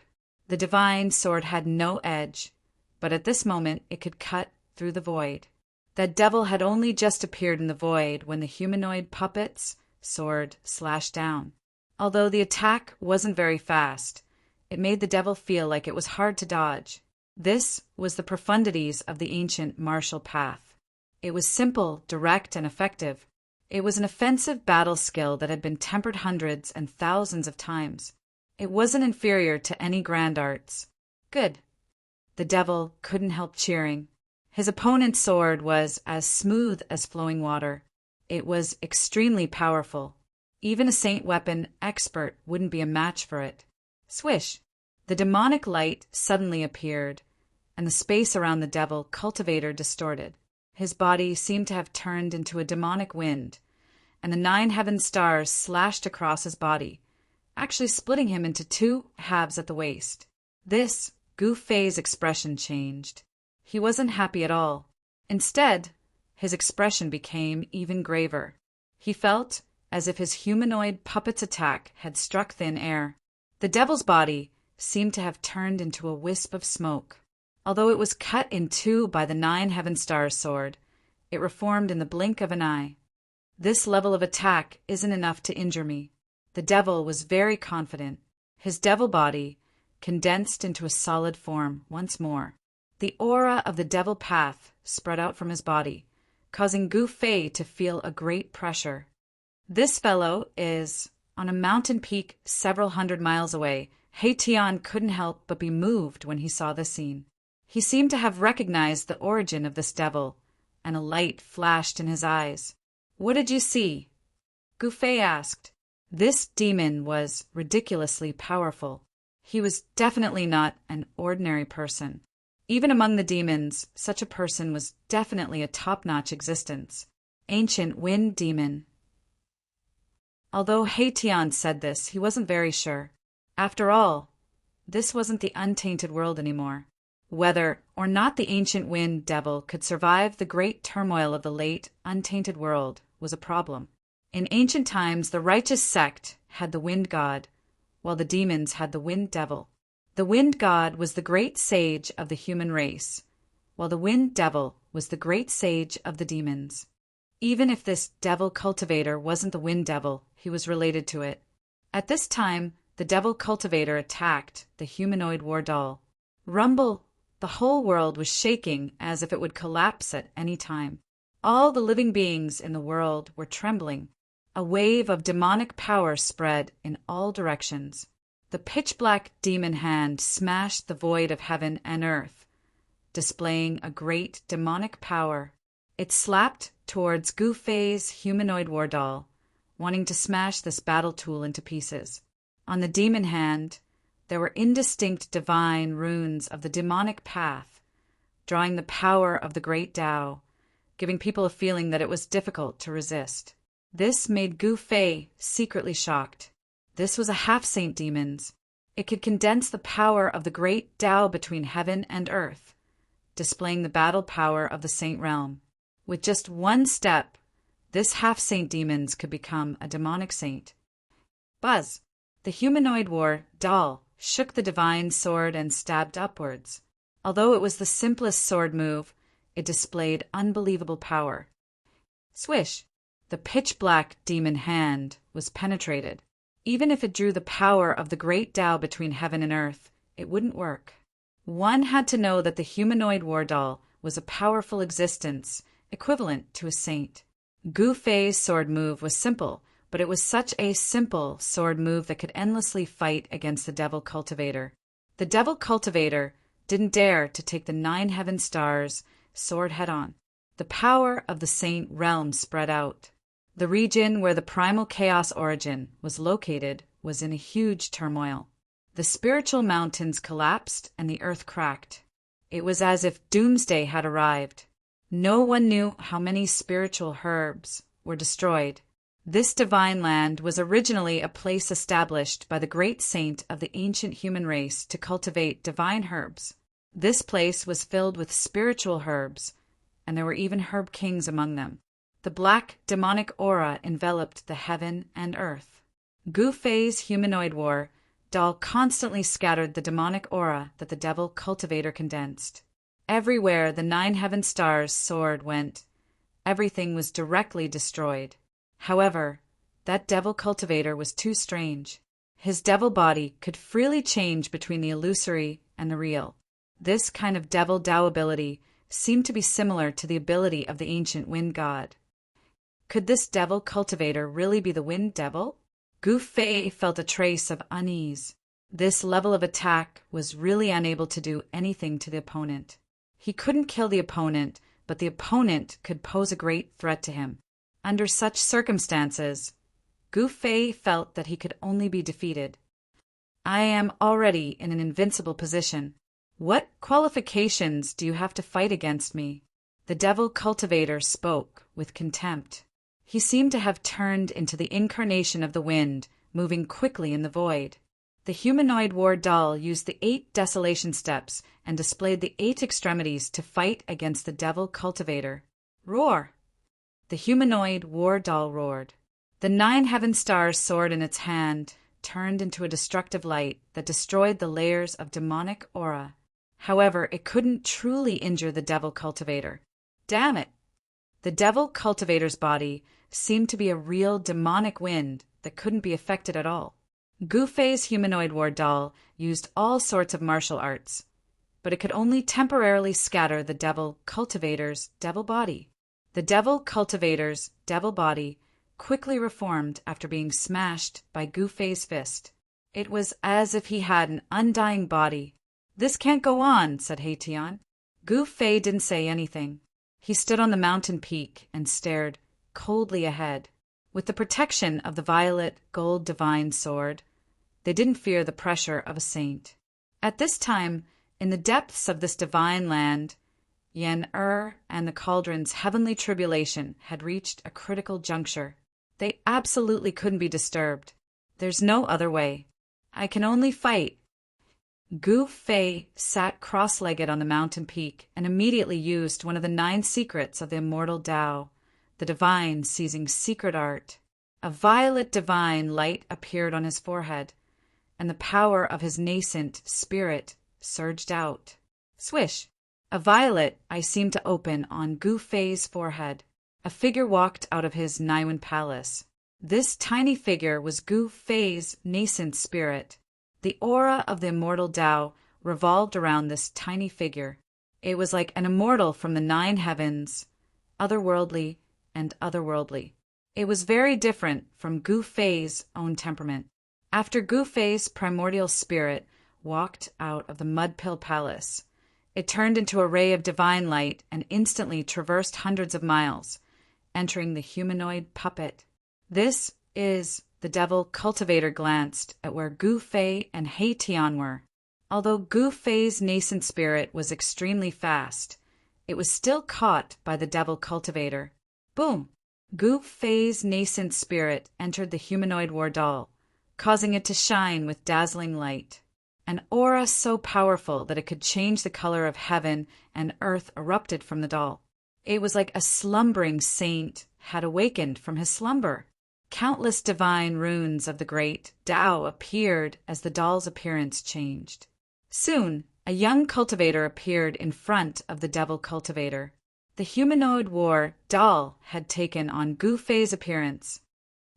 The divine sword had no edge, but at this moment it could cut through the void. That devil had only just appeared in the void when the humanoid puppet's sword slashed down. Although the attack wasn't very fast, it made the devil feel like it was hard to dodge. This was the profundities of the ancient martial path. It was simple, direct, and effective. It was an offensive battle skill that had been tempered hundreds and thousands of times. It wasn't inferior to any grand arts. Good. The devil couldn't help cheering. His opponent's sword was as smooth as flowing water. It was extremely powerful. Even a saint weapon expert wouldn't be a match for it. Swish! The demonic light suddenly appeared, and the space around the devil cultivator distorted. His body seemed to have turned into a demonic wind, and the 9 Heaven Stars slashed across his body, actually splitting him into 2 halves at the waist. This, Gu Fei's expression changed. He wasn't happy at all. Instead, his expression became even graver. He felt as if his humanoid puppet's attack had struck thin air. The devil's body seemed to have turned into a wisp of smoke. Although it was cut in 2 by the 9 Heaven Stars sword, it reformed in the blink of an eye. This level of attack isn't enough to injure me. The devil was very confident. His devil body condensed into a solid form once more. The aura of the devil path spread out from his body, causing Gu Fei to feel a great pressure. This fellow is on a mountain peak several hundred miles away, Tian couldn't help but be moved when he saw the scene. He seemed to have recognized the origin of this devil, and a light flashed in his eyes. "What did you see?" Gu Fei asked. This demon was ridiculously powerful. He was definitely not an ordinary person. Even among the demons, such a person was definitely a top-notch existence. Ancient wind demon. Although Tian said this, he wasn't very sure. After all, this wasn't the untainted world anymore. Whether or not the ancient wind devil could survive the great turmoil of the late, untainted world was a problem. In ancient times, the righteous sect had the wind god, while the demons had the wind devil. The wind god was the great sage of the human race, while the wind devil was the great sage of the demons. Even if this devil cultivator wasn't the wind devil, he was related to it. At this time, the devil cultivator attacked the humanoid war doll. Rumble! The whole world was shaking as if it would collapse at any time. All the living beings in the world were trembling. A wave of demonic power spread in all directions. The pitch-black demon hand smashed the void of heaven and earth, displaying a great demonic power. It slapped towards Gu Fei's humanoid war doll, wanting to smash this battle tool into pieces. On the demon hand, there were indistinct divine runes of the demonic path, drawing the power of the great Tao, giving people a feeling that it was difficult to resist. This made Gu Fei secretly shocked. This was a half-saint demons. It could condense the power of the great Tao between heaven and earth, displaying the battle power of the saint realm. With just one step, this half-saint demons could become a demonic saint. Buzz! The humanoid war doll shook the divine sword and stabbed upwards. Although it was the simplest sword move, it displayed unbelievable power. Swish! The pitch-black demon hand was penetrated. Even if it drew the power of the great Tao between heaven and earth, it wouldn't work. One had to know that the humanoid war doll was a powerful existence, equivalent to a saint. Gu Fei's sword move was simple, but it was such a simple sword move that could endlessly fight against the devil cultivator. The devil cultivator didn't dare to take the 9 heaven stars sword head-on. The power of the saint realm spread out. The region where the primal chaos origin was located was in a huge turmoil. The spiritual mountains collapsed and the earth cracked. It was as if doomsday had arrived. No one knew how many spiritual herbs were destroyed. This divine land was originally a place established by the great saint of the ancient human race to cultivate divine herbs. This place was filled with spiritual herbs, and there were even herb kings among them. The black demonic aura enveloped the heaven and earth. Gu Fei's humanoid war doll constantly scattered the demonic aura that the devil cultivator condensed. Everywhere the 9 heaven stars sword went, everything was directly destroyed. However, that devil cultivator was too strange. His devil body could freely change between the illusory and the real. This kind of devil Tao ability seemed to be similar to the ability of the ancient wind god. Could this devil cultivator really be the wind devil? Gu Fei felt a trace of unease. This level of attack was really unable to do anything to the opponent. He couldn't kill the opponent, but the opponent could pose a great threat to him. Under such circumstances, Gu Fei felt that he could only be defeated. I am already in an invincible position. What qualifications do you have to fight against me? The devil cultivator spoke with contempt. He seemed to have turned into the incarnation of the wind, moving quickly in the void. The humanoid war doll used the 8 desolation steps and displayed the 8 extremities to fight against the devil cultivator. Roar! The humanoid war doll roared. The 9 heaven stars sword in its hand turned into a destructive light that destroyed the layers of demonic aura. However, it couldn't truly injure the devil cultivator. Damn it! The devil cultivator's body seemed to be a real demonic wind that couldn't be affected at all. Gu Fei's humanoid war doll used all sorts of martial arts, but it could only temporarily scatter the devil cultivator's devil body. The devil cultivator's devil body quickly reformed after being smashed by Gu Fei's fist. It was as if he had an undying body. "This can't go on," said Hatian. Gu Fei didn't say anything. He stood on the mountain peak and stared coldly ahead. With the protection of the violet gold divine sword, they didn't fear the pressure of a saint. At this time, in the depths of this divine land, Yen-Er and the cauldron's heavenly tribulation had reached a critical juncture. They absolutely couldn't be disturbed. There's no other way. I can only fight. Gu Fei sat cross-legged on the mountain peak and immediately used one of the 9 secrets of the immortal Tao, the divine seizing secret art. A violet divine light appeared on his forehead, and the power of his nascent spirit surged out. Swish! A violet eye seemed to open on Gu Fei's forehead. A figure walked out of his Niwen palace. This tiny figure was Gu Fei's nascent spirit. The aura of the immortal Tao revolved around this tiny figure. It was like an immortal from the 9 heavens, otherworldly and otherworldly. It was very different from Gu Fei's own temperament. After Gu Fei's primordial spirit walked out of the Mudpill Palace, it turned into a ray of divine light and instantly traversed hundreds of miles, entering the humanoid puppet. This is the devil cultivator glanced at where Gu Fei and Hatian were. Although Gu Fei's nascent spirit was extremely fast, it was still caught by the devil cultivator. Boom! Gu Fei's nascent spirit entered the humanoid war doll, causing it to shine with dazzling light. An aura so powerful that it could change the color of heaven and earth erupted from the doll. It was like a slumbering saint had awakened from his slumber. Countless divine runes of the great Tao appeared as the doll's appearance changed. Soon, a young cultivator appeared in front of the devil cultivator. The humanoid war doll had taken on Gu Fei's appearance.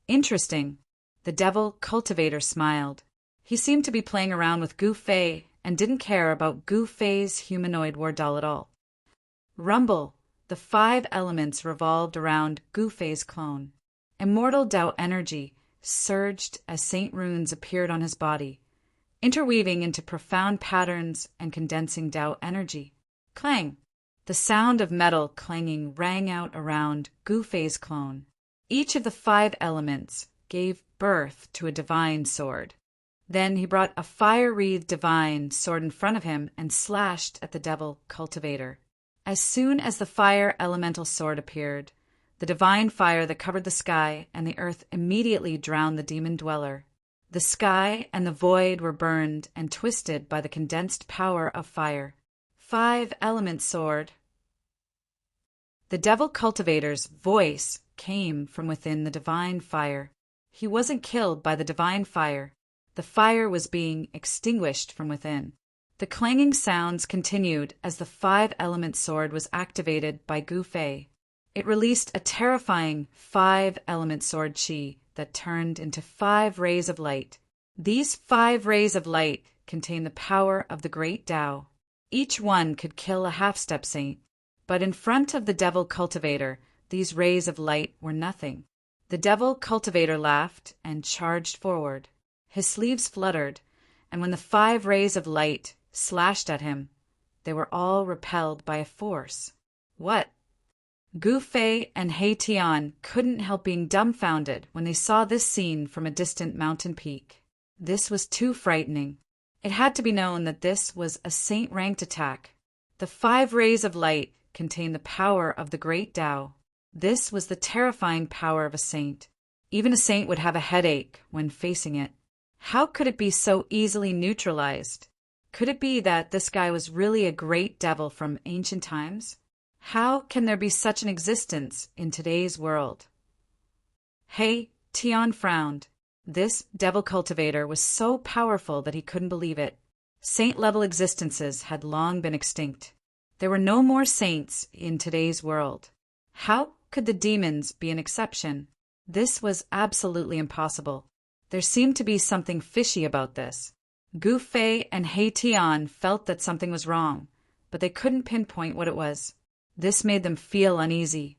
Interesting. The devil cultivator smiled. He seemed to be playing around with Gu Fei and didn't care about Gu Fei's humanoid war doll at all. Rumble. The 5 elements revolved around Gu Fei's clone. Immortal Tao energy surged as saint runes appeared on his body, interweaving into profound patterns and condensing Tao energy. Clang! The sound of metal clanging rang out around Gu Fei's clone. Each of the 5 elements gave birth to a divine sword. Then he brought a fire-wreathed divine sword in front of him and slashed at the devil cultivator. As soon as the fire elemental sword appeared, the divine fire that covered the sky and the earth immediately drowned the demon dweller. The sky and the void were burned and twisted by the condensed power of fire. 5 element sword. The devil cultivator's voice came from within the divine fire. He wasn't killed by the divine fire. The fire was being extinguished from within. The clanging sounds continued as the 5 element sword was activated by Gu Fei. It released a terrifying 5 element sword chi that turned into 5 rays of light. These 5 rays of light contained the power of the great Tao. Each one could kill a half-step saint, but in front of the devil cultivator, these rays of light were nothing. The devil cultivator laughed and charged forward. His sleeves fluttered, and when the 5 rays of light slashed at him, they were all repelled by a force. What? Gu Fei and Hatian couldn't help being dumbfounded when they saw this scene from a distant mountain peak. This was too frightening. It had to be known that this was a saint-ranked attack. The 5 rays of light contained the power of the great Tao. This was the terrifying power of a saint. Even a saint would have a headache when facing it. How could it be so easily neutralized? Could it be that this guy was really a great devil from ancient times? How can there be such an existence in today's world? Tian frowned. This devil cultivator was so powerful that he couldn't believe it. Saint-level existences had long been extinct. There were no more saints in today's world. How could the demons be an exception? This was absolutely impossible. There seemed to be something fishy about this. Gu Fei and Hatian felt that something was wrong, but they couldn't pinpoint what it was. This made them feel uneasy.